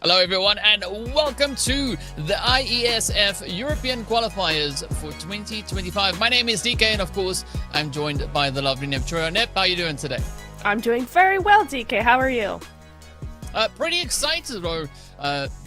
Hello everyone and welcome to the Iesf European Qualifiers for 2025. My name is DK and of course I'm joined by the lovely Nepturo. Nep, how are you doing today? I'm doing very well, DK. How are you? Pretty excited though,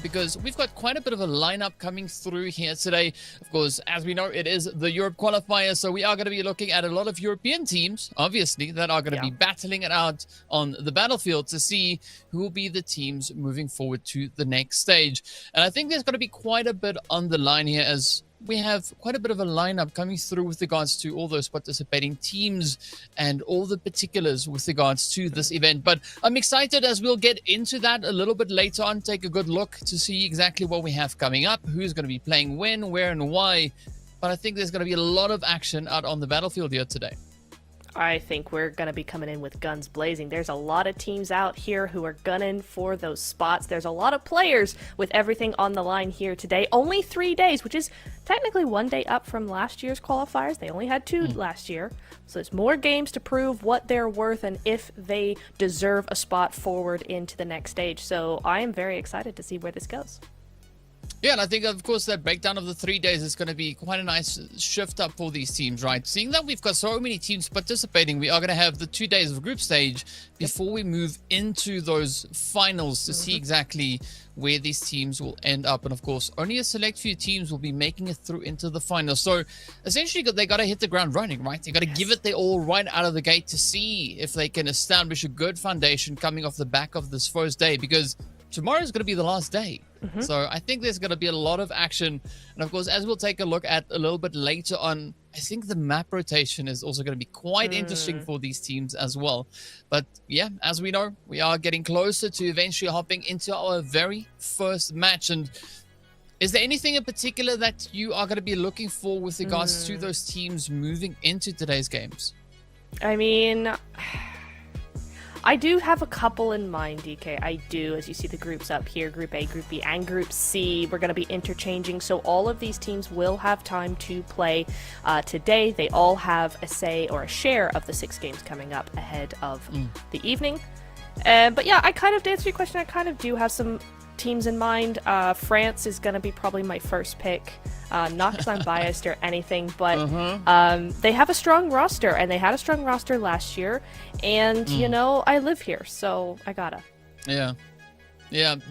because we've got quite a bit of a lineup coming through here today. Of course, as we know, it is the Europe qualifier, so we are going to be looking at a lot of European teams, obviously, that are going to be battling it out on the battlefield to see who will be the teams moving forward to the next stage. And I think there's going to be quite a bit on the line here as we have quite a bit of a lineup coming through with regards to all those participating teams and all the particulars with regards to this event. But I'm excited as we'll get into that a little bit later on, take a good look to see exactly what we have coming up, who's going to be playing when, where, and why. But I think there's going to be a lot of action out on the battlefield here today. I think we're going to be coming in with guns blazing. There's a lot of teams out here who are gunning for those spots. There's a lot of players with everything on the line here today. Only 3 days, which is technically 1 day up from last year's qualifiers. They only had two last year. So there's more games to prove what they're worth and if they deserve a spot forward into the next stage. So I am very excited to see where this goes. Yeah, and I think, of course, that breakdown of the 3 days is going to be quite a nice shift up for these teams, right? Seeing that we've got so many teams participating, we are going to have the 2 days of group stage before we move into those finals to see exactly where these teams will end up. And, of course, only a select few teams will be making it through into the finals. So, essentially, they got to hit the ground running, right? They got to give it their all right out of the gate to see if they can establish a good foundation coming off the back of this first day, because tomorrow is going to be the last day. So I think there's going to be a lot of action. And of course, as we'll take a look at a little bit later on, I think the map rotation is also going to be quite interesting for these teams as well. But yeah, as we know, we are getting closer to eventually hopping into our very first match. And is there anything in particular that you are going to be looking for with regards to those teams moving into today's games? I mean, I do have a couple in mind, DK. I do, as you see the groups up here, Group A, Group B, and Group C. We're going to be interchanging, so all of these teams will have time to play today. They all have a say or a share of the 6 games coming up ahead of the evening. But yeah, to answer your question, I kind of do have some teams in mind. France is going to be probably my first pick. Not because I'm biased or anything, but they have a strong roster, and they had a strong roster last year. And you know, I live here, so I gotta. Yeah,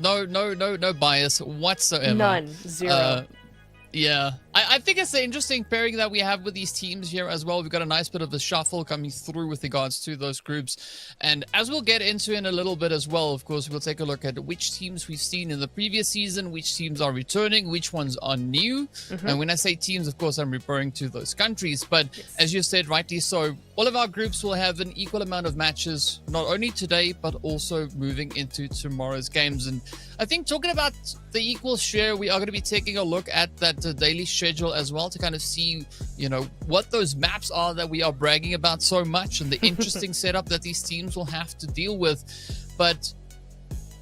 no bias whatsoever. None, zero. Yeah, I think it's the interesting pairing that we have with these teams here as well. We've got a nice bit of a shuffle coming through with regards to those groups. And as we'll get into in a little bit as well, of course, we'll take a look at which teams we've seen in the previous season, which teams are returning, which ones are new. And when I say teams, of course, I'm referring to those countries. But as you said, rightly so, all of our groups will have an equal amount of matches, not only today, but also moving into tomorrow's games. And I think talking about the equal share, we are going to be taking a look at that daily schedule as well to kind of see, you know, what those maps are that we are bragging about so much and the interesting setup that these teams will have to deal with. But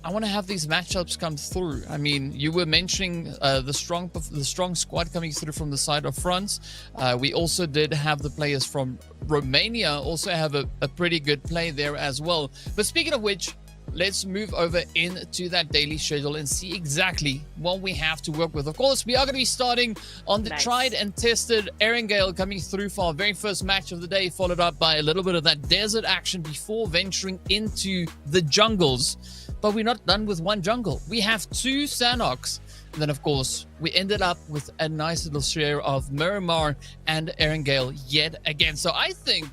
I want to have these matchups come through. I mean, you were mentioning the strong squad coming through from the side of France. We also did have the players from Romania also have a pretty good play there as well. But speaking of which, let's move over into that daily schedule and see exactly what we have to work with. Of course, we are going to be starting on the tried and tested Erangel coming through for our very first match of the day, followed up by a little bit of that desert action before venturing into the jungles. But we're not done with one jungle. We have 2 Sanhoks. And then, of course, we ended up with a nice little share of Miramar and Erangel yet again. So I think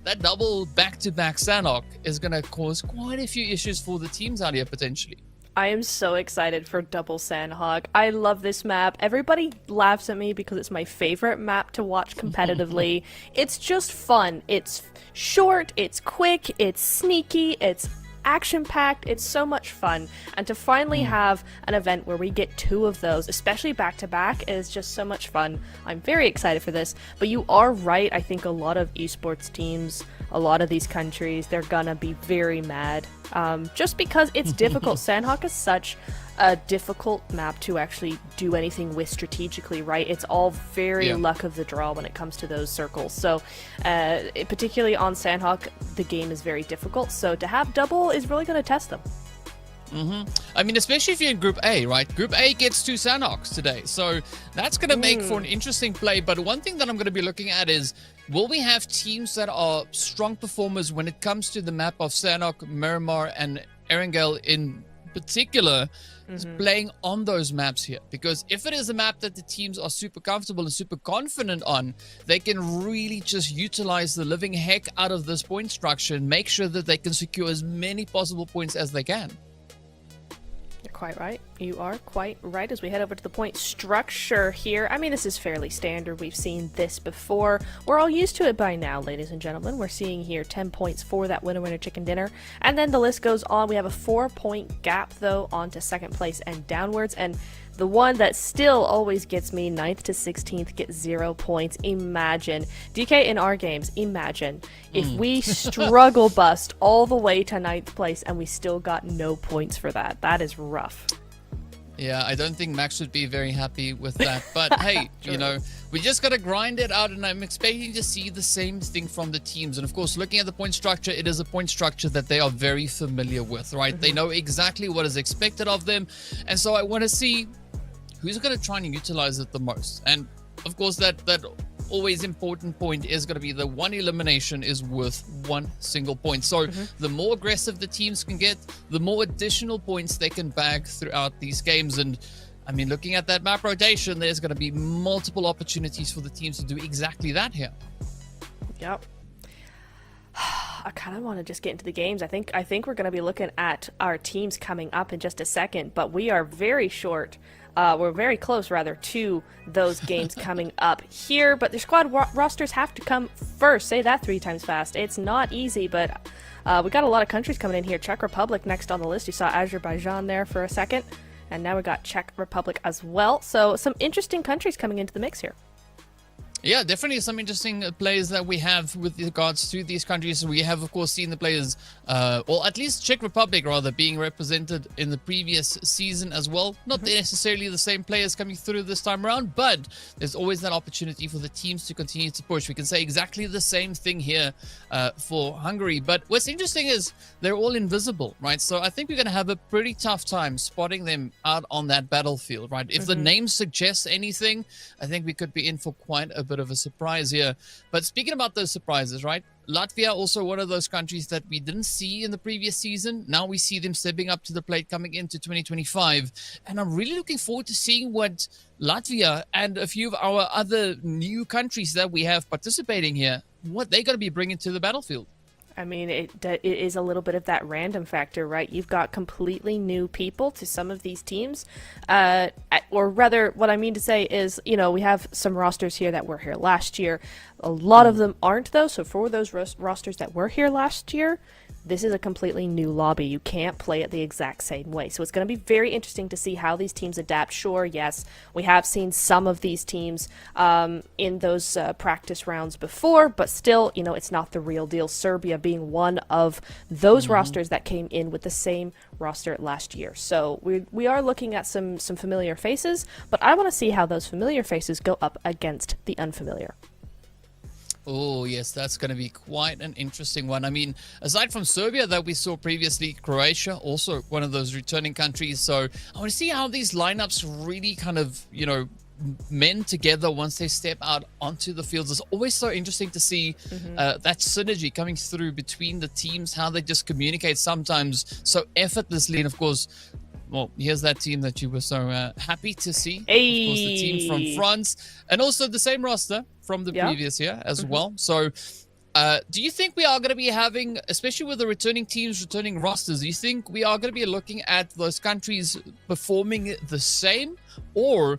that double back-to-back Sanhok is going to cause quite a few issues for the teams out here, potentially. I am so excited for double Sanhok. I love this map. Everybody laughs at me because it's my favorite map to watch competitively. It's just fun. It's short, it's quick, it's sneaky, it's action-packed. It's so much fun, and to finally have an event where we get 2 of those, especially back-to-back, is just so much fun. I'm very excited for this, but you are right. I think a lot of esports teams, a lot of these countries, they're gonna be very mad, just because it's difficult. Sanhok is such a difficult map to actually do anything with strategically, right? It's all very luck of the draw when it comes to those circles. So particularly on Sanhok, the game is very difficult. So to have double is really going to test them. I mean, especially if you're in Group A, right? Group A gets 2 Sanhoks today. So that's going to make for an interesting play. But one thing that I'm going to be looking at is, will we have teams that are strong performers when it comes to the map of Sanhok, Miramar, and Erangel in particular, playing on those maps here? Because if it is a map that the teams are super comfortable and super confident on, they can really just utilize the living heck out of this point structure and make sure that they can secure as many possible points as they can. You're quite right. You are quite right. As we head over to the point structure here, I mean, this is fairly standard. We've seen this before. We're all used to it by now, ladies and gentlemen. We're seeing here 10 points for that winner chicken dinner. And then the list goes on. We have a 4-point gap, though, onto second place and downwards. And the one that still always gets me, 9th to 16th, get 0 points. Imagine. DK, in our games, imagine if we struggle bust all the way to 9th place and we still got no points for that. That is rough. Yeah, I don't think Max would be very happy with that. But hey, you know, we just got to grind it out, and I'm expecting to see the same thing from the teams. And of course, looking at the point structure, it is a point structure that they are very familiar with, right? They know exactly what is expected of them. And so I want to see who's going to try and utilize it the most. And of course, that always important point is going to be the one elimination is worth 1 single point. So the more aggressive the teams can get, the more additional points they can bag throughout these games. And I mean, looking at that map rotation, there's going to be multiple opportunities for the teams to do exactly that here. Yep. I kind of want to just get into the games. I think we're going to be looking at our teams coming up in just a second, but we are very short. We're very close, rather, to those games coming up here. But the squad rosters have to come first. Say that 3 times fast. It's not easy, but we got a lot of countries coming in here. Czech Republic next on the list. You saw Azerbaijan there for a second. And now we got Czech Republic as well. So some interesting countries coming into the mix here. Yeah, definitely some interesting players that we have with regards to these countries. We have, of course, seen the players, or at least Czech Republic, rather, being represented in the previous season as well. Not necessarily the same players coming through this time around, but there's always that opportunity for the teams to continue to push. We can say exactly the same thing here for Hungary. But what's interesting is they're all invisible, right? So I think we're going to have a pretty tough time spotting them out on that battlefield, right? If the name suggests anything, I think we could be in for quite a bit of a surprise here. But speaking about those surprises, right? Latvia, also one of those countries that we didn't see in the previous season. Now we see them stepping up to the plate coming into 2025. And I'm really looking forward to seeing what Latvia and a few of our other new countries that we have participating here, what they're going to be bringing to the battlefield. I mean, it is a little bit of that random factor, right? You've got completely new people to some of these teams. Or rather, what I mean to say is, you know, we have some rosters here that were here last year. A lot of them aren't, though. So for those rosters that were here last year, this is a completely new lobby. You can't play it the exact same way. So it's going to be very interesting to see how these teams adapt. Sure, yes, we have seen some of these teams in those practice rounds before, but still, you know, it's not the real deal. Serbia being one of those rosters that came in with the same roster last year. So we are looking at some familiar faces, but I want to see how those familiar faces go up against the unfamiliar. Oh, yes, that's going to be quite an interesting one. I mean, aside from Serbia that we saw previously, Croatia, also one of those returning countries. So I want to see how these lineups really kind of, you know, mend together once they step out onto the fields. It's always so interesting to see that synergy coming through between the teams, how they just communicate sometimes so effortlessly. And of course, well, here's that team that you were so happy to see. Hey. Of course, the team from France, and also the same roster from the previous year as well. So do you think we are going to be having, especially with the returning teams, returning rosters, do you think we are going to be looking at those countries performing the same? Or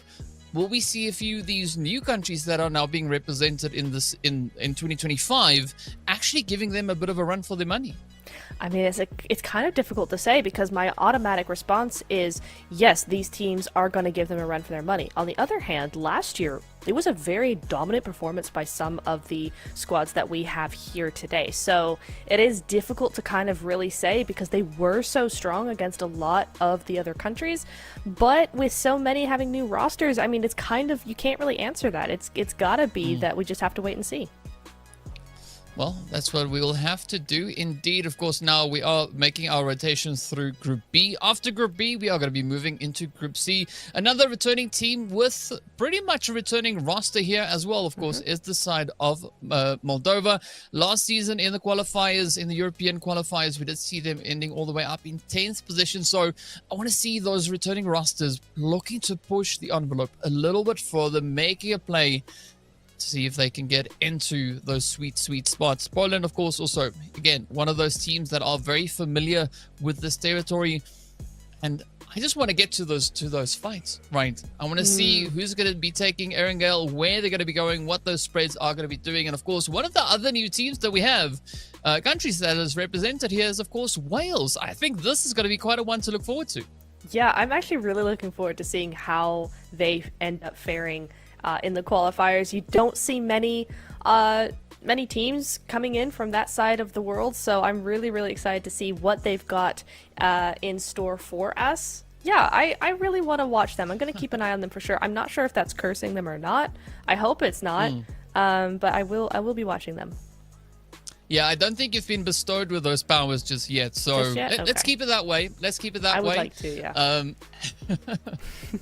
will we see a few of these new countries that are now being represented in 2025 actually giving them a bit of a run for their money? I mean, it's kind of difficult to say because my automatic response is, yes, these teams are going to give them a run for their money. On the other hand, last year, it was a very dominant performance by some of the squads that we have here today. So it is difficult to kind of really say because they were so strong against a lot of the other countries. But with so many having new rosters, I mean, it's kind of, you can't really answer that. It's got to be that we just have to wait and see. Well, that's what we will have to do indeed. Of course, now we are making our rotations through Group B. After Group B, we are going to be moving into Group C. Another returning team with pretty much a returning roster here as well, of course, is the side of Moldova. Last season in the qualifiers, in the European qualifiers, we did see them ending all the way up in 10th position. So I want to see those returning rosters looking to push the envelope a little bit further, making a play to see if they can get into those sweet spots. Poland, of course, also, again, one of those teams that are very familiar with this territory. And I just want to get to those fights, right? I want to see who's going to be taking Erangel, where they're going to be going, what those spreads are going to be doing. And, of course, one of the other new teams that we have, countries that is represented here is, of course, Wales. I think this is going to be quite a one to look forward to. Yeah, I'm actually really looking forward to seeing how they end up faring in the qualifiers. You don't see many teams coming in from that side of the world, so I'm really excited to see what they've got in store for us. Yeah, I really want to watch them. I'm going to keep an eye on them for sure. I'm not sure if that's cursing them or not. I hope it's not, but I will be watching them. Yeah, I don't think you've been bestowed with those powers just yet, so let's keep it that way. Let's keep it that way. I would like to, yeah.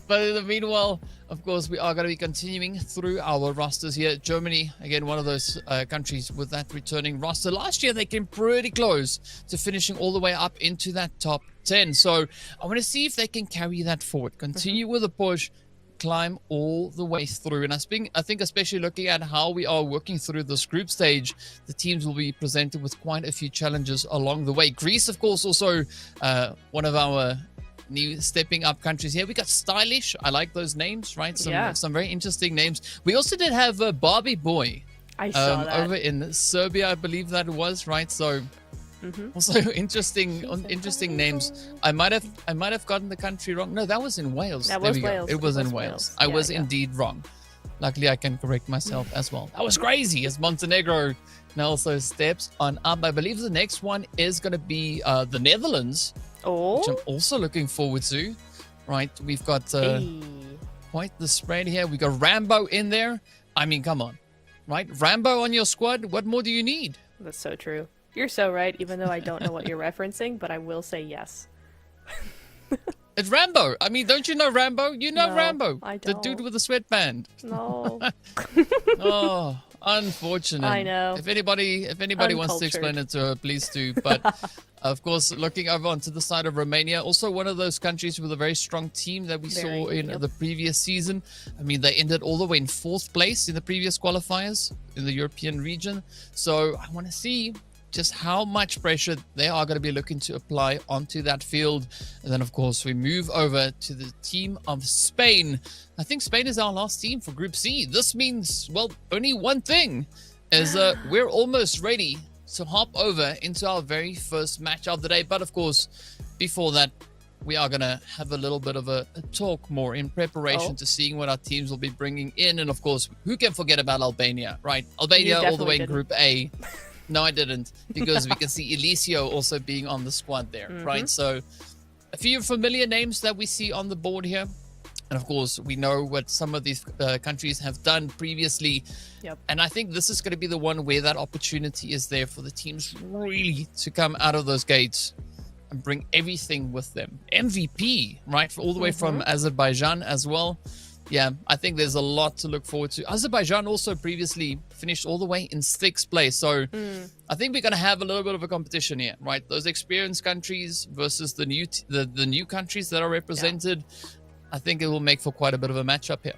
But in the meanwhile, of course, we are going to be continuing through our rosters here. Germany, again, one of those countries with that returning roster. Last year, they came pretty close to finishing all the way up into that top 10. So I want to see if they can carry that forward, continue with the push, climb all the way through. And I think especially looking at how we are working through this group stage, the teams will be presented with quite a few challenges along the way. Greece, of course, also one of our new stepping up countries here. We got Stylish. I like those names, right? Some very interesting names. We also did have Barbie Boy. I saw that. Over in Serbia, I believe that was, right? So also interesting names. I might have gotten the country wrong. No, that was in Wales. That was Wales. It was in Wales. I was indeed wrong. Luckily, I can correct myself as well. That was crazy as Montenegro now also steps on up. I believe the next one is going to be the Netherlands, which I'm also looking forward to. Right, we've got quite the spread here. We got Rambo in there. I mean, come on, right? Rambo on your squad. What more do you need? That's so true. You're so right, even though I don't know what you're referencing, but I will say yes. It's Rambo. I mean, don't you know Rambo? You know Rambo. I don't. The dude with the sweatband. No. Oh, unfortunate. I know. If anybody wants to explain it to her, please do. But of course, looking over onto the side of Romania, also one of those countries with a very strong team that we saw in the previous season. I mean, they ended all the way in 4th place in the previous qualifiers in the European region. So I want to see just how much pressure they are going to be looking to apply onto that field. And then, of course, we move over to the team of Spain. I think Spain is our last team for Group C. This means, well, only one thing is we're almost ready to hop over into our very first match of the day. But, of course, before that, we are going to have a little bit of a talk more in preparation to seeing what our teams will be bringing in. And, of course, who can forget about Albania, right? Albania all the way in Group A. No, I didn't, because we can see Elisio also being on the squad there, right? So a few familiar names that we see on the board here. And of course, we know what some of these countries have done previously. And I think this is going to be the one where that opportunity is there for the teams really to come out of those gates and bring everything with them. MVP, right? All the way from Azerbaijan as well. Yeah, I think there's a lot to look forward to. Azerbaijan also previously finished all the way in 6th place. So I think we're going to have a little bit of a competition here, right? Those experienced countries versus the new countries that are represented. I think it will make for quite a bit of a matchup here.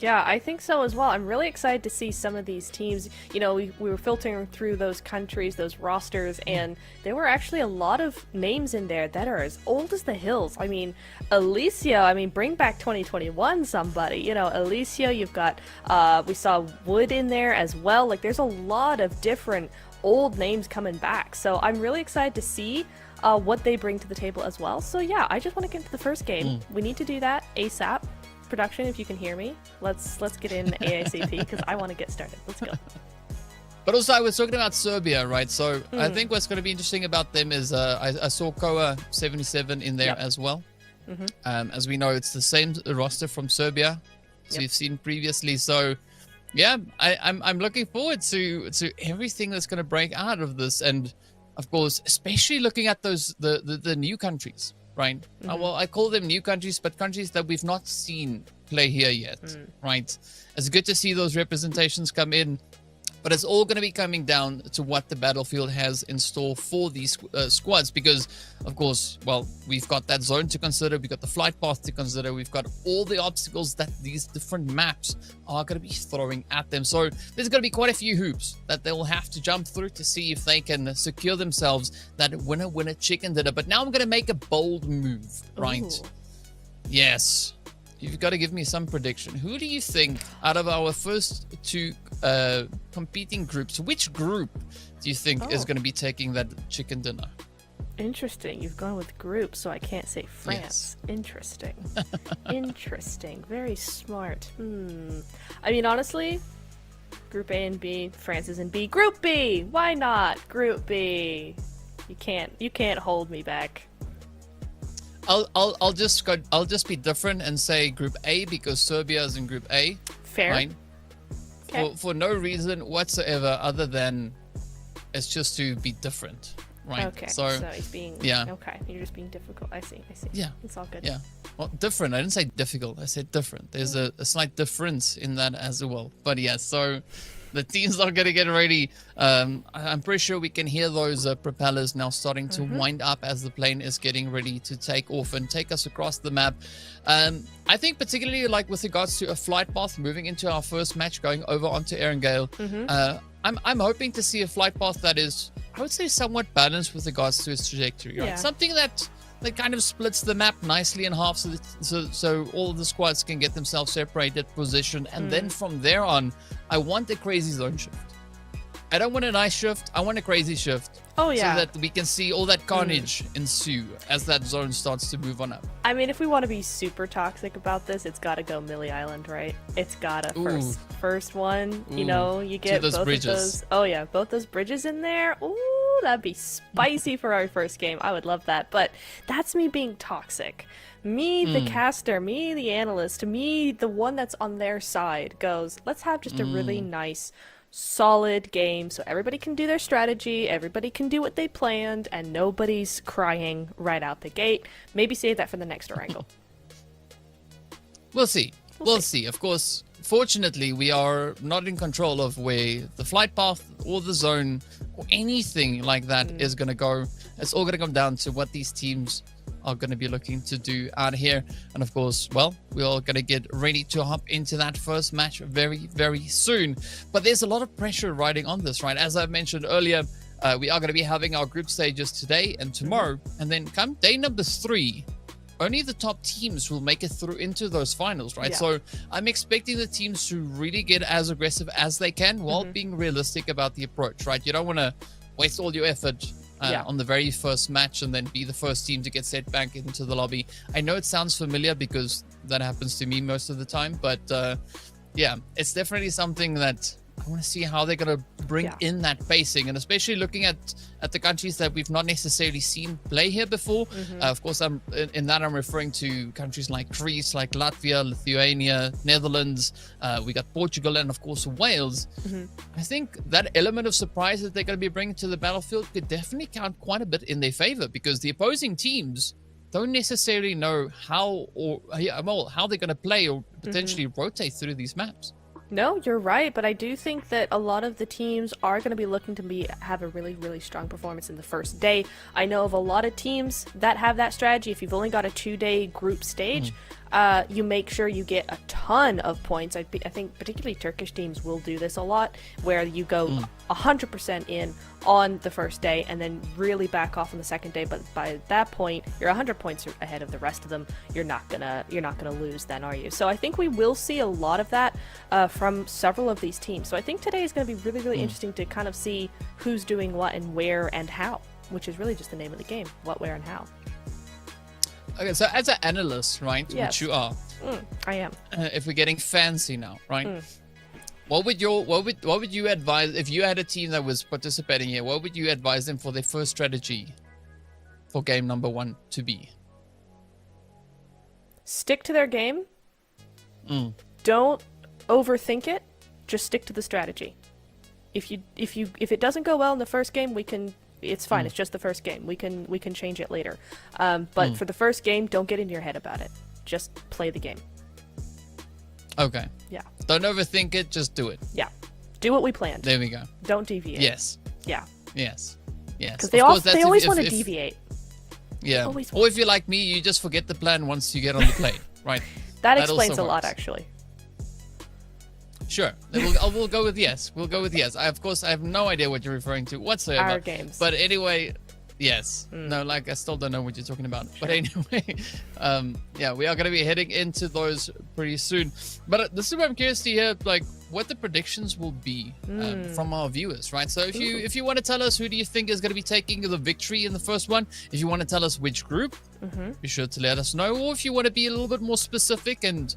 Yeah, I think so as well. I'm really excited to see some of these teams. You know, we were filtering through those countries, those rosters, and there were actually a lot of names in there that are as old as the hills. I mean, Alicia, bring back 2021 somebody. You know, Alicia, you've got, we saw Wood in there as well. Like, there's a lot of different old names coming back. So I'm really excited to see what they bring to the table as well. So yeah, I just want to get into the first game. We need to do that ASAP. Production, if you can hear me, let's get in ASAP because I want to get started. Let's go. But also, I was talking about Serbia, right? So I think what's going to be interesting about them is I saw Koa 77 in there as well. As we know, it's the same roster from Serbia, so you've seen previously. So Yeah, I'm looking forward to everything that's going to break out of this, and of course, especially looking at the new countries, right? Well, I call them new countries, but countries that we've not seen play here yet, right? It's good to see those representations come in. But it's all going to be coming down to what the battlefield has in store for these squads because, of course, well, we've got that zone to consider. We've got the flight path to consider. We've got all the obstacles that these different maps are going to be throwing at them. So there's going to be quite a few hoops that they will have to jump through to see if they can secure themselves that winner chicken dinner. But now I'm going to make a bold move, right? Ooh. Yes. You've got to give me some prediction. Who do you think out of our first two competing groups, which group do you think is going to be taking that chicken dinner? Interesting. You've gone with groups, so I can't say France. Yes. Interesting. Interesting. Very smart. I mean, honestly, Group A and B, France is in B. Group B! Why not? Group B. You can't hold me back. I'll just be different and say Group A because Serbia is in Group A. Fair. Right? Okay. For no reason whatsoever other than it's just to be different, right? Okay. So he's being okay. You're just being difficult. I see. Yeah. It's all good. Yeah. Well, different. I didn't say difficult. I said different. There's a slight difference in that as well. But yeah, so the teams are going to get ready. I'm pretty sure we can hear those propellers now starting to wind up as the plane is getting ready to take off and take us across the map. I think particularly like with regards to a flight path moving into our first match going over onto Erangel, I'm hoping to see a flight path that is, I would say, somewhat balanced with regards to its trajectory. Right? Yeah. Something that kind of splits the map nicely in half so all of the squads can get themselves separated, positioned, and then from there on, I want a crazy zone shift. I don't want a nice shift, I want a crazy shift. Oh yeah. So that we can see all that carnage ensue as that zone starts to move on up. I mean, if we want to be super toxic about this, it's got to go Millie Island, right? It's got to first one, you know, you get those both bridges. of those. Oh yeah, both those bridges in there. Ooh, that'd be spicy for our first game. I would love that. But that's me being toxic. Me, the caster, me, the analyst, me, the one that's on their side goes, let's have just a really nice, solid game so everybody can do their strategy, everybody can do what they planned, and nobody's crying right out the gate. Maybe save that for the next Erangel. We'll see. We'll see. Of course, fortunately, we are not in control of where the flight path or the zone or anything like that is going to go. It's all going to come down to what these teams are going to be looking to do out here. And of course, well, we're all going to get ready to hop into that first match very, very soon. But there's a lot of pressure riding on this, right? As I mentioned earlier, we are going to be having our group stages today and tomorrow. And then come day number 3, only the top teams will make it through into those finals, right? Yeah. So I'm expecting the teams to really get as aggressive as they can while being realistic about the approach, right? You don't want to waste all your effort on the very first match and then be the first team to get set back into the lobby. I know it sounds familiar because that happens to me most of the time, but yeah, it's definitely something that I want to see how they're going to bring in that pacing, and especially looking at the countries that we've not necessarily seen play here before. Of course, I'm referring to countries like Greece, like Latvia, Lithuania, Netherlands. We got Portugal, and of course Wales. I think that element of surprise that they're going to be bringing to the battlefield could definitely count quite a bit in their favor, because the opposing teams don't necessarily know how they're going to play or potentially rotate through these maps. No, you're right, but I do think that a lot of the teams are going to be looking to have a really, really strong performance in the first day. I know of a lot of teams that have that strategy. If you've only got a 2-day group stage, you make sure you get a ton of points. I think particularly Turkish teams will do this a lot, where you go 100% in on the first day and then really back off on the second day. But by that point, you're 100 points ahead of the rest of them. You're not gonna lose then, are you? So I think we will see a lot of that from several of these teams. So I think today is going to be really, really interesting to kind of see who's doing what and where and how, which is really just the name of the game: what, where, and how. Okay, so as an analyst, right, which you are, I am. If we're getting fancy now, right? What would you advise if you had a team that was participating here? What would you advise them for their first strategy for game number 1 to be? Stick to their game. Don't overthink it. just stick to the strategy. If it doesn't go well in the first game, it's fine. It's just the first game. We can change it later. But for the first game, don't get into your head about it. Just play the game. Okay. Yeah. Don't overthink it. Just do it. Yeah. Do what we planned. There we go. Don't deviate. Yes. Yeah. Yes. Because they always want to deviate. Yeah. Or if you're like me, you just forget the plan once you get on the plane, right? That explains a lot, actually. Sure. We'll go with yes. We'll go with yes. I have no idea what you're referring to whatsoever. Our games. But anyway, yes. No, like, I still don't know what you're talking about. Sure. But anyway, yeah, we are going to be heading into those pretty soon. But this is where I'm curious to hear, like, what the predictions will be from our viewers, right? So if you want to tell us who do you think is going to be taking the victory in the first one, if you want to tell us which group, be sure to let us know. Or if you want to be a little bit more specific and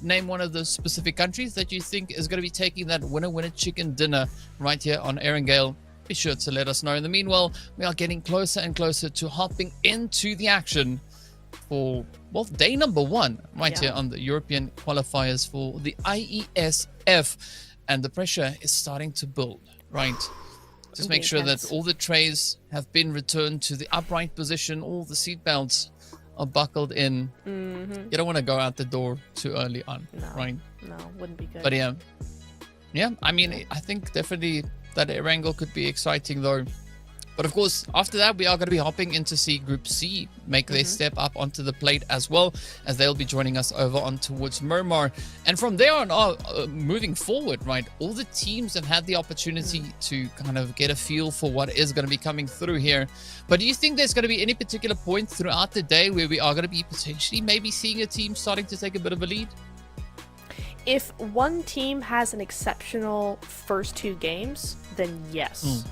name one of the specific countries that you think is going to be taking that winner chicken dinner right here on Erangel, be sure to let us know. In the meanwhile, we are getting closer and closer to hopping into the action for, well, day number 1 right here on the European qualifiers for the Iesf. And the pressure is starting to build, right? Just make sure that all the trays have been returned to the upright position. All the seatbelts are buckled in. You don't want to go out the door too early on, right? No, wouldn't be good. But yeah, I mean, I think definitely that Erangel could be exciting though. But of course, after that, we are going to be hopping into Group C, make their step up onto the plate as well, as they'll be joining us over on towards Miramar. And from there on, moving forward, right, all the teams have had the opportunity to kind of get a feel for what is going to be coming through here. But do you think there's going to be any particular point throughout the day where we are going to be potentially maybe seeing a team starting to take a bit of a lead? If one team has an exceptional first 2 games, then yes.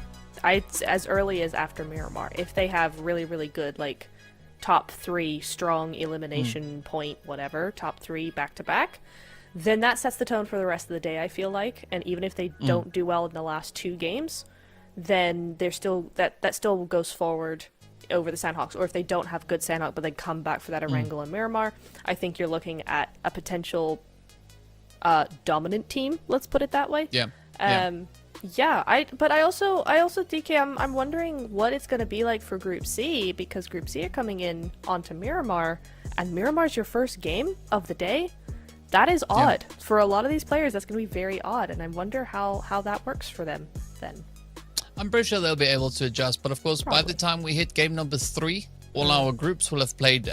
As early as after Miramar. If they have really, really good, like, top 3 strong elimination point, whatever, top 3 back-to-back, then that sets the tone for the rest of the day, I feel like. And even if they don't do well in the last 2 games, then they're still that still goes forward over the Sanhoks. Or if they don't have good Sanhok, but they come back for that Erangel and Miramar, I think you're looking at a potential dominant team, let's put it that way. But I also DK, I'm wondering what it's going to be like for Group C, because Group C are coming in onto Miramar, and Miramar's your first game of the day. That is odd. For a lot of these players, that's going to be very odd, and I wonder how that works for them then. I'm pretty sure they'll be able to adjust, but of course, by the time we hit game number 3, all our groups will have played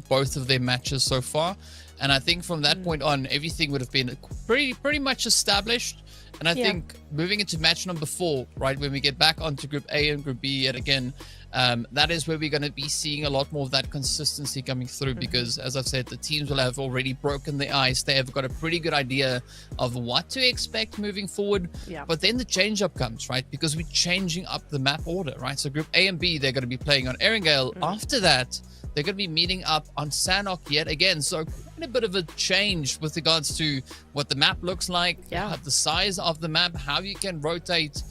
both of their matches so far, and I think from that point on, everything would have been pretty much established. And I think moving into match number 4, right, when we get back onto Group A and Group B yet again, that is where we're going to be seeing a lot more of that consistency coming through because, as I've said, the teams will have already broken the ice. They have got a pretty good idea of what to expect moving forward. But then the change-up comes, right, because we're changing up the map order, right? So Group A and B, they're going to be playing on Erangel. After that, they're going to be meeting up on Sanhok yet again. So quite a bit of a change with regards to what the map looks like, the size of the map, how you can rotate,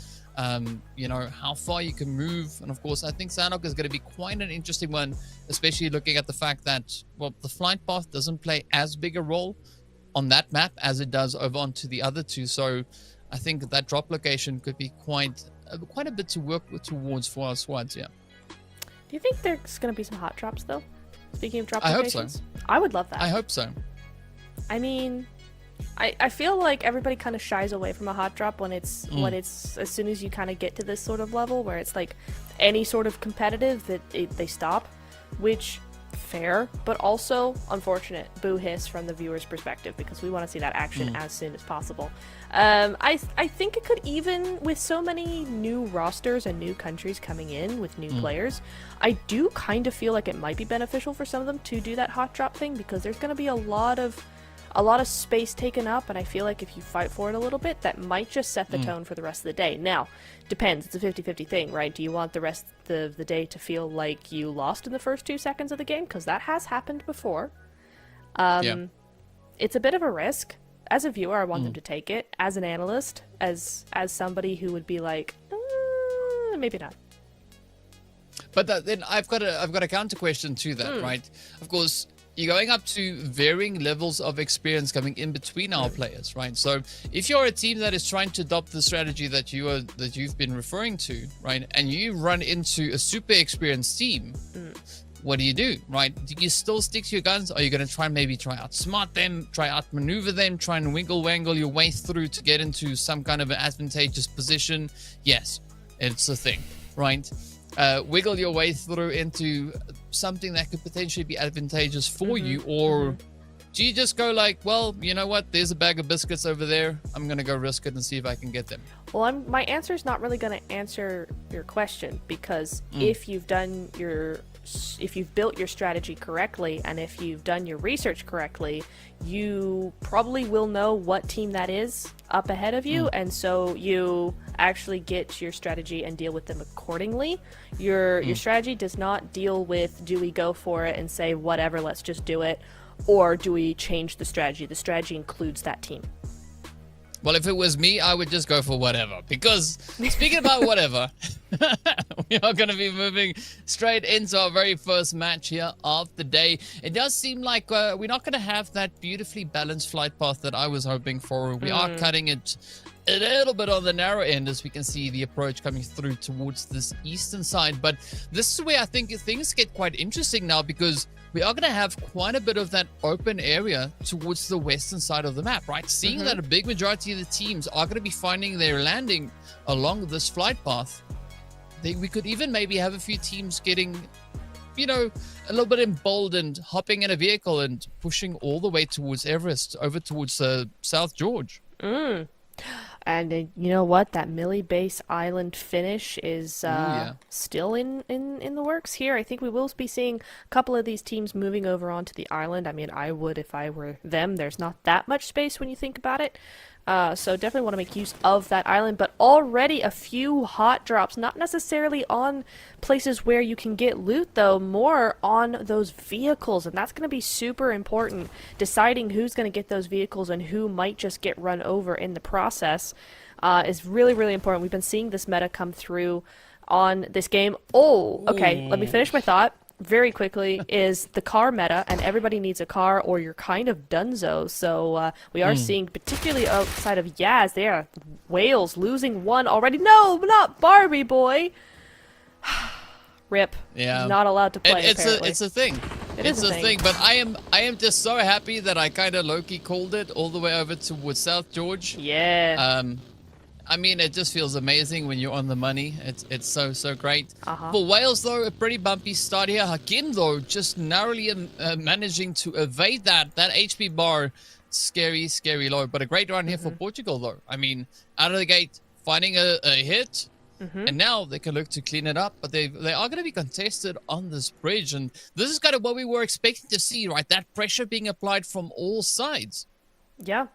you know, how far you can move. And of course, I think Sanhok is going to be quite an interesting one, especially looking at the fact that, well, the flight path doesn't play as big a role on that map as it does over onto the other 2. So I think that drop location could be quite a bit to work towards for our squads, Do you think there's going to be some hot drops, though? Speaking of drop locations? I hope so. I would love that. I hope so. I mean, I feel like everybody kind of shies away from a hot drop when it's as soon as you kind of get to this sort of level where it's like any sort of competitive that they stop, which fair, but also unfortunate. Boo hiss from the viewer's perspective because we want to see that action as soon as possible. I think it could, even with so many new rosters and new countries coming in with new players, I do kind of feel like it might be beneficial for some of them to do that hot drop thing because there's going to be a lot of space taken up, and I feel like if you fight for it a little bit, that might just set the tone for the rest of the day. Now, depends. It's a 50-50 thing, right? Do you want the rest of the day to feel like you lost in the first 2 seconds of the game? Because that has happened before. It's a bit of a risk. As a viewer, I want them to take it. As an analyst, as somebody who would be like, maybe not. But then I've got a counter question to that, right? Of course, you're going up to varying levels of experience coming in between our players, right? So if you're a team that is trying to adopt the strategy that you've been referring to, right, and you run into a super experienced team, what do, right? Do you still stick to your guns? Are you going to try and maybe outsmart them, try outmaneuver them, try and wiggle-wangle your way through to get into some kind of an advantageous position? Yes, it's a thing, right? Wiggle your way through into something that could potentially be advantageous for you, or do you just go like, well, you know what, there's a bag of biscuits over there, I'm gonna go risk it and see if I can get them? Well, my answer is not really going to answer your question, because if you've built your strategy correctly and if you've done your research correctly, you probably will know what team that is up ahead of you, and so you actually get your strategy and deal with them accordingly. Your strategy does not deal with, do we go for it and say whatever, let's just do it, or do we change the strategy? The strategy includes that team. Well, if it was me, I would just go for whatever. Because speaking about whatever, we are going to be moving straight into our very first match here of the day. It does seem like we're not going to have that beautifully balanced flight path that I was hoping for. We are cutting it a little bit on the narrow end, as we can see the approach coming through towards this eastern side. But this is where I think things get quite interesting now, because we are going to have quite a bit of that open area towards the western side of the map, right? Seeing that a big majority of the teams are going to be finding their landing along this flight path, we could even maybe have a few teams getting, you know, a little bit emboldened, hopping in a vehicle and pushing all the way towards Everest, over towards South George. And you know what? That Millie Base Island finish is still in the works here. I think we will be seeing a couple of these teams moving over onto the island. I mean, I would if I were them. There's not that much space when you think about it. So definitely want to make use of that island, but already a few hot drops, not necessarily on places where you can get loot though, more on those vehicles, and that's going to be super important. Deciding who's going to get those vehicles and who might just get run over in the process is really, really important. We've been seeing this meta come through on this game. Oh, okay, let me finish my thought. Very quickly, is the car meta, and everybody needs a car or you're kind of donezo. So we are seeing, particularly outside of Yaz, there, Wales losing one already. No, not Barbie boy. Rip. Yeah. He's not allowed to play. It's a thing. It's a thing. But I am just so happy that I kind of low-key called it all the way over towards South George. Yeah. I mean, it just feels amazing when you're on the money. It's so great. For Wales, though, a pretty bumpy start here. Hakim, though, just narrowly managing to evade that HP bar. Scary low. But a great run here for Portugal, though. I mean, out of the gate, finding a hit. And now they can look to clean it up. But they are going to be contested on this bridge. And this is kind of what we were expecting to see, right? That pressure being applied from all sides. Yeah.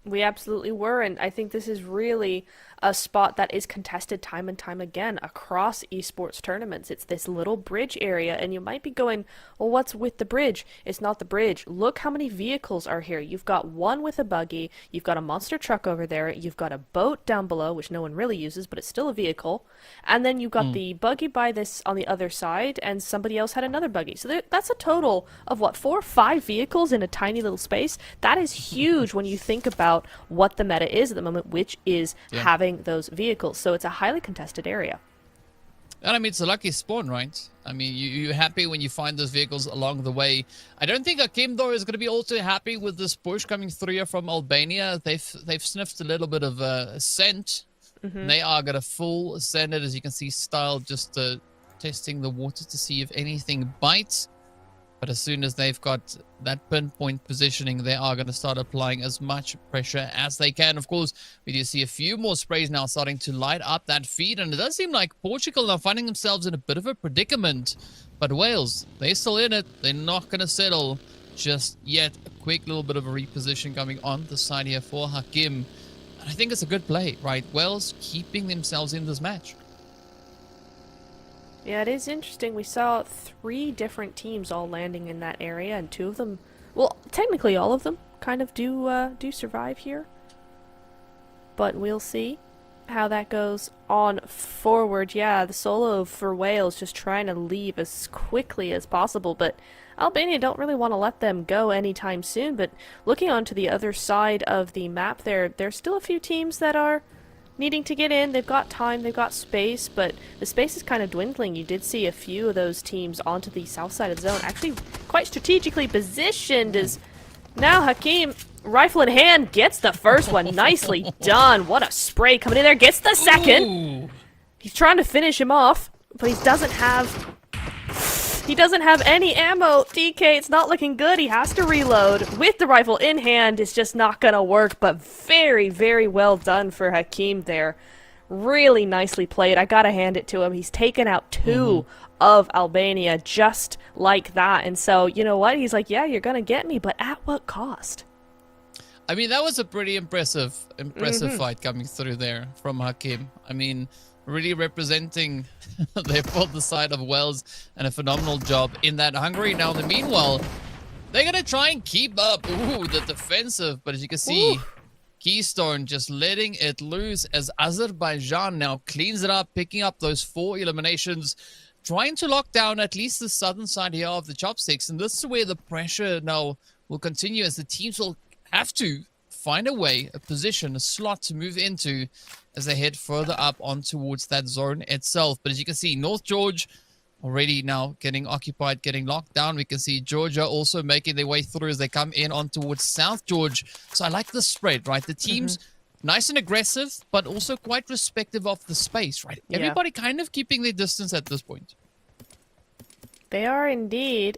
We absolutely were, and I think this is really a spot that is contested time and time again across esports tournaments. It's this little bridge area, and you might be going, well, what's with the bridge? It's not the bridge. Look how many vehicles are here. You've got one with a buggy, you've got a monster truck over there, you've got a boat down below, which no one really uses, but it's still a vehicle, and then you've got the buggy by this on the other side, and somebody else had another buggy. So that's a total of, what, 4 or 5 vehicles in a tiny little space? That is huge when you think about what the meta is at the moment, which is having those vehicles. So it's a highly contested area. And I mean, it's a lucky spawn, right? I mean, you're happy when you find those vehicles along the way. I don't think Hakim, though, is going to be all too happy with this push coming through here from Albania. They've sniffed a little bit of a scent. They are going to full send it, as you can see, Style just testing the water to see if anything bites. But as soon as they've got that pinpoint positioning, they are going to start applying as much pressure as they can. Of course, we do see a few more sprays now starting to light up that feed. And it does seem like Portugal are finding themselves in a bit of a predicament. But Wales, they're still in it. They're not going to settle just yet. A quick little bit of a reposition coming on the side here for Hakim. And I think it's a good play, right? Wales keeping themselves in this match. Yeah, it is interesting. We saw 3 different teams all landing in that area, and 2 of them, well, technically all of them kind of do survive here. But we'll see. how that goes on forward. Yeah, the solo for Wales just trying to leave as quickly as possible, but Albania don't really want to let them go anytime soon. But looking onto the other side of the map there's still a few teams that are needing to get in. They've got time, they've got space, but the space is kind of dwindling. You did see a few of those teams onto the south side of the zone, actually quite strategically positioned, as now Hakim, rifle in hand, gets the first one. Nicely done. What a spray coming in there. Gets the second. Ooh. He's trying to finish him off, but he doesn't have any ammo. DK, it's not looking good. He has to reload with the rifle in hand. It's just not gonna work, but very, very well done for Hakim there. Really nicely played. I gotta hand it to him. He's taken out two of Albania just like that. And so, you know what? He's like, yeah, you're gonna get me, but at what cost? I mean, that was a pretty impressive fight coming through there from Hakim. I mean, really representing the side of Wales, and a phenomenal job in that. Hungary now, in the meanwhile, they're going to try and keep up the defensive, but as you can see, Keystone just letting it loose as Azerbaijan now cleans it up, picking up those 4 eliminations, trying to lock down at least the southern side here of the chopsticks. And this is where the pressure now will continue, as the teams will have to find a way, a position, a slot to move into as they head further up on towards that zone itself. But as you can see, North George already now getting occupied, getting locked down. We can see Georgia also making their way through as they come in on towards South George. So I like the spread, right? The teams nice and aggressive, but also quite respective of the space, right? Yeah. Everybody kind of keeping their distance at this point. They are indeed.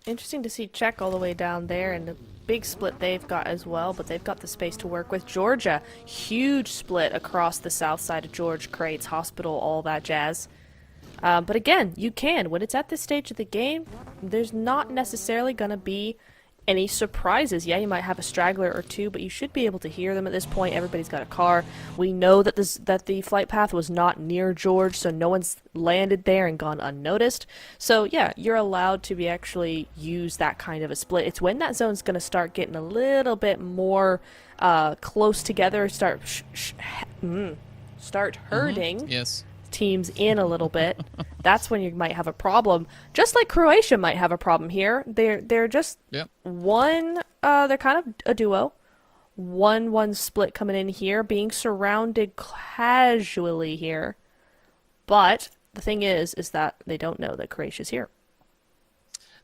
Interesting to see Czech all the way down there, and the big split they've got as well, but they've got the space to work with. Georgia, huge split across the south side of George, Crates, Hospital, all that jazz. But again, you can. When it's at this stage of the game, there's not necessarily going to be any surprises. Yeah, you might have a straggler or two, but you should be able to hear them at this point. Everybody's got a car. We know that the flight path was not near George, so no one's landed there and gone unnoticed. So yeah, you're allowed to be actually use that kind of a split. It's when that zone's going to start getting a little bit more close together, start hurting. Yes. Teams in a little bit. That's when you might have a problem. Just like Croatia might have a problem here. They're just one. They're kind of a duo. One split coming in here, being surrounded casually here. But the thing is that they don't know that Croatia's here.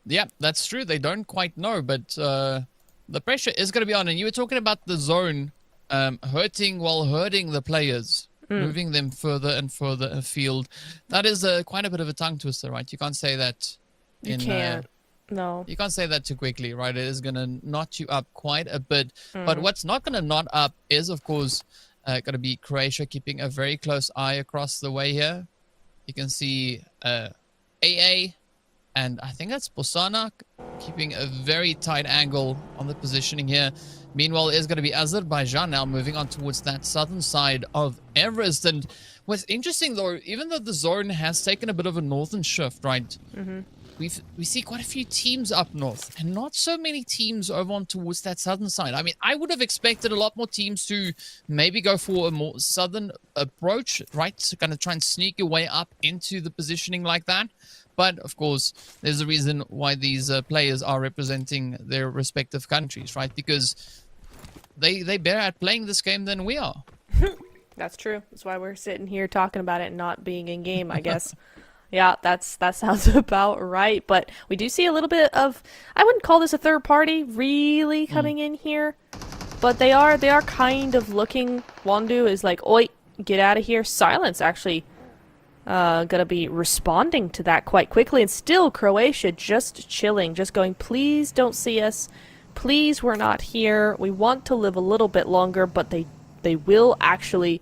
Yeah, that's true. They don't quite know, but the pressure is going to be on. And you were talking about the zone hurting while hurting the players. Moving them further and further afield. That is quite a bit of a tongue twister, right? You can't say that. You can't. No. You can't say that too quickly, right? It is going to knot you up quite a bit. But what's not going to knot up is, of course, going to be Croatia keeping a very close eye across the way here. You can see AA, and I think that's Bosana, keeping a very tight angle on the positioning here. Meanwhile, it's going to be Azerbaijan now moving on towards that southern side of Everest. And what's interesting, though, even though the zone has taken a bit of a northern shift, right? We see quite a few teams up north and not so many teams over on towards that southern side. I mean, I would have expected a lot more teams to maybe go for a more southern approach, right? To kind of try and sneak your way up into the positioning like that. But, of course, there's a reason why these players are representing their respective countries, right? Because they better at playing this game than we are. That's true. That's why we're sitting here talking about it and not being in game, I guess. Yeah, that sounds about right. But we do see a little bit of, I wouldn't call this a third party really coming in here, but they are kind of looking. Wandu is like, oi, get out of here. Silence actually gonna be responding to that quite quickly, and still Croatia just chilling, just going, please don't see us. Please, we're not here. We want to live a little bit longer, but they will actually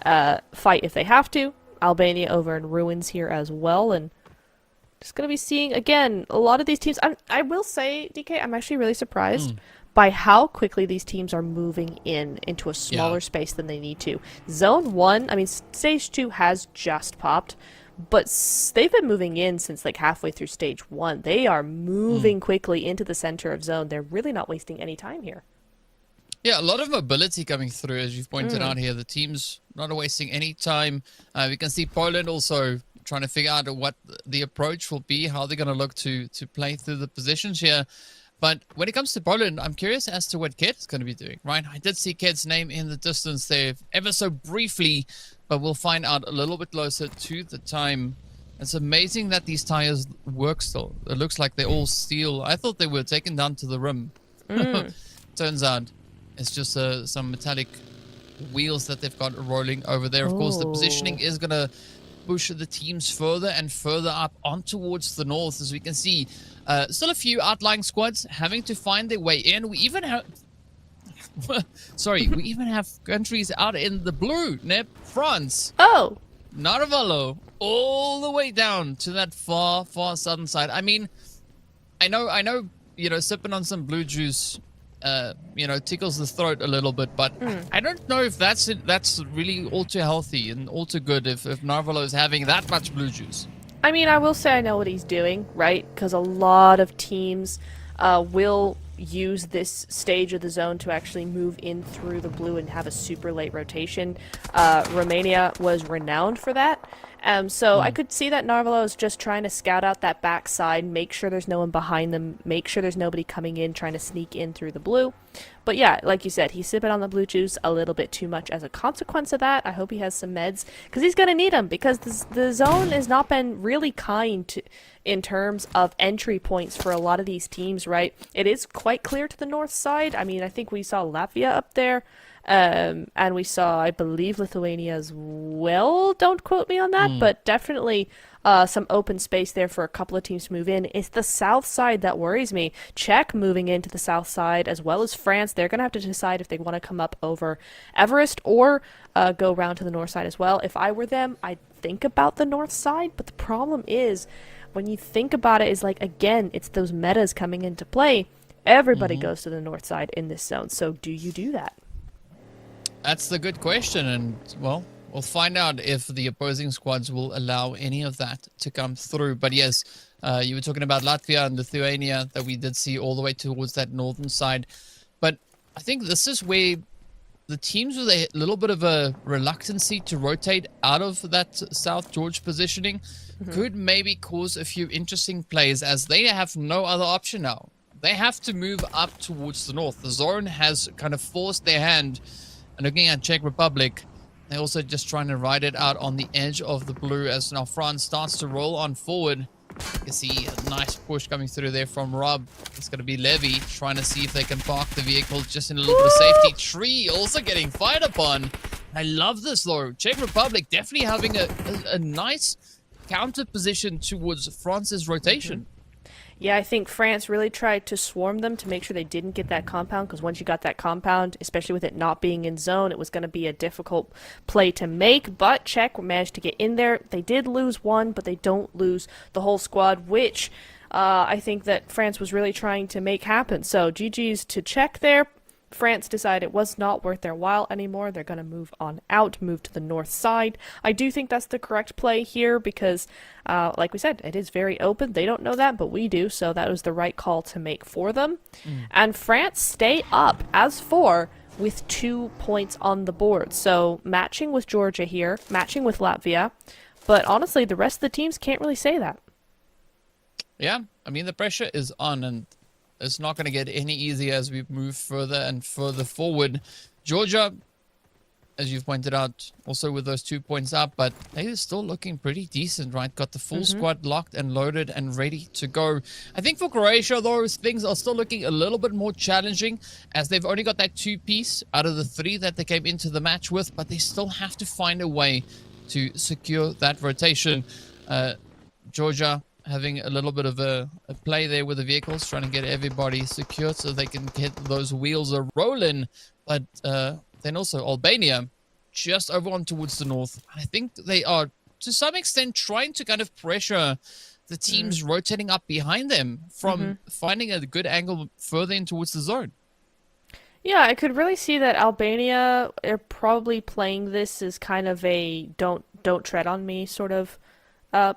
fight if they have to. Albania over in ruins here as well, and just going to be seeing, again, a lot of these teams. I will say, DK, I'm actually really surprised by how quickly these teams are moving into a smaller space than they need to. Zone 1, I mean, Stage 2 has just popped, but they've been moving in since like halfway through Stage 1. They are moving quickly into the center of Zone. They're really not wasting any time here. Yeah, a lot of mobility coming through, as you've pointed out here. The team's not wasting any time. We can see Poland also trying to figure out what the approach will be, how they're going to look to play through the positions here. But when it comes to Poland, I'm curious as to what Ked is going to be doing, right? I did see Ked's name in the distance there ever so briefly, but we'll find out a little bit closer to the time. It's amazing that these tires work still. It looks like they're all steel. I thought they were taken down to the rim. Turns out it's just some metallic wheels that they've got rolling over there. Of course, the positioning is going to push the teams further and further up on towards the north, as we can see. Still a few outlying squads having to find their way in. We even have... Sorry, we even have countries out in the blue. Nep, France. Oh! Narvalo, all the way down to that far, far southern side. I mean, I know, you know, sipping on some blue juice, you know, tickles the throat a little bit, but I don't know if that's really all too healthy and all too good if Narvalo is having that much blue juice. I mean, I will say I know what he's doing, right? Because a lot of teams will use this stage of the zone to actually move in through the blue and have a super late rotation. Romania was renowned for that. So I could see that Narvalo is just trying to scout out that backside, make sure there's no one behind them, make sure there's nobody coming in trying to sneak in through the blue. But yeah, like you said, he's sipping on the blue juice a little bit too much as a consequence of that. I hope he has some meds, because he's going to need them, because the zone has not been really kind in terms of entry points for a lot of these teams, right? It is quite clear to the north side. I mean, I think we saw Latvia up there. And we saw, I believe, Lithuania as well. Don't quote me on that, but definitely some open space there for a couple of teams to move in. It's the south side that worries me. Czech moving into the south side, as well as France. They're going to have to decide if they want to come up over Everest or go around to the north side as well. If I were them, I'd think about the north side, but the problem is, when you think about it, is like, again, it's those metas coming into play. Everybody goes to the north side in this zone, so do you do that? That's the good question, and, well, we'll find out if the opposing squads will allow any of that to come through. But yes, you were talking about Latvia and Lithuania that we did see all the way towards that northern side. But I think this is where the teams with a little bit of a reluctancy to rotate out of that South George positioning could maybe cause a few interesting plays, as they have no other option now. They have to move up towards the north. The zone has kind of forced their hand. And looking at Czech Republic, they're also just trying to ride it out on the edge of the blue as now France starts to roll on forward. You can see a nice push coming through there from Rob. It's going to be Levy trying to see if they can park the vehicle just in a little bit of safety. Tree also getting fired upon. I love this though. Czech Republic definitely having a nice counter position towards France's rotation. Yeah, I think France really tried to swarm them to make sure they didn't get that compound, because once you got that compound, especially with it not being in zone, it was going to be a difficult play to make. But Czech managed to get in there. They did lose one, but they don't lose the whole squad, which I think that France was really trying to make happen. So GG's to Czech there. France decided it was not worth their while anymore. They're going to move on out, move to the north side. I do think that's the correct play here because, like we said, it is very open. They don't know that, but we do, so that was the right call to make for them. And France stay up as 4 with 2 points on the board. So matching with Georgia here, matching with Latvia, but honestly, the rest of the teams can't really say that. Yeah, I mean, the pressure is on, and it's not going to get any easier as we move further and further forward. Georgia, as you've pointed out, also with those 2 points up, but they're still looking pretty decent, right? Got the full squad locked and loaded and ready to go. I think for Croatia, though, things are still looking a little bit more challenging, as they've only got that 2-piece out of the 3 that they came into the match with, but they still have to find a way to secure that rotation. Georgia having a little bit of a play there with the vehicles, trying to get everybody secured so they can get those wheels a rolling. But then also Albania, just over on towards the north. I think they are, to some extent, trying to kind of pressure the teams rotating up behind them from finding a good angle further in towards the zone. Yeah, I could really see that Albania are probably playing this as kind of a don't tread on me sort of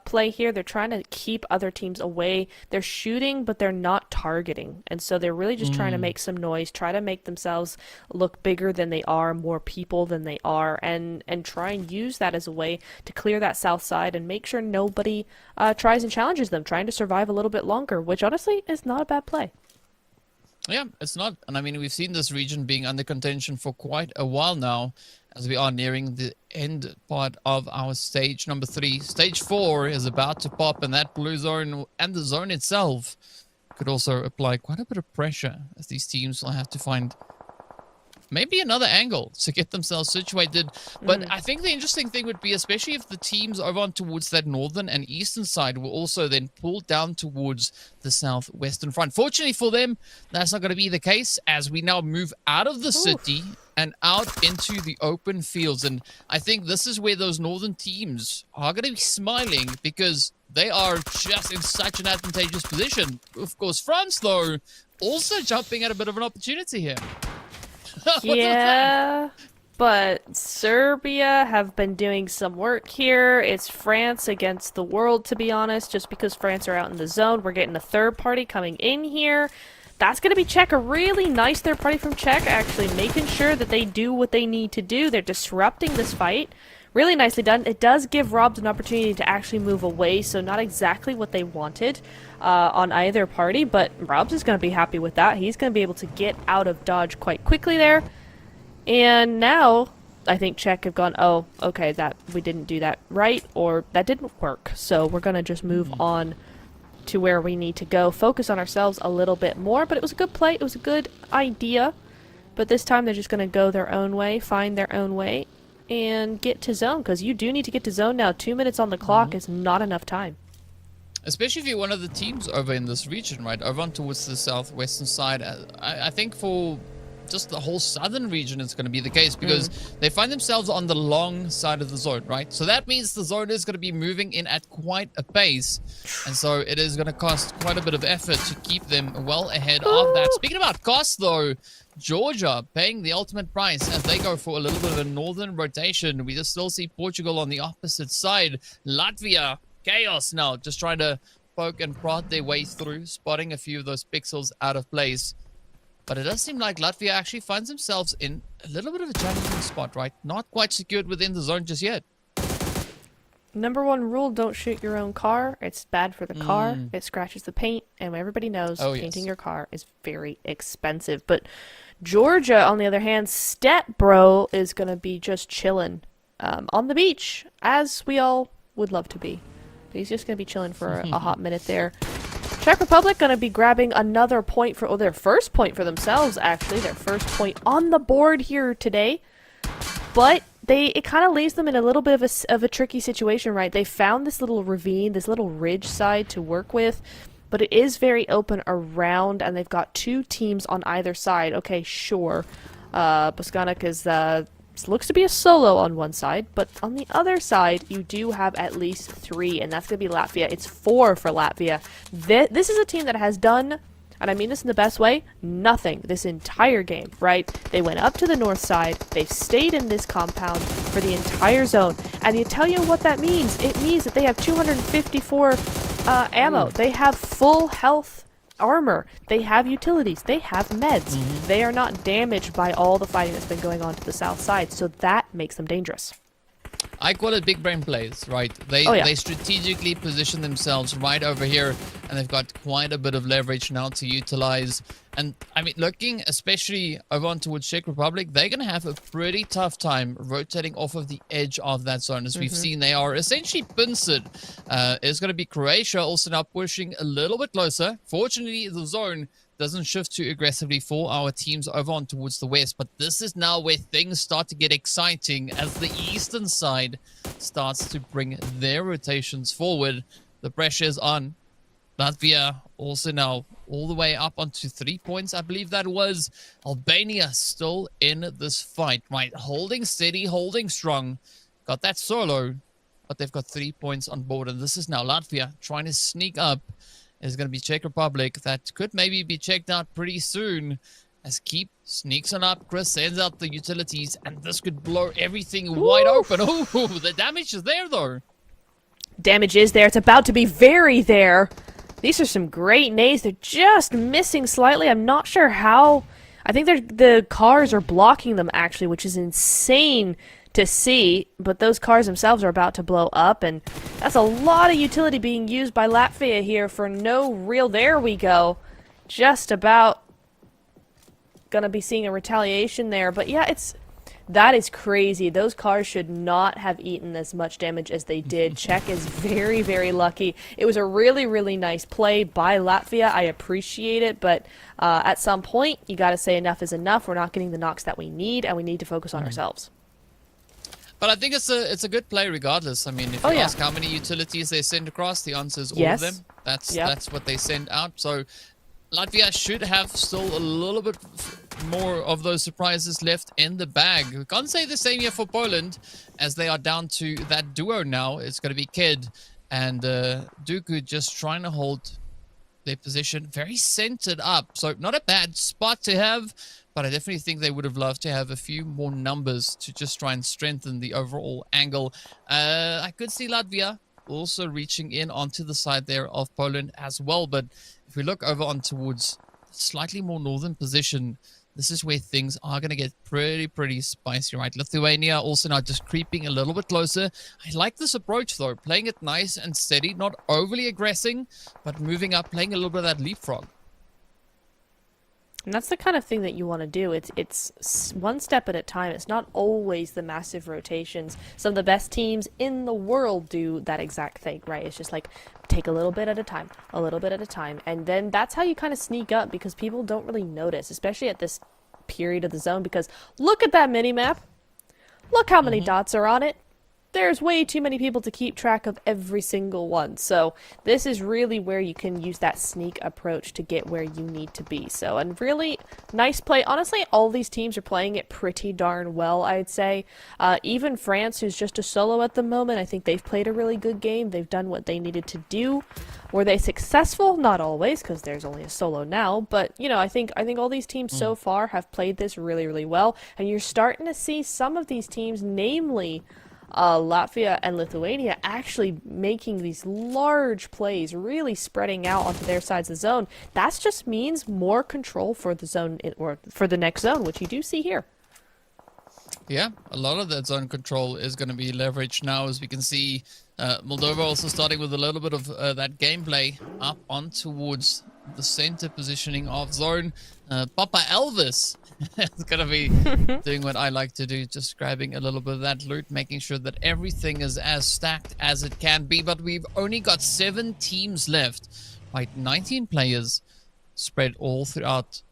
play here. They're trying to keep other teams away. They're shooting, but they're not targeting. And so they're really just trying to make some noise, try to make themselves look bigger than they are, more people than they are, and try and use that as a way to clear that south side and make sure nobody tries and challenges them, trying to survive a little bit longer, which honestly is not a bad play. Yeah, it's not. And I mean, we've seen this region being under contention for quite a while now, as we are nearing the end part of our stage number 3. Stage 4 is about to pop, and that blue zone and the zone itself could also apply quite a bit of pressure, as these teams will have to find maybe another angle to get themselves situated. But I think the interesting thing would be, especially if the teams over on towards that northern and eastern side will also then pull down towards the southwestern front. Fortunately for them, that's not going to be the case, as we now move out of the city and out into the open fields. And I think this is where those northern teams are going to be smiling, because they are just in such an advantageous position. Of course, France, though, also jumping at a bit of an opportunity here. Yeah, but Serbia have been doing some work here. It's France against the world, to be honest, just because France are out in the zone. We're getting a third party coming in here. That's going to be Czech, a really nice third party from Czech, actually making sure that they do what they need to do. They're disrupting this fight. Really nicely done. It does give Robs an opportunity to actually move away, so not exactly what they wanted on either party, but Robs is going to be happy with that. He's going to be able to get out of dodge quite quickly there. And now, I think Czech have gone, oh, okay, that we didn't do that right, or that didn't work, so we're going to just move on to where we need to go, focus on ourselves a little bit more. But it was a good play, it was a good idea, but this time they're just going to go their own way, find their own way, and get to zone, because you do need to get to zone now. 2 minutes on the clock is not enough time. Especially if you're one of the teams over in this region, right? Over on towards the southwestern side. I think for just the whole southern region it's going to be the case, because they find themselves on the long side of the zone, right? So that means the zone is going to be moving in at quite a pace, and so it is going to cost quite a bit of effort to keep them well ahead of that. Speaking about cost, though, Georgia paying the ultimate price as they go for a little bit of a northern rotation. We just still see Portugal on the opposite side. Latvia, chaos now, just trying to poke and prod their way through, spotting a few of those pixels out of place. But it does seem like Latvia actually finds themselves in a little bit of a challenging spot, right? Not quite secured within the zone just yet. Number 1 rule, don't shoot your own car. It's bad for the car. It scratches the paint, and everybody knows painting your car is very expensive. But Georgia, on the other hand, Step Bro is going to be just chilling on the beach, as we all would love to be. But he's just going to be chilling for a hot minute there. Czech Republic going to be grabbing another point for, their first point for themselves, actually. Their first point on the board here today. But it kind of leaves them in a little bit of a tricky situation, right? They found this little ravine, this little ridge side to work with, but it is very open around, and they've got 2 teams on either side. Okay, sure. Boskanek is looks to be a solo on one side, but on the other side, you do have at least 3, and that's going to be Latvia. It's 4 for Latvia. This is a team that has done, and I mean this in the best way, nothing this entire game, right? They went up to the north side, they've stayed in this compound for the entire zone, and you tell you what that means. It means that they have 254 ammo. They have full health armor, they have utilities, they have meds. They are not damaged by all the fighting that's been going on to the south side, so that makes them dangerous. I call it big brain plays, right? They strategically position themselves right over here, and they've got quite a bit of leverage now to utilize. And I mean, looking especially over on towards Czech Republic, they're going to have a pretty tough time rotating off of the edge of that zone. As we've seen, they are essentially pincered. It's going to be Croatia also now pushing a little bit closer. Fortunately, the zone doesn't shift too aggressively for our teams over on towards the west, but this is now where things start to get exciting as the eastern side starts to bring their rotations forward. The pressure is on. Latvia also now all the way up onto 3 points, I believe that was. Albania still in this fight, right? Holding steady, holding strong. Got that solo, but they've got 3 points on board, and this is now Latvia trying to sneak up. Is going to be Czech Republic. That could maybe be checked out pretty soon as Keep sneaks on up. Chris sends out the utilities, and this could blow everything wide open. Oh, the damage is there, though. damage is there. It's about to be very there. These are some great nades. They're just missing slightly. I'm not sure how. I think the cars are blocking them, actually, which is insane to see. But those cars themselves are about to blow up, and that's a lot of utility being used by Latvia here for no real... There we go. Just about gonna be seeing a retaliation there. But yeah, that is crazy. Those cars should not have eaten as much damage as they did. Czech is very, very lucky. It was a really, really nice play by Latvia. I appreciate it, but at some point, you got to say enough is enough. We're not getting the knocks that we need, and we need to focus on ourselves. But I think it's a good play regardless. I mean, if you ask how many utilities they send across, the answer is all of them. That's what they send out. So Latvia should have still a little bit more of those surprises left in the bag. We can't say the same here for Poland, as they are down to that duo now. It's going to be Kid and Dooku just trying to hold their position very centered up. So not a bad spot to have, but I definitely think they would have loved to have a few more numbers to just try and strengthen the overall angle. I could see Latvia also reaching in onto the side there of Poland as well, but if we look over on towards slightly more northern position, this is where things are going to get pretty spicy, right? Lithuania also now just creeping a little bit closer. I like this approach, though. Playing it nice and steady, not overly aggressing, but moving up, playing a little bit of that leapfrog. And that's the kind of thing that you want to do. It's one step at a time. It's not always the massive rotations. Some of the best teams in the world do that exact thing, right? It's just like, take a little bit at a time, a little bit at a time. And then that's how you kind of sneak up, because people don't really notice, especially at this period of the zone, because look at that mini-map. Look how many dots are on it. There's way too many people to keep track of every single one. So this is really where you can use that sneak approach to get where you need to be. So, and really nice play. Honestly, all these teams are playing it pretty darn well, I'd say. Even France, who's just a solo at the moment, I think they've played a really good game. They've done what they needed to do. Were they successful? Not always, because there's only a solo now. But, you know, I think all these teams so far have played this really, really well. And you're starting to see some of these teams, namely Latvia and Lithuania, actually making these large plays, really spreading out onto their sides of the zone. That just means more control for the zone, or for the next zone, which you do see here. Yeah, a lot of that zone control is going to be leveraged now, as we can see. Moldova also starting with a little bit of that gameplay up on towards the center positioning of zone. Papa Elvis is going to be doing what I like to do, just grabbing a little bit of that loot, making sure that everything is as stacked as it can be. But we've only got 7 teams left, right? 19 players spread all throughout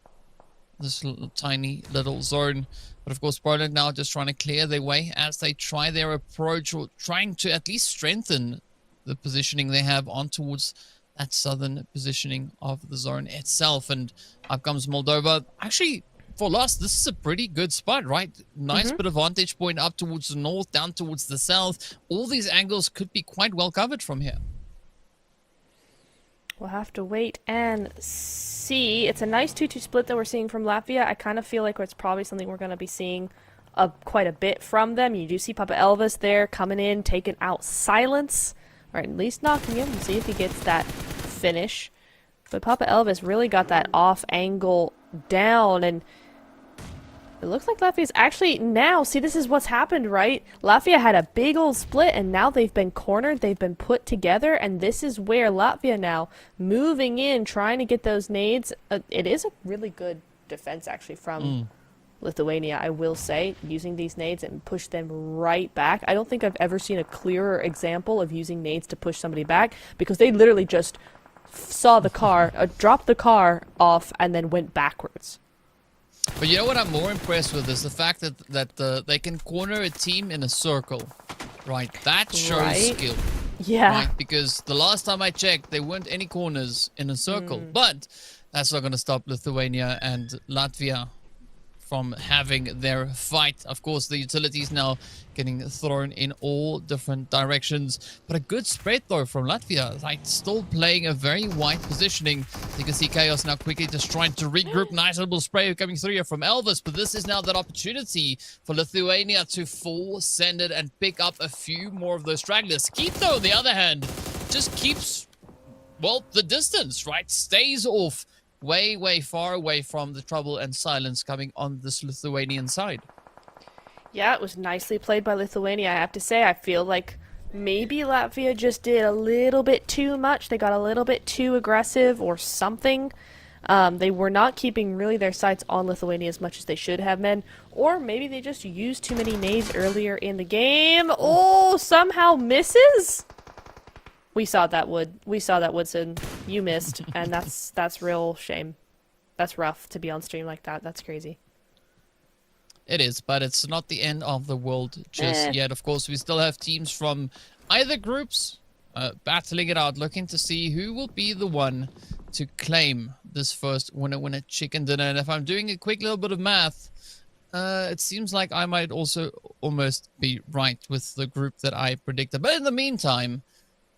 this tiny little zone. But of course, Poland now just trying to clear their way as they try their approach, or trying to at least strengthen the positioning they have on towards that southern positioning of the zone itself. And up comes Moldova. Actually, for us, this is a pretty good spot, right? Nice bit of vantage point up towards the north, down towards the south. All these angles could be quite well covered from here. We'll have to wait and see. It's a nice 2-2 split that we're seeing from Latvia. I kind of feel like it's probably something we're going to be seeing quite a bit from them. You do see Papa Elvis there coming in, taking out Silence, or at least knocking him. We'll see if he gets that finish. But Papa Elvis really got that off angle down, and it looks like Latvia's actually now, see, this is what's happened, right? Latvia had a big old split, and now they've been cornered, they've been put together, and this is where Latvia now moving in, trying to get those nades. It is a really good defense, actually, from Lithuania, I will say, using these nades and push them right back. I don't think I've ever seen a clearer example of using nades to push somebody back, because they literally just saw the car, dropped the car off, and then went backwards. But you know what I'm more impressed with is the fact that they can corner a team in a circle, right? That shows skill. Yeah. Right? Because the last time I checked, there weren't any corners in a circle. But that's not going to stop Lithuania and Latvia from having their fight. Of course, the utilities now getting thrown in all different directions. But a good spread, though, from Latvia. Like, still playing a very wide positioning. You can see Chaos now quickly just trying to regroup. Nice little spray coming through here from Elvis. But this is now that opportunity for Lithuania to full send it and pick up a few more of those stragglers. Keith, though, on the other hand, just keeps, well, the distance, right? Stays off way, way far away from the trouble and silence coming on this Lithuanian side. Yeah, it was nicely played by Lithuania, I have to say. I feel like maybe Latvia just did a little bit too much. They got a little bit too aggressive or something. They were not keeping really their sights on Lithuania as much as they should have been. Or maybe they just used too many nades earlier in the game. Oh, somehow misses? We saw that, Woodson. You missed, and that's real shame. That's rough to be on stream like that. That's crazy. It is, but it's not the end of the world just yet. Of course, we still have teams from either groups battling it out, looking to see who will be the one to claim this first winner chicken dinner. And if I'm doing a quick little bit of math, it seems like I might also almost be right with the group that I predicted. But in the meantime,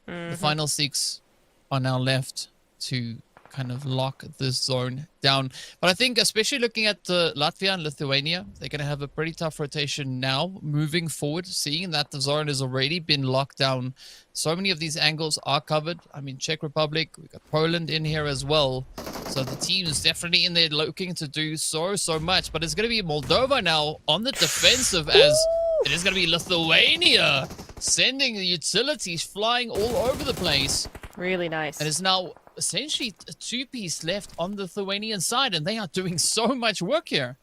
the final 6 are now left to kind of lock this zone down. But I think especially looking at Latvia and Lithuania, they're going to have a pretty tough rotation now moving forward, seeing that the zone has already been locked down. So many of these angles are covered. I mean, Czech Republic, we've got Poland in here as well. So the team is definitely in there looking to do so much. But it's going to be Moldova now on the defensive, as it is going to be Lithuania sending the utilities flying all over the place. Really nice. And it's now essentially a 2-piece left on the Lithuanian side, and they are doing so much work here.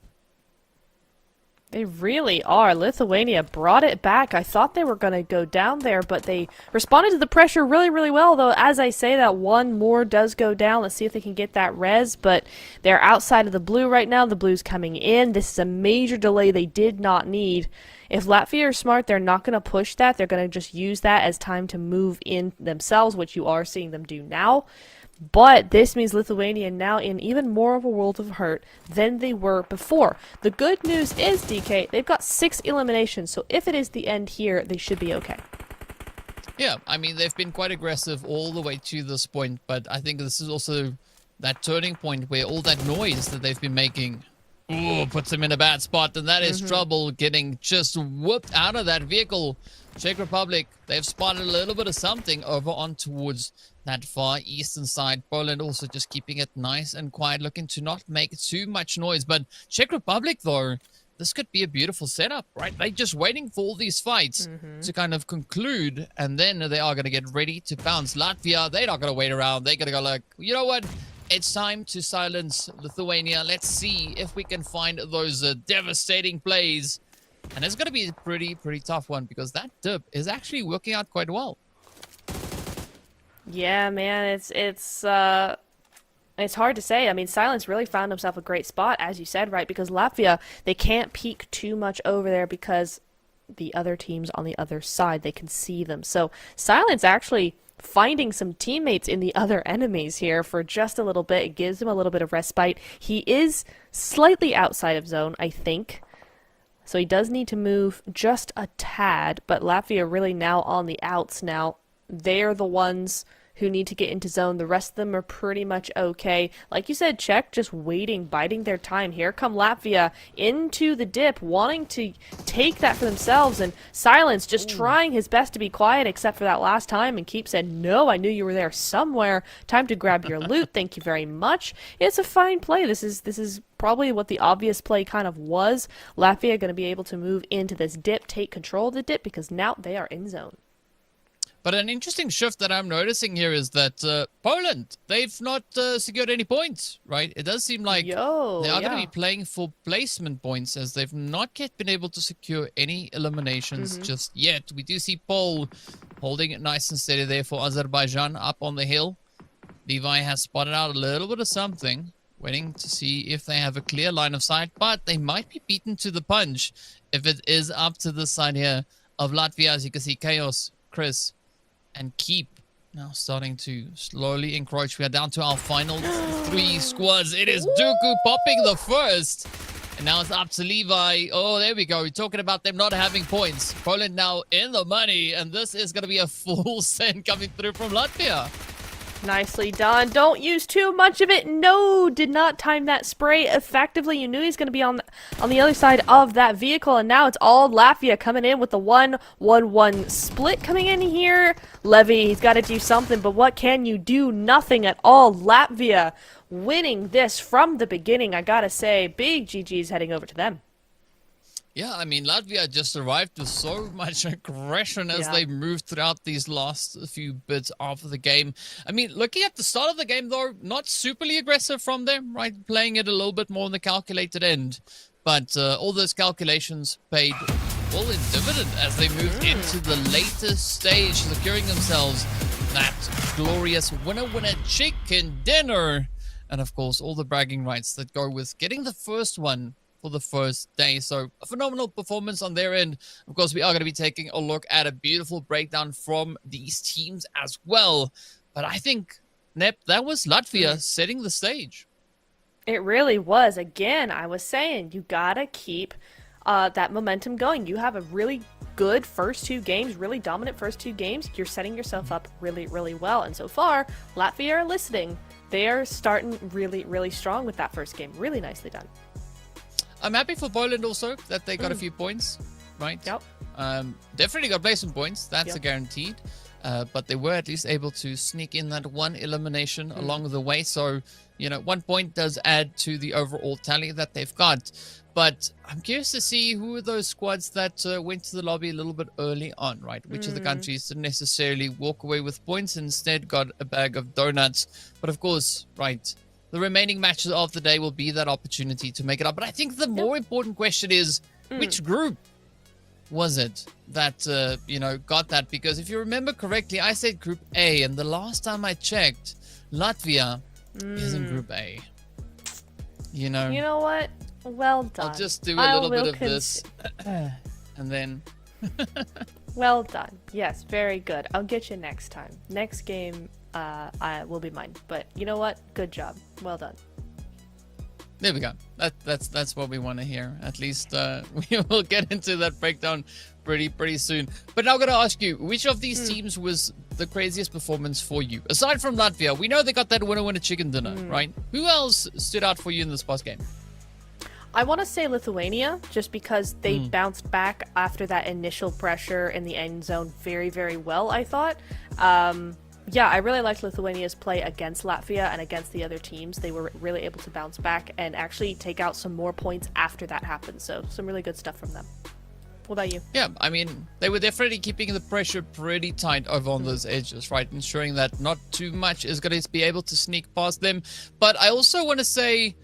They really are. Lithuania brought it back. I thought they were going to go down there, but they responded to the pressure really, really well. Though, as I say, that one more does go down. Let's see if they can get that res, but they're outside of the blue right now. The blue's coming in. This is a major delay they did not need. If Latvia are smart, they're not going to push that. They're going to just use that as time to move in themselves, which you are seeing them do now. But this means Lithuania now in even more of a world of hurt than they were before. The good news is, DK, they've got 6 eliminations, so if it is the end here, they should be okay. Yeah, I mean, they've been quite aggressive all the way to this point, but I think this is also that turning point where all that noise that they've been making puts them in a bad spot, and that is trouble getting just whooped out of that vehicle. Czech Republic, they've spotted a little bit of something over on towards that far eastern side. Poland also just keeping it nice and quiet, looking to not make too much noise. But Czech Republic, though, this could be a beautiful setup, right? They're just waiting for all these fights to kind of conclude, and then they are going to get ready to bounce. Latvia, they're not going to wait around. They're going to go like, you know what? It's time to silence Lithuania. Let's see if we can find those devastating plays. And it's going to be a pretty tough one, because that dip is actually working out quite well. Yeah, man, it's hard to say. I mean, Silence really found himself a great spot, as you said, right? Because Latvia, they can't peek too much over there because the other teams on the other side, they can see them. So Silence actually finding some teammates in the other enemies here for just a little bit. It gives him a little bit of respite. He is slightly outside of zone, I think. So he does need to move just a tad, but Latvia really now on the outs now. They're the ones who need to get into zone. The rest of them are pretty much okay. Like you said, Czech just waiting, biding their time. Here come Latvia into the dip, wanting to take that for themselves, and Silence just trying his best to be quiet, except for that last time, and Keep said, no, I knew you were there somewhere. Time to grab your loot. Thank you very much. It's a fine play. This is probably what the obvious play kind of was. Latvia going to be able to move into this dip, take control of the dip, because now they are in zone. But an interesting shift that I'm noticing here is that Poland, they've not secured any points, right? It does seem like they are going to be playing for placement points, as they've not yet been able to secure any eliminations just yet. We do see Pol holding it nice and steady there for Azerbaijan up on the hill. Levi has spotted out a little bit of something, waiting to see if they have a clear line of sight, but they might be beaten to the punch if it is up to the side here of Latvia. As you can see, Chaos, Chris, and Keep now starting to slowly encroach. We are down to our final 3 squads. It is Dooku popping the first. And now it's up to Levi. Oh, there we go. We're talking about them not having points. Poland now in the money, and this is going to be a full send coming through from Latvia. Nicely done. Don't use too much of it. No, did not time that spray effectively. You knew he's going to be on the other side of that vehicle, and now it's all Latvia coming in with the 1-1-1 split coming in here. Levy, he's got to do something, but what can you do? Nothing at all. Latvia winning this from the beginning. I got to say, big GG's heading over to them. Yeah, I mean, Latvia just arrived with so much aggression as they moved throughout these last few bits of the game. I mean, looking at the start of the game, though, not superly aggressive from them, right? Playing it a little bit more on the calculated end. But all those calculations paid all in dividend as they moved into the later stage, securing themselves that glorious winner-winner chicken dinner. And, of course, all the bragging rights that go with getting the first one for the first day. So a phenomenal performance on their end. Of course, we are going to be taking a look at a beautiful breakdown from these teams as well. But I think, Nep, that was Latvia setting the stage. It really was. Again, I was saying, you got to keep that momentum going. You have a really good first two games, really dominant first two games. You're setting yourself up really, really well. And so far, Latvia are listening. They are starting really, really strong with that first game. Really nicely done. I'm happy for Poland also that they got a few points, right? Yep. Definitely got placement points. That's a guaranteed. But they were at least able to sneak in that one elimination along the way. So, you know, 1 point does add to the overall tally that they've got. But I'm curious to see who are those squads that went to the lobby a little bit early on, right? Which of the countries didn't necessarily walk away with points, instead got a bag of donuts. But of course, right, the remaining matches of the day will be that opportunity to make it up. But I think the more important question is, which group was it that, you know, got that? Because if you remember correctly, I said Group A, and the last time I checked, Latvia is in Group A. You know? You know what? Well done. I'll just do a little bit of this, and then... Well done. Yes, very good. I'll get you next time. Next game will be mine. But you know what? Good job. Well done. There we go. That's what we want to hear. At least we will get into that breakdown pretty soon. But now I'm going to ask you, which of these teams was the craziest performance for you? Aside from Latvia, we know they got that winner chicken dinner, right? Who else stood out for you in this past game? I want to say Lithuania, just because they bounced back after that initial pressure in the end zone very, very well, I thought. Yeah, I really liked Lithuania's play against Latvia and against the other teams. They were really able to bounce back and actually take out some more points after that happened. So some really good stuff from them. What about you? Yeah, I mean, they were definitely keeping the pressure pretty tight over on those edges, right? Ensuring that not too much is going to be able to sneak past them. But I also want to say,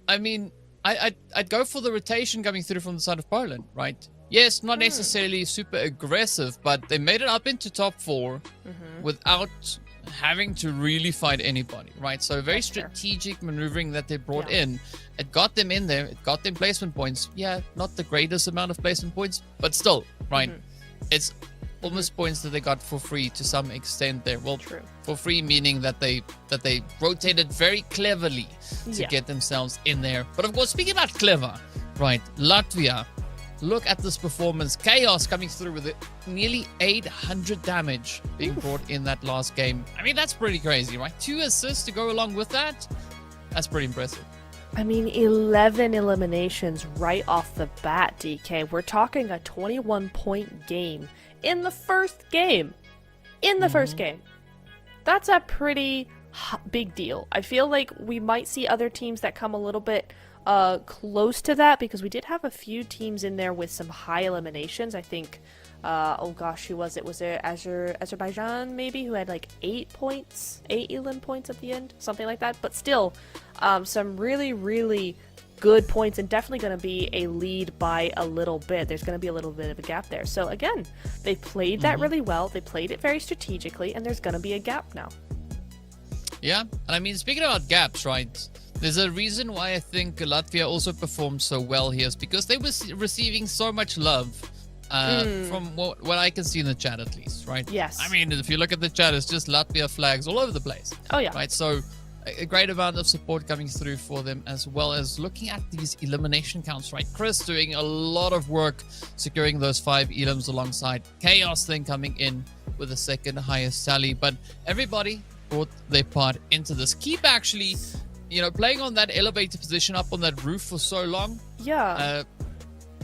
I mean, I'd go for the rotation coming through from the side of Poland, right? Yes, not necessarily super aggressive, but they made it up into top four without having to really fight anybody, right? So very strategic maneuvering that they brought in. It got them in there. It got them placement points. Yeah, not the greatest amount of placement points, but still, right? It's almost points that they got for free to some extent there. Well, for free meaning that they rotated very cleverly to get themselves in there. But of course, speaking about clever, right? Latvia. Look at this performance. Chaos coming through with it. Nearly 800 damage being brought in that last game. I mean, that's pretty crazy, right? 2 assists to go along with that. That's pretty impressive. I mean, 11 eliminations right off the bat, DK. We're talking a 21-point game in the first game. In the first game. That's a pretty big deal. I feel like we might see other teams that come a little bit close to that, because we did have a few teams in there with some high eliminations. I think, oh gosh, who was it? Was it Azerbaijan maybe, who had like 8 points, 8 elim points at the end, something like that. But still, some really, really good points, and definitely going to be a lead by a little bit. There's going to be a little bit of a gap there. So again, they played that really well. They played it very strategically, and there's going to be a gap now. Yeah, and I mean, speaking about gaps, right? There's a reason why I think Latvia also performed so well here, is because they were receiving so much love from what I can see in the chat, at least, right? Yes. I mean, if you look at the chat, it's just Latvia flags all over the place. Oh, yeah. Right, so a great amount of support coming through for them, as well as looking at these elimination counts, right? Chris doing a lot of work securing those 5 elims alongside Chaos then coming in with the second highest tally. But everybody brought their part into this. Keep actually, playing on that elevator position up on that roof for so long. Yeah.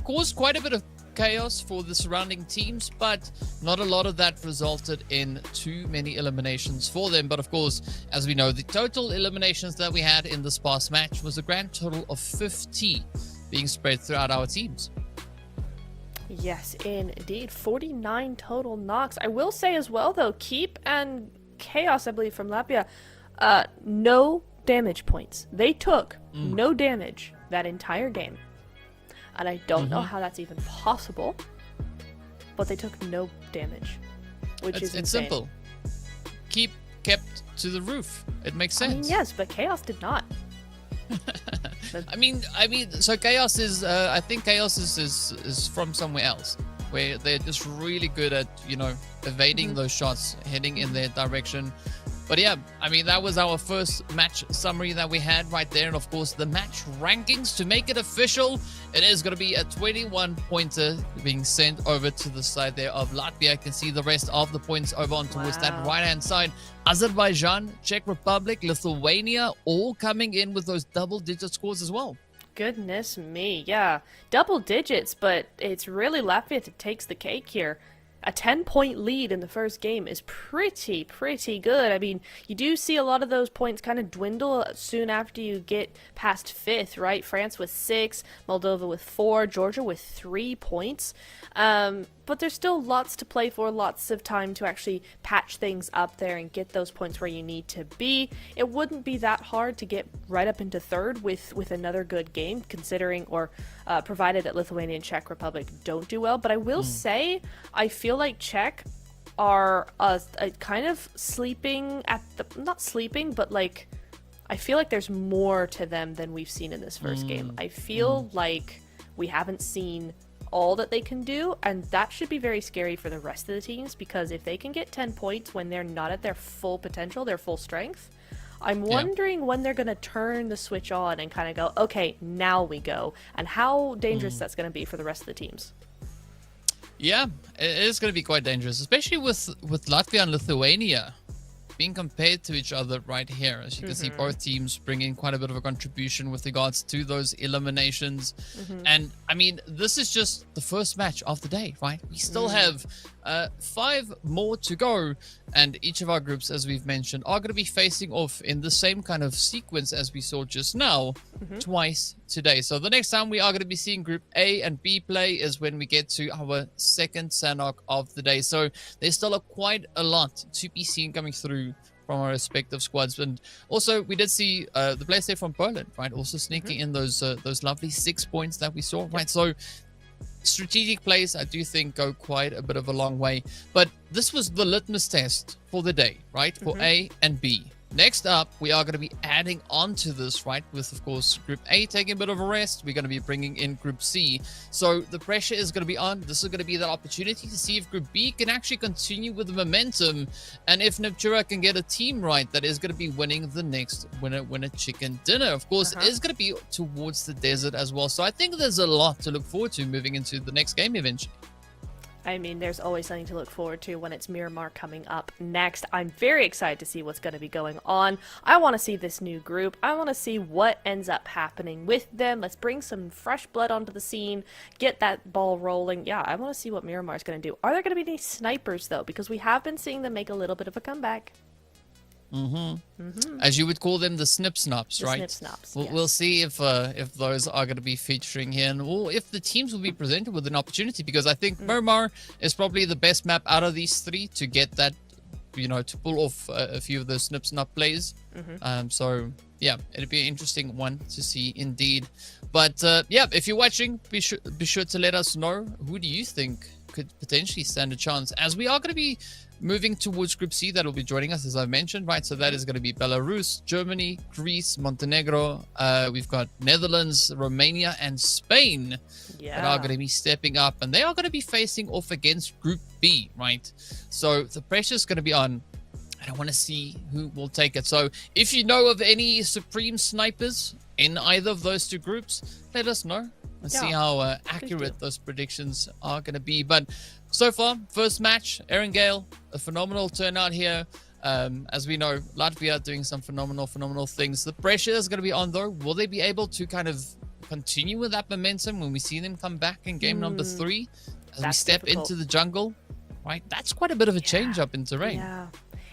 Caused quite a bit of chaos for the surrounding teams, but not a lot of that resulted in too many eliminations for them. But of course, as we know, the total eliminations that we had in this past match was a grand total of 50 being spread throughout our teams. Yes, indeed. 49 total knocks. I will say as well, though, Keep and Chaos, I believe, from Latvia, no damage points. They took no damage that entire game. And I don't know how that's even possible, but they took no damage, which is insane. It's simple. Keep kept to the roof. It makes sense. I mean, yes, but Chaos did not. I mean, so Chaos is, I think Chaos is from somewhere else, where they're just really good at, evading those shots, heading in their direction. But yeah, I mean, that was our first match summary that we had right there. And of course, the match rankings to make it official. It is going to be a 21-pointer being sent over to the side there of Latvia. I can see the rest of the points over on towards that right-hand side. Azerbaijan, Czech Republic, Lithuania, all coming in with those double-digit scores as well. Goodness me, yeah. Double digits, but it's really Latvia that takes the cake here. A 10-point lead in the first game is pretty good. I mean, you do see a lot of those points kind of dwindle soon after you get past 5th, right? France with 6, Moldova with 4, Georgia with 3 points. But there's still lots to play for, lots of time to actually patch things up there and get those points where you need to be. It wouldn't be that hard to get right up into 3rd with another good game, considering or provided that Lithuania and Czech Republic don't do well. But I will say, I feel like Czech are kind of sleeping at the... Not sleeping, but like... I feel like there's more to them than we've seen in this first game. I feel like we haven't seen all that they can do, and that should be very scary for the rest of the teams, because if they can get 10 points when they're not at their full potential, their full strength, I'm wondering when they're going to turn the switch on and kind of go, okay, now we go, and how dangerous that's going to be for the rest of the teams. Yeah, it is going to be quite dangerous, especially with Latvia and Lithuania being compared to each other right here. As you can see, both teams bring in quite a bit of a contribution with regards to those eliminations. And I mean, this is just the first match of the day, right? We still have 5 more to go, and each of our groups, as we've mentioned, are going to be facing off in the same kind of sequence as we saw just now, twice today. So the next time we are going to be seeing Group A and B play is when we get to our second Sanhok of the day. So there's still quite a lot to be seen coming through from our respective squads. And also, we did see the players there from Poland, right? Also sneaking in those lovely 6 points that we saw, right? So strategic plays, I do think, go quite a bit of a long way. But this was the litmus test for the day, right? For A and B. Next up, we are going to be adding on to this, right? With, of course, Group A taking a bit of a rest. We're going to be bringing in Group C. So the pressure is going to be on. This is going to be that opportunity to see if Group B can actually continue with the momentum. And if Neptura can get a team right that is going to be winning the next winner chicken dinner. Of course, it is going to be towards the desert as well. So I think there's a lot to look forward to moving into the next game eventually. I mean, there's always something to look forward to when it's Miramar coming up next. I'm very excited to see what's going to be going on. I want to see this new group. I want to see what ends up happening with them. Let's bring some fresh blood onto the scene, get that ball rolling. Yeah, I want to see what Miramar is going to do. Are there going to be any snipers, though? Because we have been seeing them make a little bit of a comeback. As you would call them, the snip snaps, right? Snip snaps. We'll see if those are going to be featuring here, and or if the teams will be presented with an opportunity, because I think Miramar is probably the best map out of these 3 to get that, to pull off a few of those snip snap plays. So yeah, it'll be an interesting one to see indeed. But yeah, if you're watching, be sure to let us know, who do you think could potentially stand a chance, as we are going to be moving towards Group C. That will be joining us, as I mentioned, right? So that is going to be Belarus, Germany, Greece, Montenegro. We've got Netherlands, Romania, and Spain that are going to be stepping up, and they are going to be facing off against Group B, right? So the pressure is going to be on. and I want to see who will take it. So if you know of any supreme snipers in either of those two groups, let us know and see how accurate those predictions are going to be. But so far, first match, Erangel, a phenomenal turnout here. As we know, Latvia doing some phenomenal things. The pressure is going to be on, though. Will they be able to kind of continue with that momentum when we see them come back in game number 3 as we step into the jungle? Right, that's quite a bit of a change up in terrain. Yeah,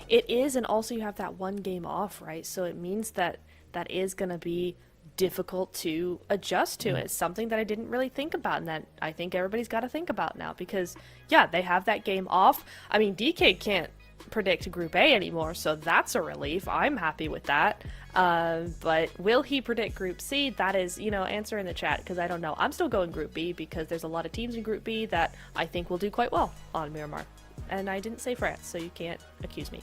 it is, and also you have that one game off, right? So it means that that is going to be difficult to adjust to. It's something that I didn't really think about, and that I think everybody's got to think about now, because yeah, they have that game off. I mean, DK can't predict Group A anymore, so that's a relief. I'm happy with that. But will he predict Group C? That is, answer in the chat, because I don't know. I'm still going Group B because there's a lot of teams in Group B that I think will do quite well on Miramar. And I didn't say France, so you can't accuse me.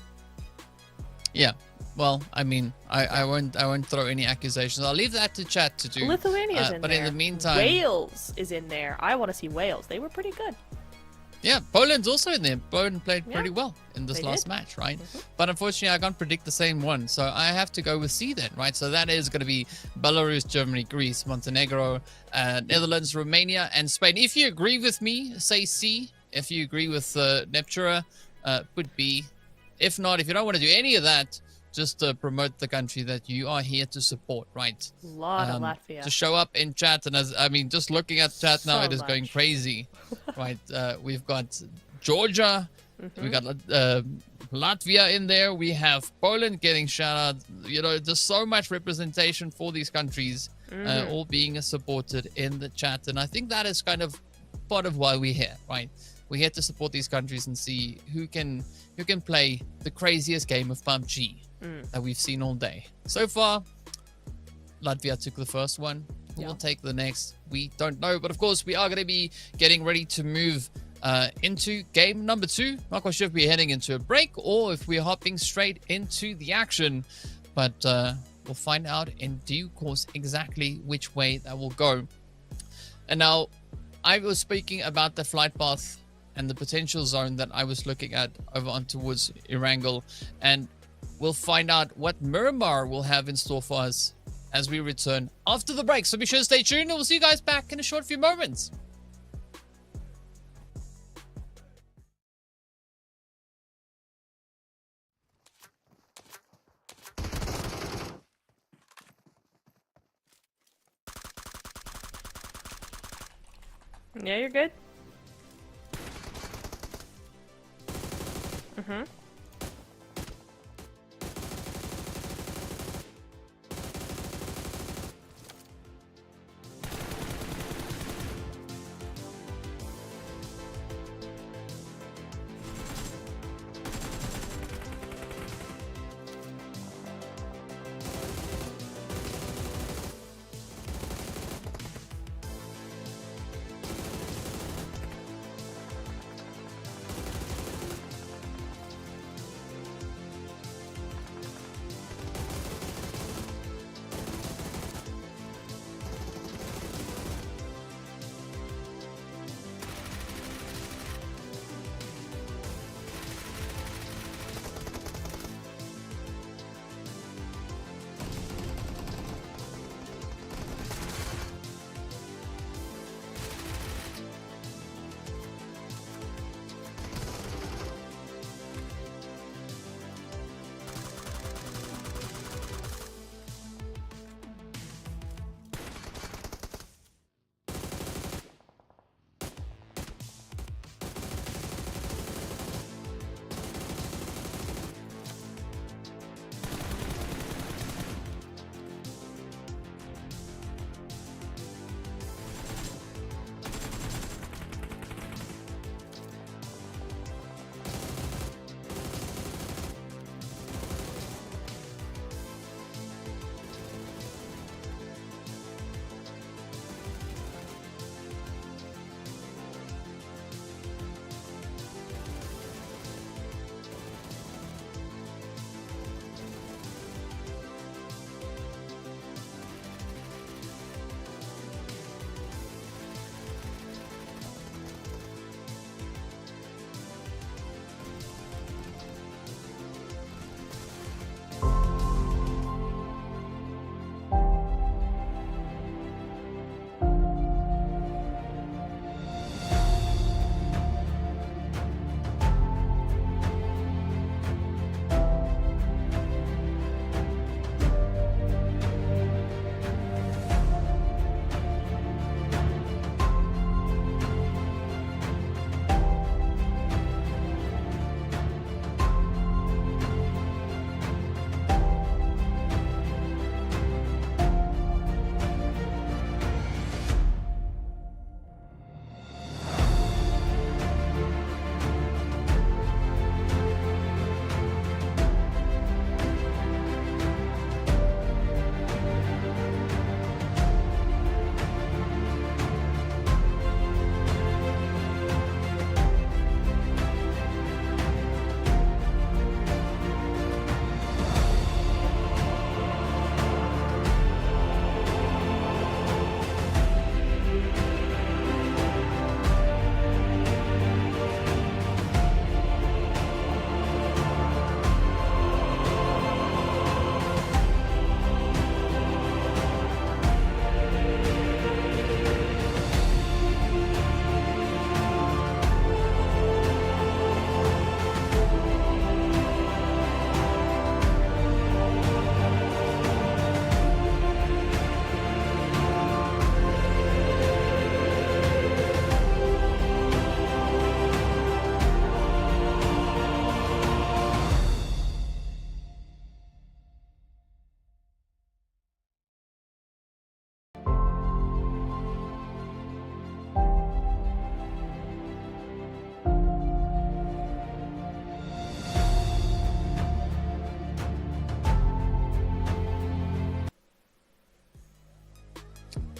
Yeah. Well, I mean, I won't throw any accusations. I'll leave that to chat to do. Lithuania's in there. But in the meantime, Wales is in there. I want to see Wales. They were pretty good. Yeah, Poland's also in there. Poland played pretty well in this last match, right? But unfortunately, I can't predict the same one. So I have to go with C then, right? So that is going to be Belarus, Germany, Greece, Montenegro, Netherlands, Romania, and Spain. If you agree with me, say C. If you agree with Neptura, put B. If not, if you don't want to do any of that, just promote the country that you are here to support, right? A lot of Latvia. To show up in chat, and just looking at chat now, it is going crazy, right? We've got Georgia, we got Latvia in there, we have Poland getting shout out. There's so much representation for these countries, all being supported in the chat, and I think that is kind of part of why we're here, right? We're here to support these countries and see who can play the craziest game of Pubg that we've seen all day. So far, Latvia took the first one. Who will take the next? We don't know. But of course, we are going to be getting ready to move into game number 2. Not quite sure if we're heading into a break or if we're hopping straight into the action. But we'll find out in due course exactly which way that will go. And now, I was speaking about the flight path and the potential zone that I was looking at over on towards Erangel, and we'll find out what Miramar will have in store for us as we return after the break. So be sure to stay tuned, and we'll see you guys back in a short few moments. Yeah, you're good.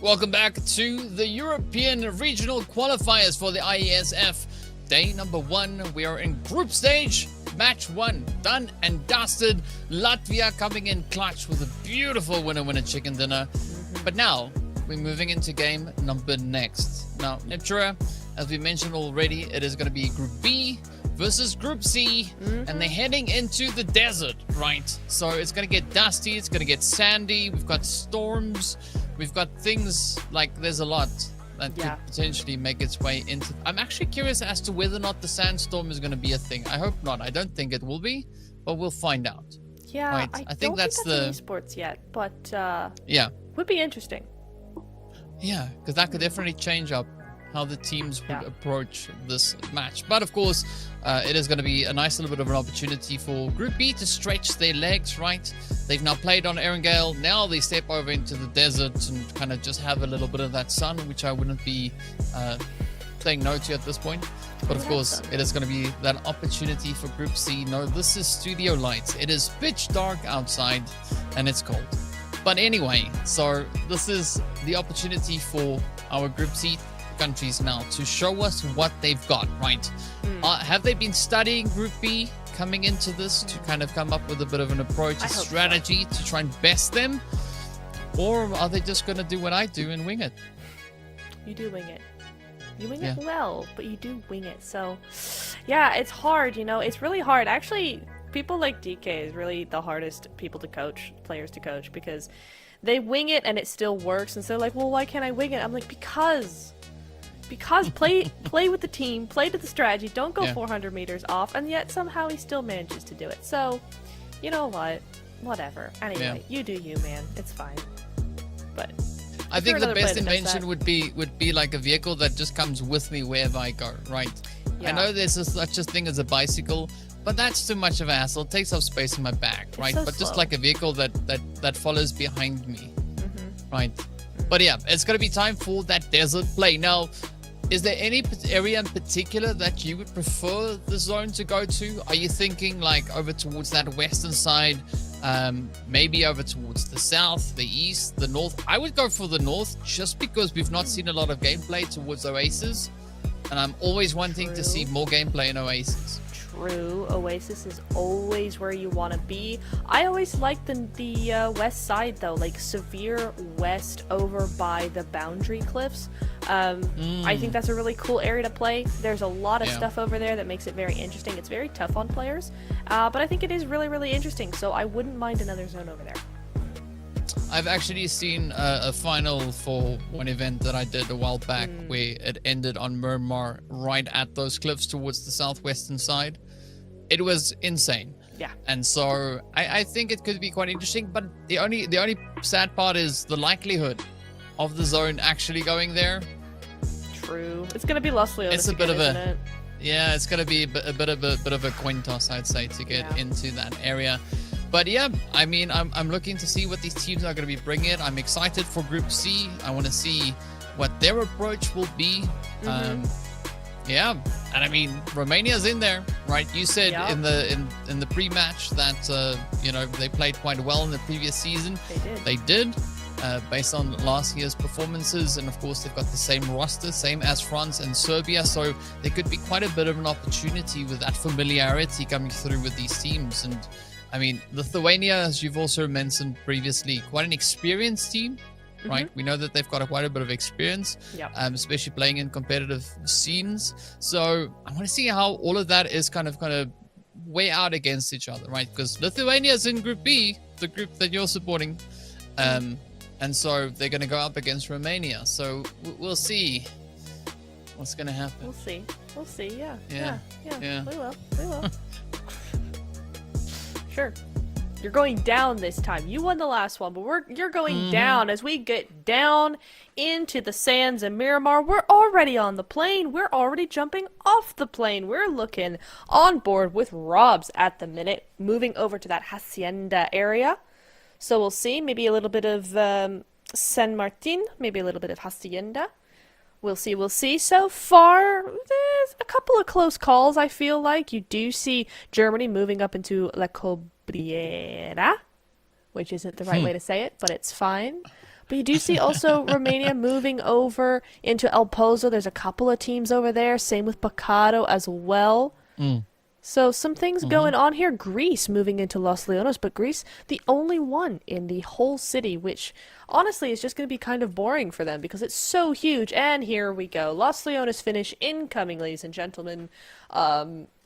Welcome back to the European Regional Qualifiers for the Iesf. Day number 1, we are in group stage. Match 1, done and dusted. Latvia coming in clutch with a beautiful winner chicken dinner. But now, we're moving into game number next. Now, Neptura, as we mentioned already, it is going to be Group B versus Group C, and they're heading into the desert, right? So it's going to get dusty, it's going to get sandy, we've got storms, we've got things like there's a lot that could potentially make its way into... I'm actually curious as to whether or not the sandstorm is going to be a thing. I hope not. I don't think it will be, but we'll find out. Yeah, right? I think that's the... Esports yet, but yeah, would be interesting. Yeah, because that could definitely change up how the teams would approach this match. But of course, it is going to be a nice little bit of an opportunity for Group B to stretch their legs, right? They've now played on Erangel. Now they step over into the desert and kind of just have a little bit of that sun, which I wouldn't be saying no to at this point. But of course, it is going to be that opportunity for Group C. No, this is studio lights. It is pitch dark outside and it's cold. But anyway, so this is the opportunity for our Group C countries now to show us what they've got, right? Have they been studying Group B coming into this to kind of come up with a bit of an approach, a strategy to try and best them? Or are they just going to do what I do and wing it? You do wing it. You wing it well, but you do wing it. So, yeah, it's hard, you know? It's really hard. Actually, people like DK is really the hardest people to coach, players to coach, because they wing it and it still works. And so they're like, well, why can't I wing it? I'm like, because play with the team, play to the strategy, don't go 400 meters off, and yet somehow he still manages to do it. So, you know what? Whatever. Anyway, you do you, man. It's fine. But I think the best invention would be like a vehicle that just comes with me wherever I go, right? I know there's such a thing as a bicycle, but that's too much of a hassle. It takes up space in my back, right? But just like a vehicle that follows behind me, right? But yeah, it's going to be time for that desert play. Now, is there any area in particular that you would prefer the zone to go to? Are you thinking like over towards that western side, maybe over towards the south, the east, the north? I would go for the north just because we've not seen a lot of gameplay towards Oasis, and I'm always wanting to see more gameplay in Oasis. True. Oasis is always where you want to be. I always like the west side though, like severe west over by the boundary cliffs. I think that's a really cool area to play. There's a lot of stuff over there that makes it very interesting. It's very tough on players, but I think it is really, really interesting. So I wouldn't mind another zone over there. I've actually seen a final for one event that I did a while back where it ended on Miramar right at those cliffs towards the southwestern side. It was insane. Yeah. And so I think it could be quite interesting, but the only sad part is the likelihood of the zone actually going there. True. It's going to be Los Leones. It's a bit of a it's going to be a bit of a coin toss, I'd say, to get into that area. But yeah, I mean, I'm looking to see what these teams are going to be bringing. I'm excited for Group C. I want to see what their approach will be. Yeah, and I mean, Romania's in there, right? You said in the pre-match that you know, they played quite well in the previous season. They did. Based on last year's performances, and of course they've got the same roster, same as France and Serbia, so there could be quite a bit of an opportunity with that familiarity coming through with these teams. And I mean, Lithuania, as you've also mentioned previously, quite an experienced team, right? We know that they've got quite a bit of experience, especially playing in competitive scenes. So I want to see how all of that is kind of weigh out against each other, right? Because Lithuania is in Group B, the group that you're supporting, and so they're going to go up against Romania. So we'll see what's going to happen. We'll see. Yeah. We will. Sure. You're going down this time. You won the last one, but you're going down. As we get down into the sands of Miramar, we're already on the plane. We're already jumping off the plane. We're looking on board with Robs at the minute, moving over to that Hacienda area. So we'll see. Maybe a little bit of San Martin, maybe a little bit of Hacienda. We'll see. So far, there's a couple of close calls, I feel like. You do see Germany moving up into La Cobriera, which isn't the right way to say it, but it's fine. But you do see also Romania moving over into El Pozo. There's a couple of teams over there. Same with Bacado as well. So some things going on here. Greece moving into Los Leonos, but Greece the only one in the whole city, which honestly is just going to be kind of boring for them because it's so huge. And here we go. Los Leonos finish incoming, ladies and gentlemen.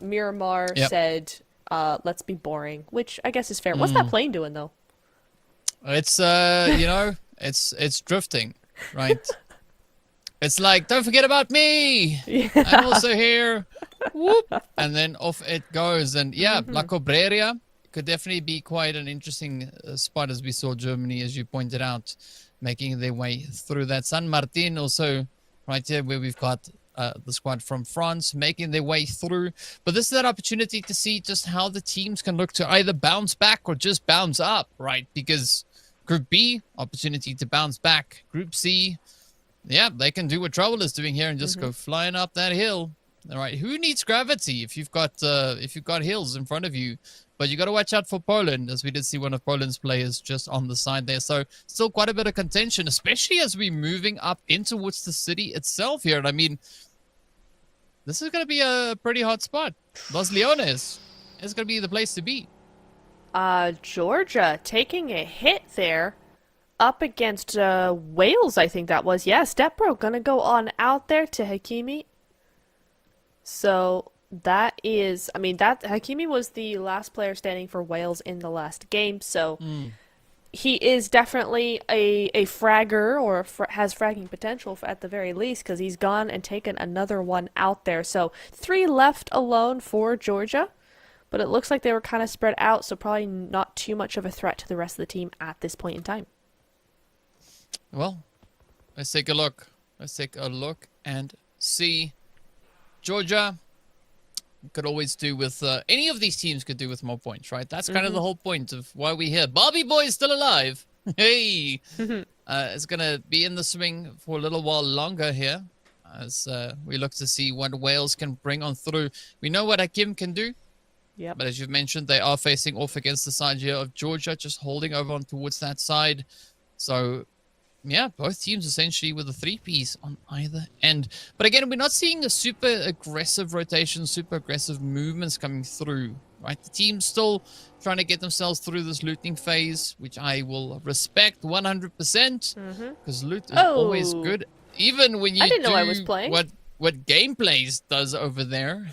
Miramar said, let's be boring, which I guess is fair. What's that plane doing, though? It's, it's drifting, right? It's like, don't forget about me. Yeah. I'm also here. Whoop. And then off it goes. And yeah, La Cobreria could definitely be quite an interesting spot, as we saw Germany, as you pointed out, making their way through that. San Martin also right here where we've got the squad from France making their way through. But this is that opportunity to see just how the teams can look to either bounce back or just bounce up, right? Because Group B, opportunity to bounce back. Group C, yeah, they can do what Trouble is doing here and just go flying up that hill. All right, who needs gravity if you've got hills in front of you? But you got to watch out for Poland, as we did see one of Poland's players just on the side there. So still quite a bit of contention, especially as we're moving up in towards the city itself here. And I mean, this is going to be a pretty hot spot. Los Leones is going to be the place to be. Georgia taking a hit there. Up against Wales, I think that was. Yeah, Stepbro gonna go on out there to Hakimi. So that is, I mean, that Hakimi was the last player standing for Wales in the last game. So he is definitely a fragger, or has fragging potential at the very least, because he's gone and taken another one out there. So 3 left alone for Georgia. But it looks like they were kind of spread out, so probably not too much of a threat to the rest of the team at this point in time. Well, let's take a look. Let's take a look and see. Georgia could always do with, any of these teams could do with more points, right? That's kind of the whole point of why we're here. Bobby Boy is still alive. Hey! It's going to be in the swing for a little while longer here as we look to see what Wales can bring on through. We know what Hakim can do. Yep. But as you've mentioned, they are facing off against the side here of Georgia, just holding over on towards that side. So, yeah, both teams essentially with a 3-piece on either end. But again, we're not seeing a super aggressive rotation, super aggressive movements coming through, right? The team's still trying to get themselves through this looting phase, which I will respect 100%, because loot is always good. Even when you I was playing. What Gameplays does over there,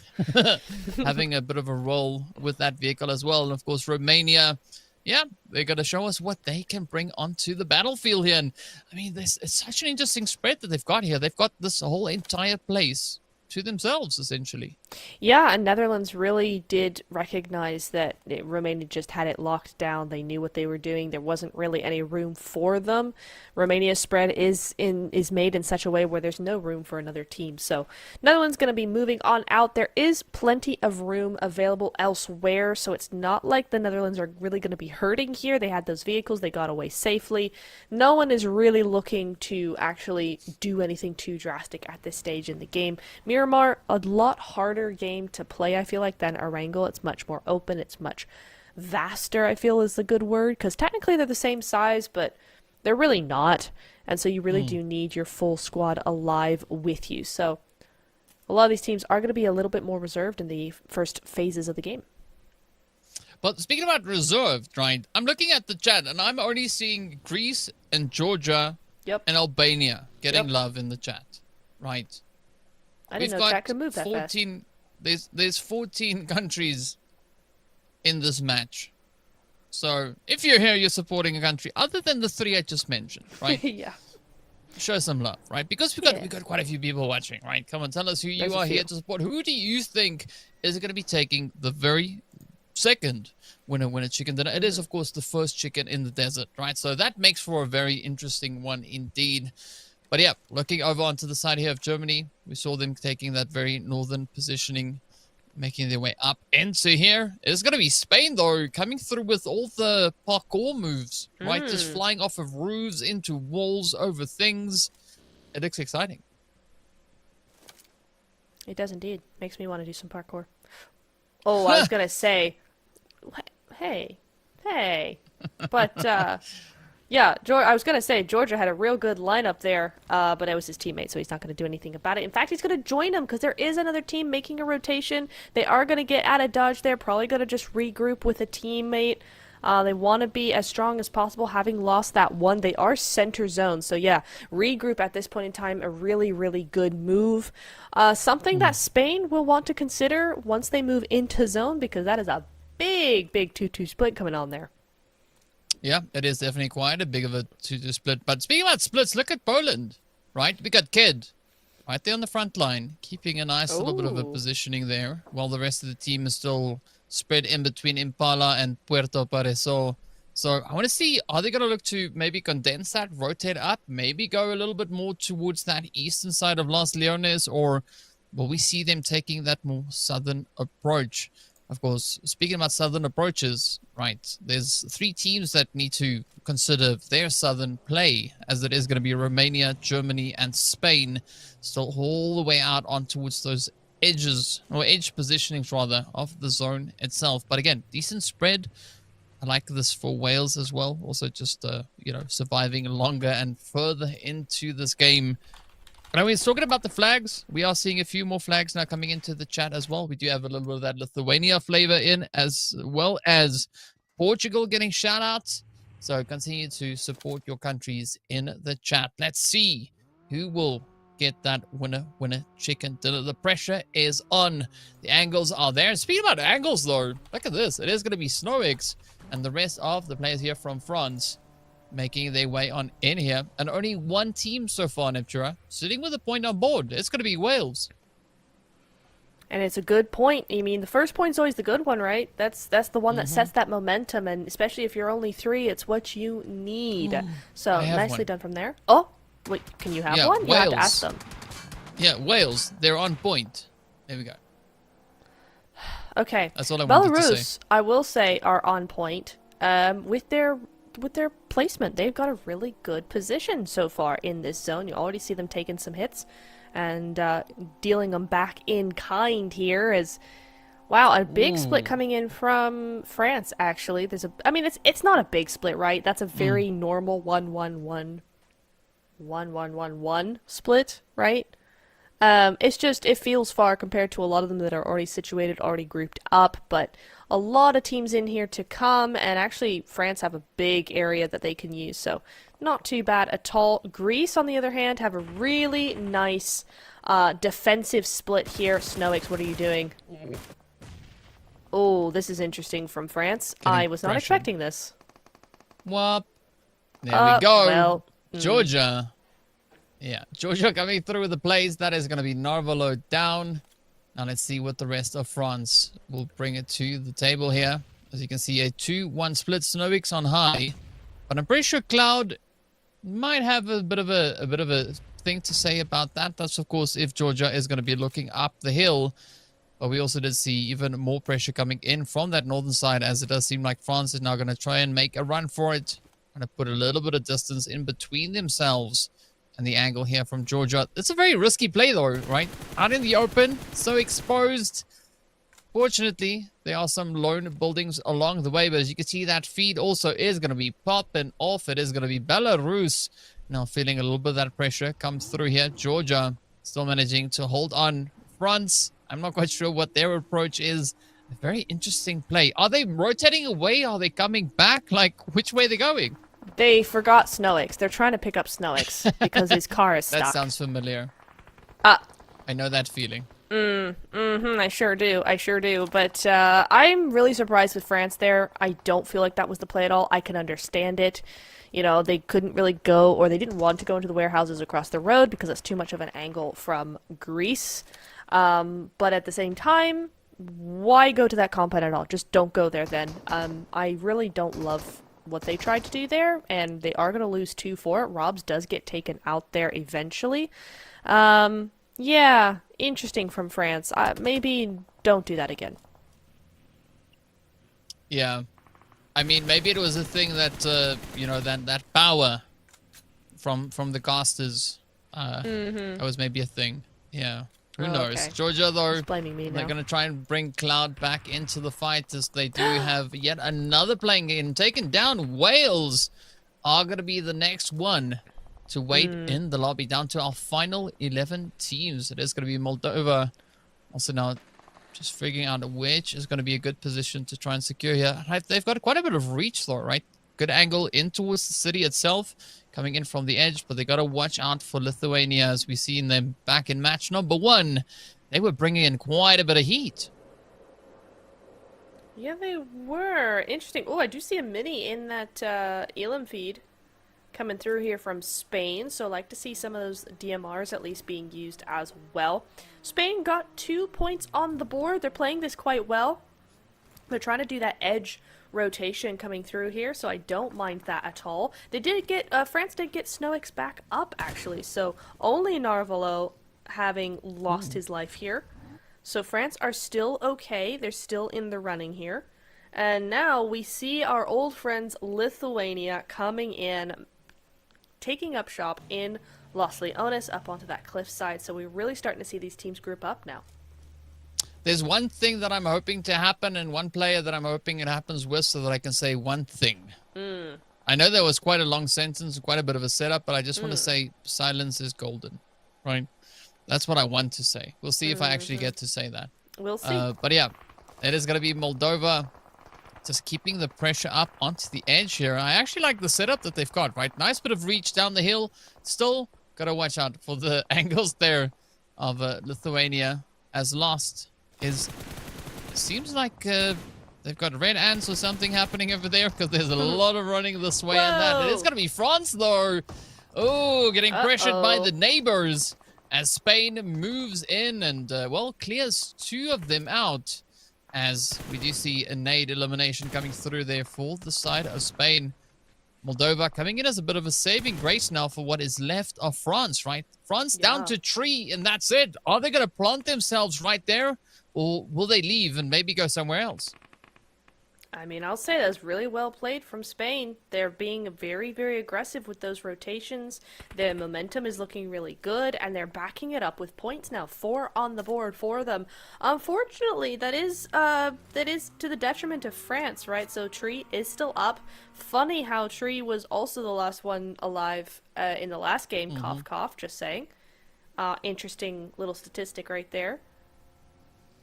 having a bit of a role with that vehicle as well. And of course, Romania, yeah, they're going to show us what they can bring onto the battlefield here. And I mean, it's such an interesting spread that they've got here. They've got this whole entire place to themselves, essentially. Yeah, and Netherlands really did recognize that Romania just had it locked down. They knew what they were doing. There wasn't really any room for them. Romania's spread is made in such a way where there's no room for another team. So Netherlands going to be moving on out. There is plenty of room available elsewhere, so it's not like the Netherlands are really going to be hurting here. They had those vehicles. They got away safely. No one is really looking to actually do anything too drastic at this stage in the game. Miramar, a lot harder game to play, I feel like, than Erangel. It's much more open. It's much vaster, I feel is the good word, because technically they're the same size, but they're really not. And so you really do need your full squad alive with you. So a lot of these teams are going to be a little bit more reserved in the first phases of the game. But speaking about reserved, right, I'm looking at the chat and I'm already seeing Greece and Georgia and Albania getting love in the chat, right? I didn't know chat could move that 14, fast. There's 14 countries in this match. So if you're here, you're supporting a country other than the 3 I just mentioned, right? Yeah. Show some love, right? Because we got quite a few people watching, right? Come on, tell us who you are here to support. Who do you think is going to be taking the very second winner chicken dinner? It is, of course, the first chicken in the desert, right? So that makes for a very interesting one indeed. But yeah, looking over onto the side here of Germany, we saw them taking that very northern positioning, making their way up into here. It's going to be Spain, though, coming through with all the parkour moves, right? Just flying off of roofs, into walls, over things. It looks exciting. It does indeed. Makes me want to do some parkour. Oh, I was going to say, hey. But Yeah, I was gonna say Georgia had a real good lineup there, but it was his teammate, so he's not gonna do anything about it. In fact, he's gonna join him because there is another team making a rotation. They are gonna get out of dodge there, probably gonna just regroup with a teammate. They want to be as strong as possible, having lost that one. They are center zone, so yeah, regroup at this point in time, a really, really good move. Something that Spain will want to consider once they move into zone, because that is a big, big 2-2 split coming on there. Yeah, it is definitely quite a big of a 2-2 split. But speaking about splits, look at Poland, right? We got Kid right there on the front line, keeping a nice little bit of a positioning there, while the rest of the team is still spread in between Impala and Puerto Pareso. So I want to see, are they going to look to maybe condense that, rotate up, maybe go a little bit more towards that eastern side of Los Leones, or will we see them taking that more southern approach? Of course, speaking about southern approaches, right, there's 3 teams that need to consider their southern play, as it is going to be Romania, Germany, and Spain, still all the way out on towards those edges, or edge positionings rather, of the zone itself. But again, decent spread. I like this for Wales as well. Also just, surviving longer and further into this game. But when we're talking about the flags, we are seeing a few more flags now coming into the chat as well. We do have a little bit of that Lithuania flavor in, as well as Portugal getting shout outs. So continue to support your countries in the chat. Let's see who will get that winner chicken dinner. The pressure is on. The angles are there. And speaking about angles though, look at this. It is going to be Snowix and the rest of the players here from France making their way on in here. And only one team so far, Neptura, sitting with a point on board. It's going to be Wales. And it's a good point. I mean, the first point's always the good one, right? That's the one that sets that momentum, and especially if you're only 3, it's what you need. Ooh, so nicely done from there. Oh, wait, can you have one? Wales. You have to ask them. Yeah, Wales, they're on point. There we go. Okay. That's all I wanted to say. Belarus, I will say, are on point. With their placement, they've got a really good position so far in this zone. You already see them taking some hits and dealing them back in kind here. As wow, a big split coming in from France. Actually, it's not a big split, right? That's a very normal 1-1-1 split, right? It's just, it feels far compared to a lot of them that are already situated, already grouped up, but a lot of teams in here to come, and actually France have a big area that they can use, so not too bad at all. Greece, on the other hand, have a really nice defensive split here. Snowix, what are you doing? Oh, this is interesting from France. I was not expecting this. Whoop. There we go. Well, Georgia. Yeah, Georgia coming through with the plays. That is going to be Narvalo down. Now let's see what the rest of France will bring it to the table here. As you can see, a 2-1 split. Snowix on high, but I'm pretty sure Cloud might have a bit of a thing to say about that. That's of course if Georgia is going to be looking up the hill. But we also did see even more pressure coming in from that northern side, as it does seem like France is now going to try and make a run for it. Going to put a little bit of distance in between themselves and the angle here from Georgia. It's a very risky play though, right? Out in the open, so exposed. Fortunately, there are some lone buildings along the way, but as you can see, that feed also is going to be popping off. It is going to be Belarus now feeling a little bit of that pressure comes through here. Georgia still managing to hold on. France, I'm not quite sure what their approach is. A very interesting play. Are they rotating away? Are they coming back? Like, which way are they going? They forgot Snowix. They're trying to pick up Snowix because his car is stuck. That sounds familiar. I know that feeling. I sure do. But I'm really surprised with France there. I don't feel like that was the play at all. I can understand it. You know, they couldn't really go, or they didn't want to go into the warehouses across the road because it's too much of an angle from Greece. But at the same time, why go to that compound at all? Just don't go there then. I really don't love what they tried to do there, and they are going to lose 2-4. Robs does get taken out there eventually. Yeah, interesting from France. Maybe don't do that again. Yeah. I mean, maybe it was a thing that, that power from the casters, that was maybe a thing. Yeah. Who knows? Okay. Georgia, though, He's blaming me now. they're going to try and bring Cloud back into the fight, as they do have yet another playing in. Taken down Wales. are going to be the next one to wait in the lobby, down to our final 11 teams. It is going to be Moldova. Also now just figuring out which is going to be a good position to try and secure here. They've got quite a bit of reach though, right? Good angle in towards the city itself, coming in from the edge, but they got to watch out for Lithuania, as we've seen them back in match number 1. They were bringing in quite a bit of heat. Yeah, they were. Interesting. Oh, I do see a mini in that Elam feed coming through here from Spain, so I like to see some of those DMRs at least being used as well. Spain got 2 points on the board. They're playing this quite well. They're trying to do that edge rotation coming through here, so I don't mind that at all. They did get, France did get Snowix back up, actually, so only Narvalo having lost his life here. So France are still okay. They're still in the running here. And now we see our old friends Lithuania coming in, taking up shop in Los Leones up onto that cliffside. So we're really starting to see these teams group up now. There's one thing that I'm hoping to happen and one player that I'm hoping it happens with, so that I can say one thing. I know that was quite a long sentence, quite a bit of a setup, but I just want to say silence is golden, right? That's what I want to say. We'll see if I actually get to say that. We'll see. But yeah, it is going to be Moldova just keeping the pressure up onto the edge here. I actually like the setup that they've got, right? Nice bit of reach down the hill. Still got to watch out for the angles there of Lithuania, as Lost is... Seems like they've got red ants or something happening over there, because there's a lot of running this way and that. It is going to be France, though. Oh, getting pressured by the neighbors as Spain moves in and, well, clears 2 of them out, as we do see a nade elimination coming through there for the side of Spain. Moldova coming in as a bit of a saving grace now for what is left of France, right? France down to 3, and that's it. Are they going to plant themselves right there, or will they leave and maybe go somewhere else? I mean, I'll say that's really well played from Spain. They're being very, very aggressive with those rotations. Their momentum is looking really good, and they're backing it up with points now. 4 on the board for them. Unfortunately, that is to the detriment of France, right? So Tree is still up. Funny how Tree was also the last one alive in the last game. Cough, cough, just saying. Interesting little statistic right there.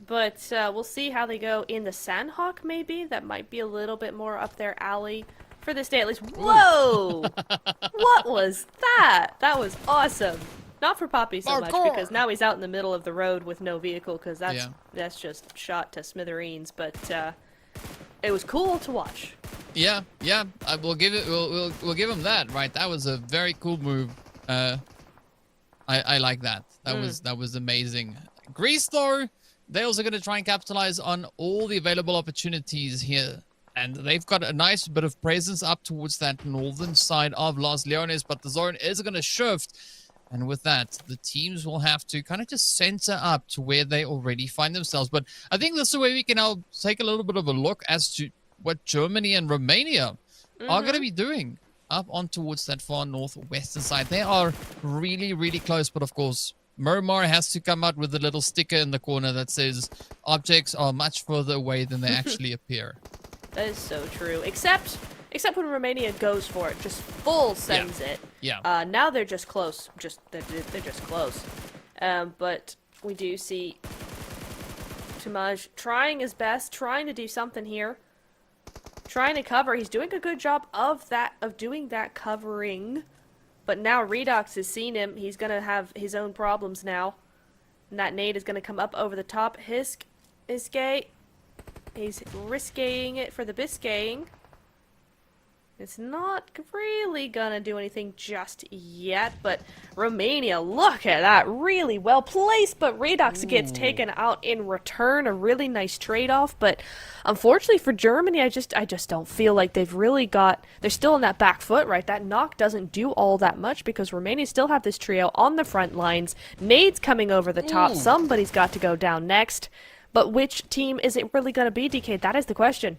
But we'll see how they go in the Sanhok, maybe. That might be a little bit more up their alley for this day, at least. Whoa! What was that? That was awesome. Not for Poppy so much, because now he's out in the middle of the road with no vehicle, because that's just shot to smithereens. But it was cool to watch. Yeah. We'll give it. We'll give him that, right? That was a very cool move. I like that. That was amazing. Greece, though. They're also going to try and capitalize on all the available opportunities here. And they've got a nice bit of presence up towards that northern side of Los Leones, but the zone is going to shift. And with that, the teams will have to kind of just center up to where they already find themselves. But I think this is where we can now take a little bit of a look as to what Germany and Romania are going to be doing up on towards that far northwestern side. They are really, really close, but of course, Miramar has to come out with a little sticker in the corner that says objects are much further away than they actually appear. That is so true. Except when Romania goes for it, just full sends it. Yeah. Now they're just close. They're just close. But we do see Tumaj trying his best, trying to do something here, trying to cover. He's doing a good job of doing that covering. But now Redox has seen him. He's going to have his own problems now. And that nade is going to come up over the top. Iske. He's risking it for the Biscaying. It's not really going to do anything just yet. But Romania, look at that. Really well placed. But Redox gets taken out in return. A really nice trade-off. But unfortunately for Germany, I just don't feel like they've really got... They're still on that back foot, right? That knock doesn't do all that much because Romania still have this trio on the front lines. Nades coming over the top. Somebody's got to go down next. But which team is it really going to be, DK? That is the question.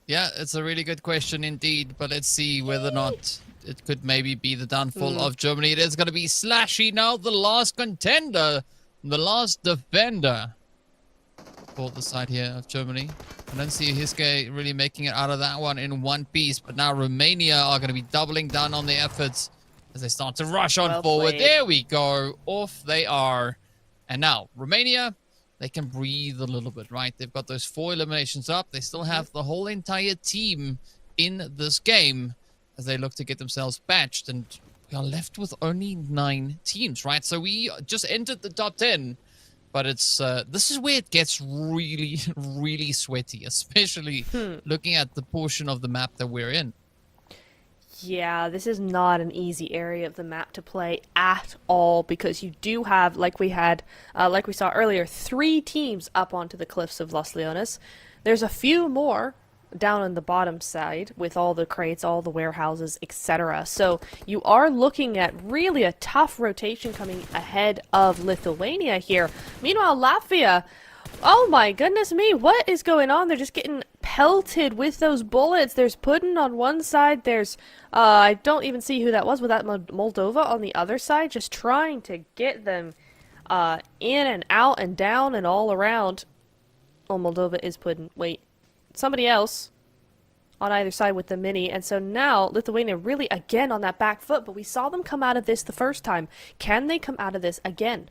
Yeah, it's a really good question indeed, but let's see whether or not it could maybe be the downfall of Germany. It is going to be Slashy now, the last contender, the last defender. for the side here of Germany. I don't see Hiske really making it out of that one in one piece, but now Romania are going to be doubling down on their efforts as they start to rush on forward. Played. There we go. Off they are. And now Romania, they can breathe a little bit, right? They've got those 4 eliminations up. They still have the whole entire team in this game as they look to get themselves patched. And we are left with only 9 teams, right? So we just entered the top 10. But it's this is where it gets really, really sweaty, especially looking at the portion of the map that we're in. Yeah, this is not an easy area of the map to play at all because you do have, like we saw earlier, 3 teams up onto the cliffs of Los Leones. There's a few more down on the bottom side with all the crates, all the warehouses, etc. So you are looking at really a tough rotation coming ahead of Lithuania here. Meanwhile, Latvia, oh my goodness me, what is going on? They're just getting pelted with those bullets. There's Putin on one side, there's, I don't even see who that was, that Moldova on the other side, just trying to get them in and out and down and all around. Oh, Moldova is Putin. Wait. Somebody else on either side with the mini, and so now Lithuania really again on that back foot, but we saw them come out of this the first time. Can they come out of this again?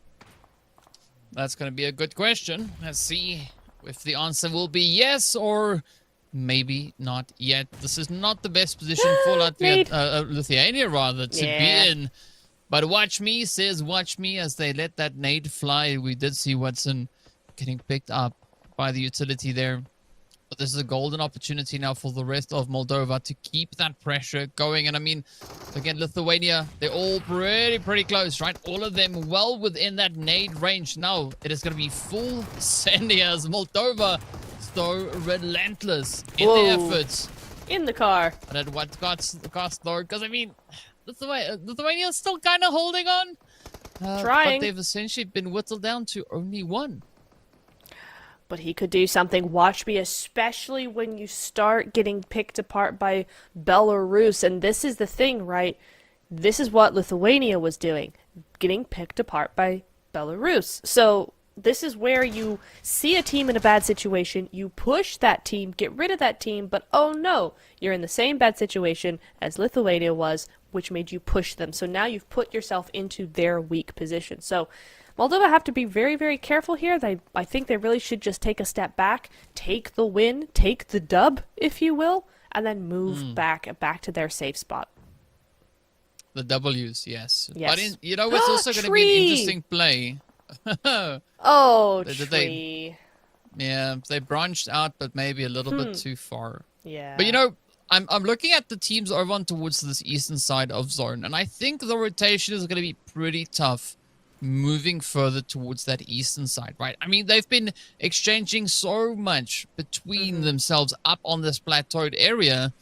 That's going to be a good question. Let's see if the answer will be yes or maybe not yet. This is not the best position for Latvia, Lithuania rather, to be in. But watch me, says watch me, as they let that nade fly. We did see Watson getting picked up by the utility there. But this is a golden opportunity now for the rest of Moldova to keep that pressure going. And I mean, again, Lithuania, they're all pretty close, right? All of them well within that nade range. Now it is going to be full send here as Moldova so relentless in their efforts. In the car. But at what cost though? Because I mean, Lithuania is still kind of holding on. Trying. But they've essentially been whittled down to only 1. But he could do something. Watch me, especially when you start getting picked apart by Belarus. And this is the thing, right? This is what Lithuania was doing. Getting picked apart by Belarus. So this is where you see a team in a bad situation, you push that team, get rid of that team, but oh no, you're in the same bad situation as Lithuania was, which made you push them. So now you've put yourself into their weak position. So Moldova have to be very, very careful here. I think they really should just take a step back, take the win, take the dub, if you will, and then move back to their safe spot. The W's, yes. Yes. But you know what's also going to be an interesting play? Tree. They branched out, but maybe a little bit too far. Yeah. But you know, I'm looking at the teams over on towards this eastern side of zone, and I think the rotation is going to be pretty tough moving further towards that eastern side, right? I mean, they've been exchanging so much between themselves up on this plateaued area,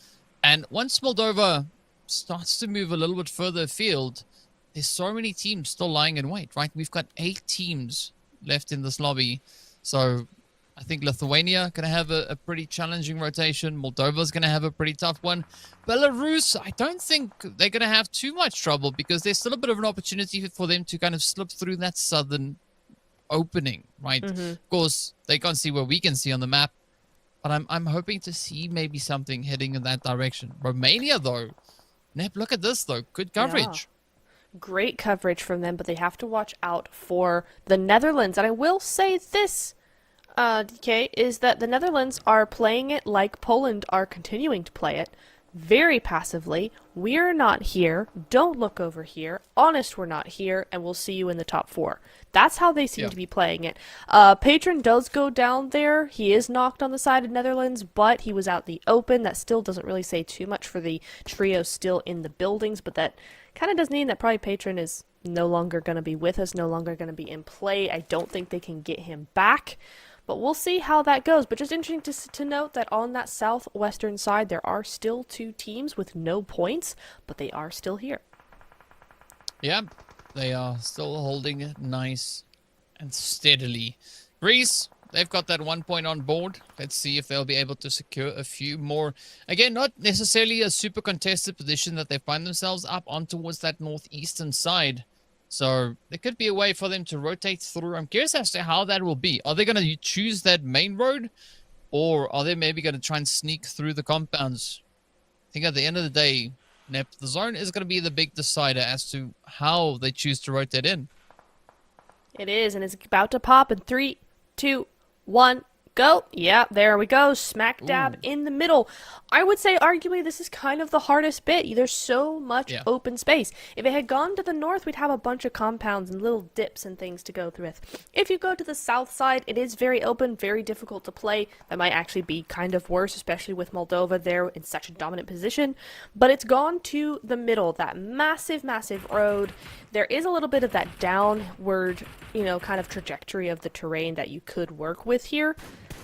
and once Moldova starts to move a little bit further afield, there's so many teams still lying in wait, right? We've got 8 teams left in this lobby, so I think Lithuania going to have a pretty challenging rotation. Moldova's going to have a pretty tough one. Belarus, I don't think they're going to have too much trouble because there's still a bit of an opportunity for them to kind of slip through that southern opening, right? Of course, they can't see what we can see on the map, but I'm hoping to see maybe something heading in that direction. Romania, though, Nep, look at this, though. Good coverage. Yeah. Great coverage from them, but they have to watch out for the Netherlands. And I will say this, DK, is that the Netherlands are playing it like Poland are continuing to play it. Very passively. We're not here. Don't look over here. Honest, we're not here, and we'll see you in the top 4. That's how they seem to be playing it. Patron does go down there. He is knocked on the side of Netherlands, but he was out the open. That still doesn't really say too much for the trio still in the buildings, but that kind of does mean that probably Patron is no longer going to be with us, no longer going to be in play. I don't think they can get him back. But we'll see how that goes. But just interesting to note that on that southwestern side, there are still 2 teams with no points, but they are still here. Yeah, they are still holding it nice and steadily. Greece, they've got that 1 point on board. Let's see if they'll be able to secure a few more. Again, not necessarily a super contested position that they find themselves up on towards that northeastern side. So there could be a way for them to rotate through. I'm curious as to how that will be. Are they going to choose that main road? Or are they maybe going to try and sneak through the compounds? I think at the end of the day, Nep, the zone is going to be the big decider as to how they choose to rotate in. It is, and it's about to pop in 3, 2, 1, go. Yeah, there we go. Smack dab in the middle. I would say arguably this is kind of the hardest bit. There's so much open space. If it had gone to the north, we'd have a bunch of compounds and little dips and things to go through with. If you go to the south side, it is very open, very difficult to play. That might actually be kind of worse, especially with Moldova there in such a dominant position. But it's gone to the middle, that massive, massive road. There is a little bit of that downward, kind of trajectory of the terrain that you could work with here.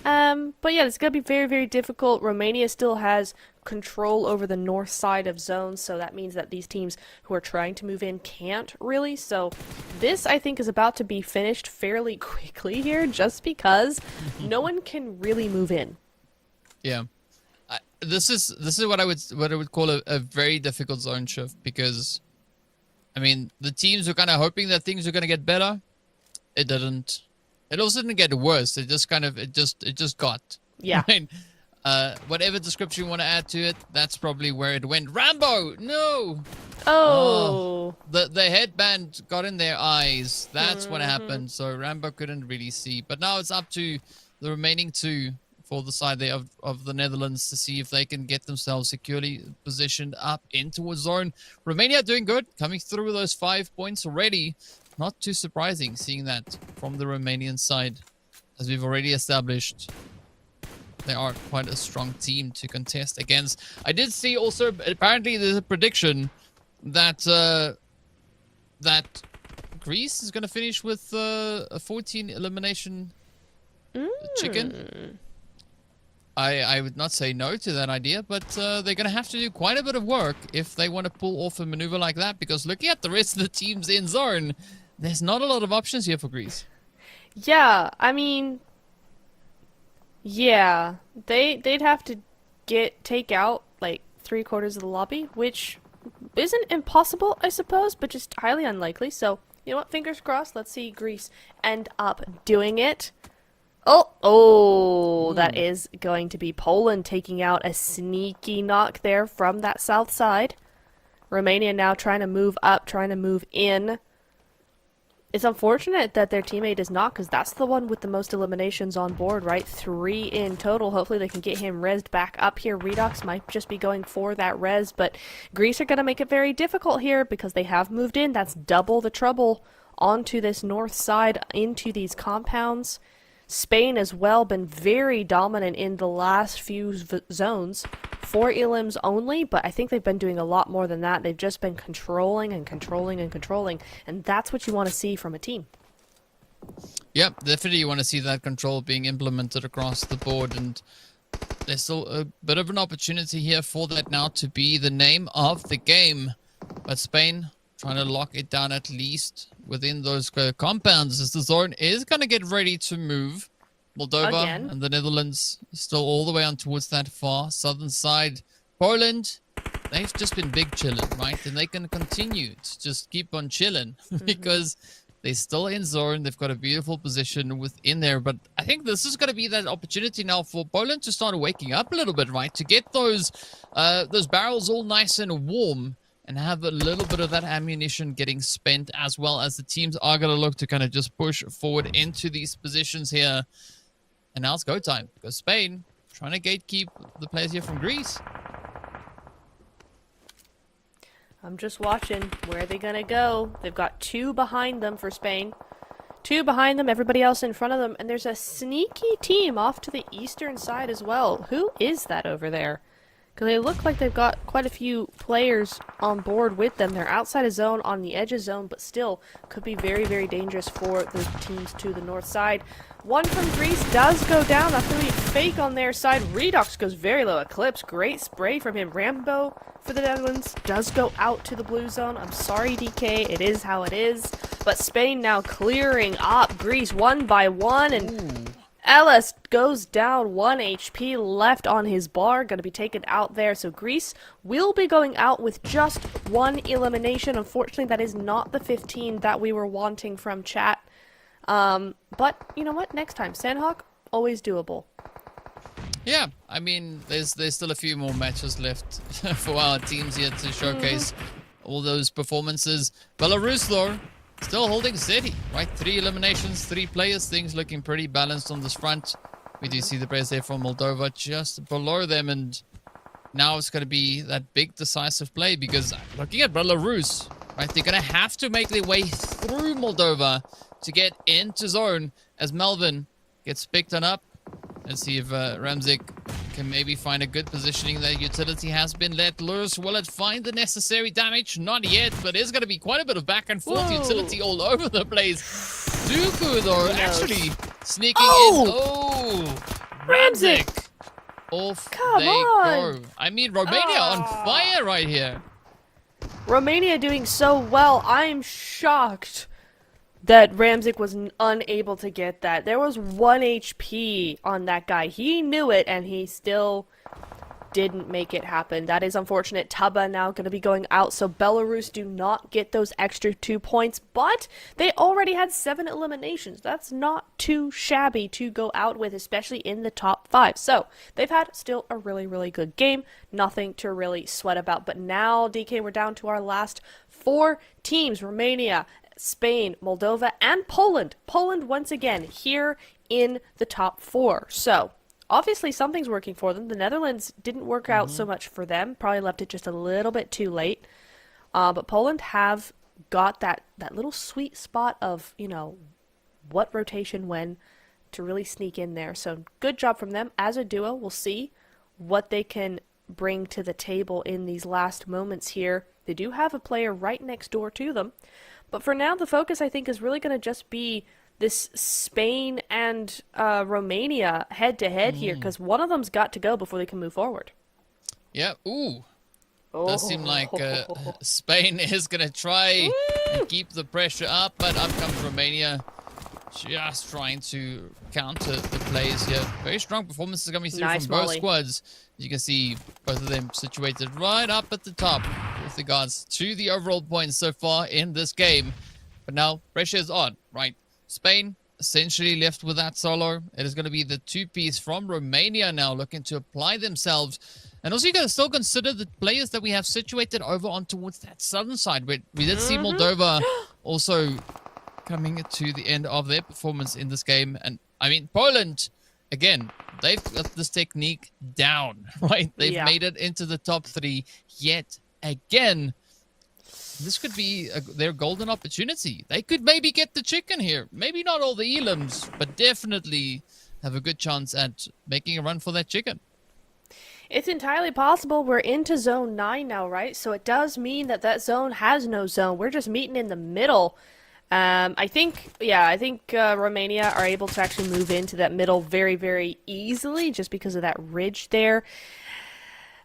But yeah, it's going to be very, very difficult. Romania still has control over the north side of zones, so that means that these teams who are trying to move in can't really. So this, I think, is about to be finished fairly quickly here, just because no one can really move in. Yeah. This is what I would call a very difficult zone shift, because I mean, the teams were kind of hoping that things were going to get better. It didn't. It also didn't get worse. It just got. Yeah. I mean, whatever description you want to add to it, that's probably where it went. Rambo, no. Oh. The headband got in their eyes. That's what happened. So Rambo couldn't really see. But now it's up to the remaining two for the side there of the Netherlands to see if they can get themselves securely positioned up into a zone. Romania doing good, coming through with those 5 points already. Not too surprising seeing that from the Romanian side. As we've already established, they are quite a strong team to contest against. I did see also, apparently there's a prediction that that Greece is going to finish with a 14 elimination chicken. I would not say no to that idea, but they're going to have to do quite a bit of work if they want to pull off a maneuver like that, because looking at the rest of the teams in zone, there's not a lot of options here for Greece. Yeah, I mean, yeah, they'd have to take out like 3/4 of the lobby, which isn't impossible, I suppose, but just highly unlikely. So, you know what, fingers crossed, let's see Greece end up doing it. Oh, that is going to be Poland taking out a sneaky knock there from that south side. Romania now trying to move up, trying to move in. It's unfortunate that their teammate is not, because that's the one with the most eliminations on board, right? 3 in total. Hopefully they can get him rezzed back up here. Redox might just be going for that res, but Greece are going to make it very difficult here because they have moved in. That's double the trouble onto this north side into these compounds. Spain as well been very dominant in the last few zones. 4 elims only, but I think they've been doing a lot more than that. They've just been controlling and controlling and controlling, and that's what you want to see from a team. Yep, definitely you want to see that control being implemented across the board, and there's still a bit of an opportunity here for that now to be the name of the game. But Spain trying to lock it down at least within those compounds as the zone is going to get ready to move. Moldova and the Netherlands still all the way on towards that far southern side. Poland, they've just been big chilling, right? And they can continue to just keep on chilling because they're still in zone. They've got a beautiful position within there. But I think this is going to be that opportunity now for Poland to start waking up a little bit, right? To get those barrels all nice and warm and have a little bit of that ammunition getting spent, as well as the teams are going to look to kind of just push forward into these positions here. And now it's go time, because Spain trying to gatekeep the players here from Greece. I'm just watching. Where are they going to go? They've got 2 behind them for Spain. 2 behind them, everybody else in front of them. And there's a sneaky team off to the eastern side as well. Who is that over there? Because they look like they've got quite a few players on board with them. They're outside of zone, on the edge of zone, but still could be very, very dangerous for the teams to the north side. One from Greece does go down. That's going to be fake on their side. Redox goes very low. Eclipse, great spray from him. Rambo for the Netherlands does go out to the blue zone. I'm sorry, DK. It is how it is. But Spain now clearing up Greece one by one. And Ellis goes down 1 HP left on his bar, going to be taken out there. So Greece will be going out with just 1 elimination. Unfortunately, that is not the 15 that we were wanting from chat. But you know what? Next time, Sanhok, always doable. Yeah, I mean, there's still a few more matches left for our teams here to showcase all those performances. Belarus, though, still holding steady, right? 3 eliminations, 3 players. Things looking pretty balanced on this front. We do see the players there from Moldova just below them, and now it's going to be that big decisive play, because looking at Belarus, right, they're going to have to make their way through Moldova to get into zone as Melvin gets picked on up. Let's see if Ramzik can maybe find a good positioning. That utility has been let loose. Will it find the necessary damage? Not yet, but there's going to be quite a bit of back and forth utility all over the place. Dooku, though, actually sneaking in. Oh, Ramzik! Off Come they on. go. I mean, Romania on fire right here. Romania doing so well. I'm shocked that Ramzik was unable to get that. There was 1 HP on that guy. He knew it, and he still didn't make it happen. That is unfortunate. Taba now going to be going out, so Belarus do not get those extra 2 points, but they already had 7 eliminations. That's not too shabby to go out with, especially in the top 5. So they've had still a really, really good game. Nothing to really sweat about. But now, DK, we're down to our last 4 teams. Romania, Spain, Moldova, and Poland. Poland, once again, here in the top 4. So, obviously something's working for them. The Netherlands didn't work out so much for them. Probably left it just a little bit too late. But Poland have got that little sweet spot of, you know, what rotation when to really sneak in there. So, good job from them. As a duo, we'll see what they can bring to the table in these last moments here. They do have a player right next door to them. But for now, the focus, I think, is really going to just be this Spain and Romania head-to-head here, because one of them's got to go before they can move forward. Yeah, ooh. Does seem like Spain is going to try and keep the pressure up, but up comes Romania, just trying to counter the plays here. Very strong performances coming through from both squads. As you can see, both of them situated right up at the top with regards to the overall points so far in this game. But now, pressure is on, right? Spain essentially left with that solo. It is going to be the 2-piece from Romania now looking to apply themselves. And also, you got to still consider the players that we have situated over on towards that southern side. We did see Moldova also coming to the end of their performance in this game. And, I mean, Poland, again, they've got this technique down, right? They've made it into the top 3 yet again. This could be their golden opportunity. They could maybe get the chicken here. Maybe not all the elims, but definitely have a good chance at making a run for that chicken. It's entirely possible. We're into zone 9 now, right? So it does mean that that zone has no zone. We're just meeting in the middle. I think Romania are able to actually move into that middle very, very easily just because of that ridge there.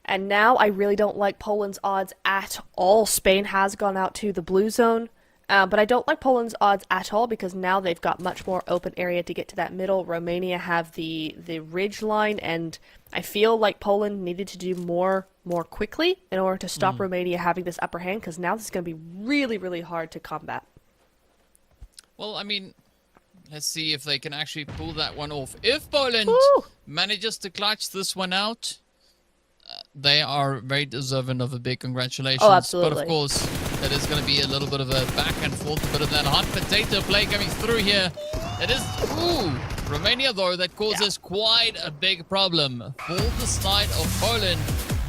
And now I really don't like Poland's odds at all. Spain has gone out to the blue zone, but I don't like Poland's odds at all because now they've got much more open area to get to that middle. Romania have the ridge line, and I feel like Poland needed to do more quickly in order to stop Romania having this upper hand, because now this is going to be really, really hard to combat. Well, I mean, let's see if they can actually pull that one off. If Poland manages to clutch this one out, they are very deserving of a big congratulations. Oh, absolutely. But of course, it is going to be a little bit of a back and forth, a bit of that hot potato play coming through here. It is, Romania though, that causes quite a big problem for the side of Poland.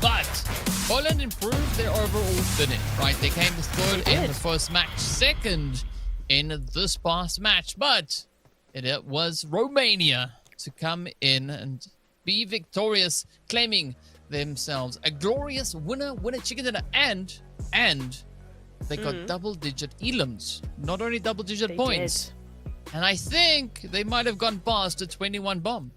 But Poland improved their overall finish, right? They came third in the first match, second in this past match, but it was Romania to come in and be victorious, claiming themselves a glorious winner chicken dinner, and they got double-digit elims, not only double-digit points. And I think they might have gone past a 21 bomb.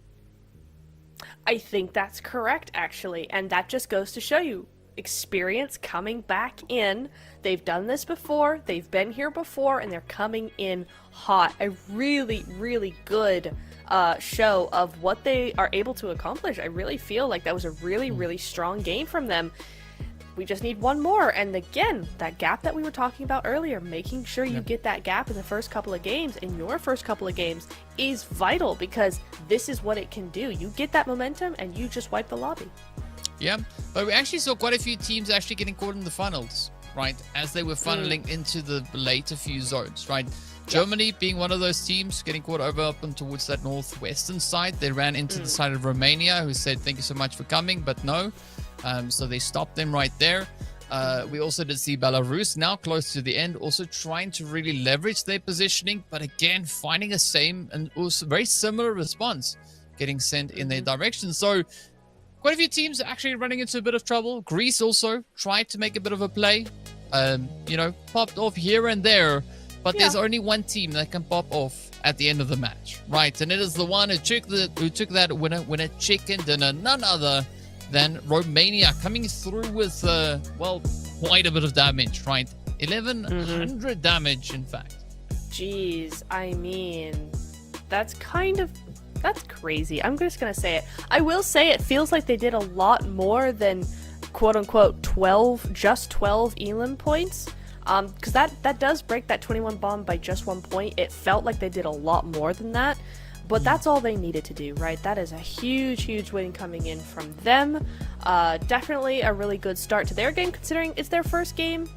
I think that's correct, actually, and that just goes to show you, experience coming back in. They've done this before, they've been here before, and they're coming in hot. A really, really good show of what they are able to accomplish. I really feel like that was a really, really strong game from them. We just need one more, and again, that gap that we were talking about earlier, making sure you get that gap in the first couple of games, in your first couple of games, is vital, because this is what it can do. You get that momentum, and you just wipe the lobby. Yeah, but we actually saw quite a few teams actually getting caught in the finals, right, as they were funneling into the later few zones, right? Germany being one of those teams getting caught over up and towards that northwestern side. They ran into the side of Romania, who said, thank you so much for coming, but no. So they stopped them right there. We also did see Belarus now close to the end, also trying to really leverage their positioning, but again, finding a same and also very similar response getting sent in their direction. So quite a few teams actually running into a bit of trouble. Greece also tried to make a bit of a play, popped off here and there, but there's only one team that can pop off at the end of the match, right? And it is the one who took that winner chicken dinner, none other than Romania, coming through with, quite a bit of damage, right? 1100 damage, in fact. Jeez, I mean, that's crazy. I'm just gonna say it. I will say it feels like they did a lot more than quote-unquote 12 Elim points. Because that does break that 21 bomb by just 1 point. It felt like they did a lot more than that. But that's all they needed to do, right? That is a huge, huge win coming in from them. Definitely a really good start to their game, considering it's their first game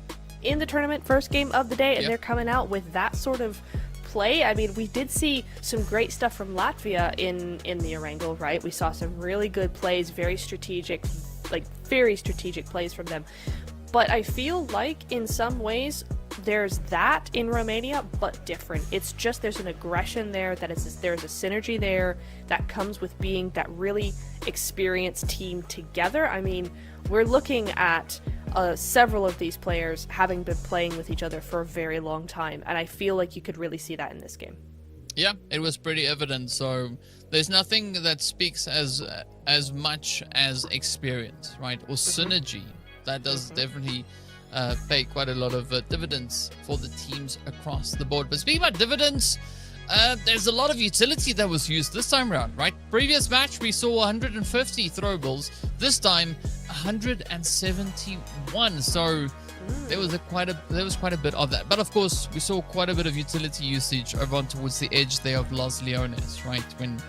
in the tournament, first game of the day, and they're coming out with that sort of play. I mean, we did see some great stuff from Latvia in the Erangel, right? We saw some really good plays, very strategic plays from them. But I feel like in some ways there's that in Romania, but different. It's just there's an aggression there, there's a synergy there that comes with being that really experienced team together. I mean, we're looking at several of these players having been playing with each other for a very long time, and I feel like you could really see that in this game. Yeah, it was pretty evident. So there's nothing that speaks as much as experience, right? Or synergy. That does definitely pay quite a lot of dividends for the teams across the board. But speaking about dividends, there's a lot of utility that was used this time around, right? Previous match, we saw 150 throwables. This time, 171. So there was quite a bit of that. But of course, we saw quite a bit of utility usage over on towards the edge there of Los Leones, right? When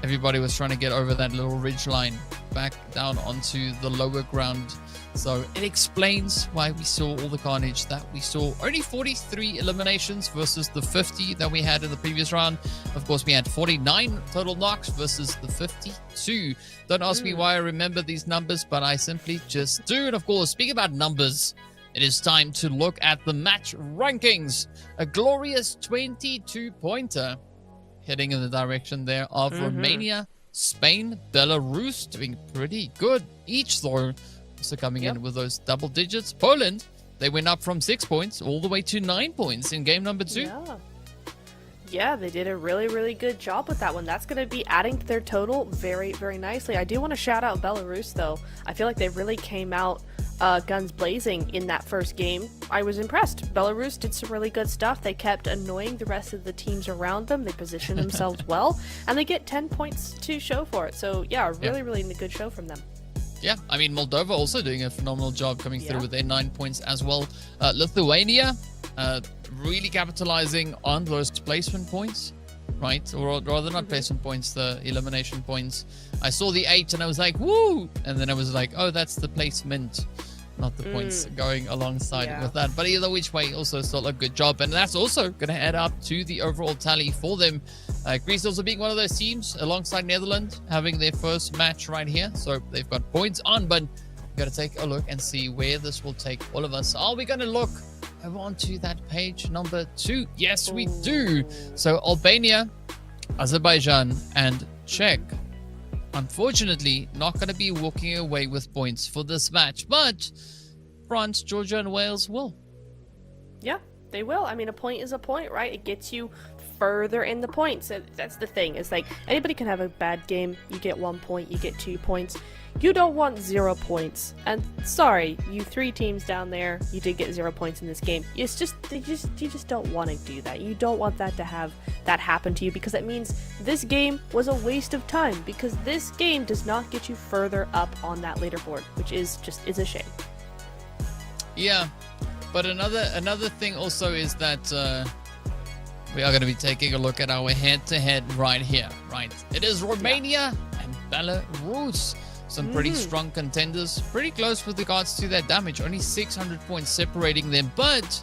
everybody was trying to get over that little ridge line back down onto the lower ground. So it explains why we saw all the carnage that we saw. Only 43 eliminations versus the 50 that we had in the previous round. Of course, we had 49 total knocks versus the 52. Don't ask me why I remember these numbers, but I simply just do. And of course, speaking about numbers, it is time to look at the match rankings. A glorious 22-pointer heading in the direction there of Romania, Spain, Belarus doing pretty good each though. Also coming in with those double digits. Poland, they went up from 6 points all the way to 9 points in game number 2. Yeah, they did a really, really good job with that one. That's going to be adding to their total very, very nicely. I do want to shout out Belarus, though. I feel like they really came out guns blazing in that first game. I was impressed. Belarus did some really good stuff. They kept annoying the rest of the teams around them. They positioned themselves well, and they get 10 points to show for it. So, yeah, really, really good show from them. Yeah, I mean, Moldova also doing a phenomenal job coming through with their 9 points as well. Lithuania really capitalizing on those placement points, right? Or rather not placement points, the elimination points. I saw the 8 and I was like, woo! And then I was like, oh, that's the placement, not the points going alongside with that. But either which way, also still a good job. And that's also going to add up to the overall tally for them. Greece also being one of those teams alongside Netherlands having their first match right here. So they've got points on, but we've got to take a look and see where this will take all of us. Are we going to look over onto that page number 2? Yes, we do. So Albania, Azerbaijan, and Czech, unfortunately, not going to be walking away with points for this match, but France, Georgia, and Wales will. Yeah, they will. I mean, a point is a point, right? It gets you further in the points. That's the thing. It's like anybody can have a bad game. You get 1 point, you get 2 points. You don't want 0 points. And sorry, you 3 teams down there, you did get 0 points in this game. It's just you just don't want to do that. You don't want that to have that happen to you, because that means this game was a waste of time, because this game does not get you further up on that leaderboard, which is a shame. Yeah, but another thing also is that we are going to be taking a look at our head-to-head right here, right? It is Romania and Belarus. Some pretty strong contenders, pretty close with regards to their damage. Only 600 points separating them, but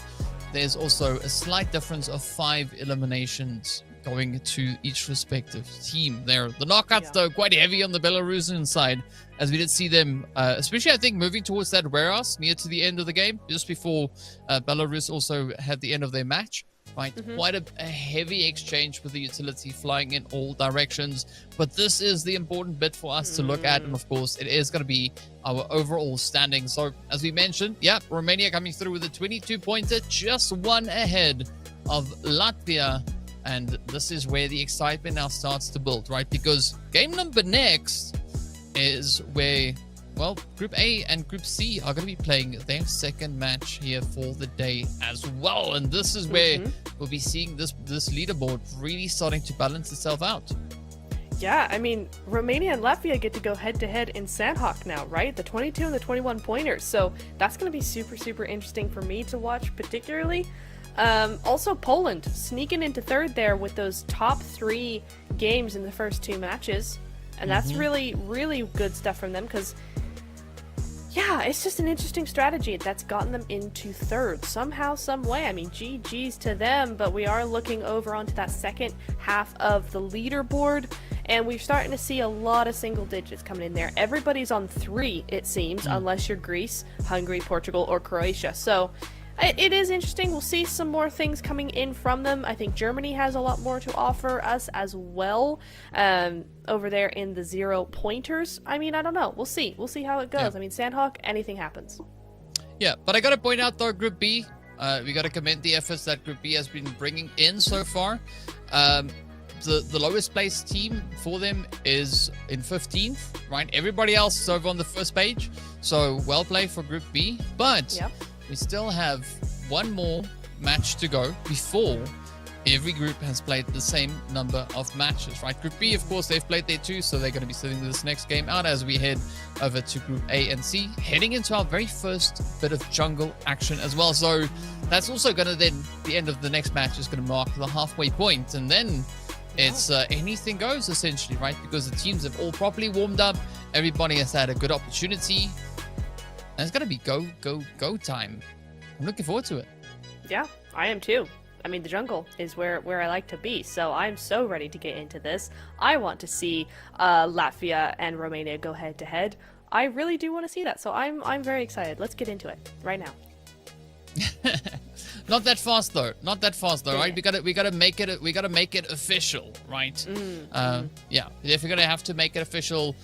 there's also a slight difference of 5 eliminations going to each respective team there. The knockouts, though, quite heavy on the Belarusian side, as we did see them, especially, I think, moving towards that warehouse near to the end of the game, just before Belarus also had the end of their match. Right, quite a heavy exchange with the utility flying in all directions. But this is the important bit for us to look at. And of course, it is going to be our overall standing. So as we mentioned, Romania coming through with a 22-pointer, just 1 ahead of Latvia. And this is where the excitement now starts to build, right? Because game number next is where, well, Group A and Group C are going to be playing their second match here for the day as well. And this is where we'll be seeing this leaderboard really starting to balance itself out. Yeah, I mean, Romania and Latvia get to go head-to-head in Sanhok now, right? The 22 and the 21 pointers. So that's going to be super, super interesting for me to watch particularly. Also, Poland sneaking into third there with those top 3 games in the first 2 matches. And that's really, really good stuff from them, because yeah, it's just an interesting strategy that's gotten them into third somehow, some way. I mean, GG's to them, but we are looking over onto that second half of the leaderboard, and we're starting to see a lot of single digits coming in there. Everybody's on 3, it seems, unless you're Greece, Hungary, Portugal, or Croatia. So it is interesting. We'll see some more things coming in from them. I think Germany has a lot more to offer us as well, over there in the 0 pointers. I mean, I don't know. We'll see. We'll see how it goes. I mean, Sanhok, anything happens. Yeah, but I got to point out, though, Group B, we got to commend the efforts that Group B has been bringing in so far. The lowest placed team for them is in 15th, right? Everybody else is over on the first page. So well played for Group B. But we still have 1 more match to go before every group has played the same number of matches, right? Group B, of course, they've played their 2, so they're going to be sitting this next game out as we head over to Group A and C, heading into our very first bit of jungle action as well. So that's also going to then, the end of the next match is going to mark the halfway point, and then it's anything goes, essentially, right? Because the teams have all properly warmed up, everybody has had a good opportunity, and it's going to be go time. I'm looking forward to it. Yeah, I am too. I mean, the jungle is where I like to be, so I'm so ready to get into this. I want to see Latvia and Romania go head to head. I really do want to see that, so I'm very excited. Let's get into it right now. Not that fast though. Not that fast though, right? We gotta make it official, right? Yeah, if we're gonna have to make it official,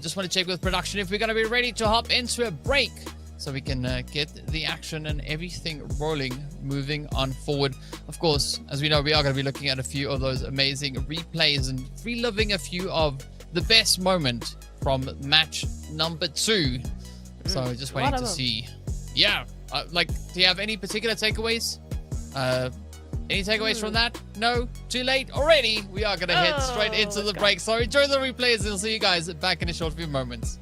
just want to check with production if we're gonna be ready to hop into a break, so we can get the action and everything rolling, moving on forward. Of course, as we know, we are going to be looking at a few of those amazing replays and reliving a few of the best moment from match number 2. So just waiting to see. Yeah, like, do you have any particular takeaways? Any takeaways from that? No? Too late already? We are going to head straight into the break. So enjoy the replays and we'll see you guys back in a short few moments.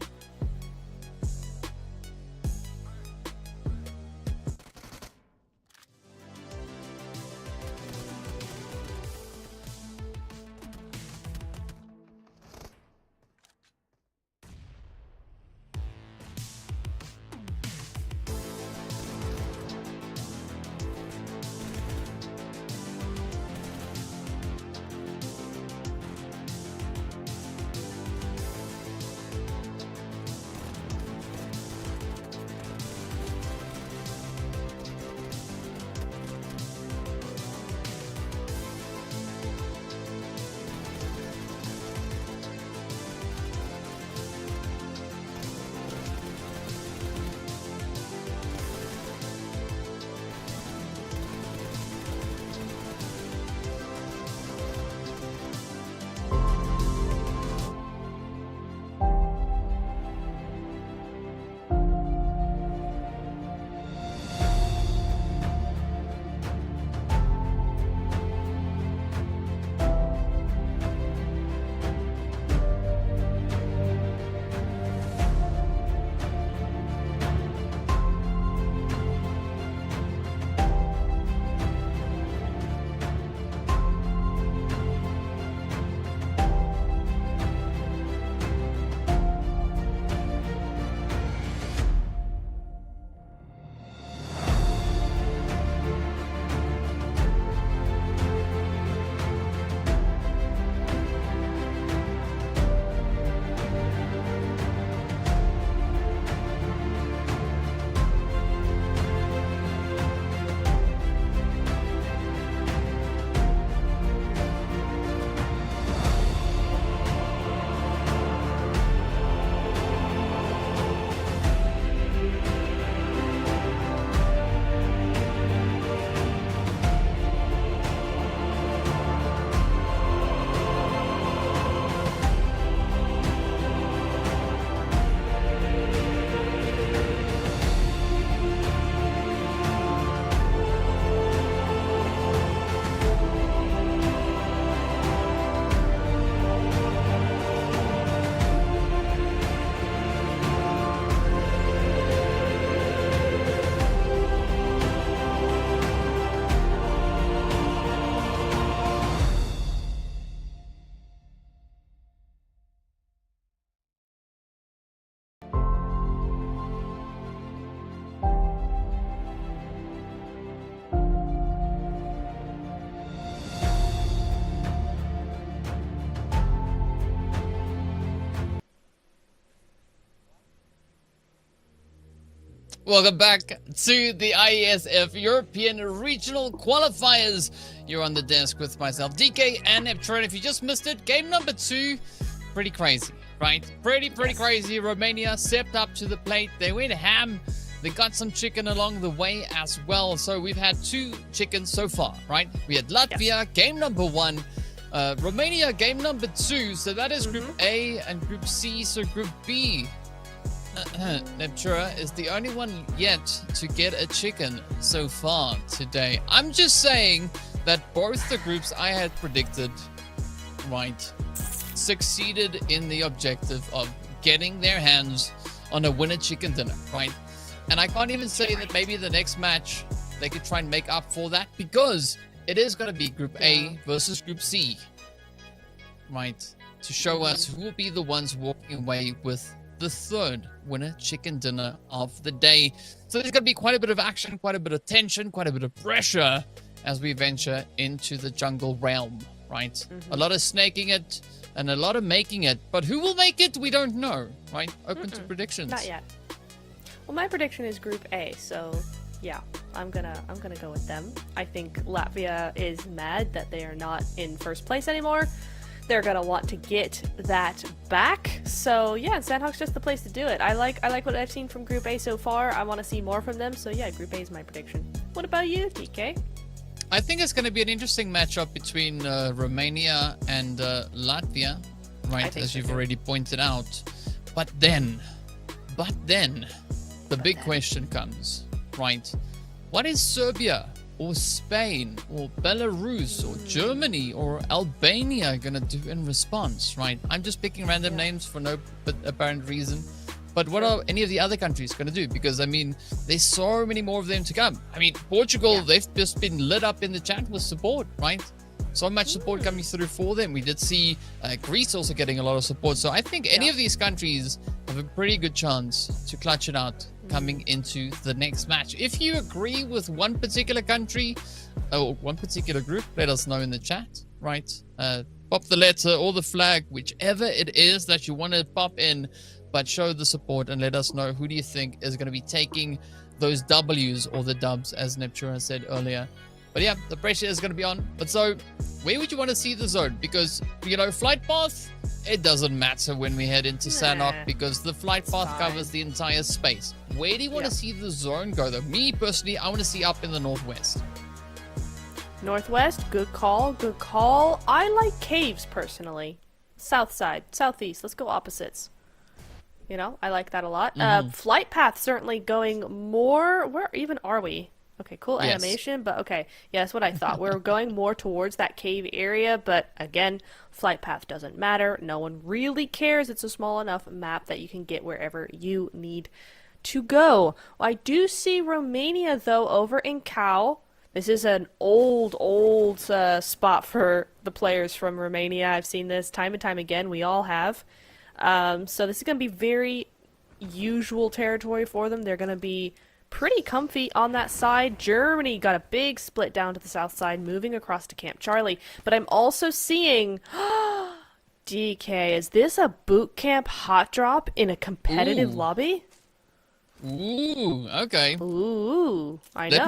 Welcome back to the Iesf European Regional Qualifiers. You're on the desk with myself, DK, and Neptune. If you just missed it, game number 2, pretty crazy, right? Pretty crazy. Romania stepped up to the plate. They went ham. They got some chicken along the way as well. So we've had 2 chickens so far, right? We had Latvia, game number 1. Romania, game number 2. So that is Group A and Group C. So Group B. Neptura is the only one yet to get a chicken so far today. I'm just saying that both the groups I had predicted, right, succeeded in the objective of getting their hands on a winner chicken dinner, right? And I can't even say that maybe the next match they could try and make up for that, because it is going to be Group A versus Group C, right? To show us who will be the ones walking away with the 3rd winner chicken dinner of the day. So there's going to be quite a bit of action, quite a bit of tension, quite a bit of pressure as we venture into the jungle realm, right? A lot of snaking it and a lot of making it, but who will make it, we don't know, right? Open to predictions. Not yet. Well, my prediction is Group A, so yeah, I'm gonna go with them. I think Latvia is mad that they are not in first place anymore. They're gonna want to get that back. So yeah, Sanhok's just the place to do it. I like what I've seen from Group A so far. I want to see more from them. So yeah, Group A is my prediction. What about you, DK? I think it's going to be an interesting matchup between Romania and Latvia, right? As you've already pointed out. But then, the big question comes, right? What is Serbia or Spain or Belarus or Germany or Albania gonna do in response, right? I'm just picking random names for no apparent reason. But what are any of the other countries gonna do? Because, I mean, there's so many more of them to come. I mean, Portugal, they've just been lit up in the chat with support, right? So much support coming through for them. We did see Greece also getting a lot of support. So I think any of these countries have a pretty good chance to clutch it out coming into the next match. If you agree with one particular country or one particular group, let us know in the chat, right? Pop the letter or the flag, whichever it is that you want to pop in, but show the support and let us know who do you think is going to be taking those W's or the dubs, as Neptura said earlier. But yeah, the pressure is going to be on. But so, where would you want to see the zone? Because, you know, flight path, it doesn't matter when we head into Sanhok, because the flight path covers the entire space. Where do you want to see the zone go, though? Me, personally, I want to see up in the northwest. Northwest, good call, good call. I like caves, personally. South side, southeast, let's go opposites. You know, I like that a lot. Flight path certainly going more... Where even are we? Okay, cool animation, but okay. Yeah, that's what I thought. We're going more towards that cave area, but again, flight path doesn't matter. No one really cares. It's a small enough map that you can get wherever you need to go. I do see Romania, though, over in Cow. This is an old spot for the players from Romania. I've seen this time and time again. We all have. So this is going to be very usual territory for them. They're going to be pretty comfy on that side. Germany got a big split down to the south side, moving across to Camp Charlie. But I'm also seeing... DK, is this a boot camp hot drop in a competitive lobby? Ooh, okay. Ooh, I know. Let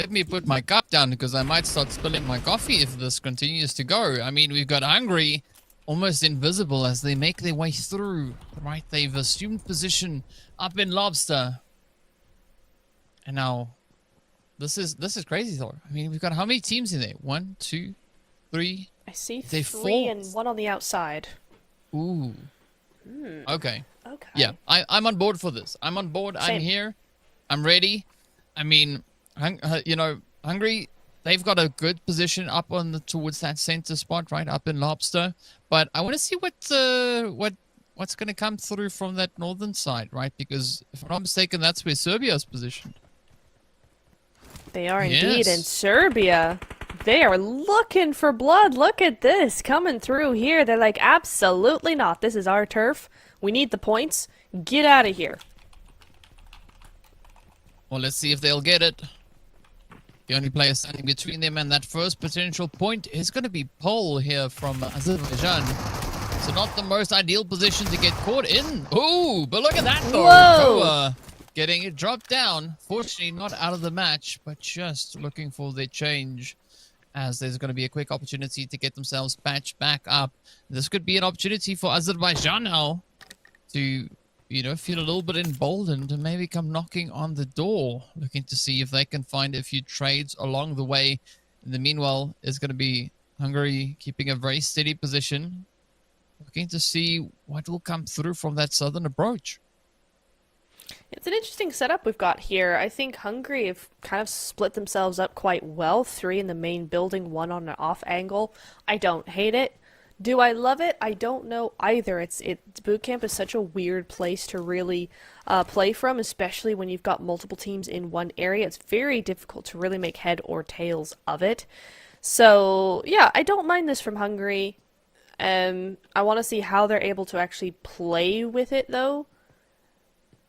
me put my cup down, because I might start spilling my coffee if this continues to go. I mean, we've got Hungary almost invisible as they make their way through, right? They've assumed position up in Lobster. And now, this is crazy, though. I mean, we've got how many teams in there? 1, 2, 3. I see 3 and 1 on the outside. Ooh. Okay. Okay. Yeah, I'm on board for this. I'm on board. Same. I'm here. I'm ready. I mean, you know, Hungary, they've got a good position up on towards that center spot, right up in Lobster. But I want to see what's going to come through from that northern side, right? Because if I'm not mistaken, that's where Serbia's positioned. They are indeed in Serbia. They are looking for blood. Look at this coming through here. They're like, absolutely not. This is our turf. We need the points. Get out of here. Well, let's see if they'll get it. The only player standing between them and that first potential point is going to be Pol here from Azerbaijan. So not the most ideal position to get caught in. Ooh, but look at that though. Whoa. getting it dropped down. Fortunately, not out of the match, but just looking for their change, as there's going to be a quick opportunity to get themselves patched back up. This could be an opportunity for Azerbaijan now to, feel a little bit emboldened and maybe come knocking on the door, looking to see if they can find a few trades along the way. In the meanwhile, it's going to be Hungary keeping a very steady position, looking to see what will come through from that southern approach. It's an interesting setup we've got here. I think Hungary have kind of split themselves up quite well. 3 in the main building, 1 on an off angle. I don't hate it. Do I love it? I don't know either. Boot camp is such a weird place to really play from, especially when you've got multiple teams in one area. It's very difficult to really make head or tails of it. So, yeah, I don't mind this from Hungary. I want to see how they're able to actually play with it, though.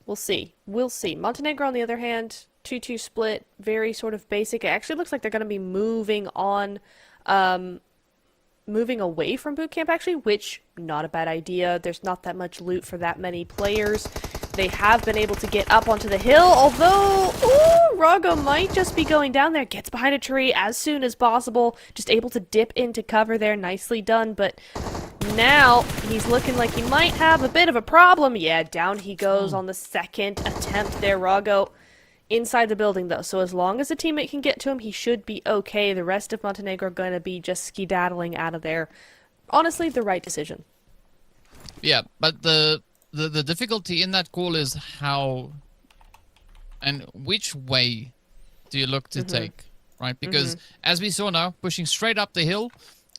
We'll see. We'll see. Montenegro, on the other hand, 2-2 split, very sort of basic. It actually looks like they're going to be moving on, moving away from boot camp, actually, which, not a bad idea. There's not that much loot for that many players. They have been able to get up onto the hill, although, ooh, Rago might just be going down there. Gets behind a tree as soon as possible. Just able to dip into cover there. Nicely done, but now he's looking like he might have a bit of a problem. Yeah, down he goes on the second attempt there, Rago. Inside the building, though, so as long as a teammate can get to him, he should be okay. The rest of Montenegro are going to be just skedaddling out of there. Honestly, the right decision. Yeah, but the difficulty in that call is how and which way do you look to take, right? Because as we saw now, pushing straight up the hill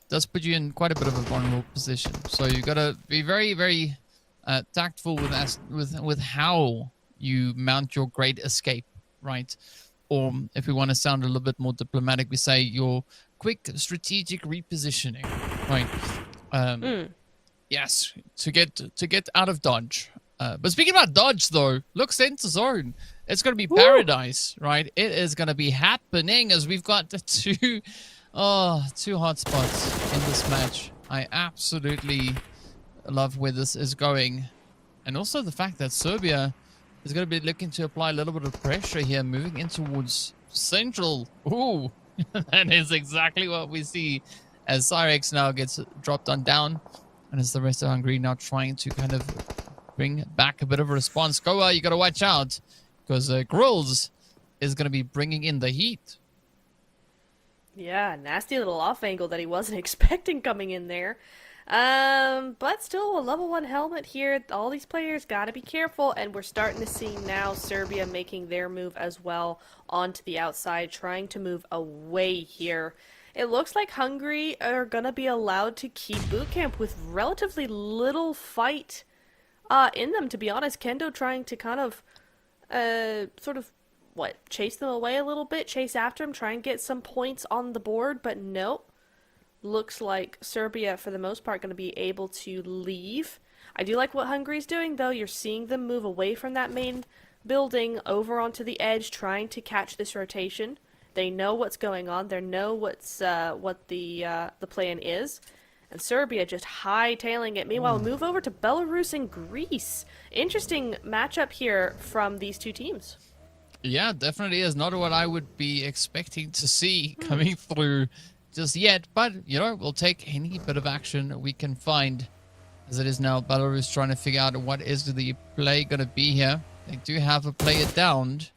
does put you in quite a bit of a vulnerable position. So you've got to be very, very tactful with how you mount your great escape, right? Or if we want to sound a little bit more diplomatic, we say your quick strategic repositioning, right? Yes, to get out of dodge. But speaking about dodge, though, look, center zone. It's going to be paradise, right? It is going to be happening as we've got two hot spots in this match. I absolutely love where this is going. And also the fact that Serbia is going to be looking to apply a little bit of pressure here, moving in towards central. Ooh, that is exactly what we see as Cyrex now gets dropped on down. And as the rest of Hungary now trying to kind of bring back a bit of a response. Goa, you got to watch out because Grills is going to be bringing in the heat. Yeah, nasty little off angle that he wasn't expecting coming in there. But still a level 1 helmet here. All these players gotta be careful, and we're starting to see now Serbia making their move as well onto the outside, trying to move away here. It looks like Hungary are gonna be allowed to keep boot camp with relatively little fight in them, to be honest. Kendo trying to kind of chase them away a little bit, chase after them, try and get some points on the board, but nope. Looks like Serbia, for the most part, going to be able to leave. I do like what Hungary's doing, though. You're seeing them move away from that main building over onto the edge, trying to catch this rotation. They know what's going on. They know what the plan is. And Serbia just hightailing it. Meanwhile, move over to Belarus and Greece. Interesting matchup here from these two teams. Yeah, definitely is not what I would be expecting to see coming through just yet, but we'll take any bit of action we can find, as it is now Belarus trying to figure out what is the play going to be here. They do have a player downed.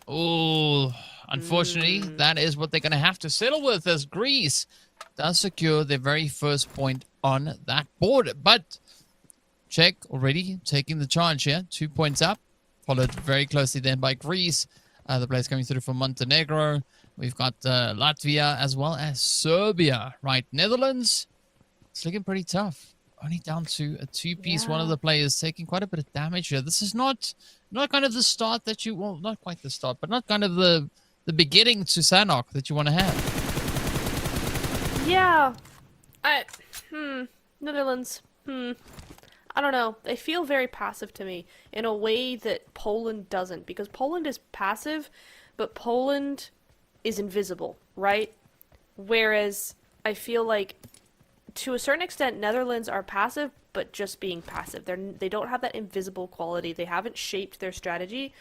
Oh, unfortunately, that is what they're going to have to settle with, as Greece does secure their very first point on that board. But Czech already taking the charge here, 2 points up, followed very closely then by Greece. The players coming through from Montenegro. We've got Latvia as well as Serbia, right? Netherlands, it's looking pretty tough. Only down to a 2-piece. Yeah. One of the players taking quite a bit of damage here. This is not kind of the start that well, not quite the start, but not kind of the beginning to Sanhok that you want to have. Yeah. Netherlands. I don't know. They feel very passive to me in a way that Poland doesn't, because Poland is passive, but Poland is invisible, right? Whereas I feel like to a certain extent, Netherlands are passive, but just being passive. They don't have that invisible quality. They haven't shaped their strategy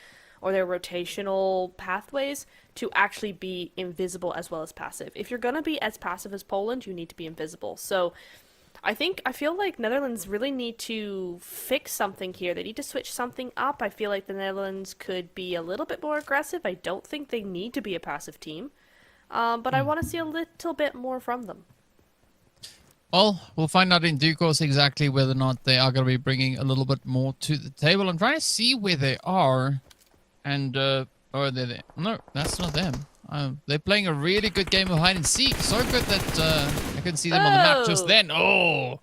or their rotational pathways to actually be invisible as well as passive. If you're going to be as passive as Poland, you need to be invisible. So I feel like Netherlands really need to fix something here. They need to switch something up. I feel like the Netherlands could be a little bit more aggressive. I don't think they need to be a passive team. But I want to see a little bit more from them. Well, we'll find out in due course exactly whether or not they are going to be bringing a little bit more to the table. I'm trying to see where they are. And, oh, they're there. No, that's not them. They're playing a really good game of hide and seek. So good that I couldn't see them on the map just then. Oh!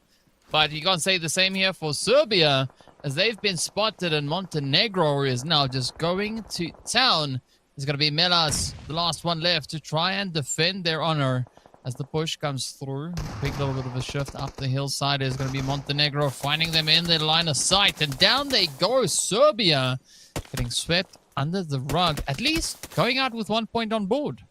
But you can't say the same here for Serbia, as they've been spotted, and Montenegro is now just going to town. It's going to be Melas, the last one left, to try and defend their honor as the push comes through. Big little bit of a shift up the hillside is going to be Montenegro finding them in their line of sight. And down they go, Serbia getting swept under the rug, at least going out with 1 point on board.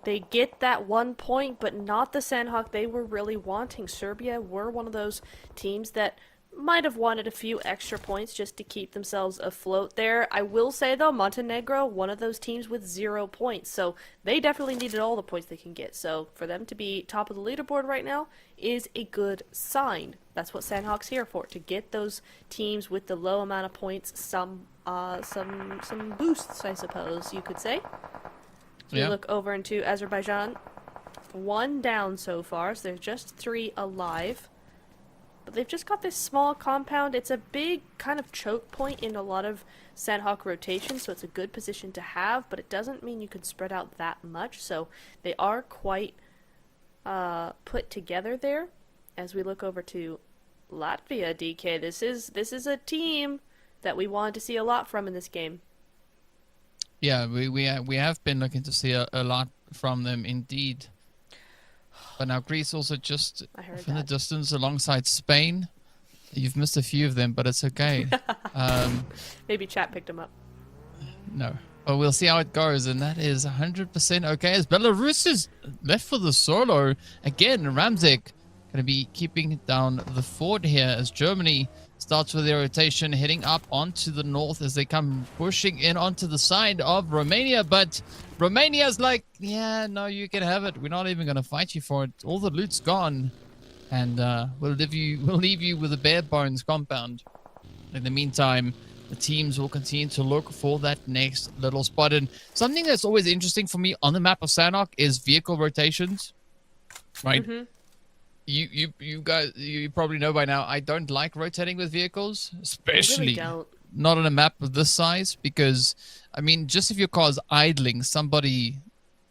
They get that 1 point, but not the Sanhok they were really wanting. Serbia were one of those teams that might have wanted a few extra points just to keep themselves afloat there. I will say, though, Montenegro, one of those teams with 0 points, so they definitely needed all the points they can get. So for them to be top of the leaderboard right now is a good sign. That's what Sanhok's here for, to get those teams with the low amount of points some boosts, I suppose you could say. So we look over into Azerbaijan. 1 down so far, so there's just 3 alive. But they've just got this small compound. It's a big kind of choke point in a lot of Sanhok rotations, so it's a good position to have, but it doesn't mean you can spread out that much, so they are quite put together there. As we look over to Latvia, DK, this is a team that we wanted to see a lot from in this game. Yeah, we have been looking to see a lot from them indeed. But now Greece also just in the distance alongside Spain. You've missed a few of them, but it's okay. Maybe chat picked them up. No. But we'll see how it goes, and that is 100% okay. As Belarus is left for the solo. Again, Ramzek going to be keeping down the fort here as Germany starts with their rotation, heading up onto the north as they come pushing in onto the side of Romania. But Romania's like, yeah, no, you can have it. We're not even going to fight you for it. All the loot's gone. And we'll leave you with a bare bones compound. In the meantime, the teams will continue to look for that next little spot. And something that's always interesting for me on the map of Sanhok is vehicle rotations. Right? Mm-hmm. You guys, you probably know by now, I don't like rotating with vehicles, especially not on a map of this size, because, I mean, just if your car's idling, somebody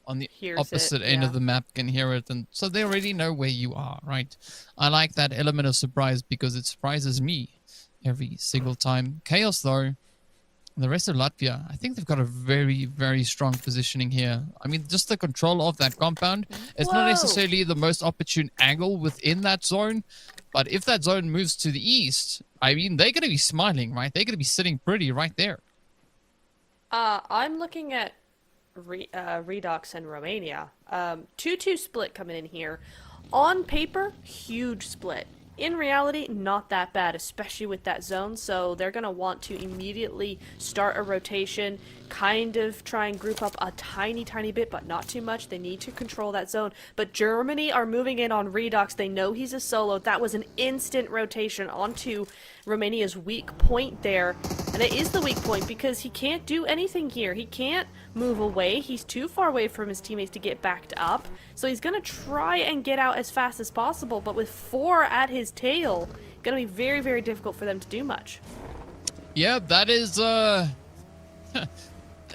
on the opposite end of the map can hear it, and so they already know where you are, right? I like that element of surprise because it surprises me every single time. Chaos, though, the rest of Latvia, I think they've got a very, very strong positioning here. I mean, just the control of that compound. It's not necessarily the most opportune angle within that zone, but if that zone moves to the east, I mean, they're going to be smiling, right? They're going to be sitting pretty right there. I'm looking at Redox and Romania. 2-2 split coming in here. On paper, huge split. In reality, not that bad, especially with that zone, so they're going to want to immediately start a rotation, kind of try and group up a tiny bit, but not too much. They need to control that zone. But Germany are moving in on Redox. They know he's a solo. That was an instant rotation onto Romania's weak point there. And it is the weak point because he can't do anything here. He can't move away. He's too far away from his teammates to get backed up. So he's going to try and get out as fast as possible, but with 4 at his tail, going to be very, very difficult for them to do much. Yeah, that is, if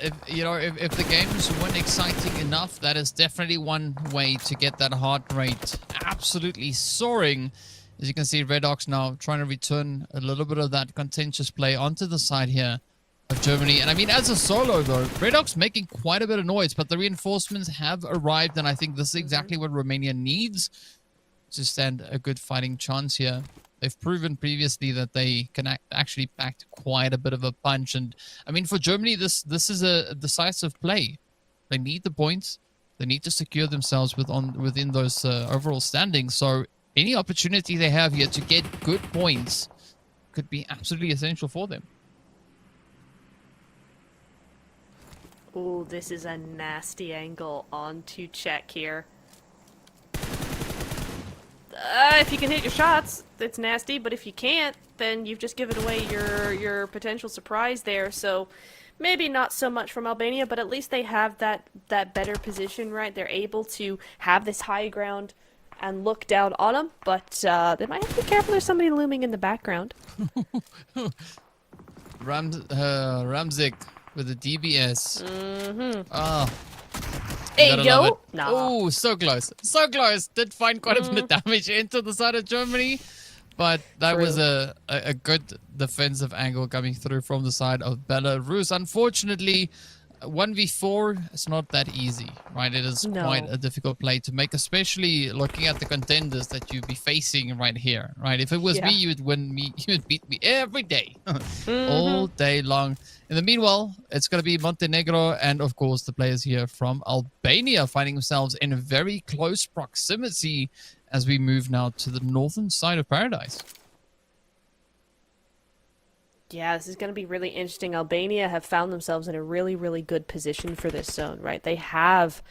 the games weren't exciting enough, that is definitely one way to get that heart rate absolutely soaring. As you can see, Redox now trying to return a little bit of that contentious play onto the side here of Germany. And I mean, as a solo, though, Redox making quite a bit of noise, but the reinforcements have arrived, and I think this is exactly what Romania needs to stand a good fighting chance here. They've proven previously that they can actually pack quite a bit of a punch. And I mean, for Germany, this is a decisive play. They need the points. They need to secure themselves within those overall standings. So any opportunity they have here to get good points could be absolutely essential for them. Ooh, this is a nasty angle onto Czech here. If you can hit your shots, that's nasty, but if you can't, then you've just given away your potential surprise there. So maybe not so much from Albania, but at least they have that better position, right? They're able to have this high ground and look down on them, but they might have to be careful. There's somebody looming in the background. Ramzik with the DBS. Oh. There you go. Nah. Oh, so close. So close. Did find quite a bit of damage into the side of Germany. But that was a good defensive angle coming through from the side of Belarus. Unfortunately, 1v4 is not that easy, right? It is quite a difficult play to make, especially looking at the contenders that you'd be facing right here, right? If it was me, you would win me. You would beat me every day, all day long. In the meanwhile, it's going to be Montenegro and, of course, the players here from Albania finding themselves in a very close proximity as we move now to the northern side of Paradise. Yeah, this is going to be really interesting. Albania have found themselves in a really, really good position for this zone, right? They have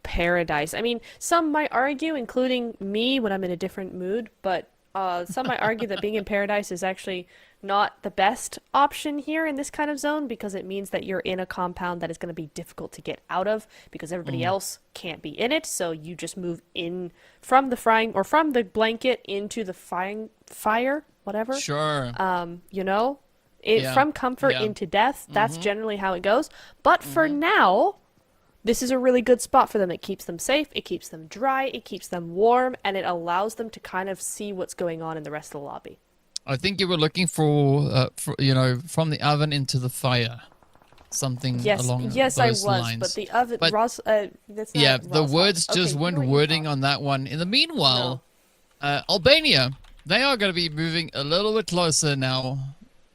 Paradise. I mean, some might argue, including me when I'm in a different mood, but some might argue that being in Paradise is actually not the best option here in this kind of zone, because it means that you're in a compound that is going to be difficult to get out of because everybody else can't be in it. So you just move in from the from the blanket into the fire, whatever. Sure. You know? From comfort into death. That's generally how it goes. But for now, this is a really good spot for them. It keeps them safe, it keeps them dry, it keeps them warm, and it allows them to kind of see what's going on in the rest of the lobby. I think you were looking for you know, from the oven into the fire. Something along those I was, lines. but the oven... that's not the words just weren't wording on that one. In the meanwhile, Albania, they are going to be moving a little bit closer now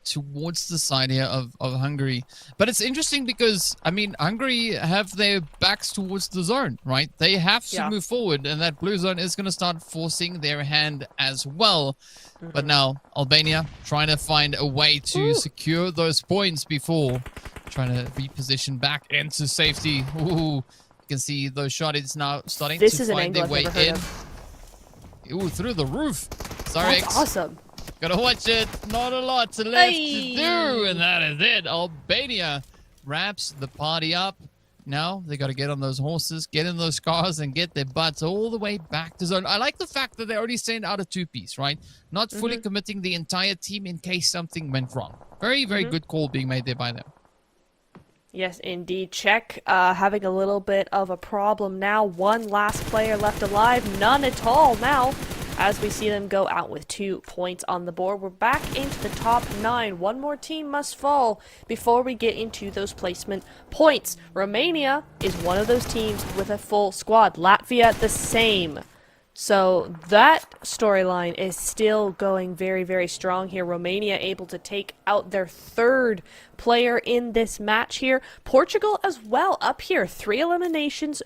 towards the side here of Hungary. But it's interesting because, I mean, Hungary have their backs towards the zone, right? They have to move forward, and that blue zone is going to start forcing their hand as well. But now, Albania trying to find a way to secure those points before trying to reposition back into safety. Ooh, you can see those shots now starting to find their way in. Ooh, through the roof. Sorry, that's awesome. Gotta watch it. Not a lot left to do, and that is it. Albania wraps the party up. Now they got to get on those horses, get in those cars, and get their butts all the way back to zone. I like the fact that they already sent out a two-piece, right? Not fully committing the entire team in case something went wrong. Very, very good call being made there by them. Yes, indeed. Czech having a little bit of a problem now. One last player left alive. None at all now, as we see them go out with 2 points on the board. We're back into the top 9. One more team must fall before we get into those placement points. Romania is one of those teams with a full squad. Latvia, the same. So that storyline is still going very, very strong here. Romania able to take out their third player in this match here. Portugal as well up here. 3 eliminations,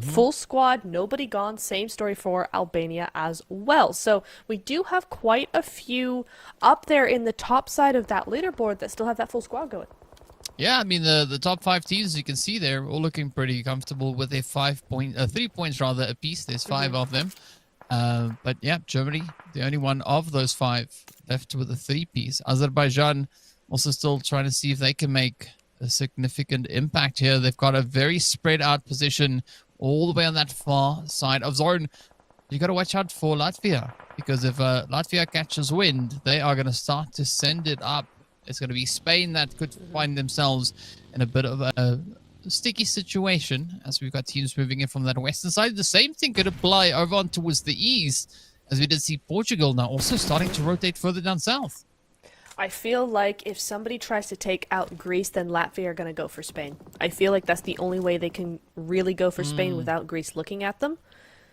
full squad, nobody gone. Same story for Albania as well. So we do have quite a few up there in the top side of that leaderboard that still have that full squad going. Yeah, I mean, the top 5 teams, you can see they're all looking pretty comfortable with their 3 points rather apiece. There's 5 of them. But yeah, Germany, the only one of those 5 left with a 3-piece. Azerbaijan also still trying to see if they can make a significant impact here. They've got a very spread out position all the way on that far side of zone. You got to watch out for Latvia, because if Latvia catches wind, they are going to start to send it up. It's going to be Spain that could find themselves in a bit of a sticky situation, as we've got teams moving in from that western side. The same thing could apply over on towards the east, as we did see Portugal now also starting to rotate further down south. I feel like if somebody tries to take out Greece, then Latvia are going to go for Spain. I feel like that's the only way they can really go for Spain without Greece looking at them.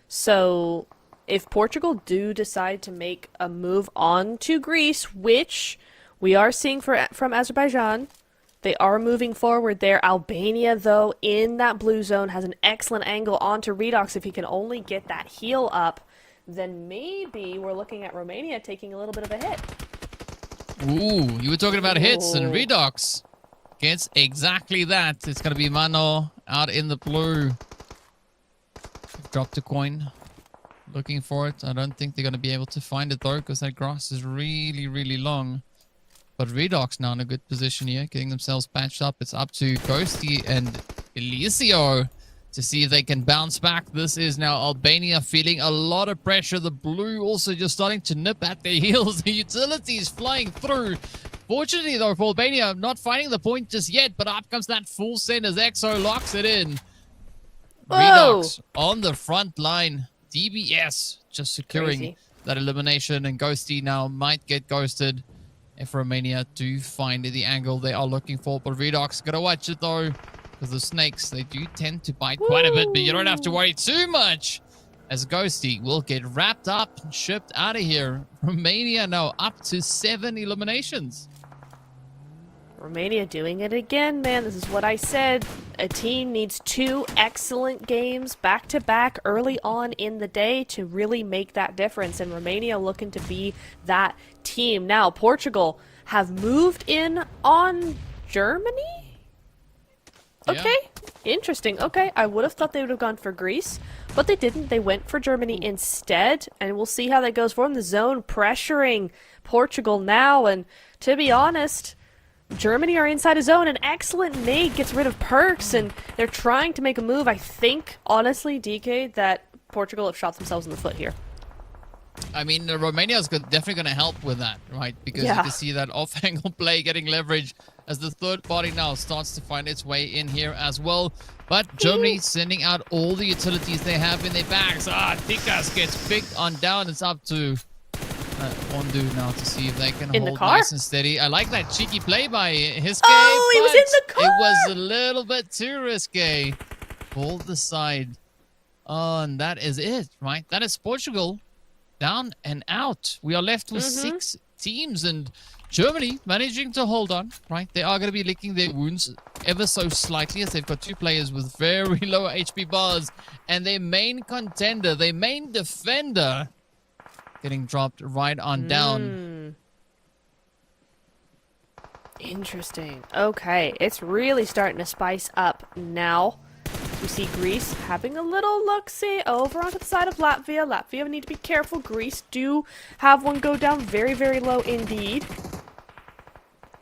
So if Portugal do decide to make a move on to Greece, which we are seeing from Azerbaijan, They are moving forward there. Albania, though, in that blue zone, has an excellent angle onto Redox. If he can only get that heal up, then maybe we're looking at Romania taking a little bit of a hit. Ooh, you were talking about hits, and Redox gets exactly that. It's going to be Mano out in the blue. Dropped a coin. Looking for it. I don't think they're going to be able to find it, though, because that grass is really, really long. But Redox now in a good position here, getting themselves patched up. It's up to Ghosty and Elisio to see if they can bounce back. This is now Albania feeling a lot of pressure. The blue also just starting to nip at their heels. The utilities flying through. Fortunately, though, for Albania, not finding the point just yet, but up comes that full send as EXO locks it in. Redox on the front line. DBS just securing that elimination, and Ghosty now might get ghosted if Romania do find the angle they are looking for. But Redox gotta watch it though, because the snakes, they do tend to bite quite a bit, but you don't have to worry too much, as Ghosty will get wrapped up and shipped out of here. Romania now up to 7 eliminations. Romania doing it again, man. This is what I said. A team needs 2 excellent games back-to-back early on in the day to really make that difference, and Romania looking to be that team. Now, Portugal have moved in on Germany? Okay, interesting. Okay, I would have thought they would have gone for Greece, but they didn't. They went for Germany instead, and we'll see how that goes for them. The zone pressuring Portugal now, and to be honest, Germany are inside a zone. An excellent nade gets rid of Perks, and they're trying to make a move. I think, honestly, DK, that Portugal have shot themselves in the foot here. I mean, Romania is definitely going to help with that, right? Because you can see that off-angle play getting leverage as the third party now starts to find its way in here as well. But Germany sending out all the utilities they have in their bags. Tikas gets picked on down. It's up to one dude now to see if they can hold nice and steady. I like that cheeky play by Hiske. Oh, he was in the car! It was a little bit too risky. Hold the side. Oh, and that is it, right? That is Portugal down and out. We are left with 6 teams, and Germany managing to hold on, right? They are going to be licking their wounds ever so slightly, as they've got 2 players with very low HP bars, and their main contender, their main defender, getting dropped right on down. Interesting. Okay, it's really starting to spice up now. We see Greece having a little look-see over onto the side of Latvia. Latvia need to be careful. Greece do have one go down very, very low indeed.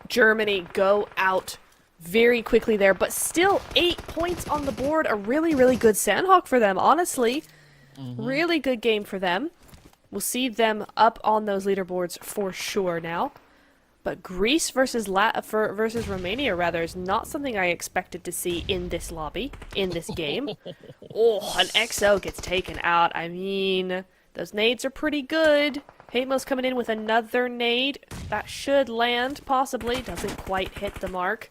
Germany go out very quickly there, but still 8 points on the board. A really, really good Sanhok for them, honestly. Really good game for them. We'll see them up on those leaderboards for sure now. But Greece versus Romania, rather, is not something I expected to see in this lobby, in this game. Oh, an XO gets taken out. I mean, those nades are pretty good. Hatemo's coming in with another nade. That should land, possibly. Doesn't quite hit the mark.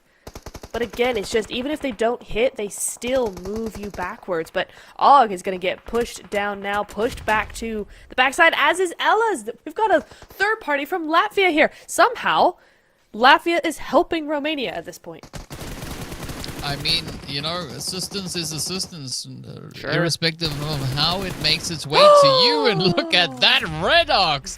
But again, it's just, even if they don't hit, they still move you backwards. But Og is going to get pushed down now, pushed back to the backside, as is Ella's. We've got a third party from Latvia here. Somehow, Latvia is helping Romania at this point. I mean, you know, assistance is assistance, irrespective of how it makes its way to you. And look at that, Redox!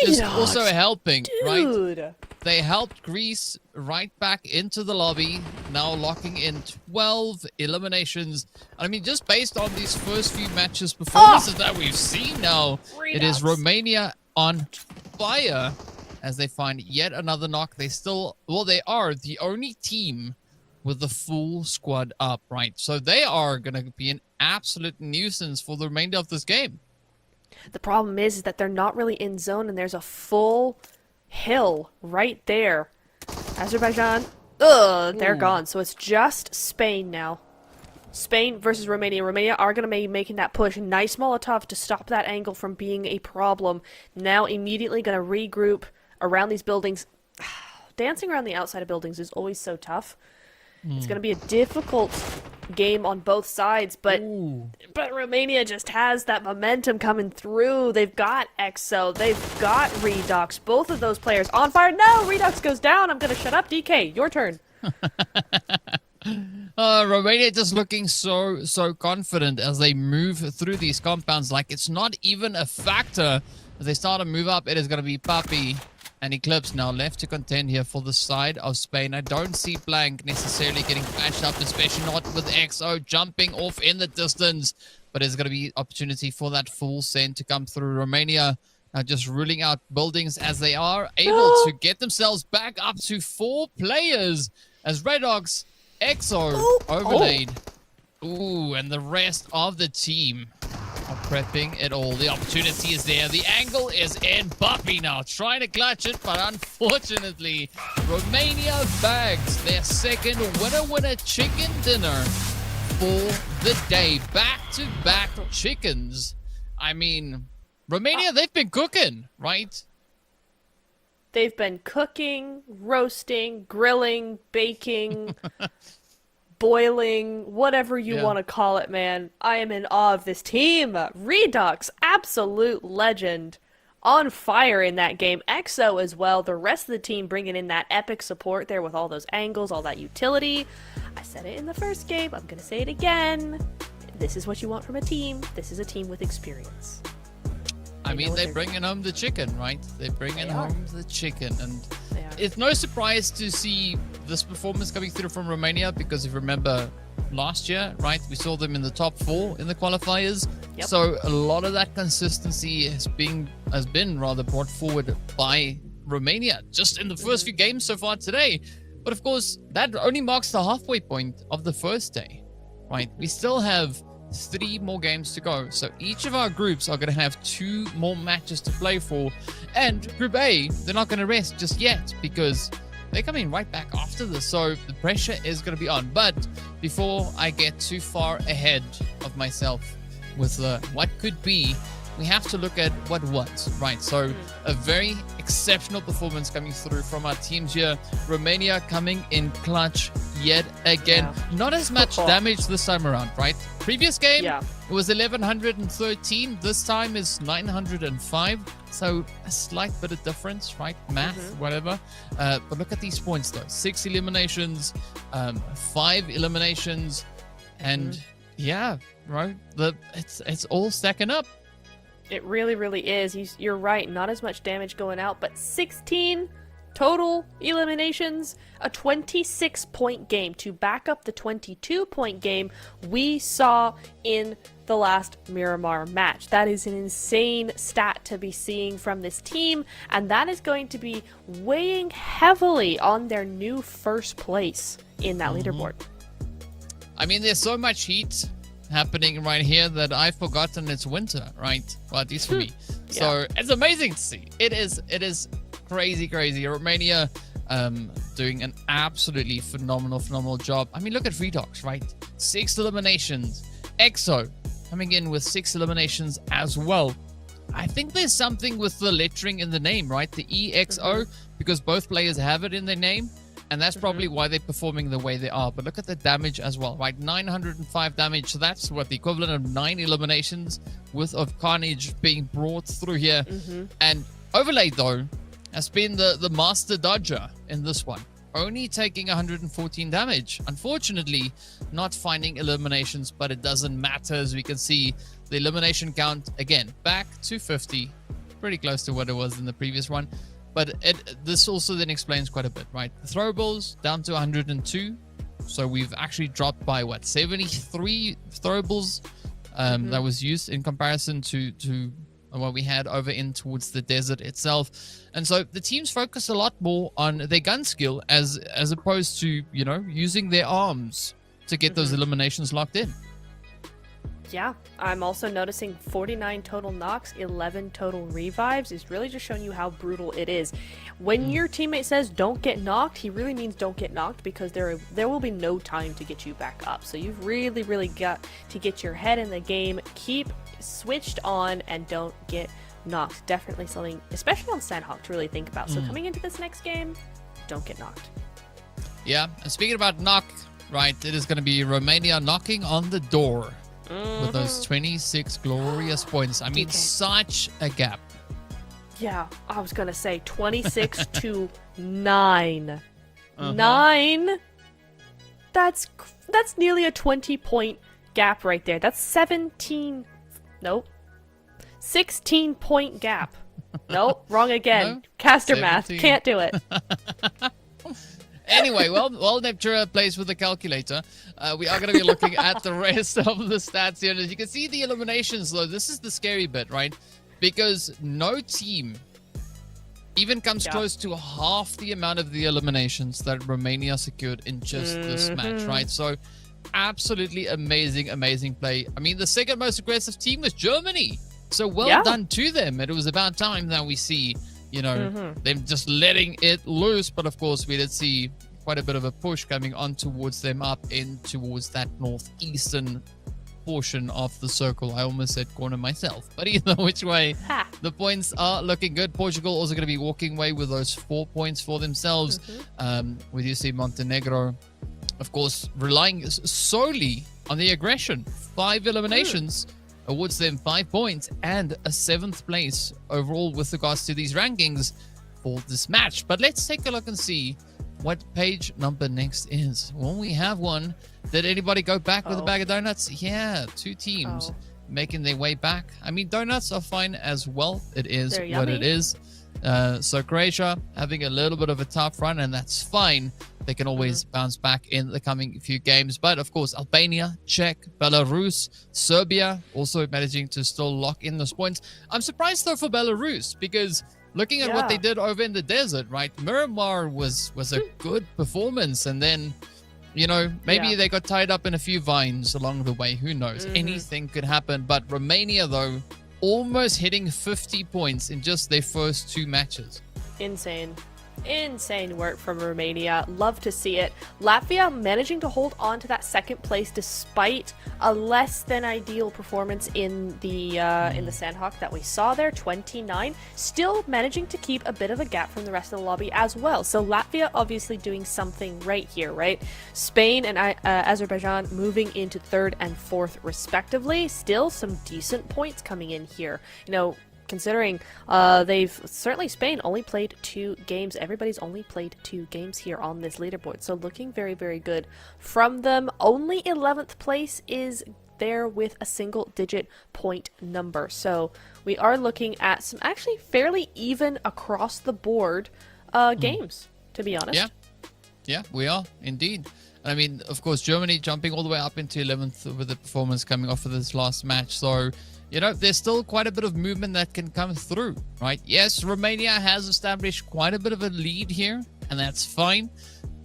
Just also helping, right? They helped Greece right back into the lobby, now locking in 12 eliminations. I mean, just based on these first few matches performances that we've seen now, it is Romania on fire as they find yet another knock. They still, well, they are the only team with the full squad up, right? So they are going to be an absolute nuisance for the remainder of this game. The problem is that they're not really in zone, and there's a full hill right there. Azerbaijan, they're gone. So it's just Spain now. Spain versus Romania. Romania are going to be making that push. Nice Molotov to stop that angle from being a problem. Now immediately going to regroup around these buildings. Dancing around the outside of buildings is always so tough. It's going to be a difficult game on both sides, but Romania just has that momentum coming through. They've got EXO, they've got Redox, both of those players on fire. No, Redox goes down. I'm going to shut up. DK, your turn. Romania just looking so confident as they move through these compounds like it's not even a factor. As they start to move up, it is going to be Papi and Eclipse now left to contend here for the side of Spain. I don't see Blank necessarily getting patched up, especially not with XO jumping off in the distance. But there's going to be opportunity for that full send to come through. Romania now just ruling out buildings as they are able to get themselves back up to 4 players as Redox, XO overlaid. Ooh, and the rest of the team are prepping it all. The opportunity is there. The angle is in. Buppy now trying to clutch it, but unfortunately, Romania bags their second winner chicken dinner for the day. Back-to-back chickens. I mean, Romania, they've been cooking, right? They've been cooking, roasting, grilling, baking, boiling, whatever you want to call it, man. I am in awe of this team. Redux, absolute legend. On fire in that game. EXO as well. The rest of the team bringing in that epic support there with all those angles, all that utility. I said it in the first game. I'm going to say it again. This is what you want from a team. This is a team with experience. I mean, they're bringing home the chicken, right? They're bringing home the chicken. And it's no surprise to see this performance coming through from Romania because if you remember last year, right, we saw them in the top 4 in the qualifiers. Yep. So a lot of that consistency has been brought forward by Romania just in the first few games so far today. But of course, that only marks the halfway point of the first day, right? We still have 3 more games to go. So each of our groups are going to have 2 more matches to play for. And Group A, they're not going to rest just yet because they're coming right back after this. So the pressure is going to be on. But before I get too far ahead of myself with what could be, we have to look at what was, right? So a very exceptional performance coming through from our teams here. Romania coming in clutch yet again. Not as much damage this time around, right? Previous game, it was 1113. This time is 905. So a slight bit of difference, right? Math, whatever. But look at these points though. 6 eliminations, 5 eliminations. And yeah, right? It's all stacking up. It really, really is. You're right. Not as much damage going out, but 16 total eliminations. A 26-point game to back up the 22-point game we saw in the last Miramar match. That is an insane stat to be seeing from this team, and that is going to be weighing heavily on their new first place in that leaderboard. I mean, there's so much heat happening right here that I've forgotten it's winter, right? Well, at least for me. So it's amazing to see. It is crazy. Romania doing an absolutely phenomenal job. I mean, look at Redox, right? 6 eliminations. EXO coming in with 6 eliminations as well. I think there's something with the lettering in the name, right? The EXO, because both players have it in their name. And that's probably why they're performing the way they are. But look at the damage as well, right? 905 damage. So that's what the equivalent of 9 eliminations worth of carnage being brought through here. And overlaid, though, has been the master dodger in this one. Only taking 114 damage. Unfortunately, not finding eliminations, but it doesn't matter. As we can see, the elimination count, again, back to 50. Pretty close to what it was in the previous one. But this also then explains quite a bit, right? The throwables down to 102. So we've actually dropped by, 73 throwables that was used in comparison to what we had over in towards the desert itself. And so the teams focus a lot more on their gun skill as opposed to, using their arms to get those eliminations locked in. Yeah, I'm also noticing 49 total knocks, 11 total revives is really just showing you how brutal it is. When your teammate says don't get knocked, he really means don't get knocked because there will be no time to get you back up. So you've really got to get your head in the game, keep switched on, and don't get knocked. Definitely something, especially on Sanhok, to really think about. So coming into this next game, don't get knocked. Yeah, and speaking about knock, right, it is going to be Romania knocking on the door. With those 26 glorious points. I mean, such a gap. Yeah, I was going to say 26 to 9. 9 That's nearly a 20-point gap right there. That's 16-point gap. Nope, wrong again. No? Caster 17. math, can't do it. Anyway, while Neptura plays with the calculator, we are going to be looking at the rest of the stats here. And as you can see, the eliminations, though, this is the scary bit, right? Because no team even comes close to half the amount of the eliminations that Romania secured in just this match, right? So, absolutely amazing play. I mean, the second most aggressive team was Germany. So, well done to them. It was about time that we see, them just letting it loose. But of course, we did see quite a bit of a push coming on towards them up in towards that northeastern portion of the circle. I almost said corner myself. But either which way, the points are looking good. Portugal also going to be walking away with those 4 points for themselves. We do see Montenegro, of course, relying solely on the aggression. 5 eliminations. Awards them 5 points and a 7th place overall with regards to these rankings for this match. But let's take a look and see what page number next is. Well, we have one. Did anybody go back with a bag of donuts? Yeah, 2 teams making their way back. I mean, donuts are fine as well. It is what it is. So Croatia having a little bit of a tough run, and that's fine. They can always bounce back in the coming few games. But of course, Albania, Czech, Belarus, Serbia also managing to still lock in those points. I'm surprised though for Belarus, because looking at what they did over in the desert, right? Miramar was a good performance, and then maybe they got tied up in a few vines along the way. Who knows? Anything could happen. But Romania though, almost hitting 50 points in just their first 2 matches. Insane work from Romania. Love to see it. Latvia managing to hold on to that 2nd place despite a less than ideal performance in the Sanhok that we saw there, 29. Still managing to keep a bit of a gap from the rest of the lobby as well. So Latvia obviously doing something right here, right? Spain and Azerbaijan moving into 3rd and 4th respectively. Still some decent points coming in here. Considering Spain only played 2 games. Everybody's only played 2 games here on this leaderboard. So looking very, very good from them. Only 11th place is there with a single-digit point number. So we are looking at some actually fairly even across the board games, to be honest. Yeah, we are indeed. I mean, of course, Germany jumping all the way up into 11th with the performance coming off of this last match. So there's still quite a bit of movement that can come through, right? Yes, Romania has established quite a bit of a lead here, and that's fine.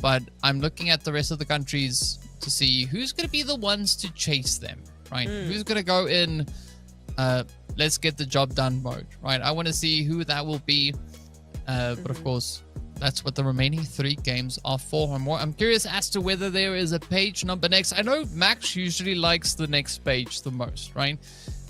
But I'm looking at the rest of the countries to see who's going to be the ones to chase them, right? Who's going to go in, let's get the job done mode, right? I want to see who that will be. But of course, that's what the remaining 3 games are for. I'm curious as to whether there is a page number next. I know Max usually likes the next page the most, right?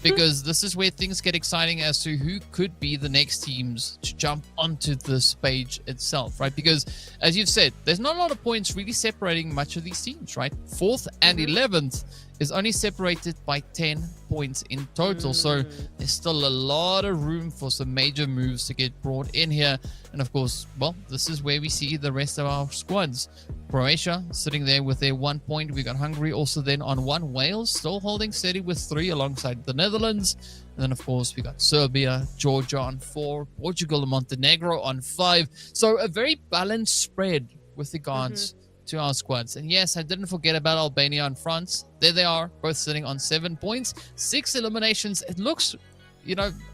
Because this is where things get exciting as to who could be the next teams to jump onto this page itself, right? Because, as you've said, there's not a lot of points really separating much of these teams, right? 4th and 11th is only separated by 10 points in total. So there's still a lot of room for some major moves to get brought in here. And of course, well, this is where we see the rest of our squads. Croatia sitting there with their 1 point. We got Hungary also then on 1. Wales still holding steady with 3 alongside the Netherlands. And then, of course, we got Serbia, Georgia on 4, Portugal and Montenegro on 5. So a very balanced spread with regards to our squads. And yes, I didn't forget about Albania and France. There they are, both sitting on 7 points. 6 eliminations. It looks,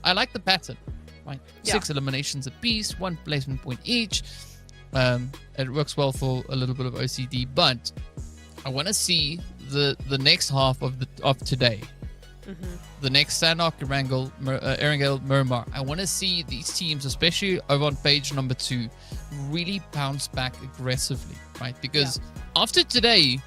I like the pattern, right? 6 eliminations apiece, 1 placement point each. It works well for a little bit of OCD, but I want to see the next half of today. The next Sanhok, Erangel, Miramar. I want to see these teams, especially over on page number 2, really bounce back aggressively, right? Because after today,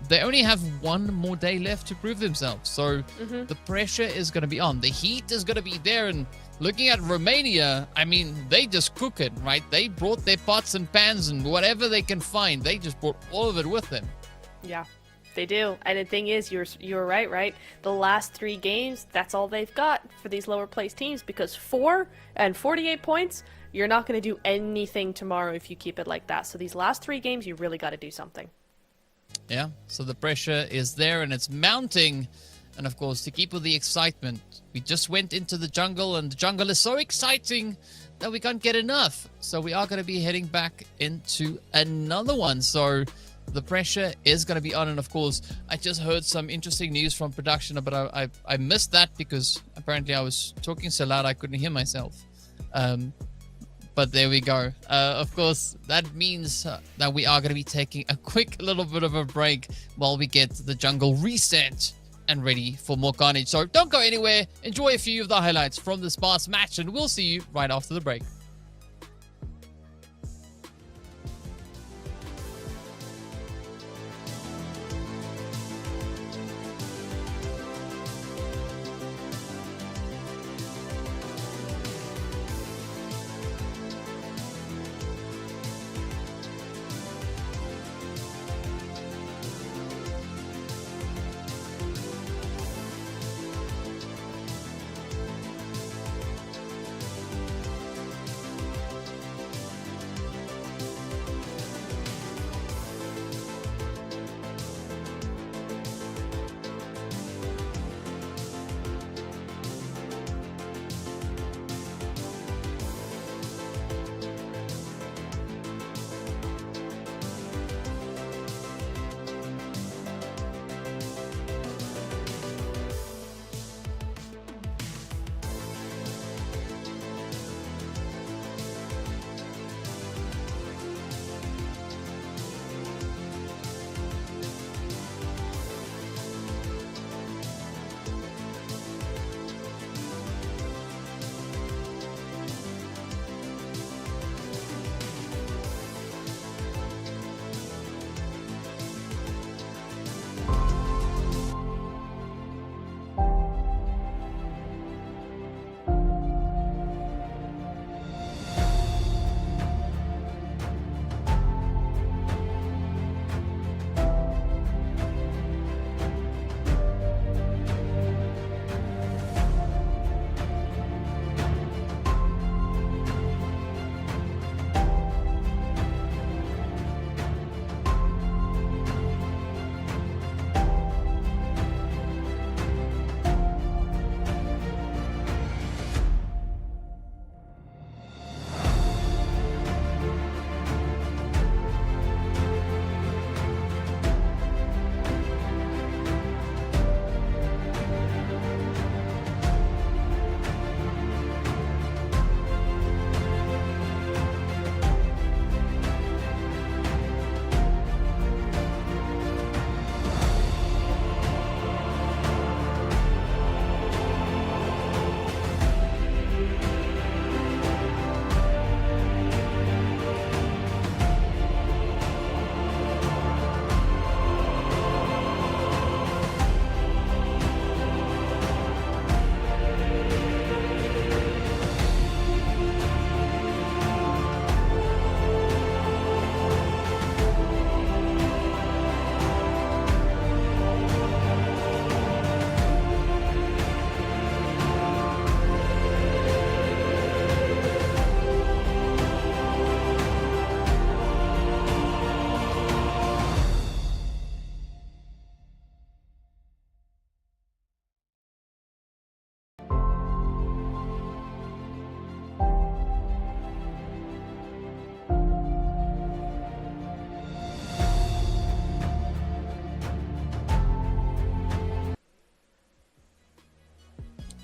they only have 1 more day left to prove themselves. So the pressure is going to be on. The heat is going to be there. And looking at Romania, I mean, they just cook it, right? They brought their pots and pans and whatever they can find. They just brought all of it with them. Yeah. They do. And the thing is, you're right? The last 3 games, that's all they've got for these lower place teams, because 4 and 48 points, you're not going to do anything tomorrow if you keep it like that. So these last 3 games, you really got to do something. Yeah, so the pressure is there and it's mounting. And of course, to keep with the excitement, we just went into the jungle and the jungle is so exciting that we can't get enough. So we are going to be heading back into another one. So the pressure is going to be on. And of course, I just heard some interesting news from production, but I missed that because apparently I was talking so loud I couldn't hear myself. But there we go. Of course, that means that we are going to be taking a quick little bit of a break while we get the jungle reset and ready for more carnage. So don't go anywhere. Enjoy a few of the highlights from this past match, and we'll see you right after the break.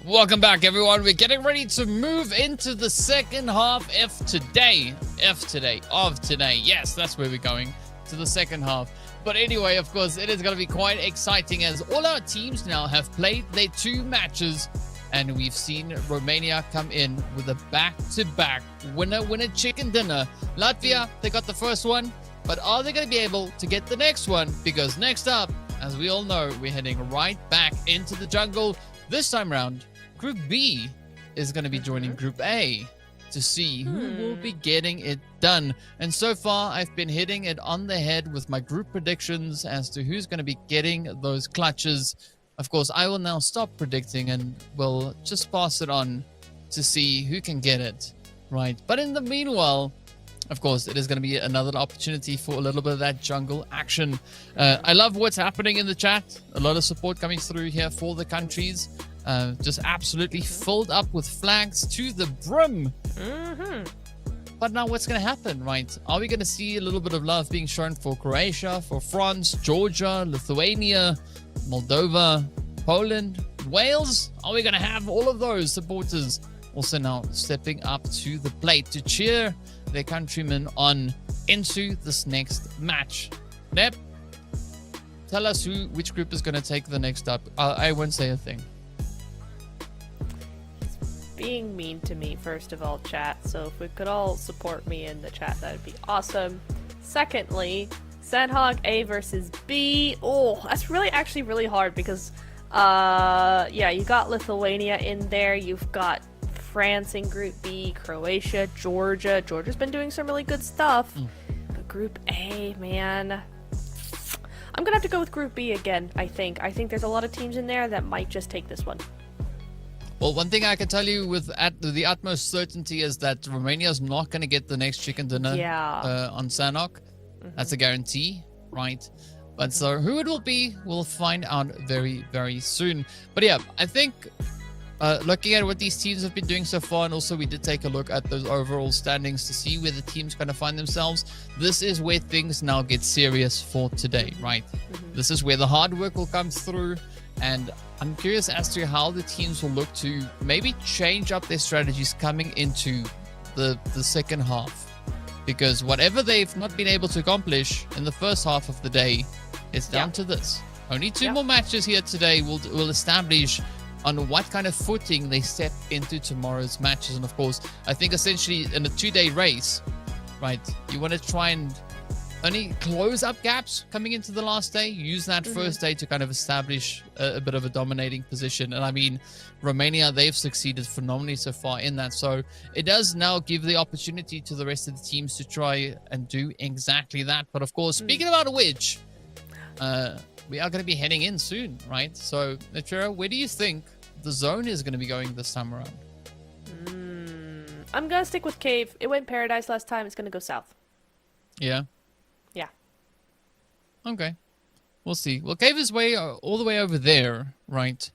Welcome back, everyone. We're getting ready to move into the second half of today. Yes, that's where we're going, to the second half. But anyway, of course, it is going to be quite exciting as all our teams now have played their 2 matches. And we've seen Romania come in with a back-to-back winner chicken dinner. Latvia, they got the first one. But are they going to be able to get the next one? Because next up, as we all know, we're heading right back into the jungle. This time round, Group B is going to be joining Group A to see who will be getting it done. And so far, I've been hitting it on the head with my group predictions as to who's going to be getting those clutches. Of course, I will now stop predicting and we'll just pass it on to see who can get it, right? But in the meanwhile, Of course, it is going to be another opportunity for a little bit of that jungle action. I love what's happening in the chat. A lot of support coming through here for the countries. Just absolutely filled up with flags to the brim. But now what's going to happen, right? Are we going to see a little bit of love being shown for Croatia, for France, Georgia, Lithuania, Moldova, Poland, Wales? Are we going to have all of those supporters also now stepping up to the plate to cheer their countrymen on into this next match? Nep, tell us which group is going to take the next up. I won't say a thing. Being mean to me, first of all, chat. So if we could all support me in the chat, that would be awesome. Secondly, Sanhok A versus B. Oh, that's actually really hard because, yeah, you got Lithuania in there. You've got France in Group B, Croatia, Georgia. Georgia's been doing some really good stuff. But Group A, man. I'm gonna have to go with Group B again, I think. I think there's a lot of teams in there that might just take this one. Well, one thing I can tell you with the utmost certainty is that Romania is not going to get the next chicken dinner on Sanhok. That's a guarantee, right? But so who it will be, we'll find out very, very soon. But yeah, I think looking at what these teams have been doing so far, and also we did take a look at those overall standings to see where the team's going to find themselves. This is where things now get serious for today, right? This is where the hard work will come through. And I'm curious as to how the teams will look to maybe change up their strategies coming into the second half. Because whatever they've not been able to accomplish in the first half of the day, it's down to this. Only two more matches here today will establish on what kind of footing they step into tomorrow's matches. And of course, I think essentially in a 2-day race, right, you want to try and only close up gaps coming into the last day. Use that first day to kind of establish a bit of a dominating position. And I mean, Romania, they've succeeded phenomenally so far in that. So it does now give the opportunity to the rest of the teams to try and do exactly that. But of course, speaking about which, we are going to be heading in soon, right? So, Natira, where do you think the zone is going to be going this time around? I'm going to stick with Cave. It went Paradise last time. It's going to go south. Yeah. Yeah. Okay. We'll see. Well, Cave is all the way over there, right?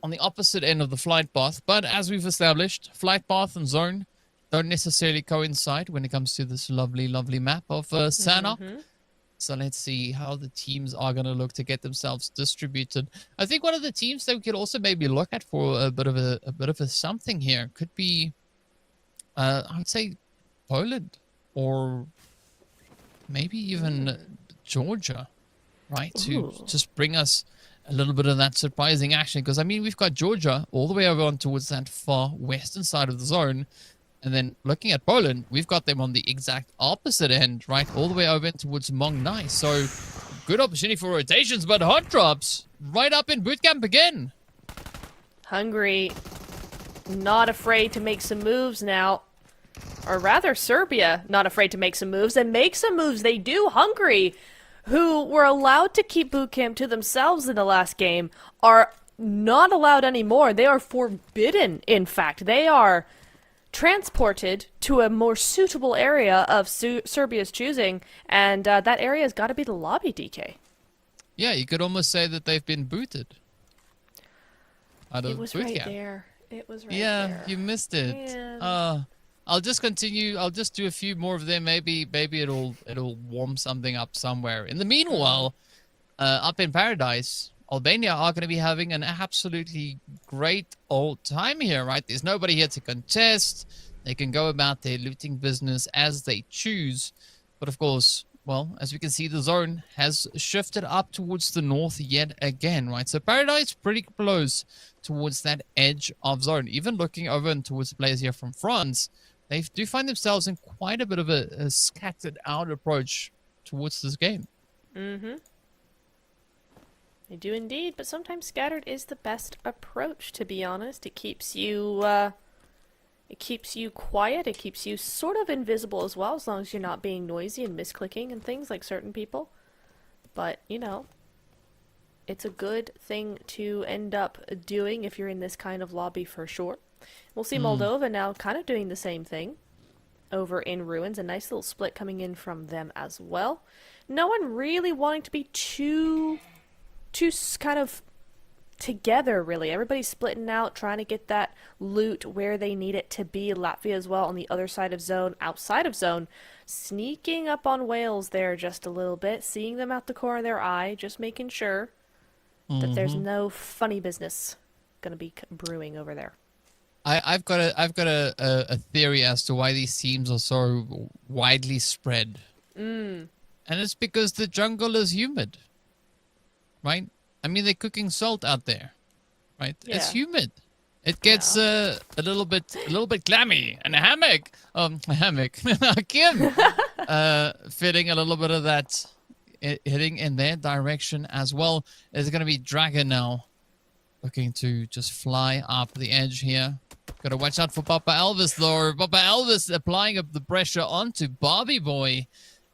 On the opposite end of the flight path. But as we've established, flight path and zone don't necessarily coincide when it comes to this lovely, lovely map of Sanhok. So let's see how the teams are going to look to get themselves distributed. I think one of the teams that we could also maybe look at for a bit of a something here could be, I would say, Poland or maybe even Georgia, right? To just bring us a little bit of that surprising action. Because, I mean, we've got Georgia all the way over on towards that far western side of the zone. And then looking at Poland, we've got them on the exact opposite end, right? All the way over towards Montenegro. So, good opportunity for rotations, but hot drops right up in bootcamp again. Hungary, not afraid to make some moves now. Or rather, Serbia, not afraid to make some moves, and make some moves they do. Hungary, who were allowed to keep bootcamp to themselves in the last game, are not allowed anymore. They are forbidden, in fact. They are transported to a more suitable area of Serbia's choosing, and that area has got to be the lobby, DK. Yeah, you could almost say that they've been booted out of It was right there. It was right there. Yeah, you missed it. Man. I'll just continue. I'll just do a few more of them. Maybe it'll warm something up somewhere. In the meanwhile, up in Paradise, Albania are going to be having an absolutely great old time here, right? There's nobody here to contest. They can go about their looting business as they choose. But of course, well, as we can see, the zone has shifted up towards the north yet again, right? So Paradise pretty close towards that edge of zone. Even looking over and towards the players here from France, they do find themselves in quite a bit of a scattered out approach towards this game. They do indeed, but sometimes scattered is the best approach, to be honest. It keeps you quiet, it keeps you sort of invisible as well, as long as you're not being noisy and misclicking and things like certain people. But, you know, it's a good thing to end up doing if you're in this kind of lobby for sure. We'll see Moldova now kind of doing the same thing. over in ruins. A nice little split coming in from them as well. No one really wanting to be too kind of together, really. Everybody's splitting out, trying to get that loot where they need it to be. Latvia as well on the other side of zone, outside of zone, sneaking up on Wales there just a little bit, seeing them out the corner of their eye, just making sure that there's no funny business gonna be brewing over there. I've got a theory as to why these teams are so widely spread. And it's because the jungle is humid, right? I mean, they're cooking salt out there, right? Yeah. It's humid. It gets a little bit clammy, and a hammock. Kim, fitting a little bit of that, hitting in their direction as well. There's going to be Dragon now, looking to just fly up the edge here. Got to watch out for Papa Elvis, though. Papa Elvis applying up the pressure onto Barbie Boy.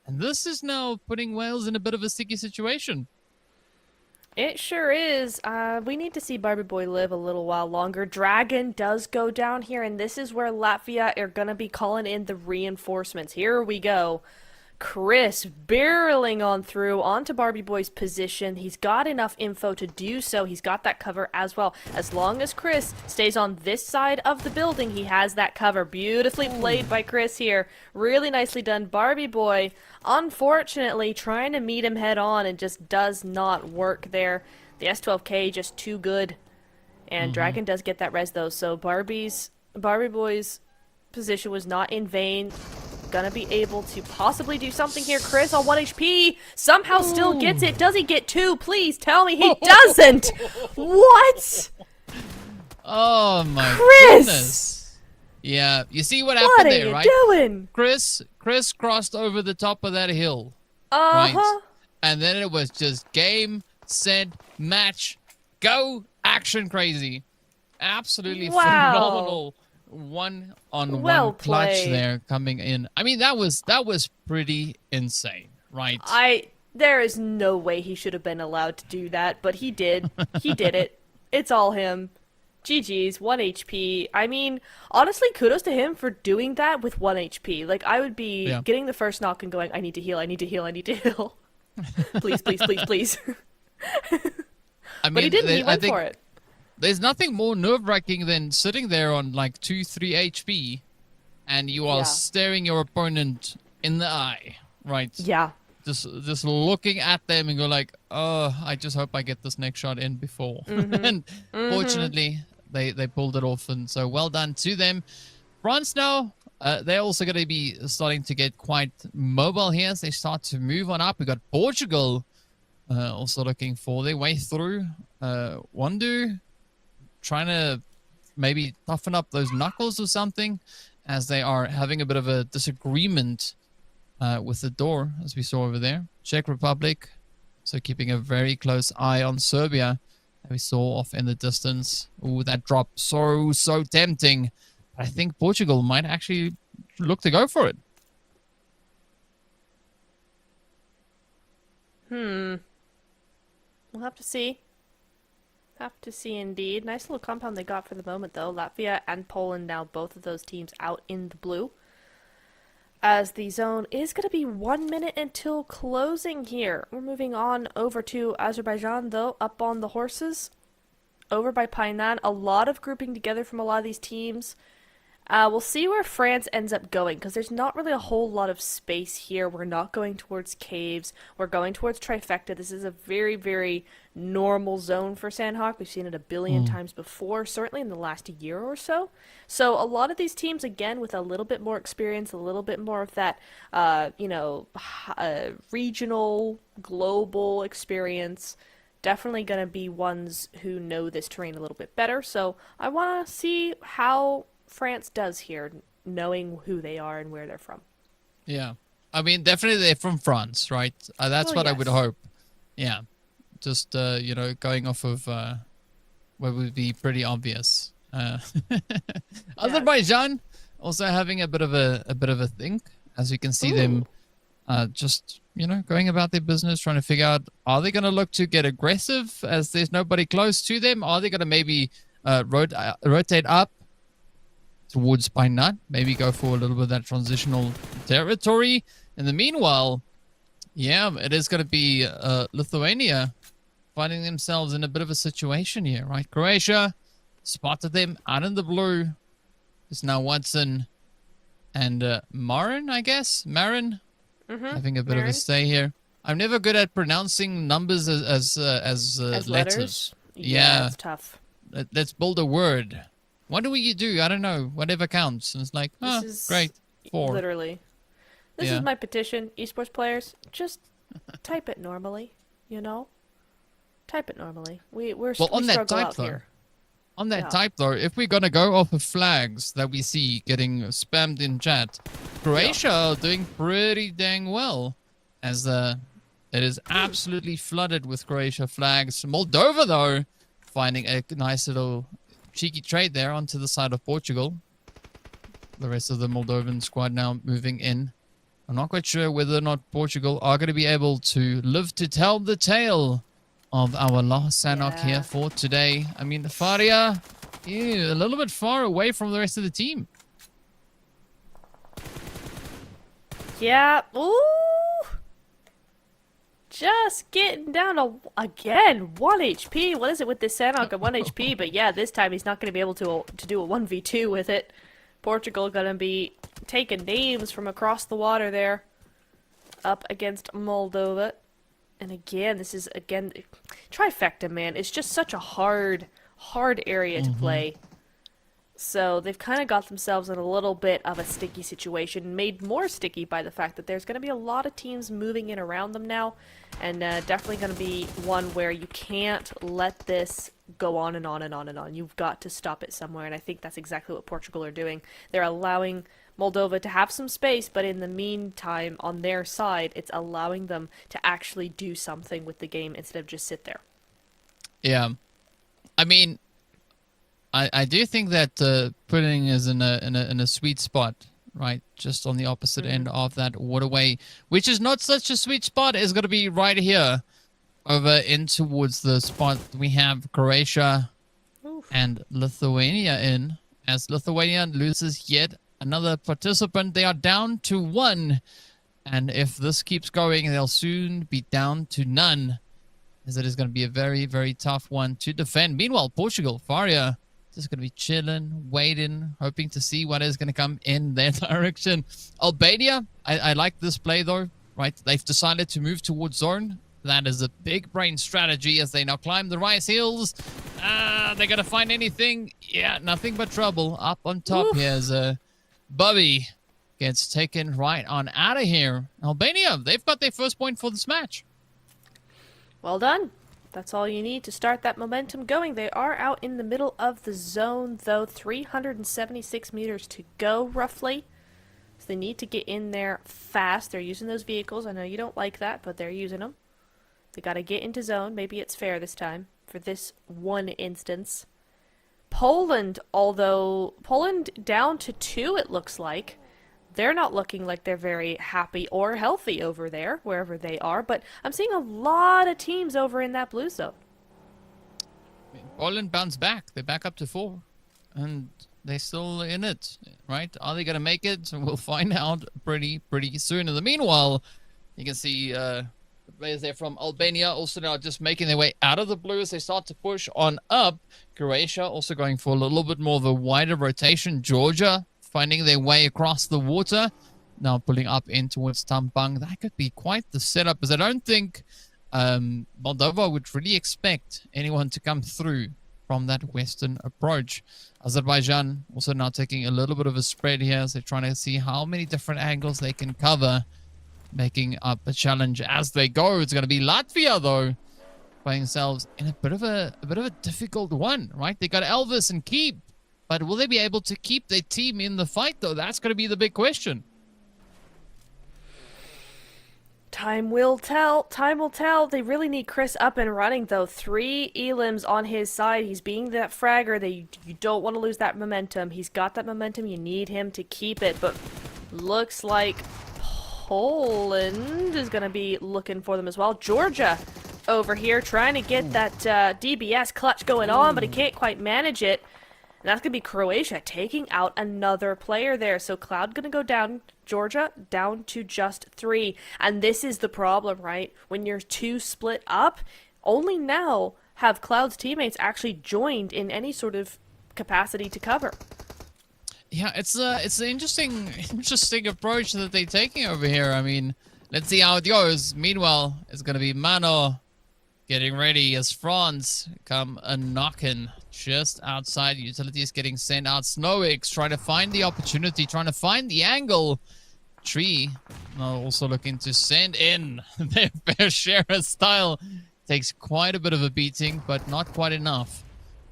And this is now putting Wales in a bit of a sticky situation. It sure is. We need to see Barbie Boy live a little while longer. Dragon does go down here, and this is where Latvia are going to be calling in the reinforcements. Here we go. Chris barreling on through onto Barbie Boy's position. He's got enough info to do so. He's got that cover as well. As long as Chris stays on this side of the building, he has that cover. Beautifully played by Chris here. Really nicely done. Barbie Boy, unfortunately, trying to meet him head on and just does not work there. The S12K just too good. And Dragon does get that res though, so Barbie Boy's position was not in vain. Gonna be able to possibly do something here. Chris on 1 HP somehow still gets it. Does he get 2? Please tell me he doesn't. What? Oh my Chris! goodness. Yeah, you see what happened there, right? What are you doing? Chris crossed over the top of that hill. Uh-huh. And then it was just game, set, match, go, action crazy. Absolutely phenomenal. One-on-one clutch there coming in. I mean, that was pretty insane, right? There is no way he should have been allowed to do that, but he did. He did it. It's all him. GG's, 1 HP. I mean, honestly, kudos to him for doing that with 1 HP. Like, I would be getting the first knock and going, I need to heal, I need to heal, I need to heal. Please, please, please, please. I mean, but he didn't. He went for it. There's nothing more nerve-wracking than sitting there on like 2-3 HP and you are staring your opponent in the eye, right? Yeah. Just looking at them and go like, oh, I just hope I get this next shot in before. And fortunately, they pulled it off, and so well done to them. France now, they're also going to be starting to get quite mobile here as they start to move on up. We got Portugal also looking for their way through. Wandu trying to maybe toughen up those knuckles or something as they are having a bit of a disagreement with the door, as we saw over there. Czech Republic, so keeping a very close eye on Serbia, that we saw off in the distance. Ooh, that drop so tempting. I think Portugal might actually look to go for it. We'll have to see. Have to see indeed. Nice little compound they got for the moment, though. Latvia and Poland now, both of those teams out in the blue. As the zone is going to be 1 minute until closing here. We're moving on over to Azerbaijan, though, up on the horses. Over by Painan. A lot of grouping together from a lot of these teams. We'll see where France ends up going, because there's not really a whole lot of space here. We're not going towards caves. We're going towards Trifecta. This is a very, very normal zone for Sanhok. We've seen it a billion times before, certainly in the last year or so. So a lot of these teams, again, with a little bit more experience, a little bit more of that, regional, global experience, definitely going to be ones who know this terrain a little bit better. So I want to see how France does here, knowing who they are and where they're from. Yeah. I mean, definitely they're from France, right? That's what I would hope. Yeah. Just, going off of what would be pretty obvious. Azerbaijan also having a bit of a think, as you can see them just, going about their business, trying to figure out, are they going to look to get aggressive as there's nobody close to them? Are they going to maybe rotate up? towards Painat. Maybe go for a little bit of that transitional territory. In the meanwhile, yeah, it is going to be Lithuania finding themselves in a bit of a situation here, right? Croatia spotted them out in the blue. It's now Watson and Marin, I guess? Marin? Having a bit of a stay here. I'm never good at pronouncing numbers as letters. Yeah, it's tough. Let's build a word. What do we do? I don't know. Whatever counts. And it's like, great. 4. Literally. This is my petition, esports players. Just type it normally, you know? Type it normally. We struggle out here. On that type, though, if we're going to go off of flags that we see getting spammed in chat, Croatia are doing pretty dang well, as it is absolutely flooded with Croatia flags. Moldova, though, finding a nice little cheeky trade there onto the side of Portugal. The rest of the Moldovan squad now moving in. I'm not quite sure whether or not Portugal are going to be able to live to tell the tale of our last Sanhok here for today. I mean, Faria, a little bit far away from the rest of the team. Yeah. Ooh. Just getting down to, again, 1 HP. What is it with this Sanhok at 1 HP? But yeah, this time he's not going to be able to do a 1v2 with it. Portugal going to be taking names from across the water there. Up against Moldova. And again, this is, trifecta, man. It's just such a hard area to play. So they've kind of got themselves in a little bit of a sticky situation, made more sticky by the fact that there's going to be a lot of teams moving in around them now, and definitely going to be one where you can't let this go on and on and on and on. You've got to stop it somewhere, and I think that's exactly what Portugal are doing. They're allowing Moldova to have some space, but in the meantime, on their side, it's allowing them to actually do something with the game instead of just sit there. Yeah. I mean, I do think that Pudding is in a sweet spot, right? Just on the opposite end of that waterway, which is not such a sweet spot. Is going to be right here, over in towards the spot we have Croatia and Lithuania in. As Lithuania loses yet another participant, they are down to 1, and if this keeps going, they'll soon be down to none. As it is going to be a very, very tough one to defend. Meanwhile, Portugal, Faria, just going to be chilling, waiting, hoping to see what is going to come in their direction. Albania, I like this play though, right? They've decided to move towards zone. That is a big brain strategy as they now climb the rice hills. They're going to find anything. Yeah, nothing but trouble. Up on top here as Bubby gets taken right on out of here. Albania, they've got their first point for this match. Well done. That's all you need to start that momentum going. They are out in the middle of the zone, though. 376 meters to go, roughly. So they need to get in there fast. They're using those vehicles. I know you don't like that, but they're using them. They got to get into zone. Maybe it's fair this time for this one instance. Poland, although Poland down to 2, it looks like. They're not looking like they're very happy or healthy over there, wherever they are. But I'm seeing a lot of teams over in that blue zone. Poland bounced back. They're back up to 4. And they're still in it, right? Are they going to make it? We'll find out pretty soon. In the meanwhile, you can see the players there from Albania also now just making their way out of the blue as they start to push on up. Croatia also going for a little bit more of a wider rotation. Georgia finding their way across the water, now pulling up in towards Tampang. That could be quite the setup, as I don't think Moldova would really expect anyone to come through from that western approach. Azerbaijan also now taking a little bit of a spread here as they're trying to see how many different angles they can cover, making up a challenge as they go. It's going to be Latvia, though, finding themselves in a bit of a difficult one, right? They got Elvis and Keep. But will they be able to keep their team in the fight, though? That's going to be the big question. Time will tell. Time will tell. They really need Chris up and running, though. 3 elims on his side. He's being that fragger. You don't want to lose that momentum. He's got that momentum. You need him to keep it. But looks like Poland is going to be looking for them as well. Georgia over here trying to get that DBS clutch going on, but he can't quite manage it. And that's going to be Croatia taking out another player there. So Cloud going to go down, Georgia down to just 3. And this is the problem, right? When you're 2 split up, only now have Cloud's teammates actually joined in any sort of capacity to cover. Yeah, it's an interesting approach that they're taking over here. I mean, let's see how it goes. Meanwhile, it's going to be Mano getting ready as France come a knocking just outside. Utilities getting sent out. Snowix trying to find the opportunity, trying to find the angle. Tree also looking to send in their fair share of style. Takes quite a bit of a beating, but not quite enough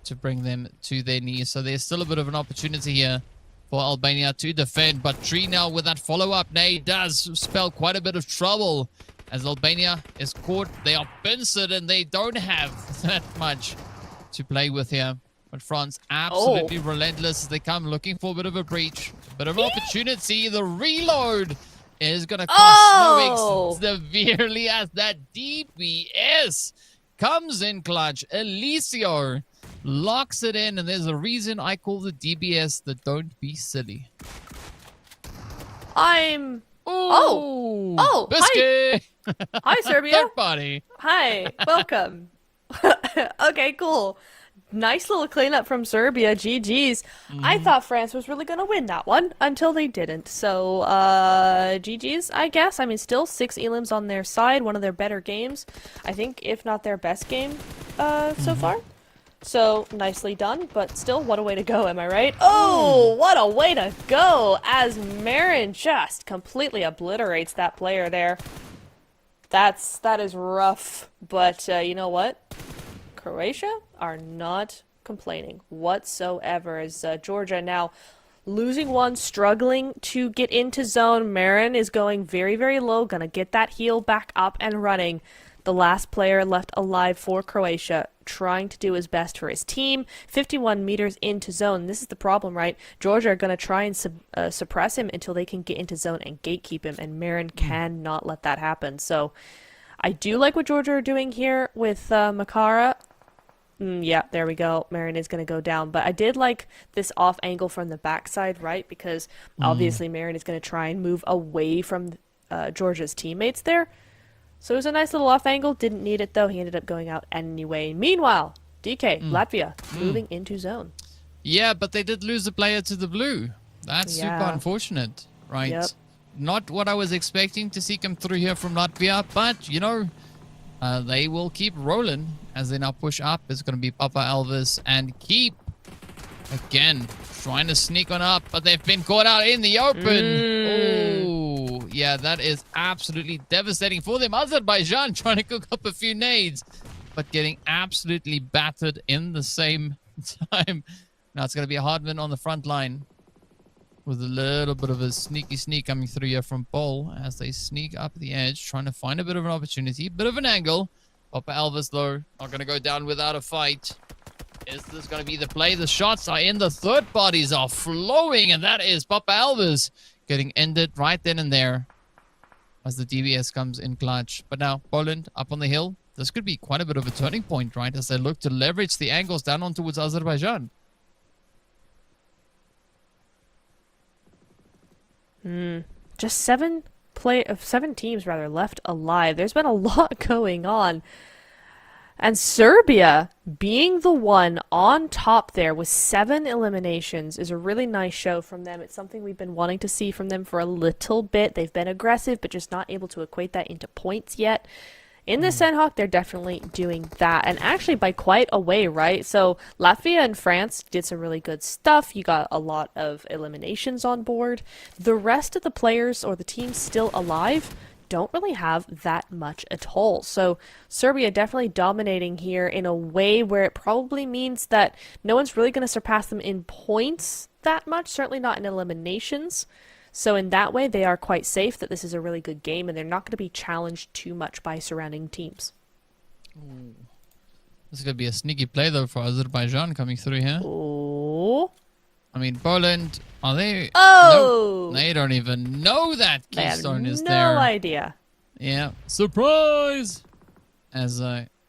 to bring them to their knees. So there's still a bit of an opportunity here for Albania to defend. But Tree now with that follow-up nade does spell quite a bit of trouble. As Albania is caught, they are pinched and they don't have that much to play with here. But France absolutely relentless as they come looking for a bit of a breach. A bit of an opportunity. The reload is going to cost Snowix severely as that DPS comes in clutch. Elisio locks it in, and there's a reason I call the DBS the don't be silly. Hi. Hi, Serbia. Third party. Hi, welcome. Okay, cool. Nice little cleanup from Serbia. GG's. I thought France was really going to win that one until they didn't. So, GG's, I guess. I mean, still 6 elims on their side. One of their better games. I think, if not their best game so far. So, nicely done. But still, what a way to go, am I right? Oh, what a way to go! As Marin just completely obliterates that player there. That is rough. But, you know what? Croatia are not complaining whatsoever as Georgia now losing one, struggling to get into zone. Marin is going very, very low, gonna get that heal back up and running. The last player left alive for Croatia, trying to do his best for his team. 51 meters into zone. This is the problem, right? Georgia are gonna try and suppress him until they can get into zone and gatekeep him, and Marin cannot let that happen. So I do like what Georgia are doing here with Makara. Yeah, there we go. Marin is going to go down. But I did like this off angle from the backside, right? Because obviously Marin is going to try and move away from Georgia's teammates there. So it was a nice little off angle. Didn't need it, though. He ended up going out anyway. Meanwhile, DK, Latvia, moving into zone. Yeah, but they did lose a player to the blue. That's super unfortunate, right? Yep. Not what I was expecting to see come through here from Latvia, but, you know, they will keep rolling as they now push up. It's going to be Papa Elvis and Keep. Again, trying to sneak on up, but they've been caught out in the open. Oh, yeah, that is absolutely devastating for them. Azerbaijan trying to cook up a few nades, but getting absolutely battered in the same time. Now it's going to be a Hardman on the front line with a little bit of a sneaky sneak coming through here from Paul as they sneak up the edge, trying to find a bit of an opportunity, bit of an angle. Papa Elvis, though, not going to go down without a fight. Is this going to be the play? The shots are in. The third parties are flowing, and that is Papa Elvis getting ended right then and there as the DBS comes in clutch. But now, Poland up on the hill. This could be quite a bit of a turning point, right, as they look to leverage the angles down on towards Azerbaijan. Just 7 teams left alive. There's been a lot going on. And Serbia being the one on top there with 7 eliminations is a really nice show from them. It's something we've been wanting to see from them for a little bit. They've been aggressive, but just not able to equate that into points yet. In the Sanhok, they're definitely doing that, and actually by quite a way, right? So Latvia and France did some really good stuff. You got a lot of eliminations on board. The rest of the players or the teams still alive don't really have that much at all. So Serbia definitely dominating here in a way where it probably means that no one's really going to surpass them in points that much, certainly not in eliminations. So in that way, they are quite safe that this is a really good game, and they're not going to be challenged too much by surrounding teams. Ooh. This is going to be a sneaky play, though, for Azerbaijan coming through here. Oh. I mean, Poland, are they... Oh! No, they don't even know that Keystone is no there. idea. Yeah. Surprise! As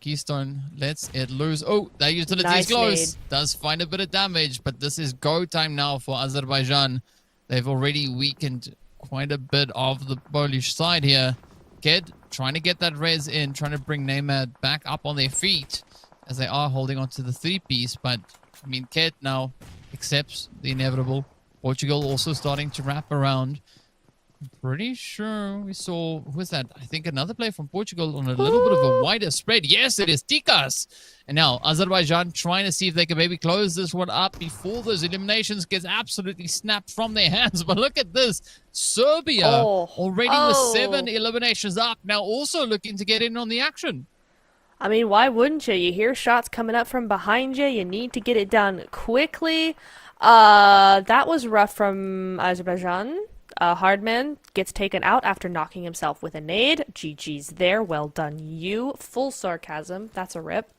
Keystone lets it loose. Oh, that utility is Nice close. nade. Does find a bit of damage, but this is go time now for Azerbaijan. They've already weakened quite a bit of the Polish side here. Ked trying to get that res in, trying to bring Neymar back up on their feet as they are holding on to the 3-piece. But, I mean, Ked now accepts the inevitable. Portugal also starting to wrap around. I'm pretty sure we saw, who was that? I think another player from Portugal on a little bit of a wider spread. Yes, it is Tikas. And now Azerbaijan trying to see if they can maybe close this one up before those eliminations gets absolutely snapped from their hands. But look at this. Serbia already with 7 eliminations up. Now also looking to get in on the action. I mean, why wouldn't you? You hear shots coming up from behind you. You need to get it done quickly. That was rough from Azerbaijan. Hardman gets taken out after knocking himself with a nade. GG's there. Well done, you. Full sarcasm. That's a rip.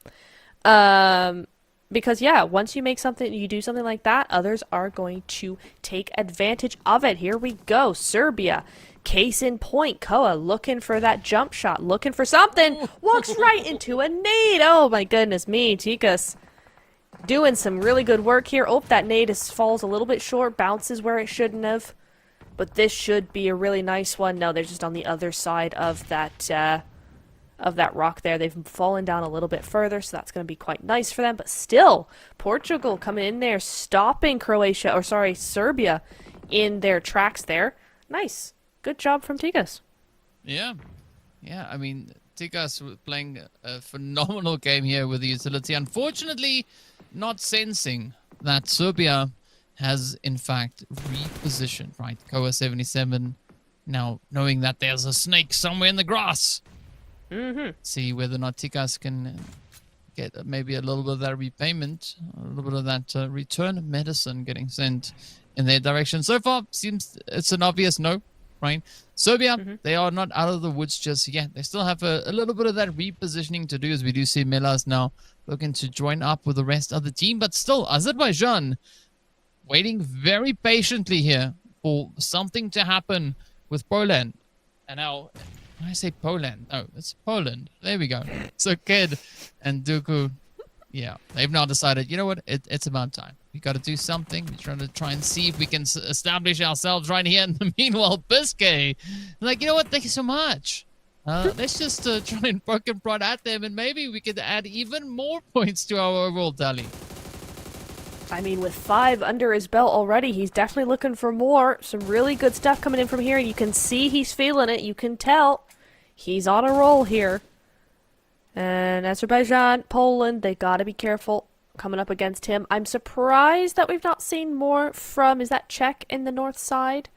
Because, yeah, once you make something, you do something like that, others are going to take advantage of it. Here we go. Serbia. Case in point. Koa looking for that jump shot. Looking for something. Walks right into a nade. Oh, my goodness me. Tikas doing some really good work here. Oh, that nade falls a little bit short. Bounces where it shouldn't have. But this should be a really nice one. No, they're just on the other side of that rock there. They've fallen down a little bit further, so that's going to be quite nice for them. But still, Portugal coming in there, stopping Serbia in their tracks there. Nice. Good job from Tikas. Yeah. Yeah, I mean, Tikas playing a phenomenal game here with the utility. Unfortunately, not sensing that Serbia has, in fact, repositioned, right? Koa 77 now knowing that there's a snake somewhere in the grass. See whether or not Tikas can get maybe a little bit of that repayment, a little bit of that return medicine getting sent in their direction. So far, seems it's an obvious no, right? Serbia, they are not out of the woods just yet. They still have a little bit of that repositioning to do, as we do see Melas now looking to join up with the rest of the team. But still, Azerbaijan waiting very patiently here for something to happen with Poland. And now, when I say Poland, no, it's Poland. There we go. So Ked and Dooku, yeah, they've now decided, you know what, it's about time. We got to do something. We're try and see if we can establish ourselves right here. In the meanwhile, Biscay, like, you know what, thank you so much. Let's just try and poke and prod at them, and maybe we could add even more points to our overall tally. I mean, with 5 under his belt already, he's definitely looking for more. Some really good stuff coming in from here. You can see he's feeling it. You can tell he's on a roll here. And Azerbaijan, Poland, they gotta be careful coming up against him. I'm surprised that we've not seen more from, is that Czech in the north side?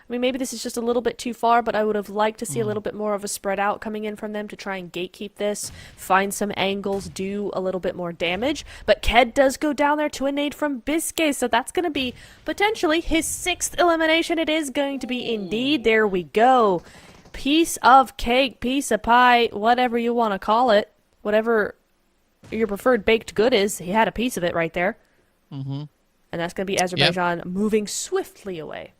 I mean, maybe this is just a little bit too far, but I would have liked to see a little bit more of a spread out coming in from them to try and gatekeep this, find some angles, do a little bit more damage. But Ked does go down there to a nade from Biscay, so that's going to be potentially his 6th elimination. It is going to be indeed. There we go. Piece of cake, piece of pie, whatever you want to call it. Whatever your preferred baked good is, he had a piece of it right there. And that's going to be Azerbaijan moving swiftly away.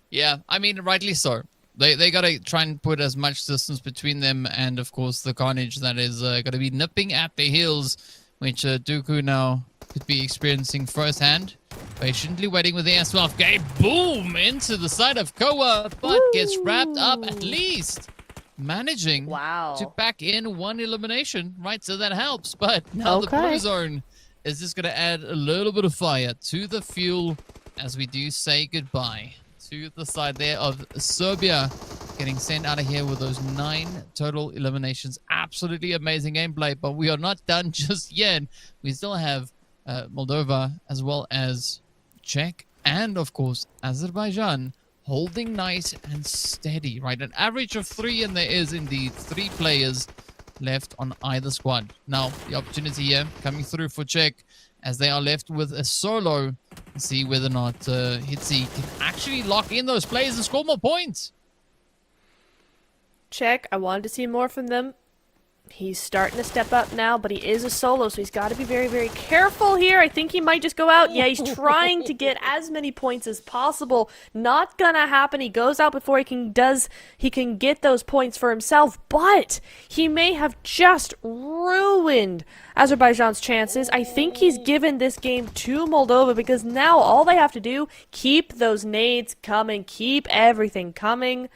Yeah, I mean, rightly so. They got to try and put as much distance between them and, of course, the carnage that is going to be nipping at their heels, which Dooku now could be experiencing firsthand. Patiently waiting with the Iesf. Boom! Into the side of Koa, but gets wrapped up at least. Managing to pack in 1 elimination, right? So that helps. But now the blue zone is just going to add a little bit of fire to the fuel as we do say goodbye to the side there of Serbia, getting sent out of here with those 9 total eliminations. Absolutely amazing gameplay, but we are not done just yet. We still have Moldova as well as Czech and, of course, Azerbaijan holding nice and steady, right? An average of 3, and there is indeed 3 players left on either squad. Now, the opportunity here coming through for Czech as they are left with a solo. See whether or not Hitzi can actually lock in those plays and score more points. Czech, I wanted to see more from them. He's starting to step up now, but he is a solo, so he's got to be very, very careful here. I think he might just go out. Yeah, he's trying to get as many points as possible. Not gonna happen. He goes out before he can get those points for himself, but he may have just ruined Azerbaijan's chances. I think he's given this game to Moldova because now all they have to do, keep those nades coming, keep everything coming.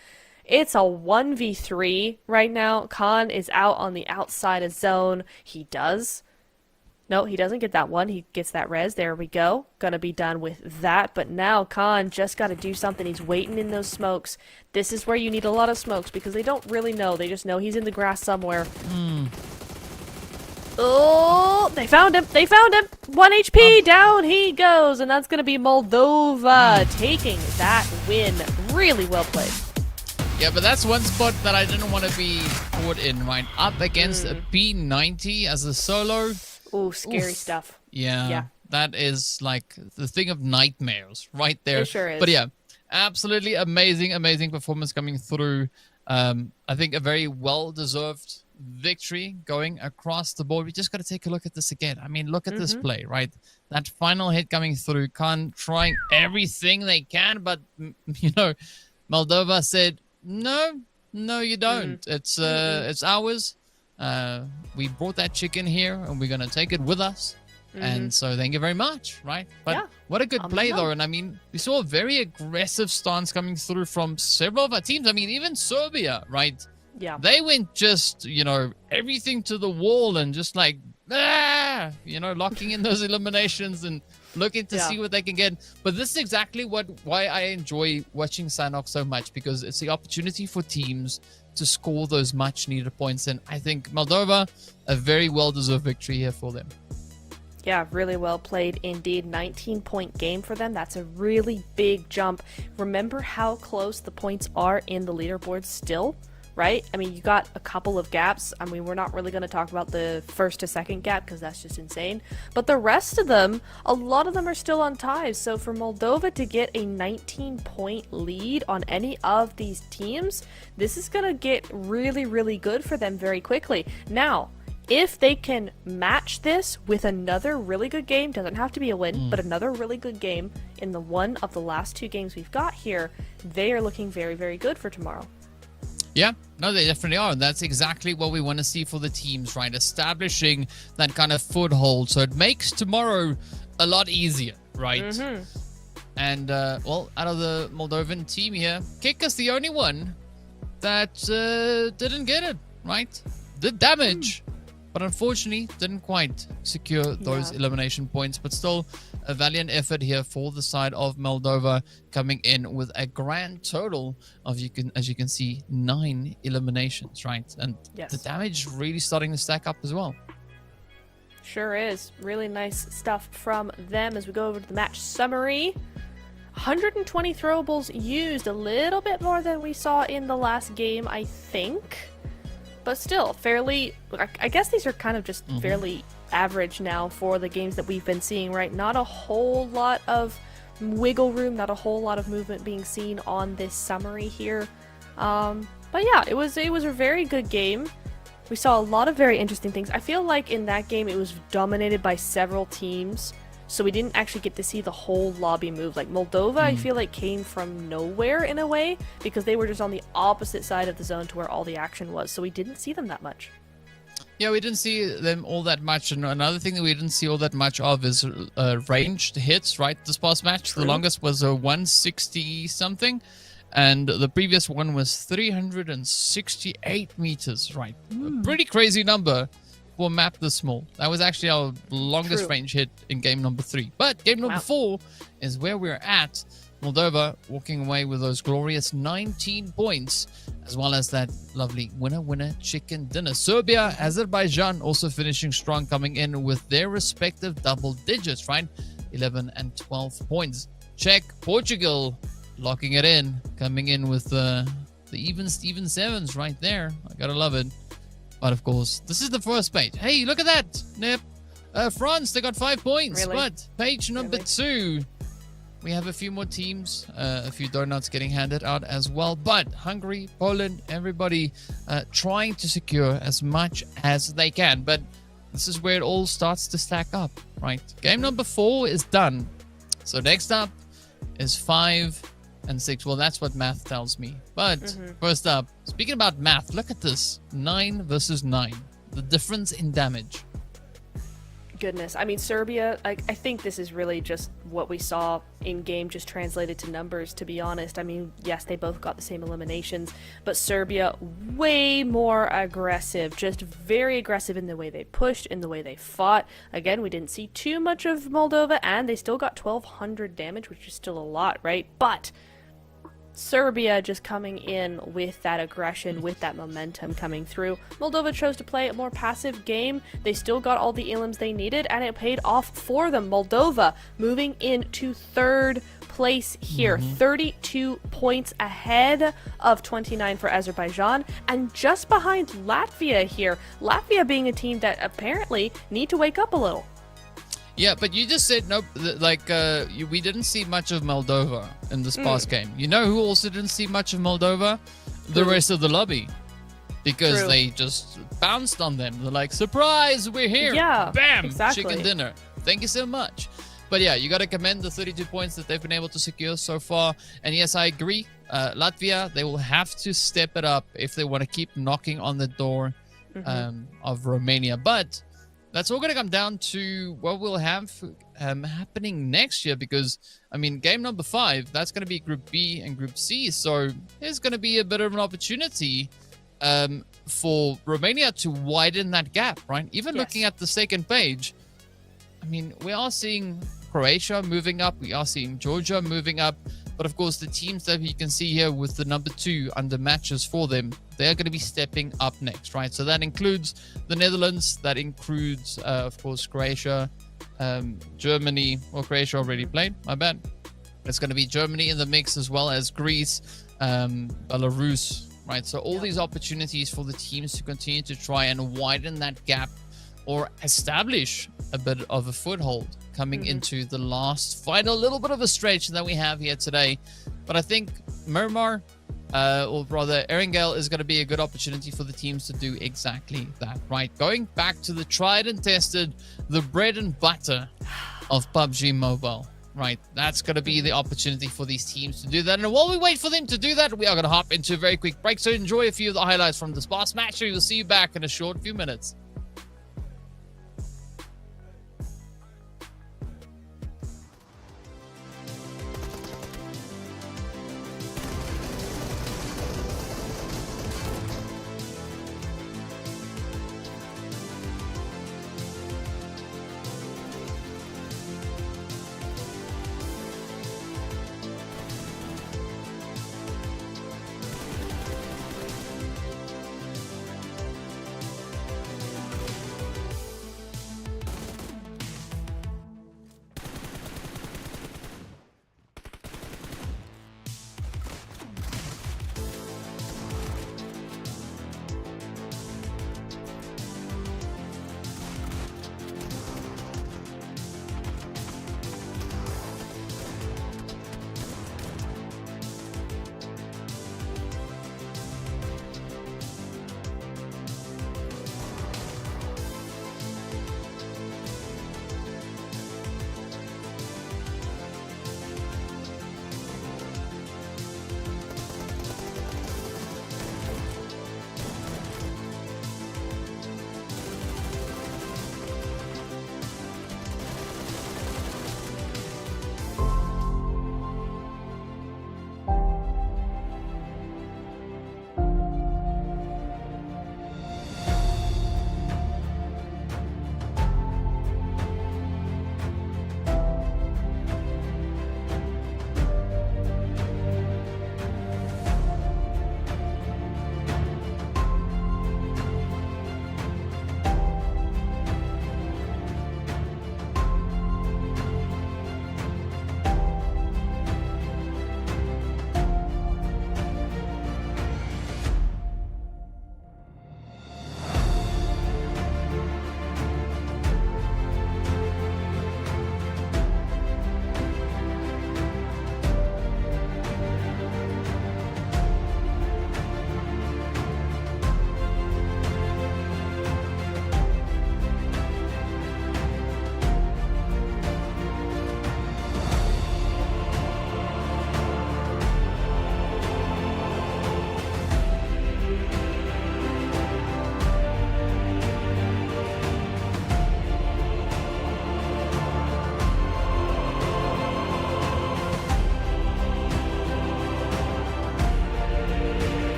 It's a 1v3 right now. Khan is out on the outside of zone. He doesn't get that one. He gets that res. There we go. Gonna be done with that. But now Khan just got to do something. He's waiting in those smokes. This is where you need a lot of smokes because they don't really know. They just know he's in the grass somewhere. Oh, they found him. They found him. 1 HP. Down he goes. And that's going to be Moldova taking that win. Really well played. Yeah, but that's one spot that I didn't want to be caught in, right? Up against a P90 as a solo. Ooh, scary stuff. Yeah, that is like the thing of nightmares right there. It sure is. But yeah, absolutely amazing, amazing performance coming through. I think a very well-deserved victory going across the board. We just got to take a look at this again. I mean, look at this play, right? That final hit coming through. Khan trying everything they can, but, you know, Moldova said, no, you don't. It's ours. We brought that chicken here, and we're gonna take it with us. And so thank you very much, right? But what a good play, though. And I mean, we saw a very aggressive stance coming through from several of our teams. I mean, even Serbia, right? Yeah. They went just, you know, everything to the wall and just like, locking in those eliminations and looking to see what they can get. But this is exactly why I enjoy watching Sanhok so much, because it's the opportunity for teams to score those much needed points. And I think Moldova, a very well-deserved victory here for them. Yeah, really well played indeed. 19-point game for them. That's a really big jump. Remember how close the points are in the leaderboard still? Right? I mean, you got a couple of gaps. I mean, we're not really going to talk about the first to second gap because that's just insane. But the rest of them, a lot of them are still on ties. So for Moldova to get a 19-point lead on any of these teams, this is going to get really, really good for them very quickly. Now, if they can match this with another really good game, doesn't have to be a win, but another really good game in the one of the last two games we've got here, they are looking very, very good for tomorrow. Yeah, no, they definitely are. And that's exactly what we want to see for the teams, right? Establishing that kind of foothold. So it makes tomorrow a lot easier, right? And, well, out of the Moldovan team here, Kick is the only one that didn't get it, right? Did damage, but unfortunately didn't quite secure those elimination points. But still, a valiant effort here for the side of Moldova, coming in with a grand total of, as you can see, 9 eliminations, right? And the damage really starting to stack up as well. Sure is. Really nice stuff from them. As we go over to the match summary, 120 throwables used, a little bit more than we saw in the last game, I think. But still, fairly, I guess these are kind of just fairly average now for the games that we've been seeing, right? Not a whole lot of wiggle room, not a whole lot of movement being seen on this summary here. But yeah, it was a very good game. We saw a lot of very interesting things. I feel like in that game it was dominated by several teams, so we didn't actually get to see the whole lobby move. Like Moldova, I feel like came from nowhere in a way, because they were just on the opposite side of the zone to where all the action was, so we didn't see them that much. Yeah, we didn't see them all that much. And another thing that we didn't see all that much of is ranged hits, right? This past match, the longest was a 160 something. And the previous one was 368 meters, right? A pretty crazy number for a map this small. That was actually our longest range hit in game number 3. But game number 4 is where we're at. Moldova walking away with those glorious 19 points, as well as that lovely winner chicken dinner. Serbia, Azerbaijan also finishing strong, coming in with their respective double digits, right? 11 and 12 points. Czech, Portugal locking it in, coming in with the even sevens right there. I gotta love it. But of course, this is the first page. Hey, look at that, Nip. France, they got 5 points. Really? But page number 2. we have a few more teams, a few donuts getting handed out as well. But Hungary, Poland, everybody trying to secure as much as they can. But this is where it all starts to stack up, right? Game number 4 is done. So next up is 5 and 6. Well, that's what math tells me. But first up, speaking about math, look at this. 9 versus 9. The difference in damage. Goodness. I mean, Serbia, I think this is really just what we saw in game just translated to numbers, to be honest. I mean, yes, they both got the same eliminations, but Serbia way more aggressive, just very aggressive in the way they pushed, in the way they fought. Again, we didn't see too much of Moldova, and they still got 1,200 damage, which is still a lot, right? But Serbia just coming in with that aggression, with that momentum coming through. Moldova chose to play a more passive game. They still got all the elims they needed, and it paid off for them. Moldova moving into 3rd place here, 32 points ahead of 29 for Azerbaijan, and just behind Latvia here. Latvia being a team that apparently need to wake up a little. Yeah, but you just said nope. We didn't see much of Moldova in this past game. You know who also didn't see much of Moldova? The rest of the lobby, because they just bounced on them. They're like, "Surprise, we're here!" Yeah, bam, exactly. Chicken dinner. Thank you so much. But yeah, you got to commend the 32 points that they've been able to secure so far. And yes, I agree. Latvia, they will have to step it up if they want to keep knocking on the door of Romania. But that's all going to come down to what we'll have happening next year, because, I mean, game number 5, that's going to be Group B and Group C. So there's going to be a bit of an opportunity for Romania to widen that gap, right? Even looking at the second page, I mean, we are seeing Croatia moving up. We are seeing Georgia moving up. But of course, the teams that you can see here with the number 2 under matches for them, they're going to be stepping up next, right? So that includes the Netherlands, that includes, of course, Croatia, Germany. Well, Croatia already played, my bad. It's going to be Germany in the mix, as well as Greece, Belarus, right? So all these opportunities for the teams to continue to try and widen that gap or establish a bit of a foothold coming into the last final little bit of a stretch that we have here today. But I think Miramar, or rather Erangel, is going to be a good opportunity for the teams to do exactly that, right? Going back to the tried and tested, the bread and butter of PUBG Mobile, right? That's going to be the opportunity for these teams to do that. And while we wait for them to do that, we are going to hop into a very quick break. So enjoy a few of the highlights from this past match. We will see you back in a short few minutes.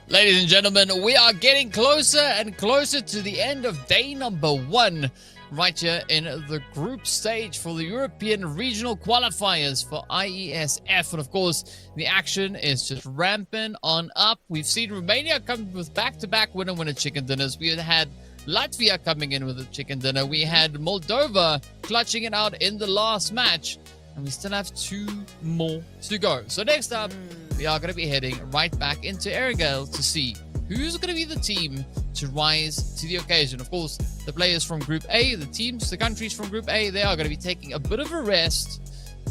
Ladies and gentlemen, we are getting closer and closer to the end of day number 1 right here in the group stage for the European Regional Qualifiers for Iesf. And of course, the action is just ramping on up. We've seen Romania come with back-to-back winner-winner chicken dinners. We had Latvia coming in with a chicken dinner. We had Moldova clutching it out in the last match. And we still have 2 more to go. So next up, we are going to be heading right back into Erangel to see who's going to be the team to rise to the occasion. Of course, the players from Group A, the countries from Group A, they are going to be taking a bit of a rest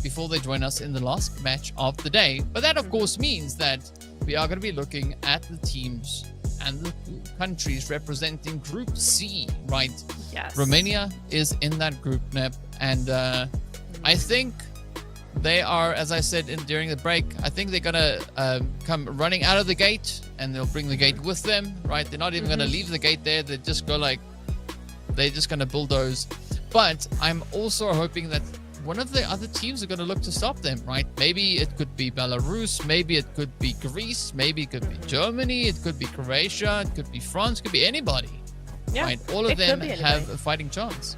before they join us in the last match of the day. But that, of course, means that we are going to be looking at the teams and the countries representing Group C, right? Yes. Romania is in that group, Nep, and I think they are, as I said during the break, I think they're going to come running out of the gate and they'll bring the gate with them, right? They're not even going to leave the gate there. They just go they're just going to bulldoze. But I'm also hoping that one of the other teams are going to look to stop them, right? Maybe it could be Belarus. Maybe it could be Greece. Maybe it could be Germany. It could be Croatia. It could be France. It could be anybody. Yeah, right? All of them have a fighting chance.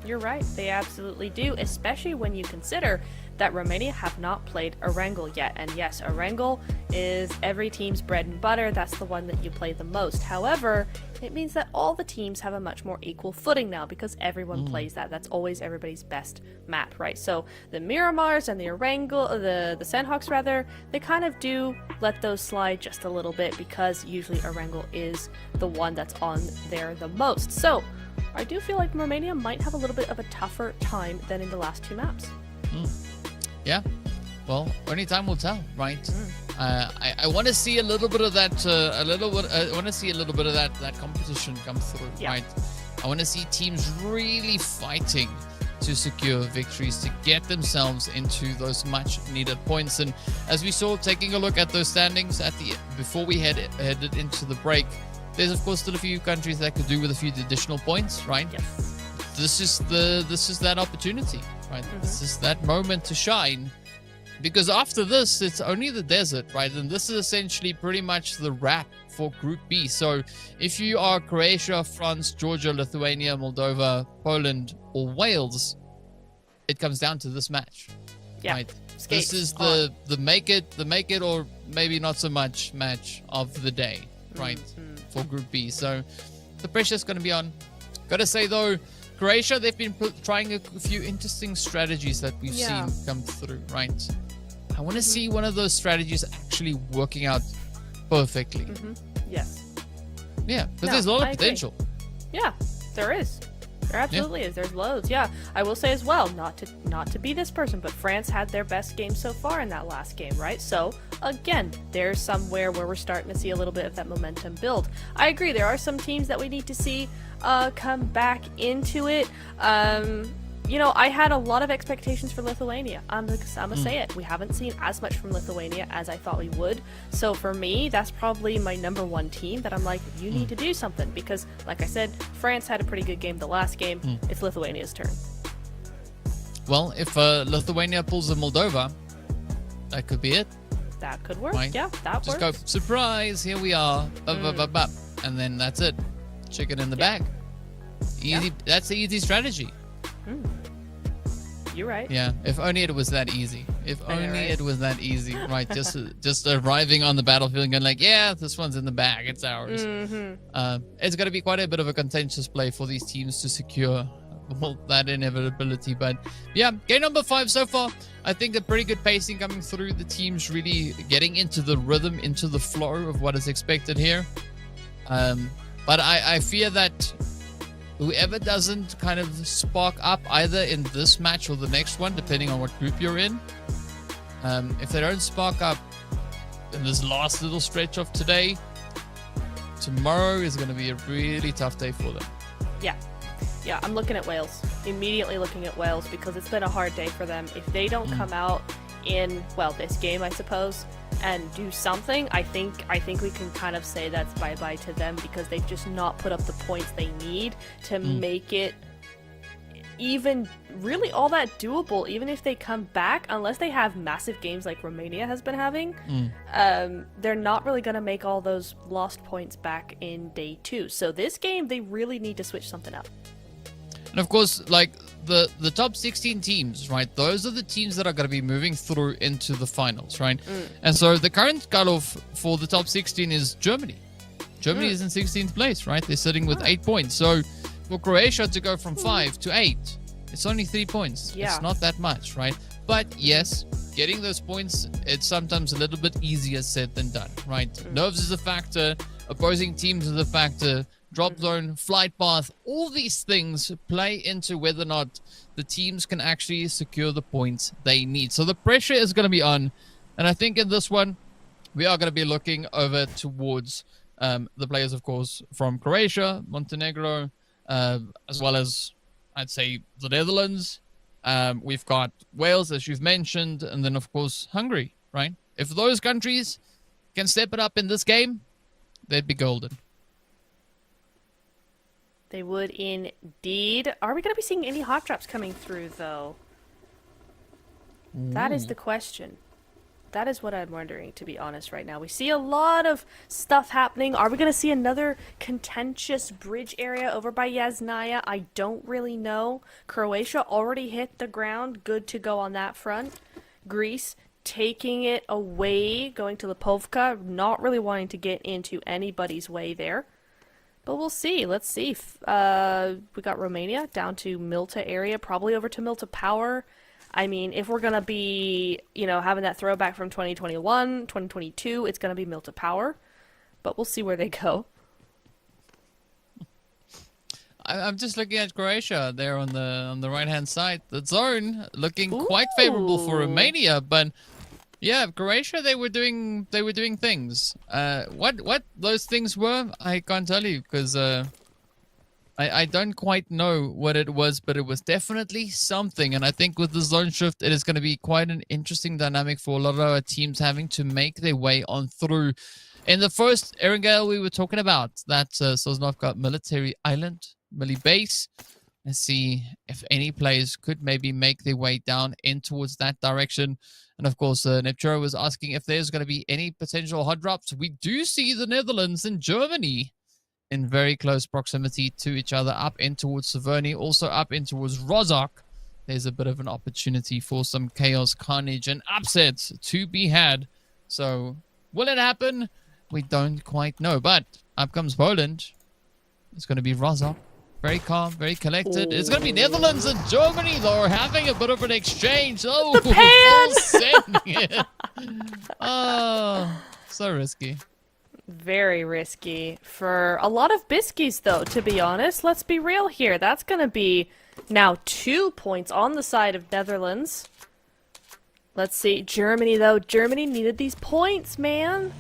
You're right. They absolutely do, especially when you consider that Romania have not played Erangel yet. And yes, Erangel is every team's bread and butter. That's the one that you play the most. However, it means that all the teams have a much more equal footing now because everyone plays that. That's always everybody's best map, right? So the Miramars and the Erangel, the Sanhoks rather, they kind of do let those slide just a little bit because usually Erangel is the one that's on there the most. So I do feel like Romania might have a little bit of a tougher time than in the last 2 maps. Yeah, well, only time will tell, right? I want to see a little bit of that. I want to see a little bit of that competition come through, right? I want to see teams really fighting to secure victories to get themselves into those much-needed points. And as we saw, taking a look at those standings before we headed into the break, there's of course still a few countries that could do with a few additional points, right? Yes. This is that opportunity, right? This is that moment to shine, because after this it's only the desert, right? And this is essentially pretty much the wrap for Group B. So if you are Croatia, France, Georgia, Lithuania, Moldova, Poland, or Wales, it comes down to this match, right? This is the make it or maybe not so much match of the day, right? For Group B. So the pressure's going to be on. Gotta say though, Croatia, they've been trying a few interesting strategies that we've seen come through, right? I want to see one of those strategies actually working out perfectly. Yes. Yeah, because there's a lot of potential. Yeah, there is. There absolutely is. There's loads. Yeah, I will say as well, not to be this person, but France had their best game so far in that last game, right? So again, there's somewhere where we're starting to see a little bit of that momentum build. I agree. There are some teams that we need to see come back into it. You know, I had a lot of expectations for Lithuania. I'm gonna say it. We haven't seen as much from Lithuania as I thought we would. So for me, that's probably my number 1 team that I'm like, you need to do something. Because, like I said, France had a pretty good game the last game. It's Lithuania's turn. Well, if Lithuania pulls a Moldova, that could be it. That could work. Right? Yeah, that Just works. go, surprise, here we are. And then that's it. Chicken in the bag. Easy. That's the easy strategy. You're right. Yeah, if only it was that easy. If only it was that easy, right? Just arriving on the battlefield and going like, yeah, this one's in the bag, it's ours. It's going to be quite a bit of a contentious play for these teams to secure that inevitability. But yeah, game number 5 so far. I think a pretty good pacing coming through. The teams really getting into the rhythm, into the flow of what is expected here. But I fear that whoever doesn't kind of spark up either in this match or the next one, depending on what group you're in, if they don't spark up in this last little stretch of today, tomorrow is going to be a really tough day for them. Yeah, I'm looking at Wales. Immediately looking at Wales because it's been a hard day for them. If they don't come out in, well, this game, I suppose, and do something, I think we can kind of say that's bye-bye to them because they've just not put up the points they need to make it even really all that doable, even if they come back, unless they have massive games like Romania has been having. They're not really going to make all those lost points back in day 2. So this game, they really need to switch something up. And of course, like the top 16 teams, right? Those are the teams that are going to be moving through into the finals, right? And so the current cutoff for the top 16 is Germany. Germany is in 16th place, right? They're sitting with 8 points. So for Croatia to go from 5 to 8, it's only 3 points. Yeah. It's not that much, right? But yes, getting those points, it's sometimes a little bit easier said than done, right? Nerves is a factor. Opposing teams is a factor. Drop zone, flight path, all these things play into whether or not the teams can actually secure the points they need. So the pressure is going to be on. And I think in this one, we are going to be looking over towards the players, of course, from Croatia, Montenegro, as well as, I'd say, the Netherlands. We've got Wales, as you've mentioned, and then, of course, Hungary, right? If those countries can step it up in this game, they'd be golden. They would indeed. Are we going to be seeing any hot drops coming through, though? That is the question. That is what I'm wondering, to be honest, right now. We see a lot of stuff happening. Are we going to see another contentious bridge area over by Yasnaya? I don't really know. Croatia already hit the ground. Good to go on that front. Greece taking it away, going to Lipovka. Not really wanting to get into anybody's way there. But we'll see. Let's see. We got Romania down to Milta area, probably over to Milta Power. I mean, if we're going to be, having that throwback from 2021, 2022, it's going to be Milta Power. But we'll see where they go. I'm just looking at Croatia there on the right-hand side. The zone looking quite favorable for Romania, but... yeah, Croatia, they were doing things. What those things were, I can't tell you because I don't quite know what it was, but it was definitely something. And I think with the zone shift, it is going to be quite an interesting dynamic for a lot of our teams having to make their way on through. In the first Erangel we were talking about, that Sosnovka military island, military base. Let's see if any players could maybe make their way down in towards that direction. And of course, Nepturo was asking if there's going to be any potential hot drops. We do see the Netherlands and Germany in very close proximity to each other, up in towards Severny, also up in towards Rozhok. There's a bit of an opportunity for some chaos, carnage, and upsets to be had. So, will it happen? We don't quite know. But up comes Poland. It's going to be Rozhok. Very calm, very collected. It's going to be Netherlands and Germany, though, having a bit of an exchange. Oh, the pan! Oh, so risky. Very risky for a lot of Biskies, though, to be honest. Let's be real here. That's going to be now 2 points on the side of Netherlands. Let's see. Germany, though. Germany needed these points, man.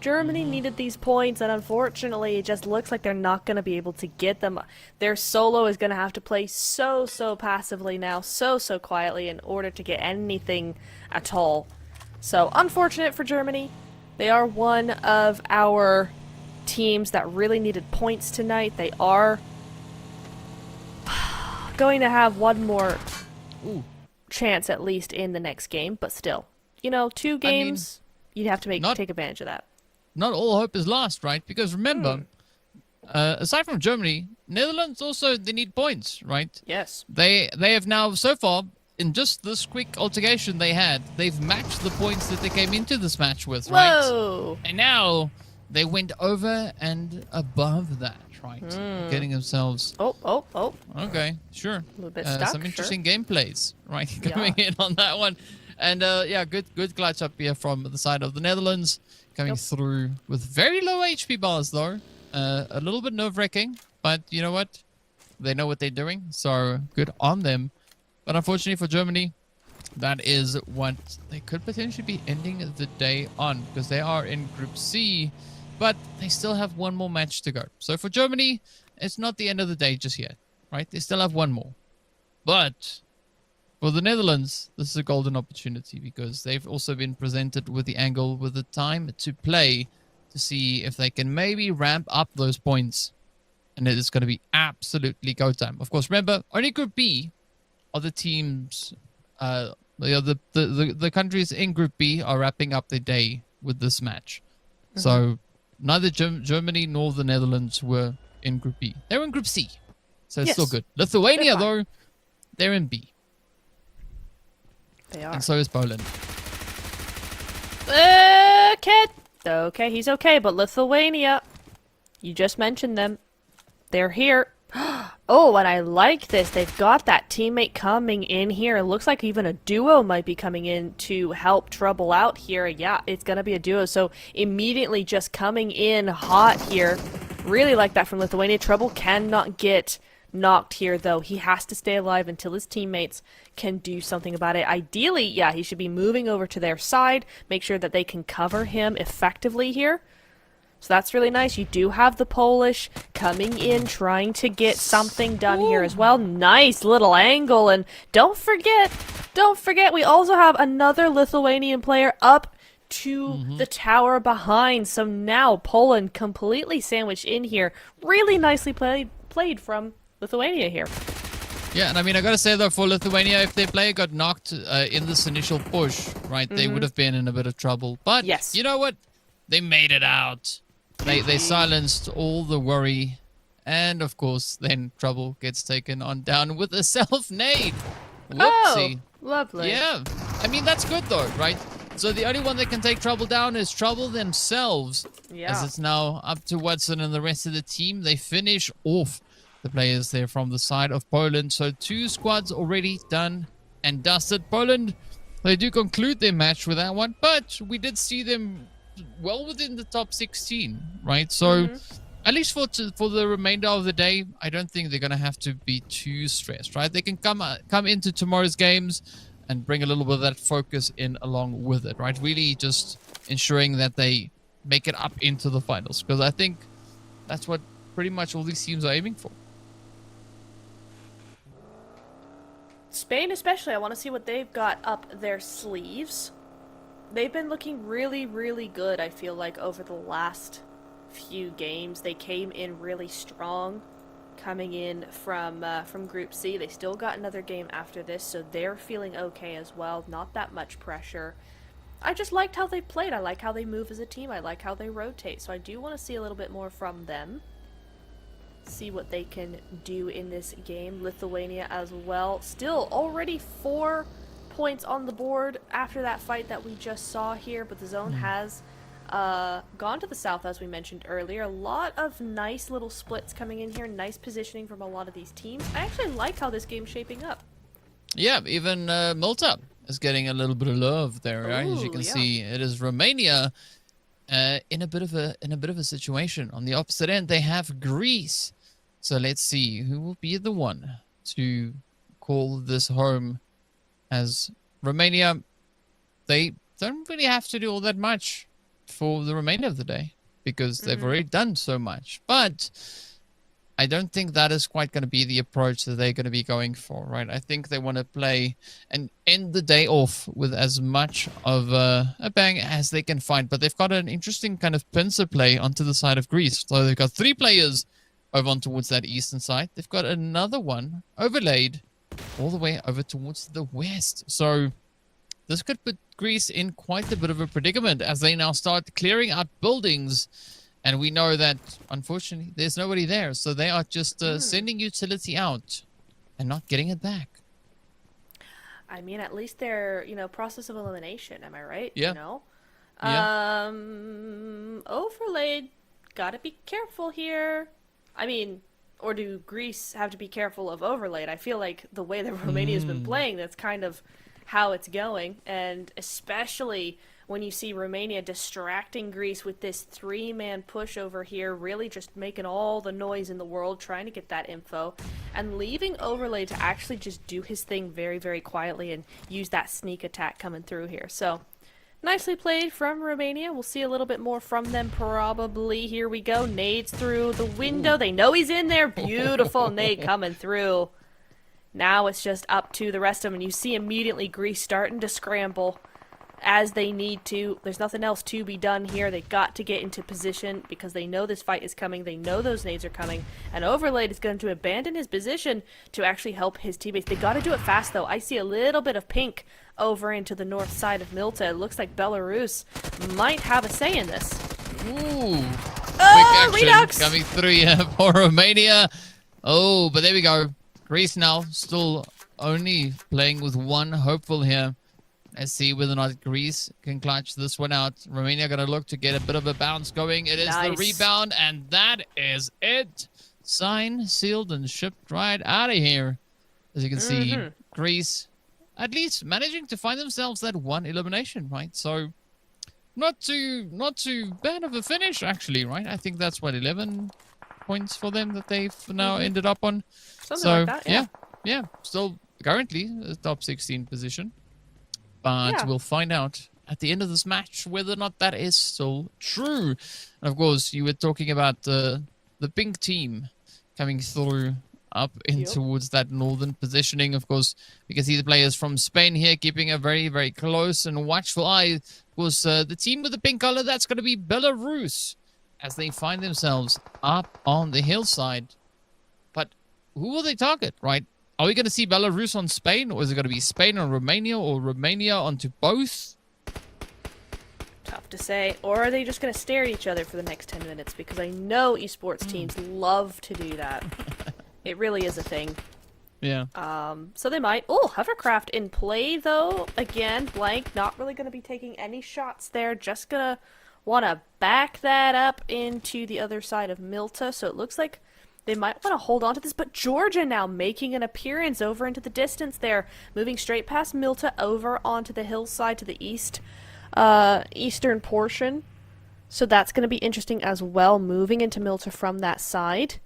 Germany needed these points, and unfortunately, it just looks like they're not going to be able to get them. Their solo is going to have to play so passively now, so quietly in order to get anything at all. So, unfortunate for Germany. They are one of our teams that really needed points tonight. They are going to have one more chance at least in the next game, but still. 2 games, you'd have to take advantage of that. Not all hope is lost, right? Because remember, aside from Germany, Netherlands also, they need points, right? Yes. They have now, so far, in just this quick altercation they've matched the points that they came into this match with, right? Whoa! And now they went over and above that, right? Getting themselves... Oh. Okay, sure. A little bit stuck, some interesting gameplays, right? Coming in on that one. And good clutch up here from the side of the Netherlands. Coming through with very low HP bars, though. A little bit nerve-wracking, but you know what? They know what they're doing, so good on them. But unfortunately for Germany, that is what they could potentially be ending the day on, because they are in Group C, but they still have one more match to go. So for Germany, it's not the end of the day just yet, right? They still have one more. But for the Netherlands, this is a golden opportunity because they've also been presented with the angle with the time to play to see if they can maybe ramp up those points and it is going to be absolutely go time. Of course, remember, only Group B are the teams, the countries in Group B are wrapping up their day with this match. So neither Germany nor the Netherlands were in Group B. They're in Group C. So it's still good. Lithuania, though, they're in B. They are. And so is Poland. Okay, he's okay, but Lithuania, you just mentioned them. They're here. Oh, and I like this. They've got that teammate coming in here. It looks like even a duo might be coming in to help Trouble out here. Yeah, it's going to be a duo. So immediately just coming in hot here. Really like that from Lithuania. Trouble cannot get knocked here, though. He has to stay alive until his teammates can do something about it. Ideally, yeah, he should be moving over to their side. Make sure that they can cover him effectively here. So that's really nice. You do have the Polish coming in, trying to get something done here as well. Nice little angle. And don't forget, we also have another Lithuanian player up to the tower behind. So now Poland completely sandwiched in here. Really nicely played from Lithuania here. Yeah, and I mean, I gotta say though, for Lithuania, if their player got knocked in this initial push, right, they would have been in a bit of trouble. But you know what? They made it out. They silenced all the worry, and of course, then Trouble gets taken on down with a self-nade. Whoopsie. Oh, lovely. Yeah, I mean, that's good though, right? So the only one that can take Trouble down is Trouble themselves. Yeah. As it's now up to Watson and the rest of the team. They finish off the players there from the side of Poland. So 2 squads already done and dusted. Poland, they do conclude their match with that one, but we did see them well within the top 16, right? So at least for the remainder of the day, I don't think they're going to have to be too stressed, right? They can come into tomorrow's games and bring a little bit of that focus in along with it, right? Really just ensuring that they make it up into the finals, because I think that's what pretty much all these teams are aiming for. Spain especially, I want to see what they've got up their sleeves. They've been looking really, really good, I feel like, over the last few games. They came in really strong, coming in from Group C. They still got another game after this, so they're feeling okay as well. Not that much pressure. I just liked how they played. I like how they move as a team. I like how they rotate. So I do want to see a little bit more from them. See what they can do in this game. Lithuania as well. Still already 4 points on the board after that fight that we just saw here, but the zone has gone to the south, as we mentioned earlier. A lot of nice little splits coming in here, nice positioning from a lot of these teams. I actually like how this game's shaping up. Yeah, even Malta is getting a little bit of love there, right? As you can see, it is Romania in a bit of a situation. On the opposite end, they have Greece. So let's see who will be the one to call this home. As Romania, they don't really have to do all that much for the remainder of the day because they've already done so much. But I don't think that is quite going to be the approach that they're going to be going for, right? I think they want to play and end the day off with as much of a bang as they can find. But they've got an interesting kind of pincer play onto the side of Greece. So they've got 3 players over on towards that eastern side. They've got another one overlaid all the way over towards the west. So this could put Greece in quite a bit of a predicament as they now start clearing out buildings. And we know that, unfortunately, there's nobody there. So they are just sending utility out and not getting it back. I mean, at least they're, process of elimination. Am I right? Yeah. Overlaid. Gotta be careful here. I mean, or do Greece have to be careful of overlaid? I feel like the way that Romania's been playing, that's kind of how it's going. And especially when you see Romania distracting Greece with this 3-man push over here, really just making all the noise in the world, trying to get that info, and leaving overlay to actually just do his thing very, very quietly and use that sneak attack coming through here. So nicely played from Romania. We'll see a little bit more from them probably. Here we go. Nades through the window. They know he's in there. Beautiful nade coming through. Now it's just up to the rest of them. And you see immediately Greece starting to scramble. as they need to. There's nothing else to be done here. They got to get into position because they know this fight is coming. They know those nades are coming. And Overlaid is going to abandon his position to actually help his teammates. They got to do it fast, though. I see a little bit of pink over into the north side of Milta. It looks like Belarus might have a say in this. Ooh. Oh, quick action Redux! coming through here for Romania. Oh, but there we go. Greece now still only playing with one hopeful here. Let's see whether or not Greece can clutch this one out. Romania going to look to get a bit of a bounce going. It is the rebound, and that is it. Signed, sealed, and shipped right out of here. As you can see, Greece at least managing to find themselves that one elimination, right? So not too bad of a finish, actually, right? I think that's what, 11 points for them that they've now ended up on. Something like that, yeah. Still currently a top 16 position. But we'll find out at the end of this match whether or not that is still true. And of course, you were talking about the pink team coming through up in towards that northern positioning. Of course, we can see the players from Spain here keeping a very, very close and watchful eye. Of course, the team with the pink color, that's going to be Belarus as they find themselves up on the hillside. But who will they target, right? Are we going to see Belarus on Spain, or is it going to be Spain on Romania, or Romania onto both? Tough to say. Or are they just going to stare at each other for the next 10 minutes? Because I know esports teams love to do that. It really is a thing. Yeah. So they might. Oh, Hovercraft in play, though. Again, blank. Not really going to be taking any shots there. Just going to want to back that up into the other side of Milta. So it looks like they might want to hold on to this, but Georgia now making an appearance over into the distance there, moving straight past Milta over onto the hillside to the east, eastern portion. So that's going to be interesting as well, moving into Milta from that side.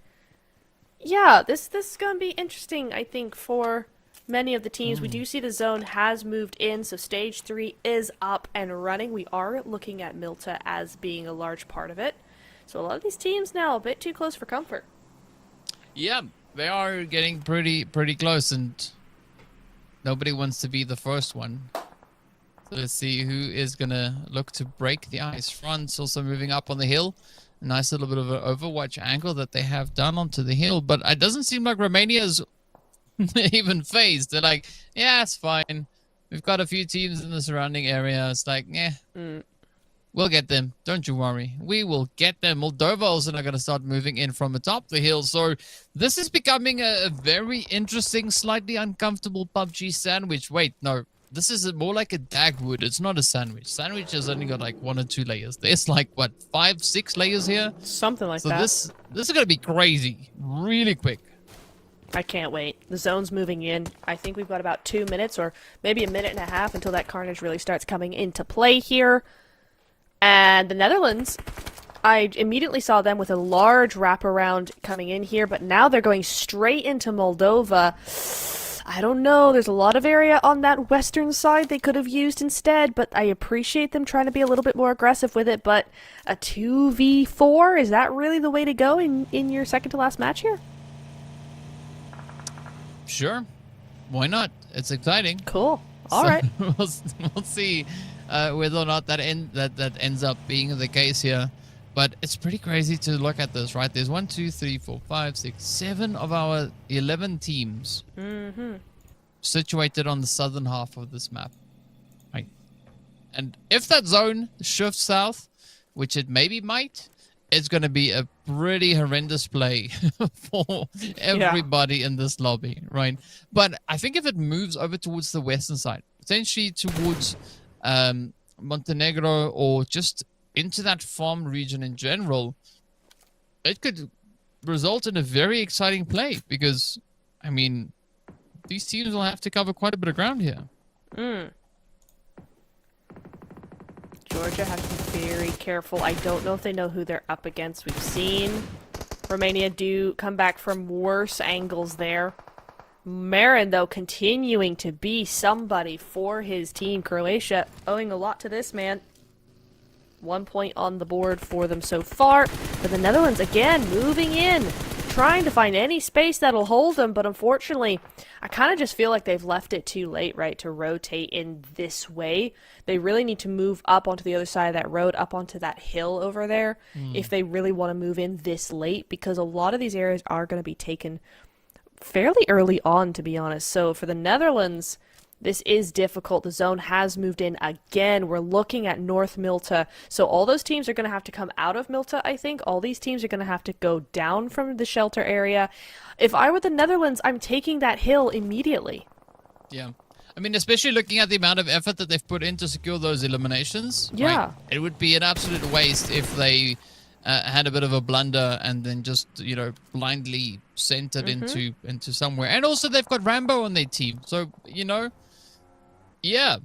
Yeah, this is going to be interesting, I think, for many of the teams. We do see the zone has moved in, so stage 3 is up and running. We are looking at Milta as being a large part of it. So a lot of these teams now a bit too close for comfort. Yeah, they are getting pretty close, and nobody wants to be the first one. So let's see who is going to look to break the ice. France also moving up on the hill. A nice little bit of an overwatch angle that they have done onto the hill, but it doesn't seem like Romania's even phased. They're like, yeah, it's fine. We've got a few teams in the surrounding area. It's like, yeah. We'll get them. Don't you worry. We will get them. Moldova also not going to start moving in from atop the hill. So this is becoming a very interesting, slightly uncomfortable Pubg sandwich. Wait, no. This is more like a dagwood. It's not a sandwich. Sandwich has only got like 1 or 2 layers. There's like, what, 5, 6 layers here? Something like that. So this is going to be crazy. Really quick. I can't wait. The zone's moving in. I think we've got about 2 minutes or maybe a minute and a half until that carnage really starts coming into play here. And the Netherlands, I immediately saw them with a large wraparound coming in here, but now they're going straight into Moldova. I don't know, there's a lot of area on that western side they could have used instead, but I appreciate them trying to be a little bit more aggressive with it, but a 2v4, is that really the way to go in your second to last match here? Sure. Why not? It's exciting. Cool. All right. We'll see whether or not that ends up being the case here. But it's pretty crazy to look at this, right? There's 1, 2, 3, 4, 5, 6, 7 of our 11 teams situated on the southern half of this map, right? And if that zone shifts south, which it maybe might, it's going to be a pretty horrendous play for everybody in this lobby, right? But I think if it moves over towards the western side, potentially towards Montenegro or just into that farm region in general, it could result in a very exciting play because, I mean, these teams will have to cover quite a bit of ground here. Georgia has to be very careful. I don't know if they know who they're up against. We've seen Romania do come back from worse angles there. Marin, though, continuing to be somebody for his team. Croatia owing a lot to this man. 1 point on the board for them so far. But the Netherlands, again, moving in. trying to find any space that'll hold them, but unfortunately, I kind of just feel like they've left it too late, right, to rotate in this way. They really need to move up onto the other side of that road, up onto that hill over there, if they really want to move in this late, because a lot of these areas are going to be taken fairly early on, to be honest. So for the Netherlands, this is difficult. The zone has moved in again. We're looking at North Milta. So all those teams are going to have to come out of Milta, I think. All these teams are going to have to go down from the shelter area. If I were the Netherlands, I'm taking that hill immediately. Yeah. I mean, especially looking at the amount of effort that they've put in to secure those eliminations. Yeah. Right? It would be an absolute waste if they had a bit of a blunder and then just, you know, blindly sent it into somewhere. And also they've got Rambo on their team. So, you know, yeah.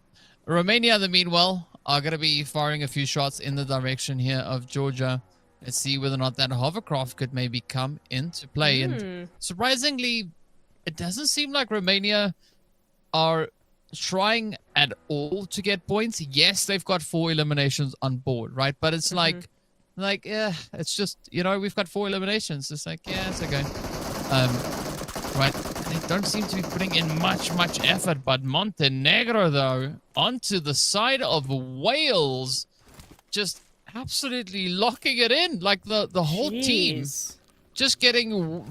Romania, in the meanwhile, are going to be firing a few shots in the direction here of Georgia. Let's see whether or not that hovercraft could maybe come into play. And surprisingly, it doesn't seem like Romania are trying at all to get points. Yes, they've got 4 eliminations on board, right? But it's like, yeah, it's just, you know, we've got 4 eliminations. It's like, yeah, it's okay. Right. They don't seem to be putting in much effort, but Montenegro, though, onto the side of Wales, just absolutely locking it in. Like the whole team just getting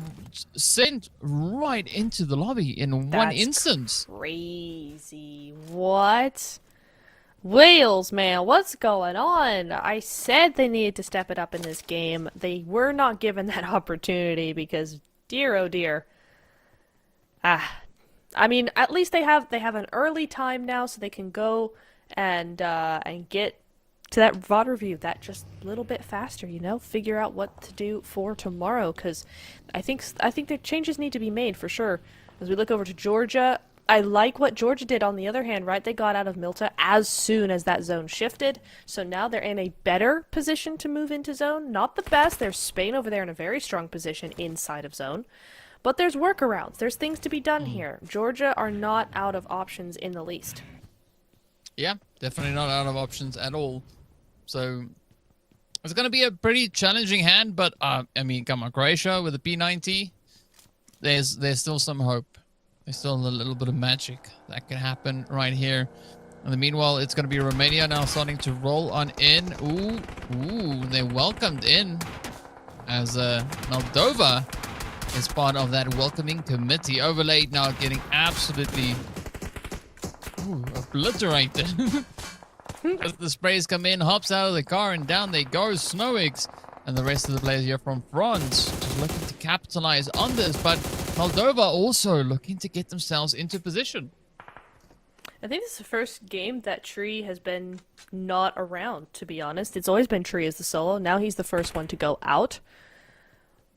sent right into the lobby in one instance. Crazy. What? Wales, man, what's going on? I said they needed to step it up in this game. They were not given that opportunity because, dear oh dear. I mean, at least they have an early time now, so they can go and get to that VOD review that just a little bit faster, you know, figure out what to do for tomorrow, because I think the changes need to be made for sure. As we look over to Georgia, I like what Georgia did on the other hand, right? They got out of Milta as soon as that zone shifted, so now they're in a better position to move into zone. Not the best. There's Spain over there in a very strong position inside of zone. But there's workarounds. There's things to be done here. Georgia are not out of options in the least. Yeah, definitely not out of options at all. So it's going to be a pretty challenging hand, but I mean, come on, Croatia with a P90, there's still some hope. There's still a little bit of magic that can happen right here. In the meanwhile, it's going to be Romania now starting to roll on in. Ooh, they're welcomed in as Moldova is part of that welcoming committee. Overlaid now getting absolutely obliterated. As the sprays come in, hops out of the car, and down they go, Snowix. And the rest of the players here from France just looking to capitalize on this. But Moldova also looking to get themselves into position. I think this is the first game that Tree has been not around, to be honest. It's always been Tree as the solo. Now he's the first one to go out.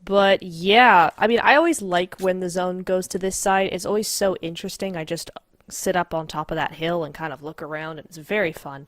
But yeah, I mean, I always like when the zone goes to this side. It's always so interesting. I just sit up on top of that hill and kind of look around, and it's very fun.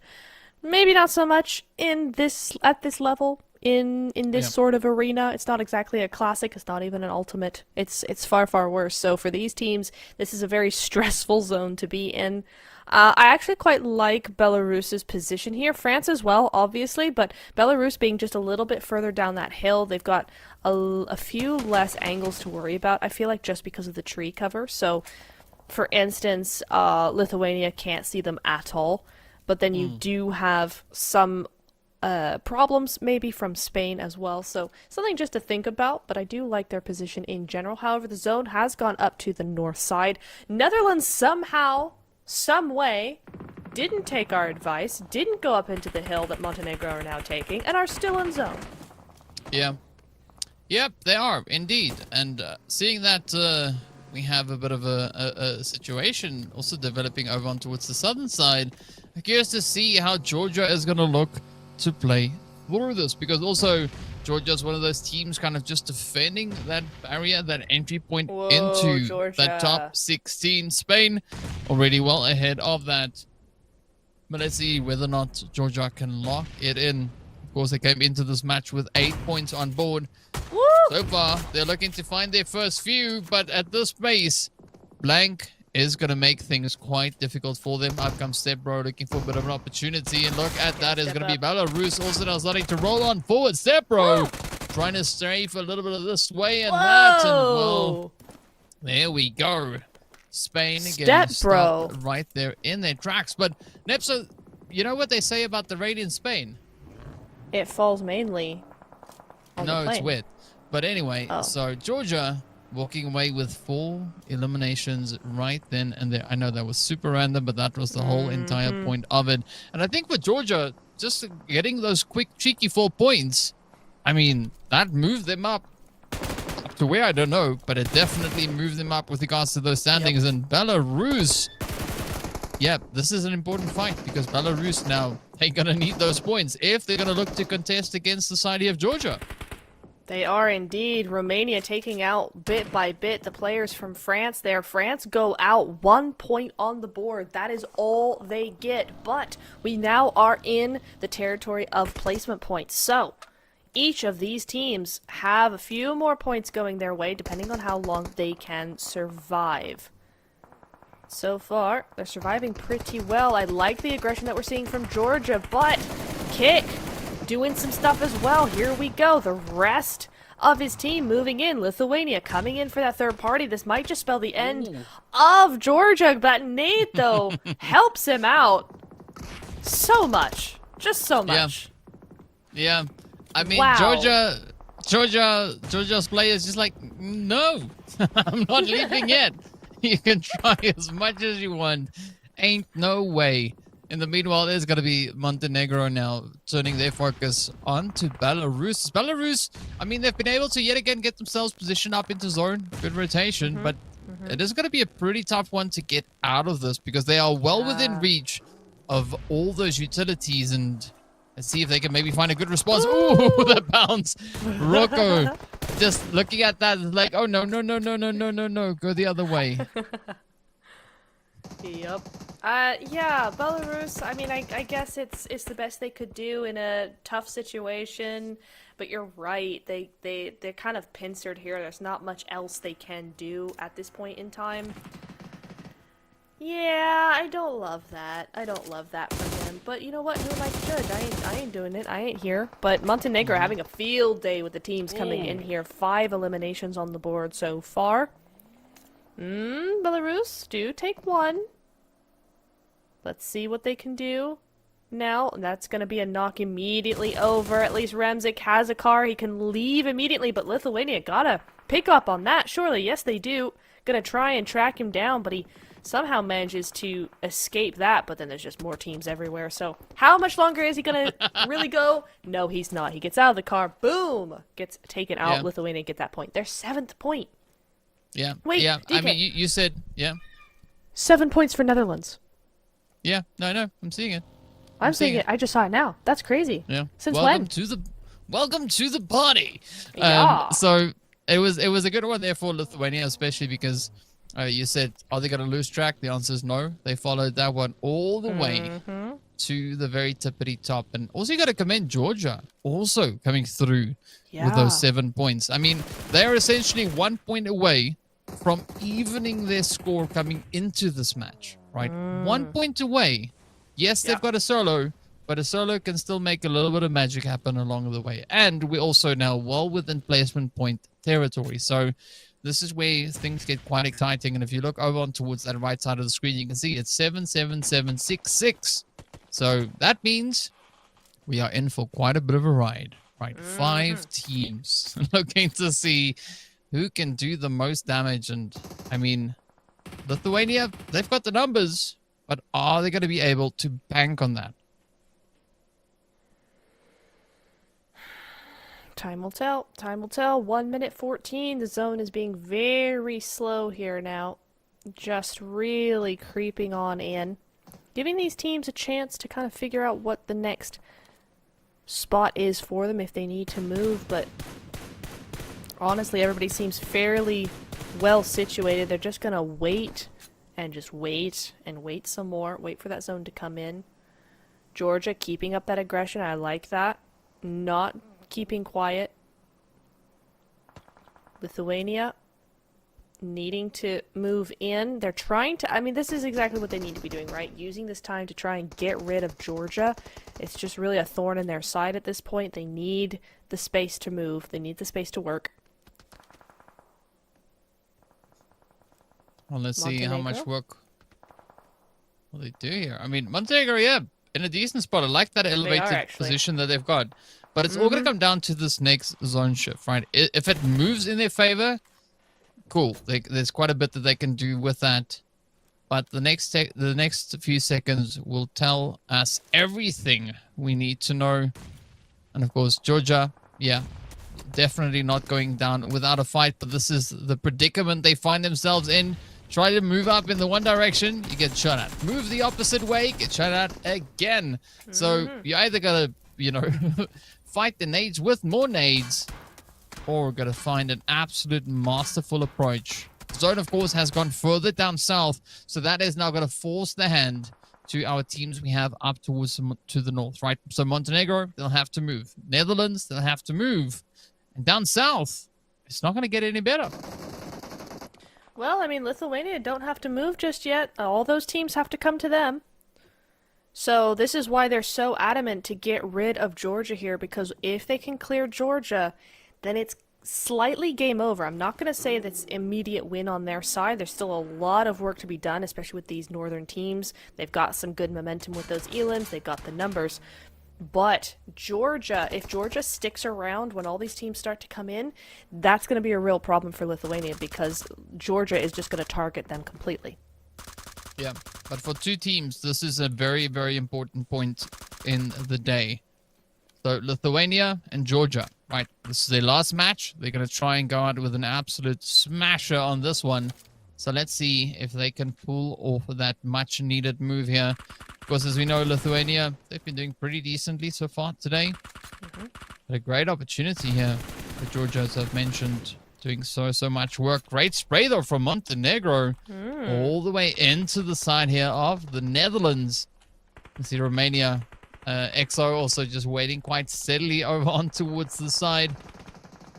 Maybe not so much at this level, in this sort of arena. It's not exactly a classic. It's not even an ultimate. It's far, far worse. So for these teams, this is a very stressful zone to be in. I actually quite like Belarus's position here. France as well, obviously, but Belarus being just a little bit further down that hill, they've got a few less angles to worry about, I feel like, just because of the tree cover. So, for instance, Lithuania can't see them at all, but then you do have some problems maybe from Spain as well. So, something just to think about, but I do like their position in general. However, the zone has gone up to the north side. Netherlands somehow, some way, didn't take our advice, didn't go up into the hill that Montenegro are now taking, and are still in zone. Yeah. Yep, they are, indeed. And seeing that we have a bit of a situation also developing over on towards the southern side, I'm curious to see how Georgia is going to look to play through this. Because also, Georgia's one of those teams kind of just defending that barrier, that entry point into Georgia. that top 16. Spain already well ahead of that. But let's see whether or not Georgia can lock it in. Of course, they came into this match with 8 points on board. Woo! So far, they're looking to find their first few, but at this pace, blank is going to make things quite difficult for them. Up comes Stepbro looking for a bit of an opportunity, and look at that, is going to be Belarus also now starting to roll on forward. Stepbro trying to strafe a little bit of this way and that, and well, Whoa! there we go. Spain again, Step bro. stopped right there in their tracks. But Nepso, you know what they say about the rain in Spain? It falls mainly on the No, it's plane. wet. But anyway, Oh. so Georgia walking away with 4 eliminations right then and there. I know that was super random, but that was the whole entire point of it. And I think for Georgia, just getting those quick, cheeky 4 points, I mean, that moved them up to where I don't know, but it definitely moved them up with regards to those standings. And Belarus, yeah, this is an important fight because Belarus now, they're going to need those points if they're going to look to contest against the side of Georgia. They are indeed. Romania taking out bit by bit the players from France there. France go out 1 point on the board. That is all they get. But we now are in the territory of placement points. So each of these teams have a few more points going their way depending on how long they can survive. So far, they're surviving pretty well. I like the aggression that we're seeing from Georgia, but Kick doing some stuff as well. Here we go. The rest of his team moving in. Lithuania coming in for that third party. This might just spell the end of Georgia. That nade, though, helps him out so much. Just so much. Yeah. I mean, Wow. Georgia's players just like, no, I'm not leaving yet. You can try as much as you want. Ain't no way. In the meanwhile, there's going to be Montenegro now turning their focus on to Belarus. Belarus, I mean, they've been able to yet again get themselves positioned up into zone. Good rotation, but it is going to be a pretty tough one to get out of this because they are well within reach of all those utilities. And let's see if they can maybe find a good response. Ooh, the bounce. Rocco just looking at that like, oh, no. Go the other way. Yep. Yeah, Belarus, I mean, I guess it's the best they could do in a tough situation, but you're right. They're kind of pincered here. There's not much else they can do at this point in time. Yeah, I don't love that. I don't love that for him. But you know what? Who am I to judge? I ain't doing it. I ain't here. But Montenegro having a field day with the teams coming in here. 5 eliminations on the board so far. Belarus do take 1. Let's see what they can do now. That's going to be a knock immediately over. At least Remzik has a car. He can leave immediately, but Lithuania gotta pick up on that, surely. Yes, they do. Gonna try and track him down, but he somehow manages to escape that, but then there's just more teams everywhere. So how much longer is he gonna really go? No, he's not. He gets out of the car. Boom! Gets taken out. Yeah. Lithuania get that point. Their 7th point. Yeah. Wait, yeah. DK. I mean, you said, yeah. 7 points for Netherlands. Yeah. No. I'm seeing it. I'm seeing it. I just saw it now. That's crazy. Yeah. Since welcome when? Welcome to the party. Yeah. So it was a good one there for Lithuania, especially because you said, are they going to lose track? The answer is no. They followed that one all the way to the very tippity top. And also you got to commend Georgia also coming through with those 7 points. I mean, they're essentially 1 point away from evening their score coming into this match, right? 1 point away. Yes, they've got a solo, but a solo can still make a little bit of magic happen along the way. And we're also now well within placement point territory. So this is where things get quite exciting. And if you look over on towards that right side of the screen, you can see it's 7-7-7-6-6. So that means we are in for quite a bit of a ride, right? 5 teams looking to see who can do the most damage. And I mean, Lithuania, they've got the numbers, but are they going to be able to bank on that? Time will tell. Time will tell. 1:14. The zone is being very slow here now. Just really creeping on in. Giving these teams a chance to kind of figure out what the next spot is for them if they need to move. But honestly, everybody seems fairly well situated. They're just going to wait and just wait and wait some more. Wait for that zone to come in. Georgia keeping up that aggression. I like that. Not keeping quiet. Lithuania needing to move in. They're trying to, I mean, this is exactly what they need to be doing, right? Using this time to try and get rid of Georgia. It's just really a thorn in their side at this point. They need the space to move. They need the space to work. Well, let's see how much work will they do here. I mean, Montenegro, yeah, in a decent spot. I like that elevated position that they've got. But it's all going to come down to this next zone shift, right? If it moves in their favor, cool. There's quite a bit that they can do with that. But the next few seconds will tell us everything we need to know. And of course, Georgia, yeah, definitely not going down without a fight. But this is the predicament they find themselves in. Try to move up in the one direction, you get shot at. Move the opposite way, get shot at again. So you either gotta, you know, fight the nades with more nades, or gotta find an absolute masterful approach. Zone, of course, has gone further down south, so that is now gonna force the hand to our teams we have up towards to the north, right? So Montenegro, they'll have to move. Netherlands, they'll have to move. And down south, it's not gonna get any better. Well, I mean, Lithuania don't have to move just yet. All those teams have to come to them. So this is why they're so adamant to get rid of Georgia here, because if they can clear Georgia, then it's slightly game over. I'm not going to say that's immediate win on their side. There's still a lot of work to be done, especially with these northern teams. They've got some good momentum with those elims. They've got the numbers. But Georgia, if Georgia sticks around when all these teams start to come in, that's going to be a real problem for Lithuania, because Georgia is just going to target them completely. Yeah, but for two teams, this is a very, very important point in the day. So Lithuania and Georgia, right? This is their last match. They're going to try and go out with an absolute smasher on this one. So let's see if they can pull off that much-needed move here. Of course, as we know, Lithuania, they've been doing pretty decently so far today. But a great opportunity here for Georgia, as I've mentioned, doing so much work. Great spray, though, from Montenegro. All the way into the side here of the Netherlands. You see Romania, XO also just waiting quite steadily over on towards the side.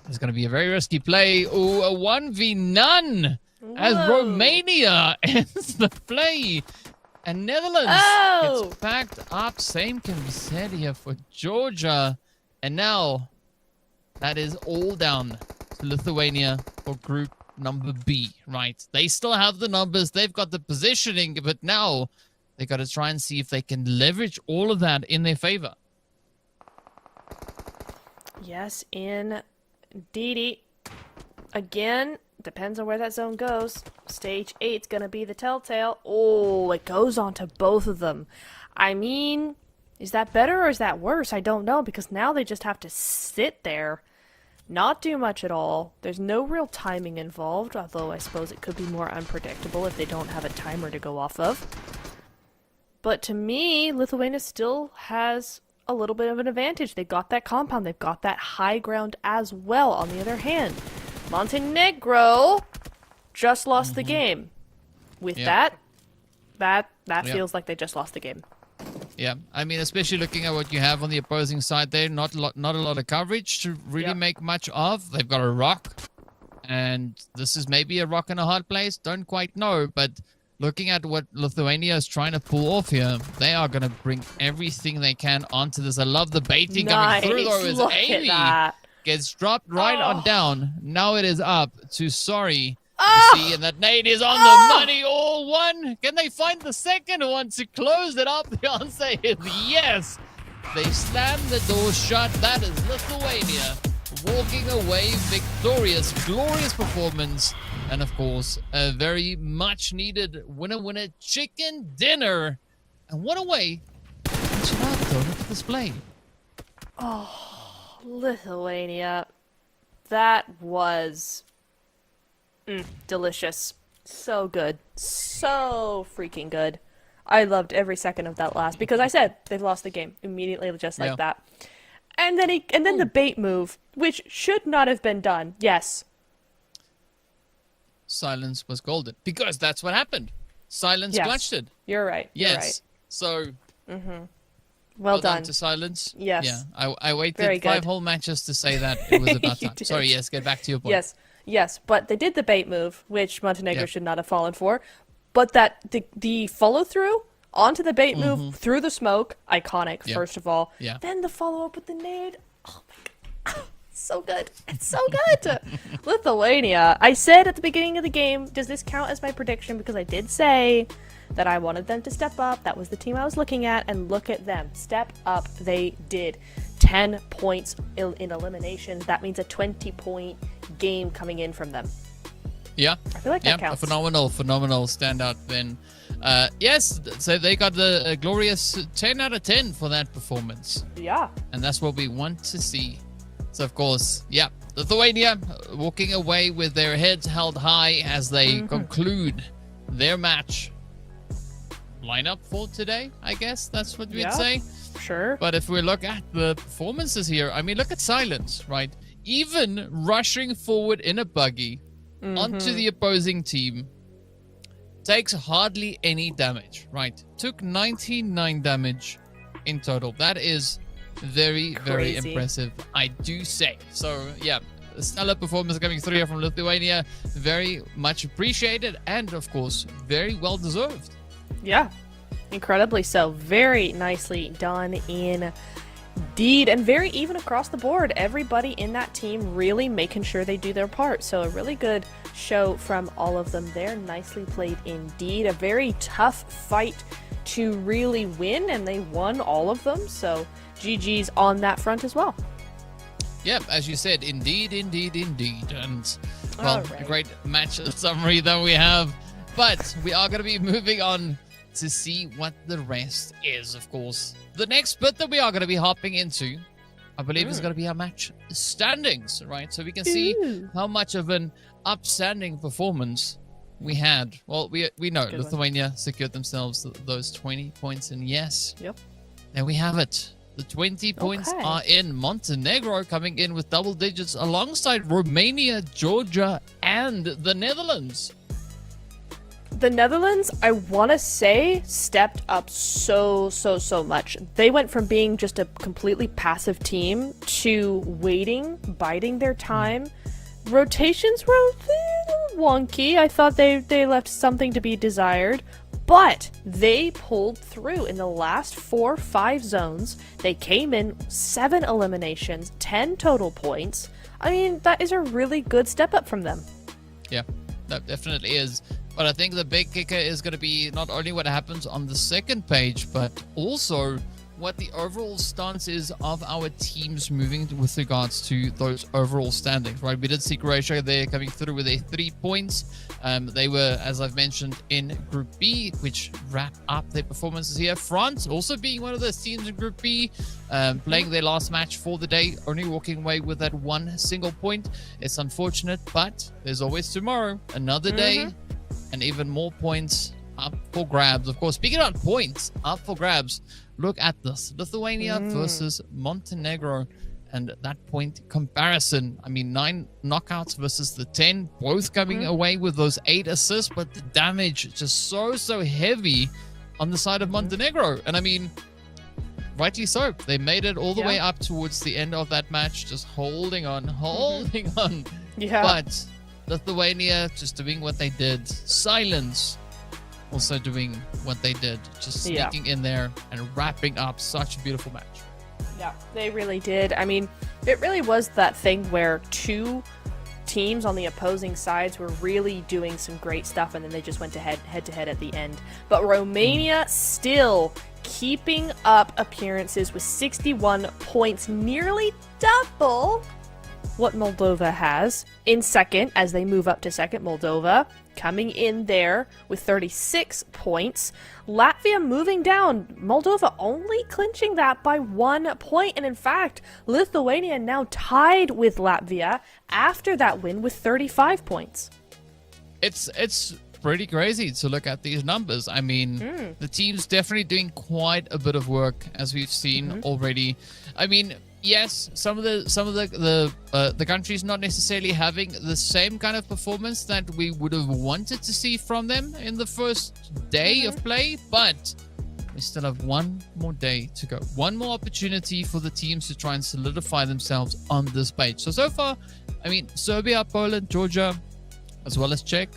It's going to be a very risky play. Ooh, a 1v none as Romania ends the play. And Netherlands gets packed up. Same can be said here for Georgia. And now that is all down to Lithuania for group number B, right? They still have the numbers. They've got the positioning. But now they got to try and see if they can leverage all of that in their favor. Yes, indeed. Again, depends on where that zone goes. Stage 8's gonna be the telltale. Oh, it goes on to both of them. I mean, is that better or is that worse? I don't know, because now they just have to sit there, not do much at all. There's no real timing involved, although I suppose it could be more unpredictable if they don't have a timer to go off of. But to me, Lithuania still has a little bit of an advantage. They've got that compound. They've got that high ground as well. On the other hand, Montenegro just lost the game. With that feels like they just lost the game. Yeah, I mean, especially looking at what you have on the opposing side there, not a lot of coverage to really make much of. They've got a rock, and this is maybe a rock in a hard place. Don't quite know, but looking at what Lithuania is trying to pull off here, they are going to bring everything they can onto this. I love the baiting coming through, though, as Amy gets dropped right on down. Now it is up to Sorry. You see, and that nade is on the money. All one. Can they find the second one to close it up? The answer is yes. They slam the door shut. That is Lithuania walking away victorious. Glorious performance. And of course, a very much needed winner chicken dinner. And what a way to finish it out, though. Look at this play. Oh, Lithuania. That was delicious. So good. So freaking good. I loved every second of that last, because I said they've lost the game immediately, just like that. And then the bait move, which should not have been done. Yes. Silence was golden, because that's what happened. Silence clutched it. You're right. Yes. You're right. So well done to Silence. Yes. Yeah. I waited 5 whole matches to say that. It was about time. Sorry, yes, get back to your point. Yes. Yes, but they did the bait move, which Montenegro Yeah. should not have fallen for. But the follow through onto the bait move through the smoke, iconic. Yeah. First of all, Yeah. then the follow up with the nade. Oh my god, so good! It's so good. Lithuania. I said at the beginning of the game, does this count as my prediction? Because I did say that I wanted them to step up. That was the team I was looking at, and look at them, step up. They did. 10 points in eliminations. That means a 20-point game coming in from them. Yeah. I feel like that A counts. phenomenal standout then. Yes, so they got the glorious 10 out of 10 for that performance. Yeah. And that's what we want to see. So, of course, yeah, Lithuania walking away with their heads held high as they conclude their match. Lineup for today, I guess that's what we'd say. Sure. But if we look at the performances here, I mean, look at Silence, right? Even rushing forward in a buggy onto the opposing team takes hardly any damage, right? Took 99 damage in total. That is very, very Crazy. impressive, I do say. So, yeah, a stellar performance coming through here from Lithuania. Very much appreciated and, of course, very well deserved. Yeah. Incredibly so. Very nicely done indeed. And very even across the board. Everybody in that team really making sure they do their part. So a really good show from all of them there. Nicely played indeed. A very tough fight to really win, and they won all of them. So GG's on that front as well. Yeah, as you said, indeed. And, well, All right. a great match summary that we have. But we are going to be moving on to see what the rest is, of course. The next bit that we are going to be hopping into, I believe, is going to be our match standings, right? So we can see how much of an upstanding performance we had. Well, we know Good Lithuania secured themselves those 20 points, and yes, Yep. there we have it. The 20 points Okay. are in. Montenegro coming in with double digits alongside Romania, Georgia, and the Netherlands. The Netherlands, I want to say, stepped up so much. They went from being just a completely passive team to waiting, biding their time. Rotations were a little wonky. I thought they left something to be desired. But they pulled through in the last 4-5 zones. They came in 7 eliminations, 10 total points. I mean, that is a really good step up from them. Yeah, that definitely is. But I think the big kicker is going to be not only what happens on the second page, but also what the overall stance is of our teams moving with regards to those overall standings, right? We did see Croatia there coming through with their 3 points. They were, as I've mentioned, in Group B, which wrapped up their performances here. France also being one of those teams in Group B, playing their last match for the day, only walking away with that 1 single point. It's unfortunate, but there's always tomorrow, another day, and even more points up for grabs. Of course, speaking about points up for grabs, look at this. Lithuania versus Montenegro, and that point comparison. I mean, 9 knockouts versus the 10, both coming away with those 8 assists, but the damage just so heavy on the side of Montenegro. And I mean, rightly so. They made it all the way up towards the end of that match, just holding on. Yeah. But Lithuania just doing what they did. Silence also doing what they did, just sneaking in there and wrapping up such a beautiful match. Yeah, they really did. I mean, it really was that thing where 2 teams on the opposing sides were really doing some great stuff, and then they just went to head to head at the end. But Romania still keeping up appearances with 61 points, nearly double what Moldova has in second as they move up to second. Moldova coming in there with 36 points. Latvia moving down. Moldova only clinching that by 1 point. And in fact, Lithuania now tied with Latvia after that win with 35 points. It's pretty crazy to look at these numbers. I mean, the team's definitely doing quite a bit of work, as we've seen already. I mean, yes, some of the countries not necessarily having the same kind of performance that we would have wanted to see from them in the first day of play, but we still have one more day to go. One more opportunity for the teams to try and solidify themselves on this page. So far, I mean, Serbia, Poland, Georgia, as well as Czech,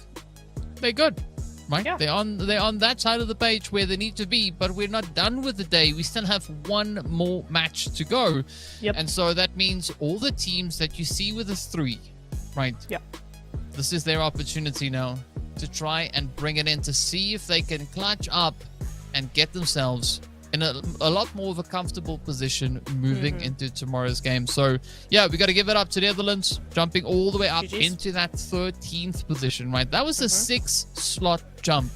they're good, right? Yeah. They're on that side of the page where they need to be, but we're not done with the day. We still have one more match to go. Yep. And so that means all the teams that you see with the 3, right? Yep. This is their opportunity now to try and bring it in to see if they can clutch up and get themselves in a lot more of a comfortable position moving into tomorrow's game. So, yeah, we got to give it up to Netherlands, jumping all the way up GG's. into that 13th position, right? That was a 6-slot jump,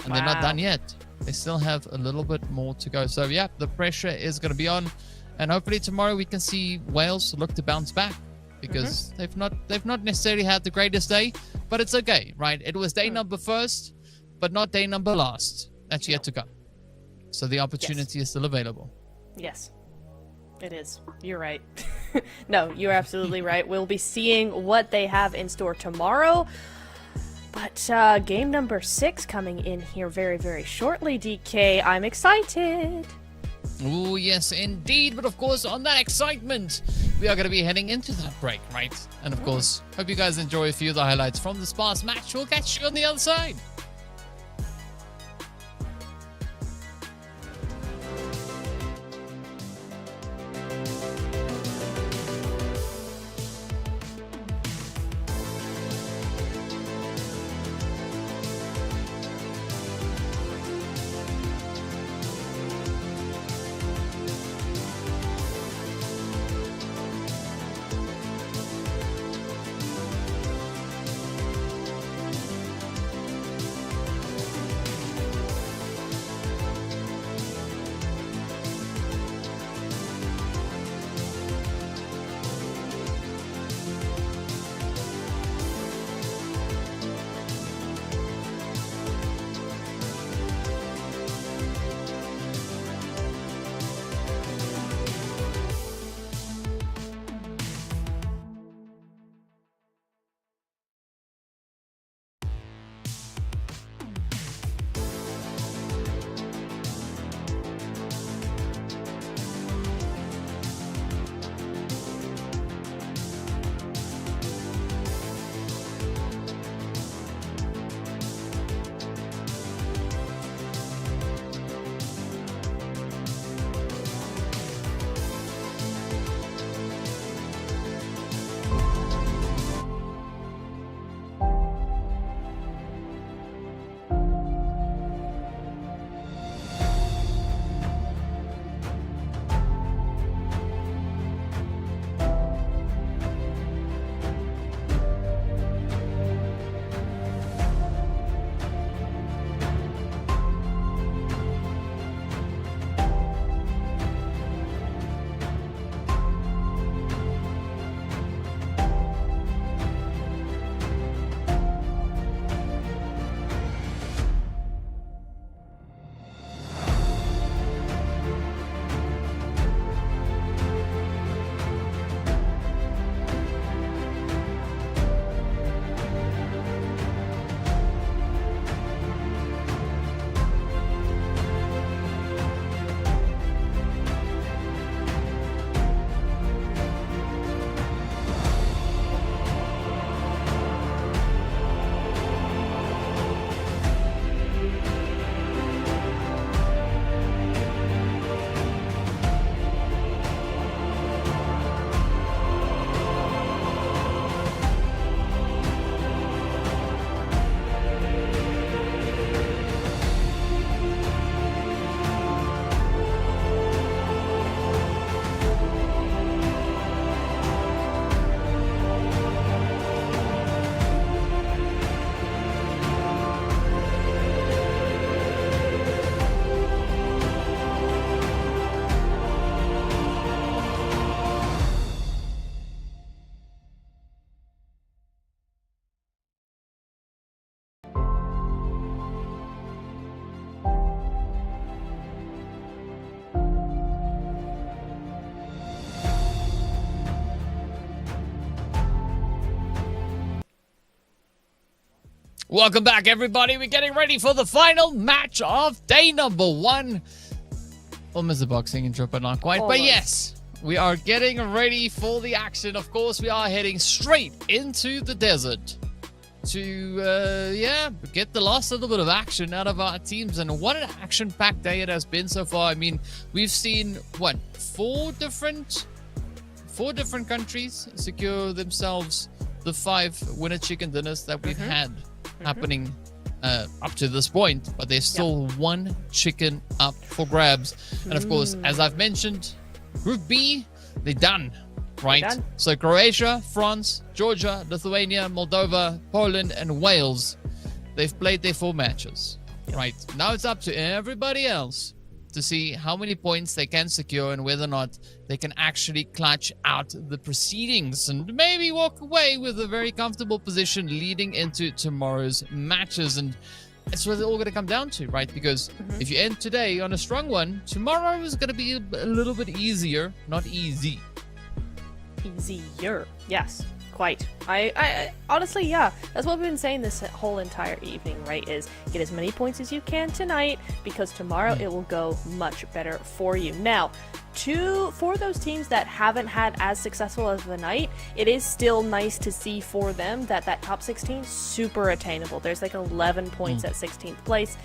and they're not Wow. done yet. They still have a little bit more to go. So, yeah, the pressure is going to be on, and hopefully tomorrow we can see Wales look to bounce back, because they've not necessarily had the greatest day, but it's okay, right? It was day number first, but not day number last. That's yet to come. So the opportunity is still available. Yes, it is. You're right. No, you're absolutely right. We'll be seeing what they have in store tomorrow. But game number 6 coming in here very, very shortly, DK. I'm excited. Oh, yes, indeed. But of course, on that excitement, we are going to be heading into that break, right? And of course, hope you guys enjoy a few of the highlights from this past match. We'll catch you on the other side. Welcome back, everybody. We're getting ready for the final match of day number 1. Almost a boxing intro, but not quite. Almost. But yes, we are getting ready for the action. Of course, we are heading straight into the desert to, get the last little bit of action out of our teams. And what an action-packed day it has been so far. I mean, we've seen, four different countries secure themselves the 5 winner chicken dinners that we've had happening up to this point, but there's still one chicken up for grabs. And of course, as I've mentioned, Group B, they're done, right? They're done. So Croatia, France, Georgia, Lithuania, Moldova, Poland, and Wales, they've played their 4 matches, right? Now it's up to everybody else to see how many points they can secure and whether or not they can actually clutch out the proceedings and maybe walk away with a very comfortable position leading into tomorrow's matches. And that's what it's all going to come down to, right? Because if you end today on a strong one, tomorrow is going to be a little bit easier, not easy. Easier. Yes, quite. I honestly, that's what we've been saying this whole entire evening, right? Is get as many points as you can tonight, because tomorrow it will go much better for you. Now, for those teams that haven't had as successful of a night, it is still nice to see for them that top 16 super attainable. There's like 11 points at 16th place.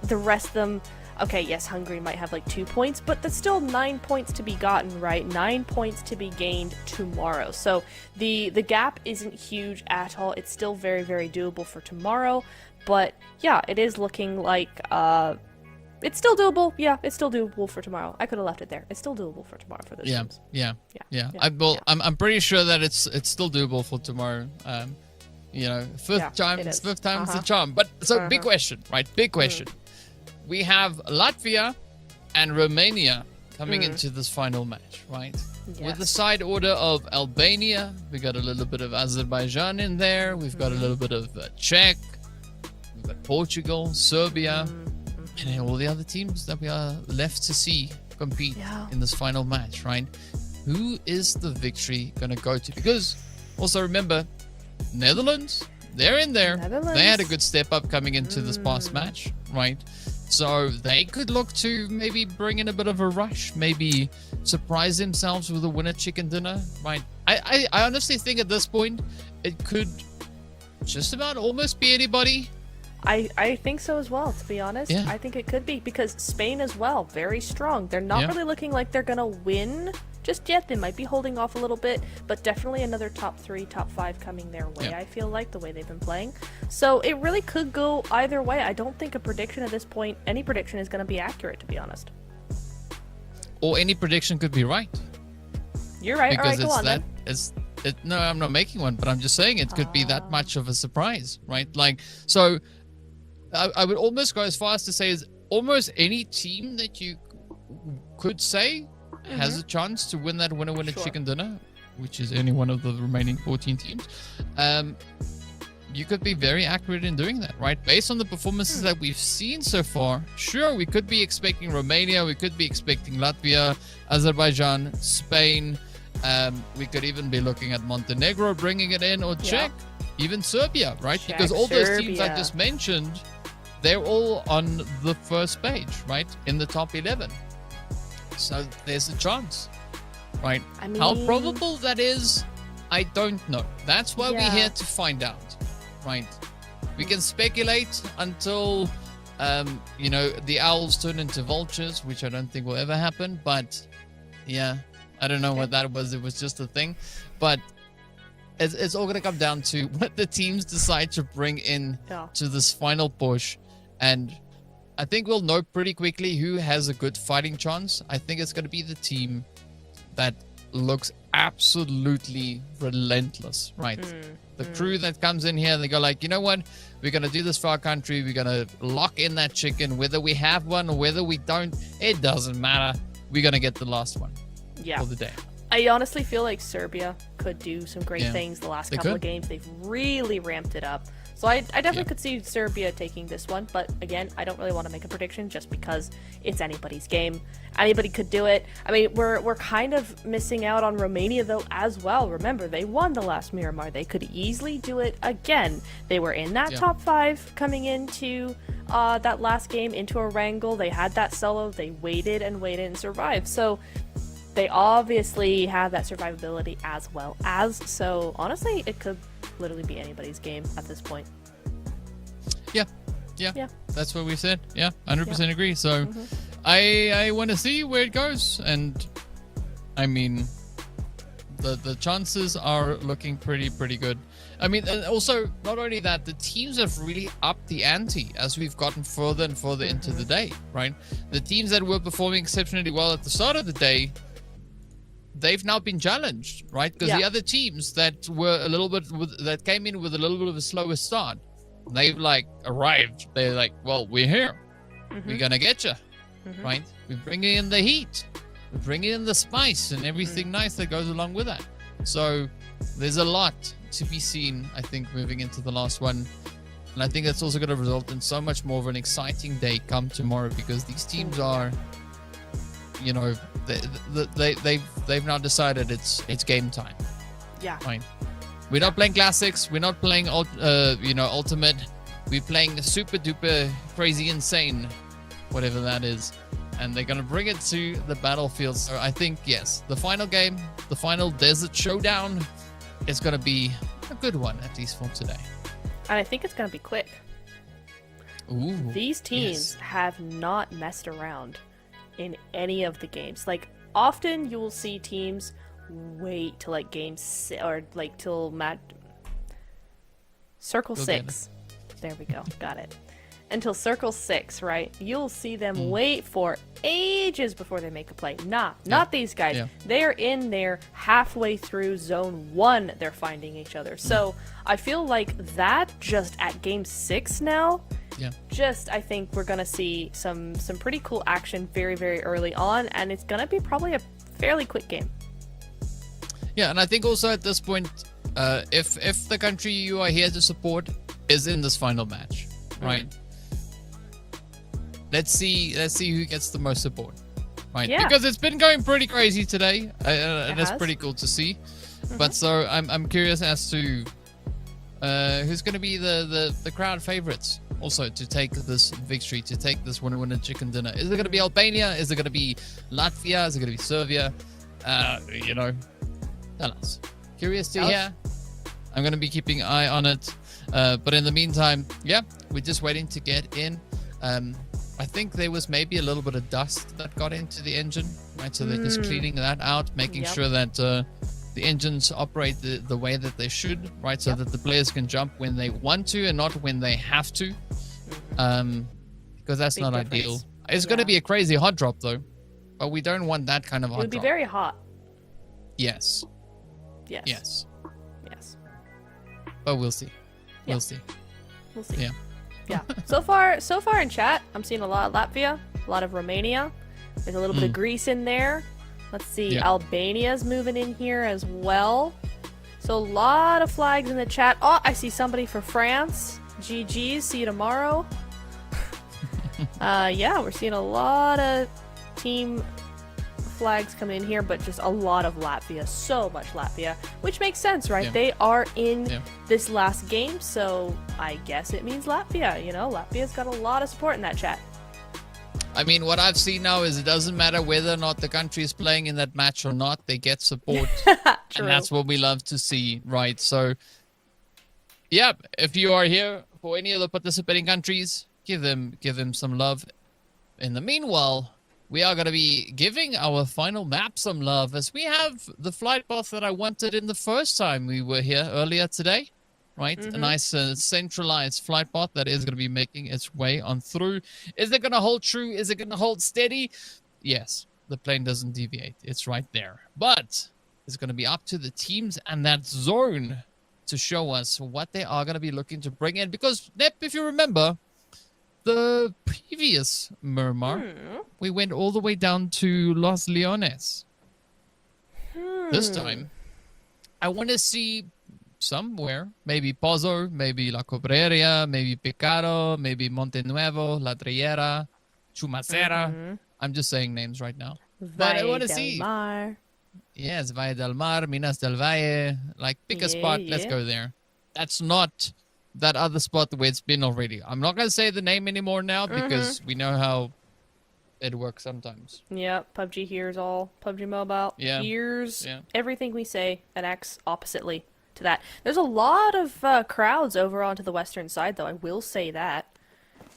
The rest of them, okay, yes, Hungary might have like 2 points, but that's still 9 points to be gotten, right? 9 points to be gained tomorrow. So the gap isn't huge at all. It's still very, very doable for tomorrow. But yeah, it is looking like it's still doable. Yeah, it's still doable for tomorrow. I could have left it there. It's still doable for tomorrow for those teams. Yeah. I'm pretty sure that it's still doable for tomorrow. Fifth time's the charm. But so big question, right? Big question. We have Latvia and Romania coming into this final match, right? Yes. With the side order of Albania, we got a little bit of Azerbaijan in there. We've got a little bit of Czech. We've got Portugal, Serbia, and all the other teams that we are left to see compete in this final match, right? Who is the victory going to go to? Because also remember, Netherlands, they're in there. They had a good step up coming into this past match, right? So they could look to maybe bring in a bit of a rush, maybe surprise themselves with a winner chicken dinner, right? I honestly think at this point, it could just about almost be anybody. I think so as well, to be honest. Yeah. I think it could be, because Spain as well, very strong. They're not really looking like they're going to win just yet. They might be holding off a little bit, but definitely another top 3, top 5 coming their way, I feel like, the way they've been playing. So it really could go either way. I don't think a prediction at this point, any prediction is going to be accurate, to be honest. Or any prediction could be right. You're right. Because all right, go on then. No, I'm not making one, but I'm just saying it could be that much of a surprise, right? Like, so I would almost go as far as to say is almost any team that you could say has a chance to win that winner chicken dinner, which is any one of the remaining 14 teams. You could be very accurate in doing that, right? Based on the performances that we've seen so far, sure, we could be expecting Romania, we could be expecting Latvia, Azerbaijan, Spain. We could even be looking at Montenegro bringing it in, or Czech, even Serbia, right? Czech, because all those teams Serbia. I just mentioned, they're all on the first page, right? In the top 11. So there's a chance, right? I mean, how probable that is, I don't know. That's why we're here to find out, right? We can speculate until, the owls turn into vultures, which I don't think will ever happen. But yeah, I don't know what that was. It was just a thing. But it's all going to come down to what the teams decide to bring in to this final push. And I think we'll know pretty quickly who has a good fighting chance. I think it's going to be the team that looks absolutely relentless, right? The crew that comes in here, they go like, you know what? We're going to do this for our country. We're going to lock in that chicken. Whether we have one or whether we don't, it doesn't matter. We're going to get the last one for the day. I honestly feel like Serbia could do some great things the last couple of games. They've really ramped it up. So I definitely could see Serbia taking this one, but again, I don't really want to make a prediction just because it's anybody's game. Anybody could do it. I mean, we're kind of missing out on Romania though as well. Remember, they won the last Miramar. They could easily do it again. They were in that top 5 coming into that last game into Erangel. They had that solo. They waited and survived. So they obviously have that survivability as well as. So honestly, it could literally be anybody's game at this point. Yeah. That's what we said. Yeah, 100% agree. So I want to see where it goes, and I mean, the chances are looking pretty good. I mean, and also not only that, the teams have really upped the ante as we've gotten further and further into the day, right? The teams that were performing exceptionally well at the start of the day, they've now been challenged, right? Because the other teams that were that came in with a little bit of a slower start, they've like arrived. They're like, well, we're here. We're gonna get you, right? We're bringing in the heat. We're bringing in the spice and everything nice that goes along with that. So there's a lot to be seen, I think, moving into the last one. And I think that's also going to result in so much more of an exciting day come tomorrow, because these teams are, you know, they've now decided it's game time. Yeah. Fine. We're not playing classics. We're not playing ultimate. We're playing super duper crazy insane, whatever that is. And they're going to bring it to the battlefield. So I think, yes, the final game, the final desert showdown is going to be a good one, at least for today. And I think it's going to be quick. Ooh, these teams have not messed around in any of the games. Like, often you will see teams wait till like game or like till circle 6. There we go. Got it. Until circle 6, right? You'll see them wait for ages before they make a play. Not these guys. Yeah. They're in there halfway through zone 1. They're finding each other. So I feel like that just at game 6 now. Yeah. I think we're gonna see some pretty cool action very early on, and it's gonna be probably a fairly quick game. Yeah, and I think also at this point, if the country you are here to support is in this final match, right? Let's see who gets the most support, right? Yeah. Because it's been going pretty crazy today, and it's pretty cool to see. But so I'm curious as to who's going to be the crowd favorites also to take this victory, to take this winner chicken dinner. Is it going to be Albania? Is it going to be Latvia? Is it going to be Serbia? You know, tell us. Curious to hear. I'm going to be keeping an eye on it. But in the meantime, yeah, we're just waiting to get in. I think there was maybe a little bit of dust that got into the engine, right? So they're just cleaning that out, making sure that the engines operate the way that they should, right? So that the players can jump when they want to and not when they have to, because that's not ideal. It's going to be a crazy hot drop though, but we don't want that kind of hot drop. It would be very hot. Yes. Yes. But we'll see. Yeah. We'll see. Yeah. Yeah. So far in chat, I'm seeing a lot of Latvia, a lot of Romania. There's a little bit of Greece in there. Let's see, Albania's moving in here as well. So a lot of flags in the chat. Oh, I see somebody for France. GG's, see you tomorrow. Yeah, we're seeing a lot of team flags come in here, but just a lot of Latvia. So much Latvia, which makes sense, right? They are in this last game, so I guess it means Latvia. You know, Latvia's got a lot of support in that chat. I mean, what I've seen now is it doesn't matter whether or not the country is playing in that match or not, they get support. And that's what we love to see, right? So, yeah, if you are here for any of the participating countries, give them some love. In the meanwhile, we are going to be giving our final map some love, as we have the flight path that I wanted in the first time we were here earlier today, right? A nice centralized flight path that is going to be making its way on through. Is it going to hold true? Is it going to hold steady? Yes, the plane doesn't deviate. It's right there. But it's going to be up to the teams and that zone to show us what they are going to be looking to bring in. Because, Nep, if you remember, the previous Miramar, we went all the way down to Los Leones. This time, I want to see somewhere. Maybe Pozo, maybe La Cobreria, maybe Picaro, maybe Montenuevo, La Triera, Chumacera. I'm just saying names right now. But I Valle want to del see. Mar. Yes, Valle del Mar, Minas del Valle. Like, pick a spot. Let's go there. That's not that other spot where it's been already. I'm not going to say the name anymore now because we know how it works sometimes. Yep, PUBG hears all. PUBG Mobile hears everything we say and acts oppositely to that. There's a lot of crowds over onto the western side, though. I will say that.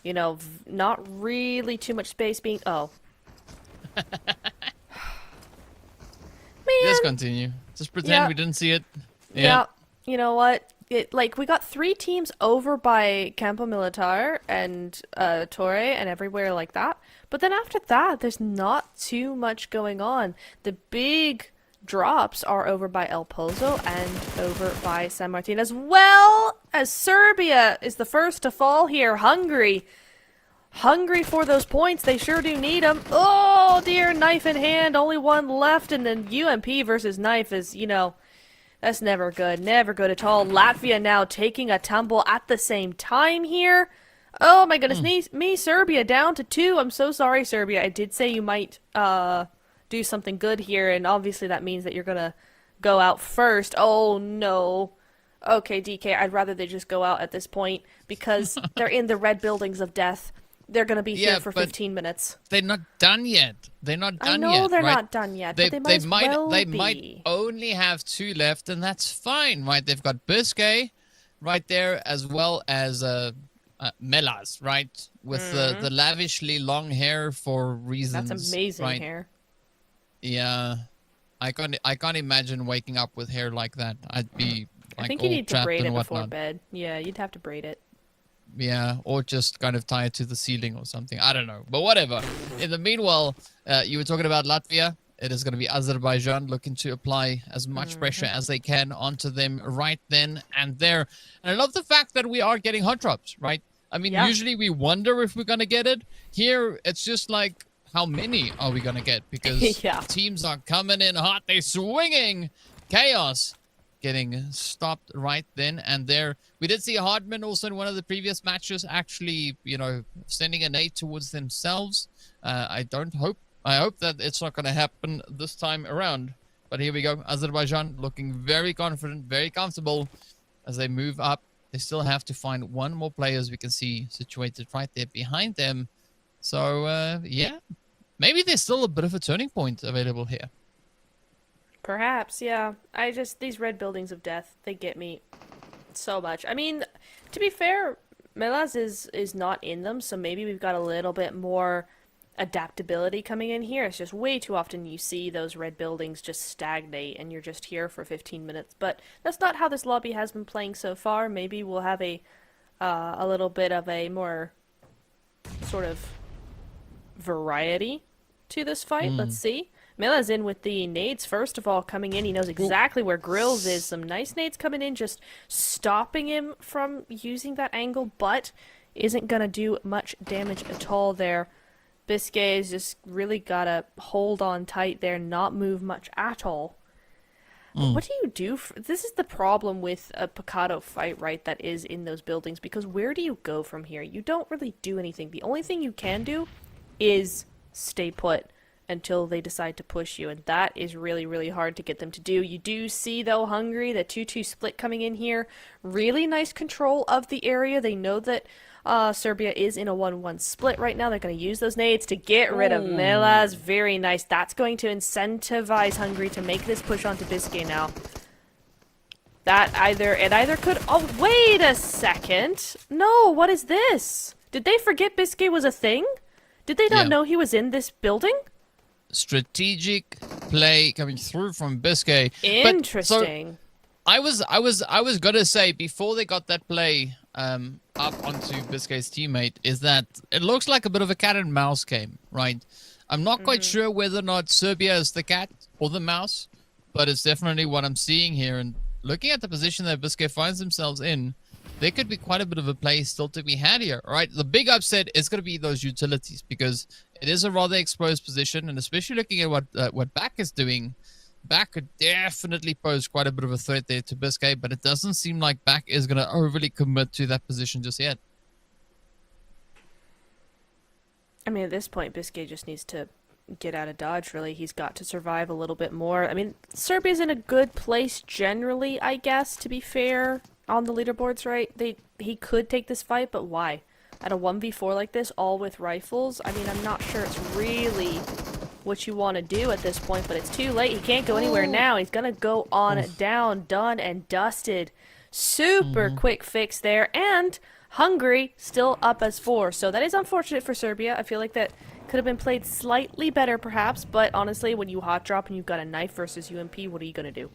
You know, not really too much space being... Oh. Man. Just continue. Just pretend we didn't see it. Yeah. You know what? We got 3 teams over by Campo Militar and Torre and everywhere like that. But then after that, there's not too much going on. The big drops are over by El Pozo and over by San Martin, as well as Serbia is the first to fall here. Hungary for those points. They sure do need them. Oh dear, knife in hand. Only one left, and then UMP versus knife is, you know... That's never good. Never good at all. Latvia now taking a tumble at the same time here. Oh my goodness me. Serbia down to 2. I'm so sorry, Serbia. I did say you might do something good here, and obviously that means that you're going to go out first. Oh no. Okay, DK, I'd rather they just go out at this point because they're in the red buildings of death. They're going to be here for 15 minutes. They're not done yet. They're not done yet. I know they're not done yet, but they might only have 2 left, and that's fine, right? They've got Biscay right there, as well as Melas, right? With the lavishly long hair for reasons. That's amazing hair. Yeah. I can't imagine waking up with hair like that. I'd be like, I think you need to braid it before whatnot. bed. Yeah, you'd have to braid it. Yeah, or just kind of tie it to the ceiling or something. I don't know, but whatever. In the meanwhile, you were talking about Latvia. It is going to be Azerbaijan looking to apply as much pressure as they can onto them right then and there. And I love the fact that we are getting hot drops, right? I mean, usually we wonder if we're going to get it. Here, it's just like, how many are we going to get? Because teams are coming in hot. They're swinging. Chaos getting stopped right then and there. We did see Hardman also in one of the previous matches actually, you know, sending a nade towards themselves. I hope that it's not going to happen this time around. But here we go. Azerbaijan looking very confident, very comfortable as they move up. They still have to find one more player, as we can see situated right there behind them. So, yeah, maybe there's still a bit of a turning point available here. Perhaps, yeah. These red buildings of death, they get me so much. I mean, to be fair, Melas is not in them, so maybe we've got a little bit more adaptability coming in here. It's just way too often you see those red buildings just stagnate and you're just here for 15 minutes. But that's not how this lobby has been playing so far. Maybe we'll have a little bit of a more sort of variety to this fight. Let's see. Mila's in with the nades, first of all, coming in. He knows exactly where Grills is. Some nice nades coming in, just stopping him from using that angle, but isn't going to do much damage at all there. Biscay's just really got to hold on tight there, not move much at all. What do you do? This is the problem with a Picado fight, right, that is in those buildings, because where do you go from here? You don't really do anything. The only thing you can do is stay put until they decide to push you, and that is really, really hard to get them to do. You do see, though, Hungary, the 2-2 split coming in here. Really nice control of the area. They know that Serbia is in a 1-1 split right now. They're going to use those nades to get rid of Melas. Very nice. That's going to incentivize Hungary to make this push onto Biscay now. It either could... Oh, wait a second. No, what is this? Did they forget Biscay was a thing? Did they not know he was in this building? Strategic play coming through from Biscay. Interesting. I was gonna say before they got that play up onto Biscay's teammate is that it looks like a bit of a cat and mouse game, right? I'm not quite sure whether or not Serbia is the cat or the mouse, but it's definitely what I'm seeing here. And looking at the position that Biscay finds themselves in, there could be quite a bit of a play still to be had here, right? The big upset is going to be those utilities because it is a rather exposed position, and especially looking at what Back is doing, Back could definitely pose quite a bit of a threat there to Biscay, but it doesn't seem like Back is going to overly commit to that position just yet. I mean, at this point, Biscay just needs to get out of Dodge, really. He's got to survive a little bit more. I mean, Serbia's in a good place generally, I guess, to be fair, on the leaderboards, right? He could take this fight, but why? At a 1v4 like this, all with rifles? I mean, I'm not sure it's really what you want to do at this point, but it's too late. He can't go anywhere now. He's gonna go on down, done and dusted. Super quick fix there, and Hungary still up as 4. So that is unfortunate for Serbia. I feel like that could have been played slightly better, perhaps, but honestly, when you hot drop and you've got a knife versus UMP, what are you gonna do?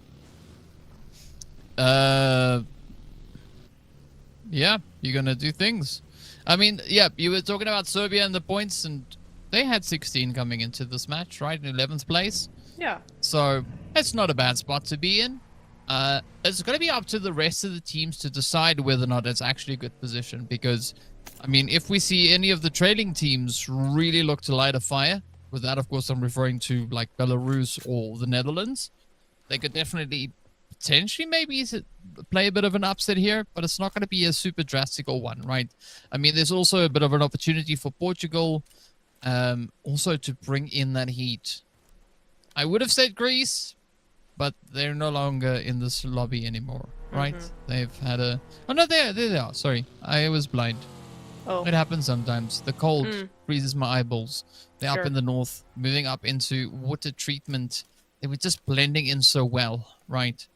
Yeah, you're gonna do things. I mean, yeah, you were talking about Serbia and the points, and they had 16 coming into this match, right? In 11th place. Yeah. So it's not a bad spot to be in. It's going to be up to the rest of the teams to decide whether or not it's actually a good position. Because, I mean, if we see any of the trailing teams really look to light a fire, with that, of course, I'm referring to like Belarus or the Netherlands, they could definitely potentially maybe play a bit of an upset here, but it's not going to be a super drastic one, right? I mean, there's also a bit of an opportunity for Portugal also to bring in that heat. I would have said Greece, but they're no longer in this lobby anymore, right? They've had a... Oh, no, there they are. Sorry, I was blind. Oh. It happens sometimes. The cold freezes my eyeballs. They're Sure. up in the north, moving up into water treatment. They were just blending in so well, right?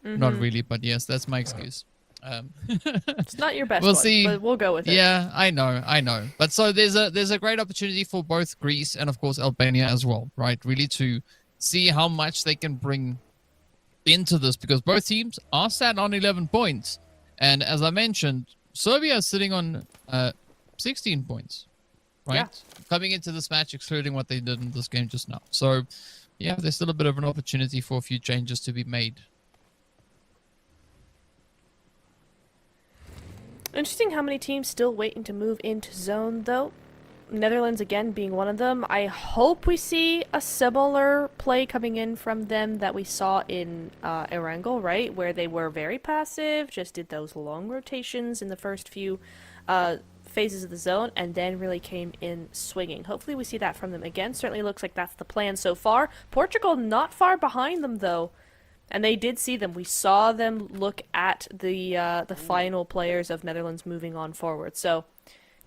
Not really, but yes, that's my excuse. It's not your best We'll one, see. but we'll go with it. Yeah, I know. But so there's a great opportunity for both Greece and, of course, Albania as well, right? Really to see how much they can bring into this, because both teams are sat on 11 points. And as I mentioned, Serbia is sitting on 16 points, right? Yeah. Coming into this match, excluding what they did in this game just now. So, yeah, there's still a bit of an opportunity for a few changes to be made. Interesting how many teams still waiting to move into zone, though. Netherlands, again, being one of them. I hope we see a similar play coming in from them that we saw in Erangel, right? Where they were very passive, just did those long rotations in the first few phases of the zone, and then really came in swinging. Hopefully we see that from them again. Certainly looks like that's the plan so far. Portugal not far behind them, though. And they did see them. We saw them look at the final players of Netherlands moving on forward. So,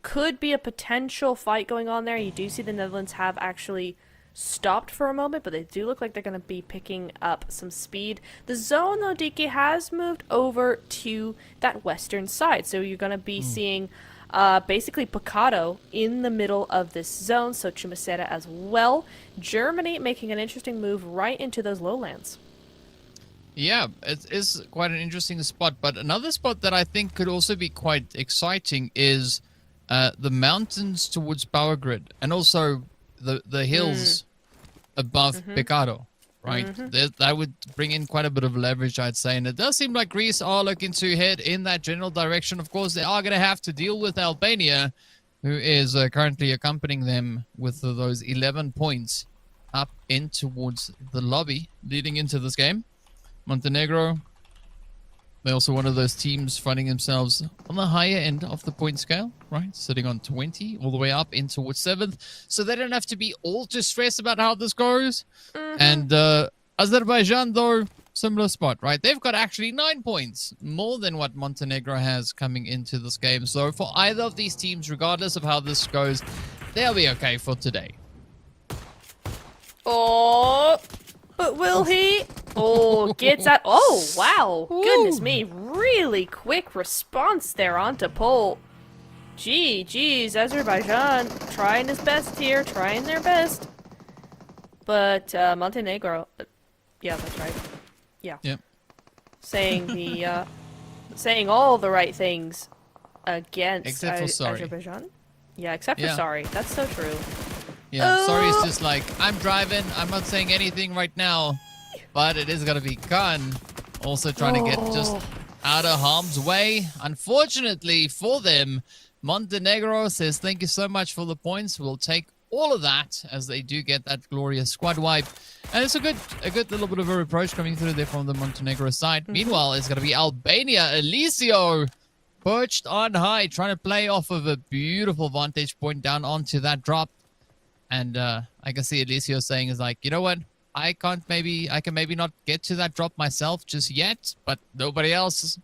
could be a potential fight going on there. You do see the Netherlands have actually stopped for a moment, but they do look like they're going to be picking up some speed. The zone, though, DK, has moved over to that western side. So you're going to be seeing basically Picado in the middle of this zone. So Chumacera as well. Germany making an interesting move right into those lowlands. Yeah, it is quite an interesting spot. But another spot that I think could also be quite exciting is the mountains towards Power Grid, and also the hills above Picado, right? That would bring in quite a bit of leverage, I'd say. And it does seem like Greece are looking to head in that general direction. Of course, they are going to have to deal with Albania, who is currently accompanying them with those 11 points up in towards the lobby leading into this game. Montenegro, they're also one of those teams finding themselves on the higher end of the point scale, right? Sitting on 20, all the way up in towards 7th. So they don't have to be all too stressed about how this goes. And Azerbaijan, though, similar spot, right? They've got actually 9 points, more than what Montenegro has coming into this game. So for either of these teams, regardless of how this goes, they'll be okay for today. Oh, but will he? Oh, gets out. Oh, wow. Goodness me. Really quick response there onto pole. Geez, Azerbaijan trying his best here, trying their best. But Montenegro, yeah, that's right. Yeah. Yep. Saying all the right things against Except for sorry. Azerbaijan. Yeah, except for sorry. That's so true. Yeah, sorry, it's just like, I'm driving, I'm not saying anything right now, but it is going to be Khan also trying to get just out of harm's way. Unfortunately for them, Montenegro says, thank you so much for the points. We'll take all of that as they do get that glorious squad wipe. And it's a good little bit of a reproach coming through there from the Montenegro side. Meanwhile, it's going to be Albania. Eliseo perched on high, trying to play off of a beautiful vantage point down onto that drop. And I can see Eliseo saying is like, you know what? I can maybe not get to that drop myself just yet, but nobody else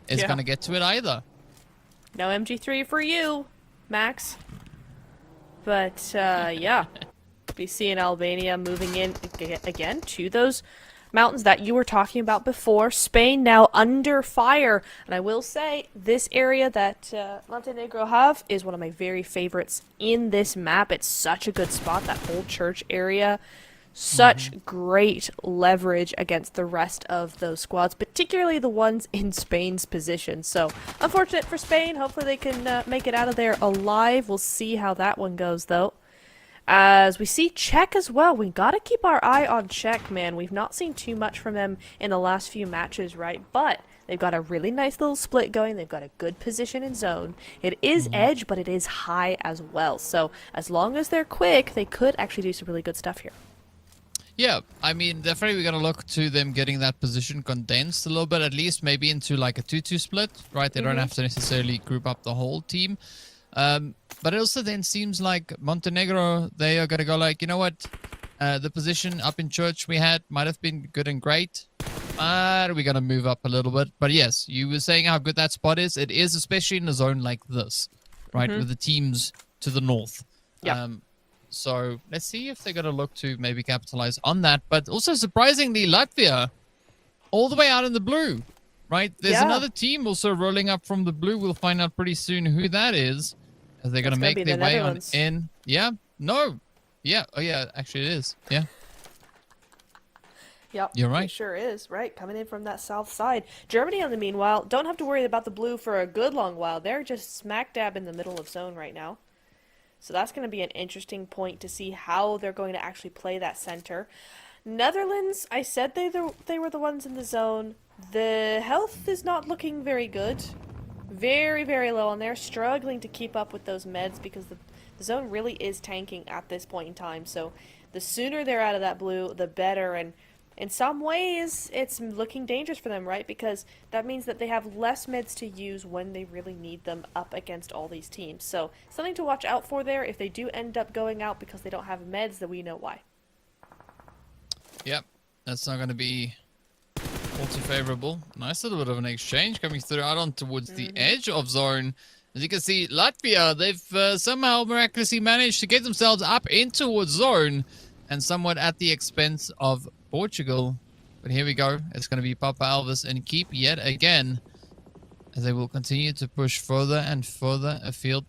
is going to get to it either. No MG3 for you, Max. But, yeah. Be seeing Albania moving in again to those mountains that you were talking about before. Spain now under fire. And I will say, this area that Montenegro have is one of my very favorites in this map. It's such a good spot, that whole church area. Such great leverage against the rest of those squads, particularly the ones in Spain's position. So, unfortunate for Spain. Hopefully they can make it out of there alive. We'll see how that one goes, though. As we see Czech as well. We gotta keep our eye on Czech, man. We've not seen too much from them in the last few matches, right? But they've got a really nice little split going. They've got a good position in zone. It is edge, but it is high as well. So, as long as they're quick, they could actually do some really good stuff here. Yeah, I mean, definitely we're going to look to them getting that position condensed a little bit, at least maybe into like a 2-2 split, right? They don't have to necessarily group up the whole team. But it also then seems like Montenegro, they are going to go like, you know what? The position up in church we had might have been good and great. We're going to move up a little bit. But yes, you were saying how good that spot is. It is, especially in a zone like this, right? With the teams to the north. Yeah. So let's see if they're going to look to maybe capitalize on that. But also surprisingly, Latvia, all the way out in the blue, right? There's another team also rolling up from the blue. We'll find out pretty soon who that is. As they're going to make their way on in. Yeah? No. Yeah. Oh, yeah. Actually, it is. Yeah. Yep. You're right. It sure is, right? Coming in from that south side. Germany, on the meanwhile, don't have to worry about the blue for a good long while. They're just smack dab in the middle of zone right now. So that's going to be an interesting point to see how they're going to actually play that center. Netherlands, I said they were the ones in the zone. The health is not looking very good. Very, very low, and they're struggling to keep up with those meds because the zone really is tanking at this point in time. So the sooner they're out of that blue, the better. And in some ways, it's looking dangerous for them, right? Because that means that they have less meds to use when they really need them up against all these teams. So something to watch out for there. If they do end up going out because they don't have meds, then we know why. Yep, that's not going to be all too favorable. Nice little bit of an exchange coming through out on towards the edge of zone. As you can see, Latvia, they've somehow miraculously managed to get themselves up in towards zone and somewhat at the expense of Portugal. But here we go. It's going to be Papa Elvis and Keep yet again as they will continue to push further and further afield.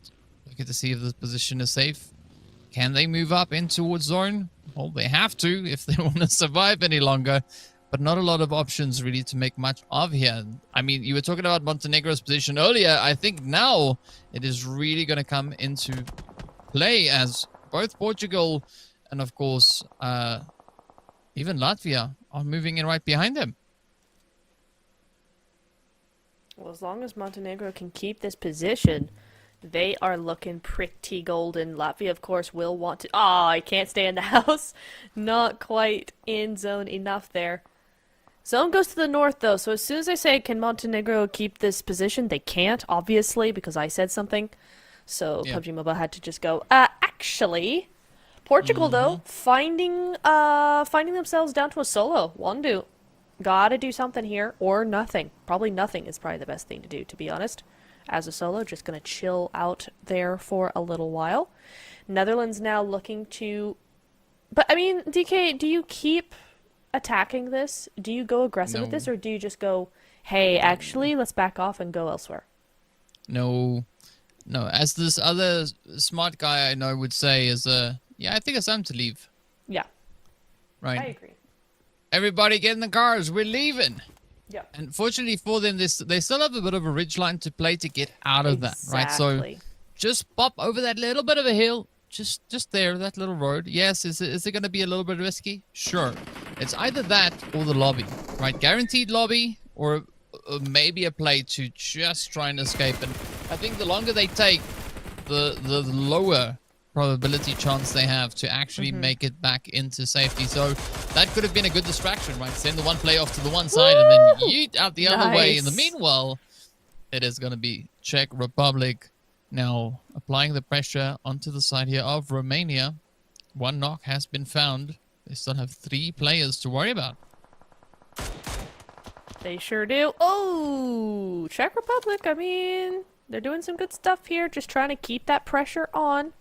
Look to see if this position is safe. Can they move up in towards zone? Well, they have to if they want to survive any longer. But not a lot of options really to make much of here. I mean, you were talking about Montenegro's position earlier. I think now it is really going to come into play as both Portugal and, of course, even Latvia are moving in right behind them. Well, as long as Montenegro can keep this position, they are looking pretty golden. Latvia, of course, will want to... Oh, I can't stay in the house. Not quite in zone enough there. Zone goes to the north, though, so as soon as I say, can Montenegro keep this position, they can't, obviously, because I said something. So Pubg Mobile had to just go, actually... Portugal, though, finding themselves down to a solo. Wandu. Gotta do something here, or nothing. Probably nothing is probably the best thing to do, to be honest. As a solo, just gonna chill out there for a little while. Netherlands now looking to... But, I mean, DK, do you keep attacking this? Do you go aggressive with this, or do you just go, hey, actually, let's back off and go elsewhere? No. As this other smart guy I know would say is, yeah, I think it's time to leave. Yeah. Right. I agree. Everybody get in the cars. We're leaving. Yeah. And fortunately for them, they still have a bit of a ridge line to play to get out of that, right? So just pop over that little bit of a hill. Just there, that little road. Yes, is it going to be a little bit risky? Sure. It's either that or the lobby, right? Guaranteed lobby or maybe a play to just try and escape. And I think the longer they take, the lower probability chance they have to actually make it back into safety. So that could have been a good distraction, right? Send the one player off to the one side and then yeet out the other way. In the meanwhile, it is going to be Czech Republic now applying the pressure onto the side here of Romania. One knock has been found. They still have 3 players to worry about. They sure do. Oh, Czech Republic, I mean, they're doing some good stuff here, just trying to keep that pressure on.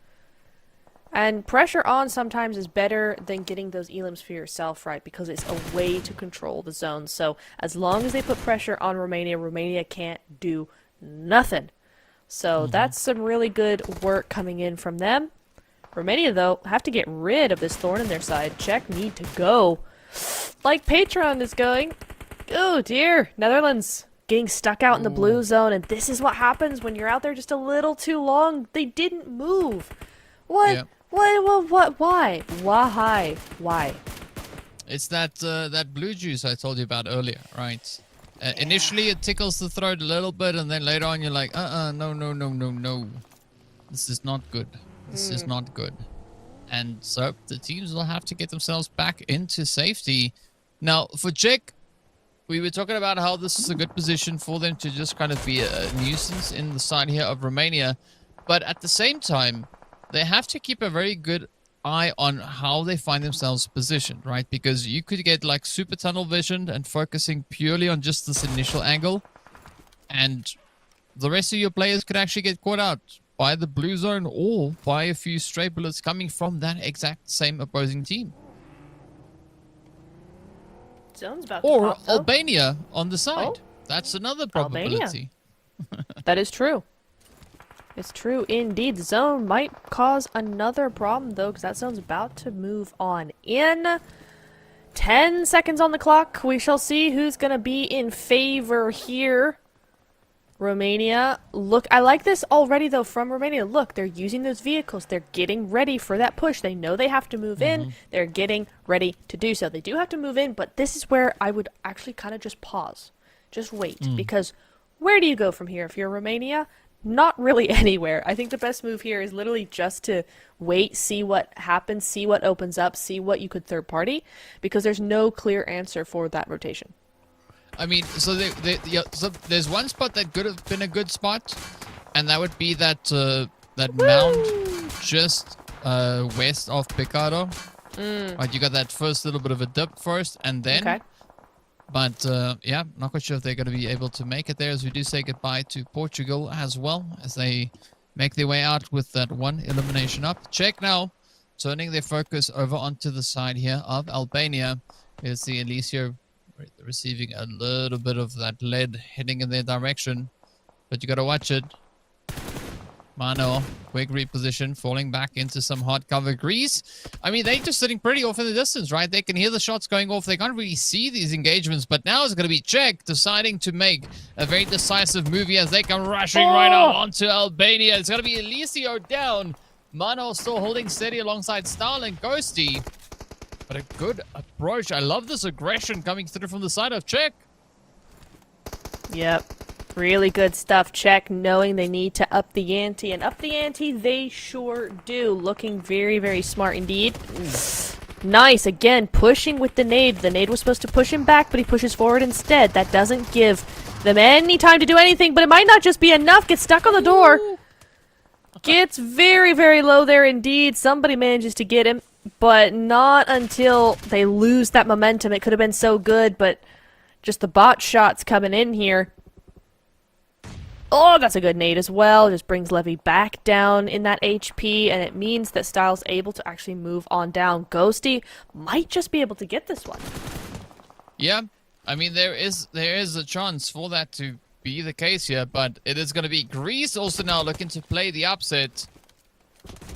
And pressure on sometimes is better than getting those elims for yourself, right? Because it's a way to control the zone. So as long as they put pressure on Romania, Romania can't do nothing. So that's some really good work coming in from them. Romania, though, have to get rid of this thorn in their side. Czech need to go. Like Patron is going. Oh, dear. Netherlands getting stuck out in the blue zone. And this is what happens when you're out there just a little too long. They didn't move. What? Yeah. What? Why? Why? It's that blue juice I told you about earlier, right? Initially, it tickles the throat a little bit, and then later on, you're like, no. This is not good. This is not good. And so the teams will have to get themselves back into safety. Now, for Czech, we were talking about how this is a good position for them to just kind of be a nuisance in the side here of Romania. But at the same time, they have to keep a very good eye on how they find themselves positioned, right? Because you could get like super tunnel visioned and focusing purely on just this initial angle, and the rest of your players could actually get caught out by the blue zone or by a few stray bullets coming from that exact same opposing team. Zone's about to Or pop, though. Albania on the side. Oh. That's another probability. That is true. It's true indeed. The zone might cause another problem, though, because that zone's about to move on in. 10 seconds on the clock. We shall see who's going to be in favor here. Romania. Look, I like this already, though, from Romania. Look, they're using those vehicles. They're getting ready for that push. They know they have to move in. They're getting ready to do so. They do have to move in, but this is where I would actually kind of just pause. Just wait, because where do you go from here if you're Romania? Not really anywhere. I think the best move here is literally just to wait, see what happens, see what opens up, see what you could third party, because there's no clear answer for that rotation. I mean, so there's one spot that could have been a good spot, and that would be that that mound just west of Picado. Right, you got that first little bit of a dip first, and then. Okay. But yeah, not quite sure if they're going to be able to make it there, as we do say goodbye to Portugal as well, as they make their way out with that one elimination up. Czech now turning their focus over onto the side here of Albania. Here's the Alicia receiving a little bit of that lead heading in their direction, but you got to watch it. Mano, quick reposition, falling back into some hard cover. Greece, I mean, they're just sitting pretty off in the distance, right? They can hear the shots going off. They can't really see these engagements, but now it's going to be Czech deciding to make a very decisive move as they come rushing right out onto Albania. It's going to be Eliseo down. Mano still holding steady alongside Starling Ghosty. But a good approach. I love this aggression coming through from the side of Czech. Yep. Really good stuff, Czech, knowing they need to up the ante, and up the ante they sure do. Looking very, very smart indeed. Nice, again, pushing with the nade. The nade was supposed to push him back, but he pushes forward instead. That doesn't give them any time to do anything, but it might not just be enough. Gets stuck on the door. Gets very, very low there indeed. Somebody manages to get him, but not until they lose that momentum. It could have been so good, but just the bot shots coming in here. Oh, that's a good nade as well. Just brings Levy back down in that HP, and it means that Styles able to actually move on down. Ghosty might just be able to get this one. Yeah, I mean, there is a chance for that to be the case here, but it is going to be Greece also now looking to play the upset.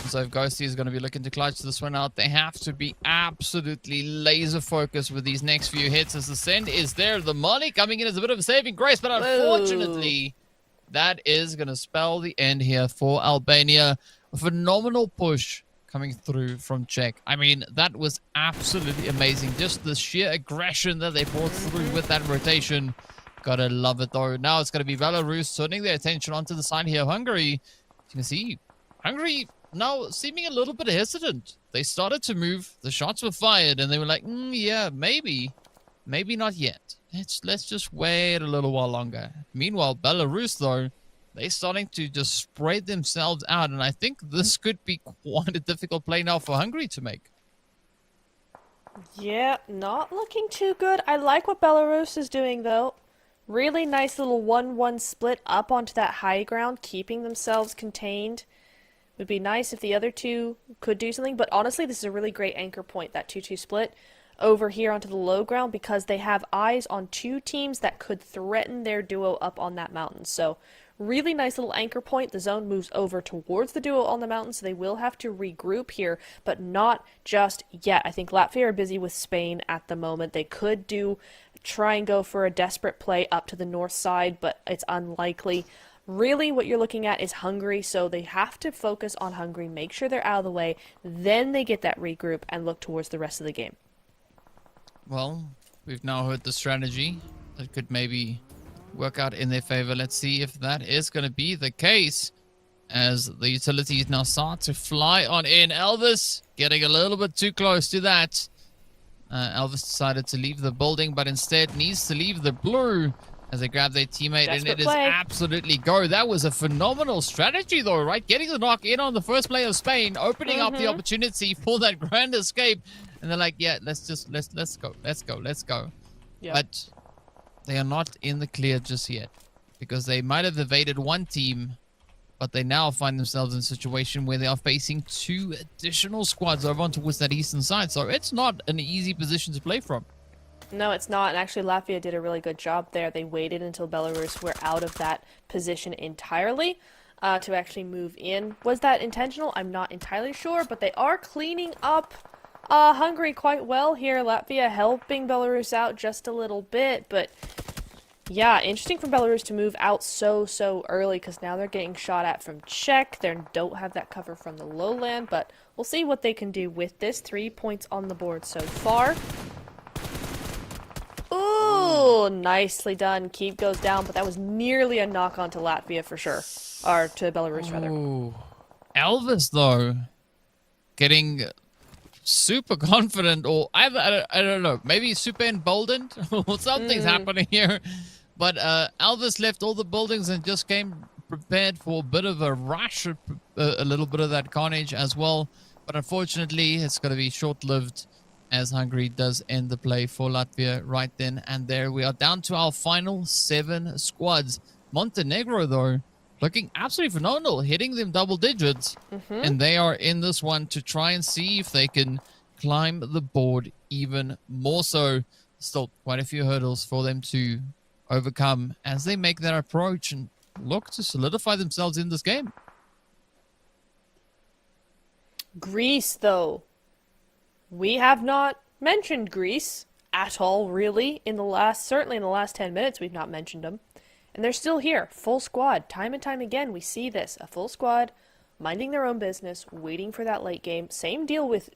So if Ghosty is going to be looking to clutch this one out, they have to be absolutely laser focused with these next few hits, as the send is there. The money coming in as a bit of a saving grace, but unfortunately... that is going to spell the end here for Albania. A phenomenal push coming through from Czech. I mean, that was absolutely amazing. Just the sheer aggression that they brought through with that rotation. Gotta love it, though. Now it's going to be Belarus turning their attention onto the side here. Hungary, you can see, Hungary now seeming a little bit hesitant. They started to move, the shots were fired, and they were like, yeah, maybe not yet. Let's just wait a little while longer. Meanwhile, Belarus, though, they're starting to just spread themselves out, and I think this could be quite a difficult play now for Hungary to make. Yeah, not looking too good. I like what Belarus is doing, though. Really nice little 1-1 split up onto that high ground, keeping themselves contained. Would be nice if the other two could do something, but honestly, this is a really great anchor point, that 2-2 split over here onto the low ground, because they have eyes on two teams that could threaten their duo up on that mountain. So really nice little anchor point. The zone moves over towards the duo on the mountain, so they will have to regroup here, but not just yet. I think Latvia are busy with Spain at the moment. They could try and go for a desperate play up to the north side, but it's unlikely. Really, what you're looking at is Hungary, so they have to focus on Hungary, make sure they're out of the way, then they get that regroup and look towards the rest of the game. Well, we've now heard the strategy that could maybe work out in their favor. Let's see if that is going to be the case, as the utilities now start to fly on in. Elvis getting a little bit too close to that. Elvis decided to leave the building, but instead needs to leave the blue as they grab their teammate. Desperate and it play. is absolutely go. That was a phenomenal strategy, though, right? Getting the knock in on the first play of Spain, opening up the opportunity for that grand escape. And they're like, yeah, let's go. Yep. But they are not in the clear just yet, because they might have evaded one team, but they now find themselves in a situation where they are facing two additional squads over on towards that eastern side. So it's not an easy position to play from. No, it's not. And actually, Latvia did a really good job there. They waited until Belarus were out of that position entirely to actually move in. Was that intentional? I'm not entirely sure, but they are cleaning up Hungary quite well here. Latvia helping Belarus out just a little bit, but yeah, interesting for Belarus to move out so early, because now they're getting shot at from Czech. They don't have that cover from the lowland, but we'll see what they can do with this. 3 points on the board so far. Ooh, nicely done. Keep goes down, but that was nearly a knock on to Latvia for sure. Or to Belarus, rather. Ooh. Elvis, though, getting super confident, or I don't know, maybe super emboldened, or something's happening here. But Elvis left all the buildings and just came prepared for a bit of a rush, a little bit of that carnage as well. But unfortunately, it's going to be short-lived, as Hungary does end the play for Latvia right then and there. We are down to our final 7 squads. Montenegro, though, looking absolutely phenomenal, hitting them double digits. And they are in this one to try and see if they can climb the board even more so. Still quite a few hurdles for them to overcome as they make that approach and look to solidify themselves in this game. Greece, though. We have not mentioned Greece at all, really. Certainly in the last 10 minutes, we've not mentioned them. And they're still here, full squad. Time and time again, we see this. A full squad, minding their own business, waiting for that late game. Same deal with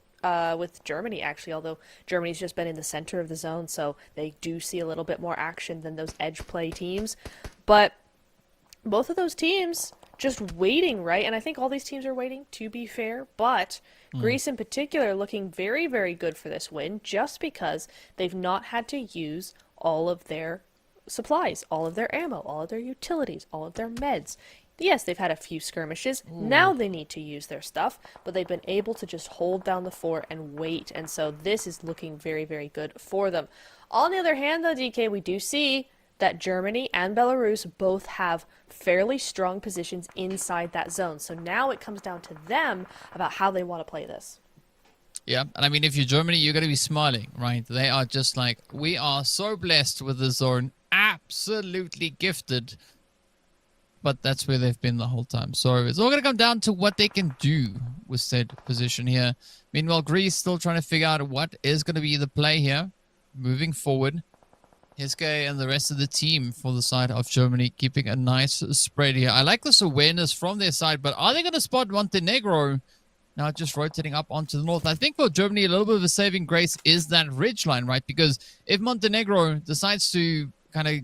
Germany, actually, although Germany's just been in the center of the zone, so they do see a little bit more action than those edge play teams. But both of those teams just waiting, right? And I think all these teams are waiting, to be fair, but Greece in particular looking very, very good for this win, just because they've not had to use all of their supplies, all of their ammo, all of their utilities, all of their meds. Yes, they've had a few skirmishes. Now they need to use their stuff, but they've been able to just hold down the fort and wait, and so this is looking very, very good for them. On the other hand, though, DK, we do see that Germany and Belarus both have fairly strong positions inside that zone. So now it comes down to them about how they want to play this. Yeah, and I mean, if you're Germany, you're going to be smiling, right? They are just like, we are so blessed with the zone, absolutely gifted. But that's where they've been the whole time. So it's all going to come down to what they can do with said position here. Meanwhile, Greece still trying to figure out what is going to be the play here moving forward. Hiske and the rest of the team for the side of Germany keeping a nice spread here. I like this awareness from their side, but are they going to spot Montenegro now just rotating up onto the north? I think for Germany, a little bit of a saving grace is that ridge line, right? Because if Montenegro decides to kind of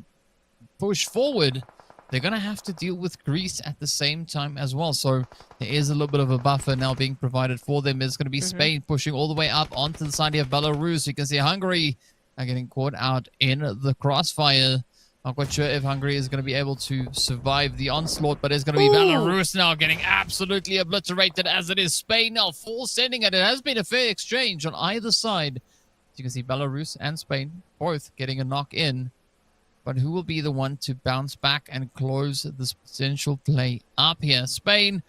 push forward, they're going to have to deal with Greece at the same time as well. So there is a little bit of a buffer now being provided for them. It's going to be Spain pushing all the way up onto the side of Belarus. You can see Hungary are getting caught out in the crossfire. Not quite sure if Hungary is going to be able to survive the onslaught, but it's going to be Belarus now getting absolutely obliterated, as it is Spain now full sending it. It has been a fair exchange on either side. As you can see, Belarus and Spain both getting a knock in. But who will be the one to bounce back and close this potential play up here? Spain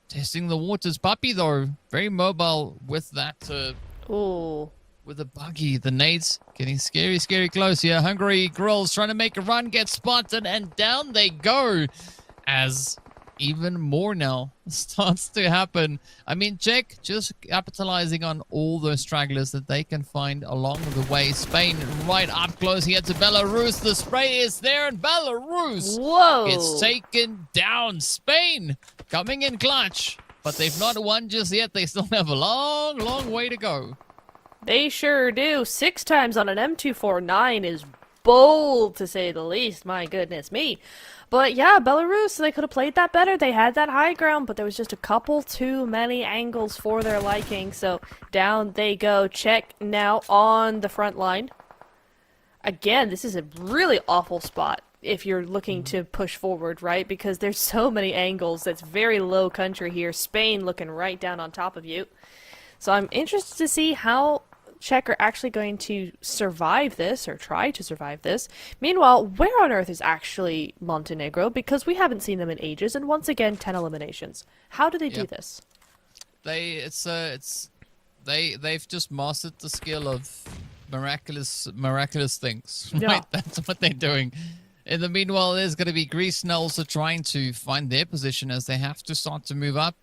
testing the waters. Pubg, though, very mobile with that. With the buggy, the nades getting scary, scary close here. Hungary grills trying to make a run, get spotted, and down they go. As even more now starts to happen. I mean, Czech just capitalizing on all those stragglers that they can find along the way. Spain right up close here to Belarus. The spray is there, and Belarus gets taken down. Spain coming in clutch, but they've not won just yet. They still have a long, long way to go. They sure do. 6 times on an M249 is bold, to say the least. My goodness me. But yeah, Belarus, they could have played that better. They had that high ground, but there was just a couple too many angles for their liking. So down they go. Czech now on the front line. Again, this is a really awful spot if you're looking to push forward, right? Because there's so many angles. That's very low country here. Spain looking right down on top of you. So I'm interested to see how Czech are actually going to survive this, or try to survive this. Meanwhile, where on earth is actually Montenegro? Because we haven't seen them in ages, and once again, 10 eliminations. How do they do this? They've just mastered the skill of miraculous things. Right? Yeah. That's what they're doing. In the meanwhile, there's going to be Greece now also trying to find their position as they have to start to move up.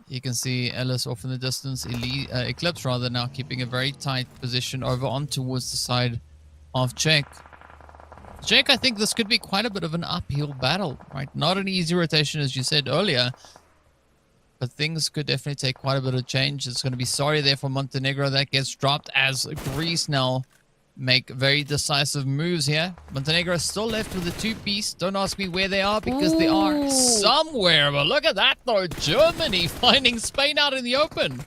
You can see Ellis off in the distance, Eclipse rather, now keeping a very tight position over on towards the side of Czech. Czech, I think this could be quite a bit of an uphill battle, right? Not an easy rotation, as you said earlier, but things could definitely take quite a bit of change. It's going to be sorry there for Montenegro that gets dropped, as Greece now make very decisive moves here. Montenegro is still left with the 2-piece. Don't ask me where they are, because they are somewhere. But look at that, though. Germany finding Spain out in the open.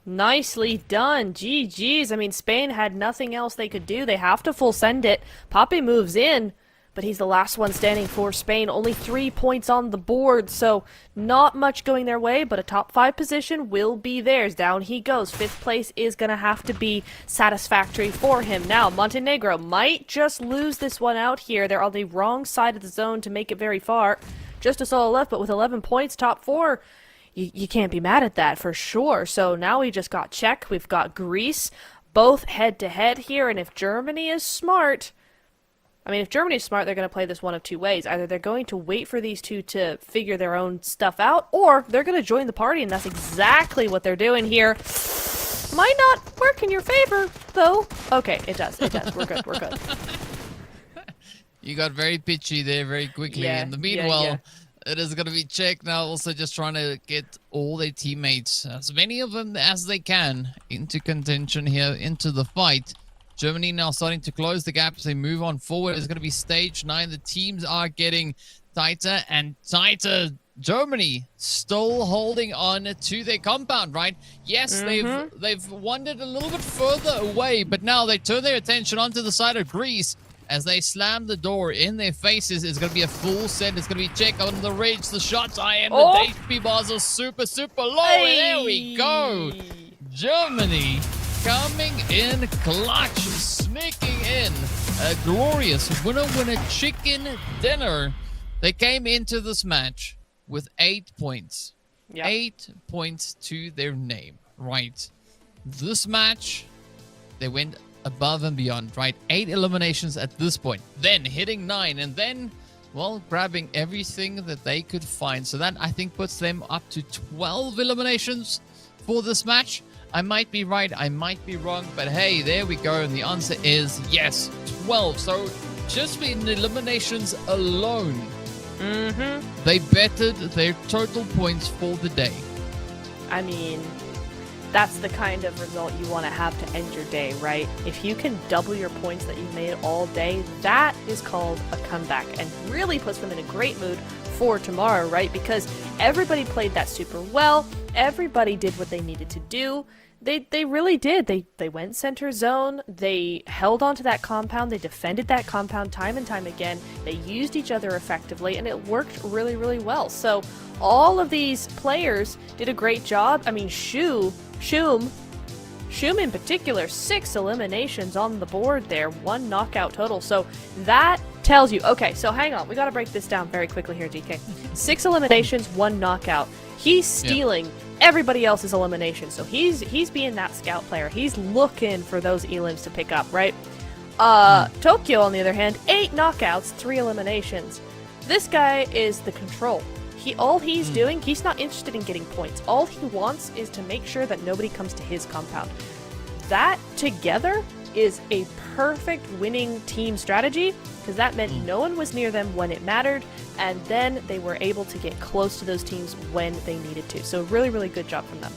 Nicely done. GG's. I mean, Spain had nothing else they could do. They have to full send it. Pubg moves in, but he's the last one standing for Spain. Only 3 points on the board, so not much going their way, but a top 5 position will be theirs. Down he goes. 5th place is going to have to be satisfactory for him. Now, Montenegro might just lose this one out here. They're on the wrong side of the zone to make it very far. Just a solo left, but with 11 points, top 4, you can't be mad at that for sure. So now we just got Czech, we've got Greece, both head-to-head here, and if Germany is smart... I mean, if Germany's smart, they're going to play this one of 2 ways. Either they're going to wait for these two to figure their own stuff out, or they're going to join the party, and that's exactly what they're doing here. Might not work in your favor, though. Okay, it does. It does. We're good. We're good. You got very pitchy there very quickly. Yeah, In the meanwhile, it is going to be Czech now also just trying to get all their teammates, as many of them as they can, into contention here, into the fight. Germany now starting to close the gap as they move on forward. It's going to be stage 9. The teams are getting tighter and tighter. Germany still holding on to their compound, right? Yes, they've wandered a little bit further away, but now they turn their attention onto the side of Greece as they slam the door in their faces. It's going to be a full set. It's going to be Czech on the ridge. The shots are in. The HP bars are super, super low. And there we go. Germany coming in clutch, sneaking in a glorious winner-winner chicken dinner. They came into this match with 8 points. Yep. 8 points to their name, right? This match, they went above and beyond, right? 8 eliminations at this point. Then hitting 9, and then, well, grabbing everything that they could find. So that, I think, puts them up to 12 eliminations for this match. I might be right, I might be wrong, but hey, there we go, and the answer is yes, 12. So just in eliminations alone, they bettered their total points for the day. I mean, that's the kind of result you want to have to end your day, right? If you can double your points that you made all day, that is called a comeback and really puts them in a great mood for tomorrow, right? Because everybody played that super well. Everybody did what they needed to do. They really did. They went center zone. They held onto that compound. They defended that compound time and time again. They used each other effectively, and it worked really, really well. So all of these players did a great job. I mean, Shum in particular, 6 eliminations on the board there, 1 knockout total. So that tells you, okay, so hang on, we got to break this down very quickly here, DK. 6 eliminations, 1 knockout. He's stealing everybody else's elimination, so he's being that scout player. He's looking for those elims to pick up, right? Tokyo, on the other hand, 8 knockouts, 3 eliminations. This guy is the control. All he's doing, he's not interested in getting points. All he wants is to make sure that nobody comes to his compound. That together is a perfect winning team strategy, because that meant no one was near them when it mattered, and then they were able to get close to those teams when they needed to. So really, really good job from them.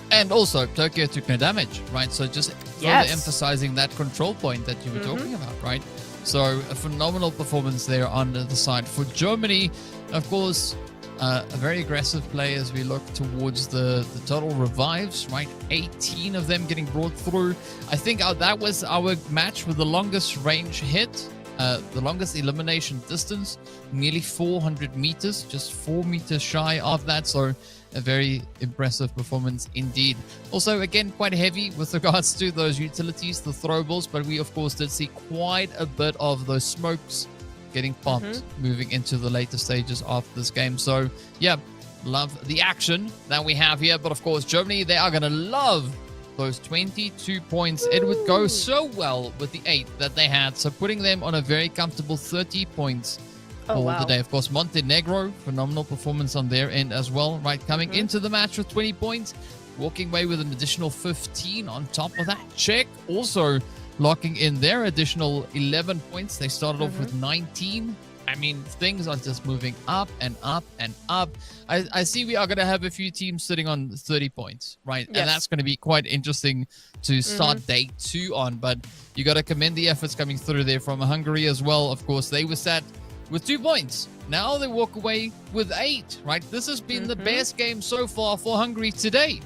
And also, Tokyo took no damage, right? So just further emphasizing that control point that you were talking about, right? So a phenomenal performance there on the side. For Germany, of course, a very aggressive play as we look towards the total revives, right? 18 of them getting brought through. I think that was our match with the longest range hit, the longest elimination distance, nearly 400 meters, just 4 meters shy of that. So a very impressive performance indeed. Also, again, quite heavy with regards to those utilities, the throwables, but we, of course, did see quite a bit of those smokes getting popped moving into the later stages of this game. So, yeah, love the action that we have here. But, of course, Germany, they are going to love those 22 points. It would go so well with the 8 that they had. So, putting them on a very comfortable 30 points for the day. Of course, Montenegro, phenomenal performance on their end as well, right? Coming into the match with 20 points, walking away with an additional 15 on top of that. Czech also locking in their additional 11 points. They started off with 19. I mean, things are just moving up and up and up. I see we are going to have a few teams sitting on 30 points, right? Yes. And that's going to be quite interesting to start day 2 on. But you got to commend the efforts coming through there from Hungary as well. Of course, they were sat with 2 points. Now they walk away with 8, right? This has been the best game so far for Hungary today.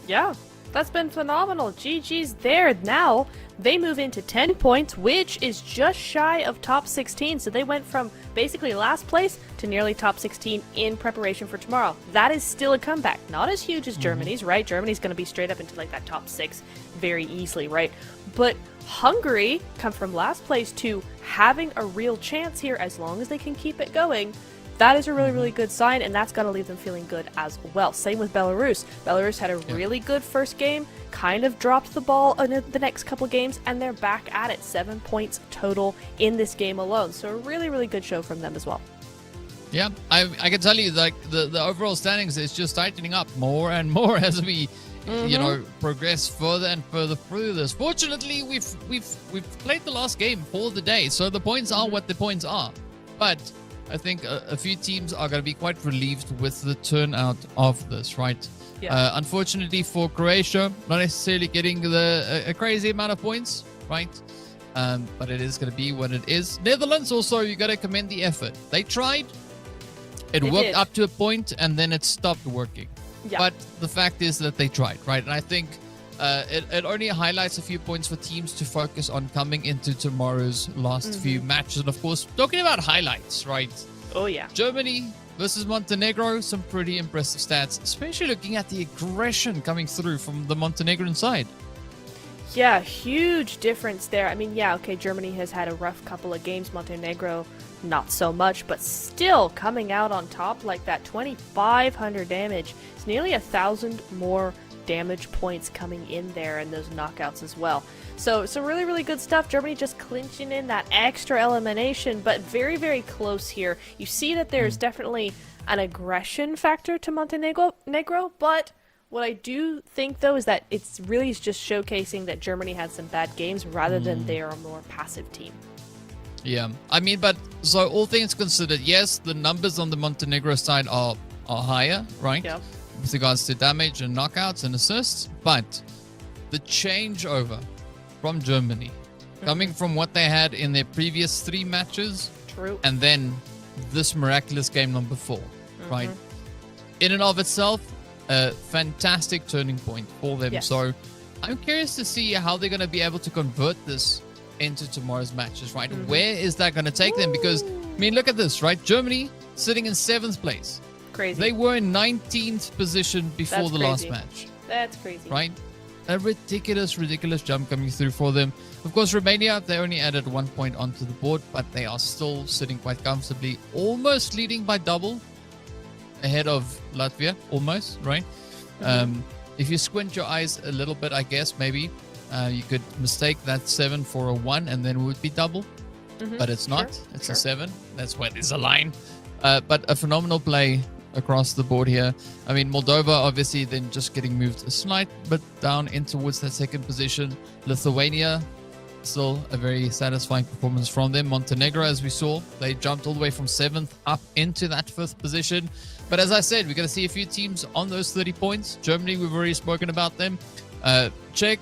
Yeah, that's been phenomenal. GG's there. Now they move into 10 points, which is just shy of top 16. So they went from basically last place to nearly top 16 in preparation for tomorrow. That is still a comeback. Not as huge as Germany's, right? Germany's going to be straight up into like that top 6 very easily, right? But Hungary come from last place to having a real chance here as long as they can keep it going. That is a really, really good sign, and that's got to leave them feeling good as well. Same with Belarus. Belarus had a really good first game, kind of dropped the ball in the next couple games, and they're back at it. 7 points total in this game alone. So a really, really good show from them as well. Yeah, I can tell you, like the overall standings is just tightening up more and more as we you know, progress further and further through this. Fortunately, we've played the last game for the day, so the points are what the points are. But I think a few teams are going to be quite relieved with the turnout of this, right? Yeah. Unfortunately for Croatia, not necessarily getting a crazy amount of points, right? But it is going to be what it is. Netherlands also, you got to commend the effort. They tried. It worked up to a point, and then it stopped working. Yeah. But the fact is that they tried, right? And I think it only highlights a few points for teams to focus on coming into tomorrow's last few matches. And of course, talking about highlights, right? Oh, yeah. Germany versus Montenegro, some pretty impressive stats, especially looking at the aggression coming through from the Montenegrin side. Yeah, huge difference there. I mean, yeah, okay, Germany has had a rough couple of games. Montenegro, not so much, but still coming out on top like that. 2,500 damage. It's nearly 1,000 more damage points coming in there and those knockouts as well. So really, really good stuff. Germany just clinching in that extra elimination, but very, very close here. You see that there's definitely an aggression factor to Montenegro, but what I do think, though, is that it's really just showcasing that Germany had some bad games rather than they are a more passive team. Yeah, I mean, but so all things considered, yes, the numbers on the Montenegro side are higher, right? Yeah. with regards to damage and knockouts and assists, but the changeover from Germany, coming from what they had in their previous 3 matches, True. and then this miraculous game number 4, right? In and of itself, a fantastic turning point for them. Yes. So I'm curious to see how they're going to be able to convert this into tomorrow's matches, right? Where is that going to take them? Because, I mean, look at this, right? Germany sitting in 7th place. Crazy. They were in 19th position before That's the crazy. last match, That's crazy. right? A ridiculous jump coming through for them. Of course, Romania, they only added 1 point onto the board, but they are still sitting quite comfortably, almost leading by double ahead of Latvia, almost, right? If you squint your eyes a little bit, I guess maybe you could mistake that 7 for a 1 and then it would be double, but it's not. It's a 7. That's why there's a line. But a phenomenal play across the board here. I mean, Moldova obviously then just getting moved a slight bit down in towards that 2nd position. Lithuania, still a very satisfying performance from them. Montenegro, as we saw, they jumped all the way from 7th up into that 5th position. But as I said, we're going to see a few teams on those 30 points. Germany, we've already spoken about them. Czech,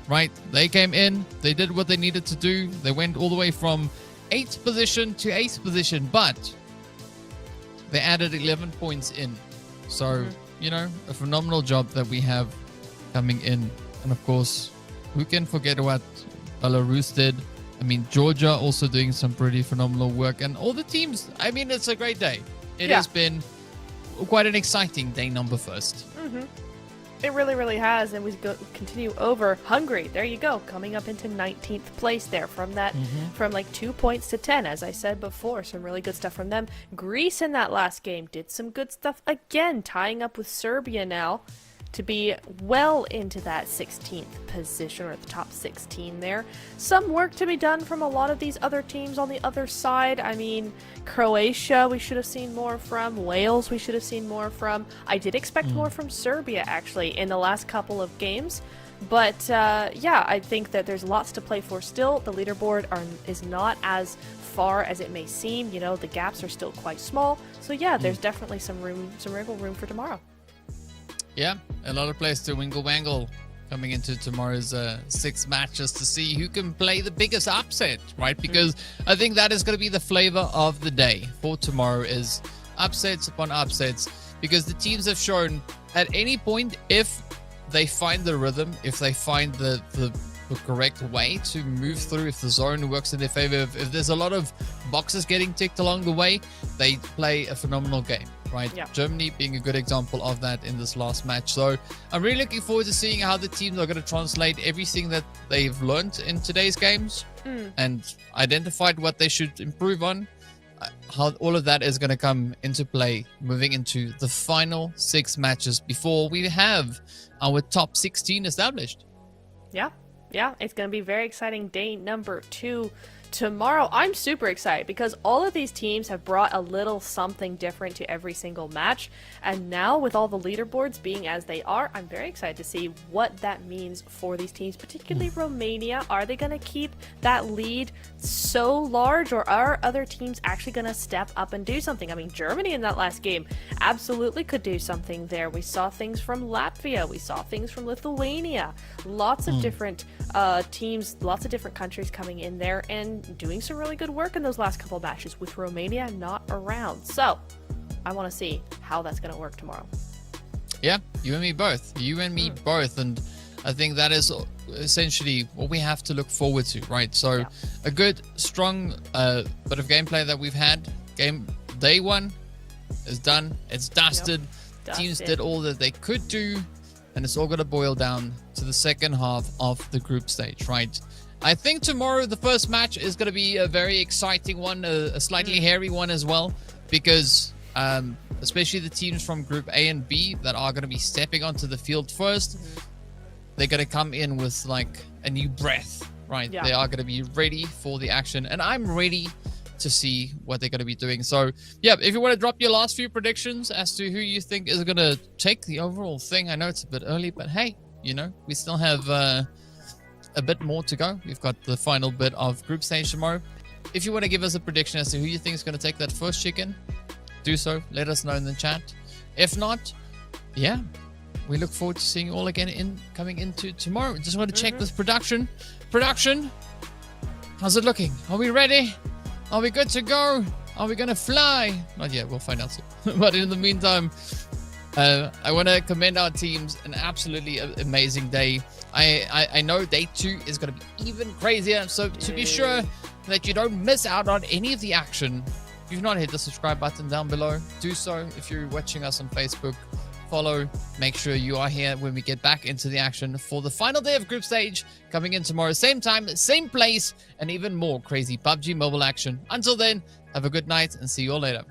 right? They came in, they did what they needed to do. They went all the way from 8th position to 8th position, but they added 11 points in. So, you know, a phenomenal job that we have coming in. And of course, who can forget what Belarus did? I mean, Georgia also doing some pretty phenomenal work. And all the teams, I mean, it's a great day. It has been quite an exciting day number 1st. It really, really has, and we continue over Hungary. There you go, coming up into 19th place there from that, from like 2 points to 10, as I said before. Some really good stuff from them. Greece in that last game did some good stuff again, tying up with Serbia now to be well into that 16th position, or the top 16 there. Some work to be done from a lot of these other teams on the other side. I mean, Croatia we should have seen more from. Wales we should have seen more from. I did expect more from Serbia, actually, in the last couple of games. But, yeah, I think that there's lots to play for still. The leaderboard is not as far as it may seem. You know, the gaps are still quite small. So, yeah, there's definitely some wiggle room for tomorrow. Yeah, a lot of players to wingle-wangle coming into tomorrow's 6 matches to see who can play the biggest upset, right? Because I think that is going to be the flavor of the day for tomorrow, is upsets upon upsets. Because the teams have shown at any point, if they find the rhythm, if they find the correct way to move through, if the zone works in their favor, if there's a lot of boxes getting ticked along the way, they play a phenomenal game, right? Yeah. Germany being a good example of that in this last match. So I'm really looking forward to seeing how the teams are going to translate everything that they've learned in today's games and identified what they should improve on. How all of that is going to come into play moving into the final 6 matches before we have our top 16 established. Yeah, it's going to be very exciting. Day number 2 tomorrow. I'm super excited because all of these teams have brought a little something different to every single match. And now with all the leaderboards being as they are, I'm very excited to see what that means for these teams, particularly Romania. Are they going to keep that lead so large, or are other teams actually going to step up and do something? I mean, Germany in that last game absolutely could do something there. We saw things from Latvia. We saw things from Lithuania. Lots of different teams, lots of different countries coming in there and doing some really good work in those last couple of matches with Romania not around. So I want to see how that's going to work tomorrow. Yeah, you and me both. You and me both. And I think that is essentially what we have to look forward to, right? So a good, strong bit of gameplay that we've had. Day 1 is done. It's dusted. Teams did all that they could do. And it's all going to boil down to the second half of the group stage, right? I think tomorrow the first match is going to be a very exciting one, a slightly hairy one as well, because especially the teams from Group A and B that are going to be stepping onto the field first, they're going to come in with like a new breath, right? They are going to be ready for the action, and I'm ready to see what they're going to be doing. So, yeah, if you want to drop your last few predictions as to who you think is going to take the overall thing. I know it's a bit early, but hey, you know, we still have a bit more to go. We've got the final bit of group stage tomorrow. If you want to give us a prediction as to who you think is going to take that first chicken, do so. Let us know in the chat. If not, yeah, we look forward to seeing you all again coming into tomorrow. Just want to check with production. Production, how's it looking? Are we ready? Are we good to go? Are we gonna fly? Not yet. We'll find out soon. But in the meantime, I want to commend our teams. An absolutely amazing day. I know day 2 is going to be even crazier. So to be sure that you don't miss out on any of the action, if you've not hit the subscribe button down below, do so. If you're watching us on Facebook, follow. Make sure you are here when we get back into the action for the final day of group stage coming in tomorrow. Same time, same place, and even more crazy PUBG mobile action. Until then, have a good night and see you all later.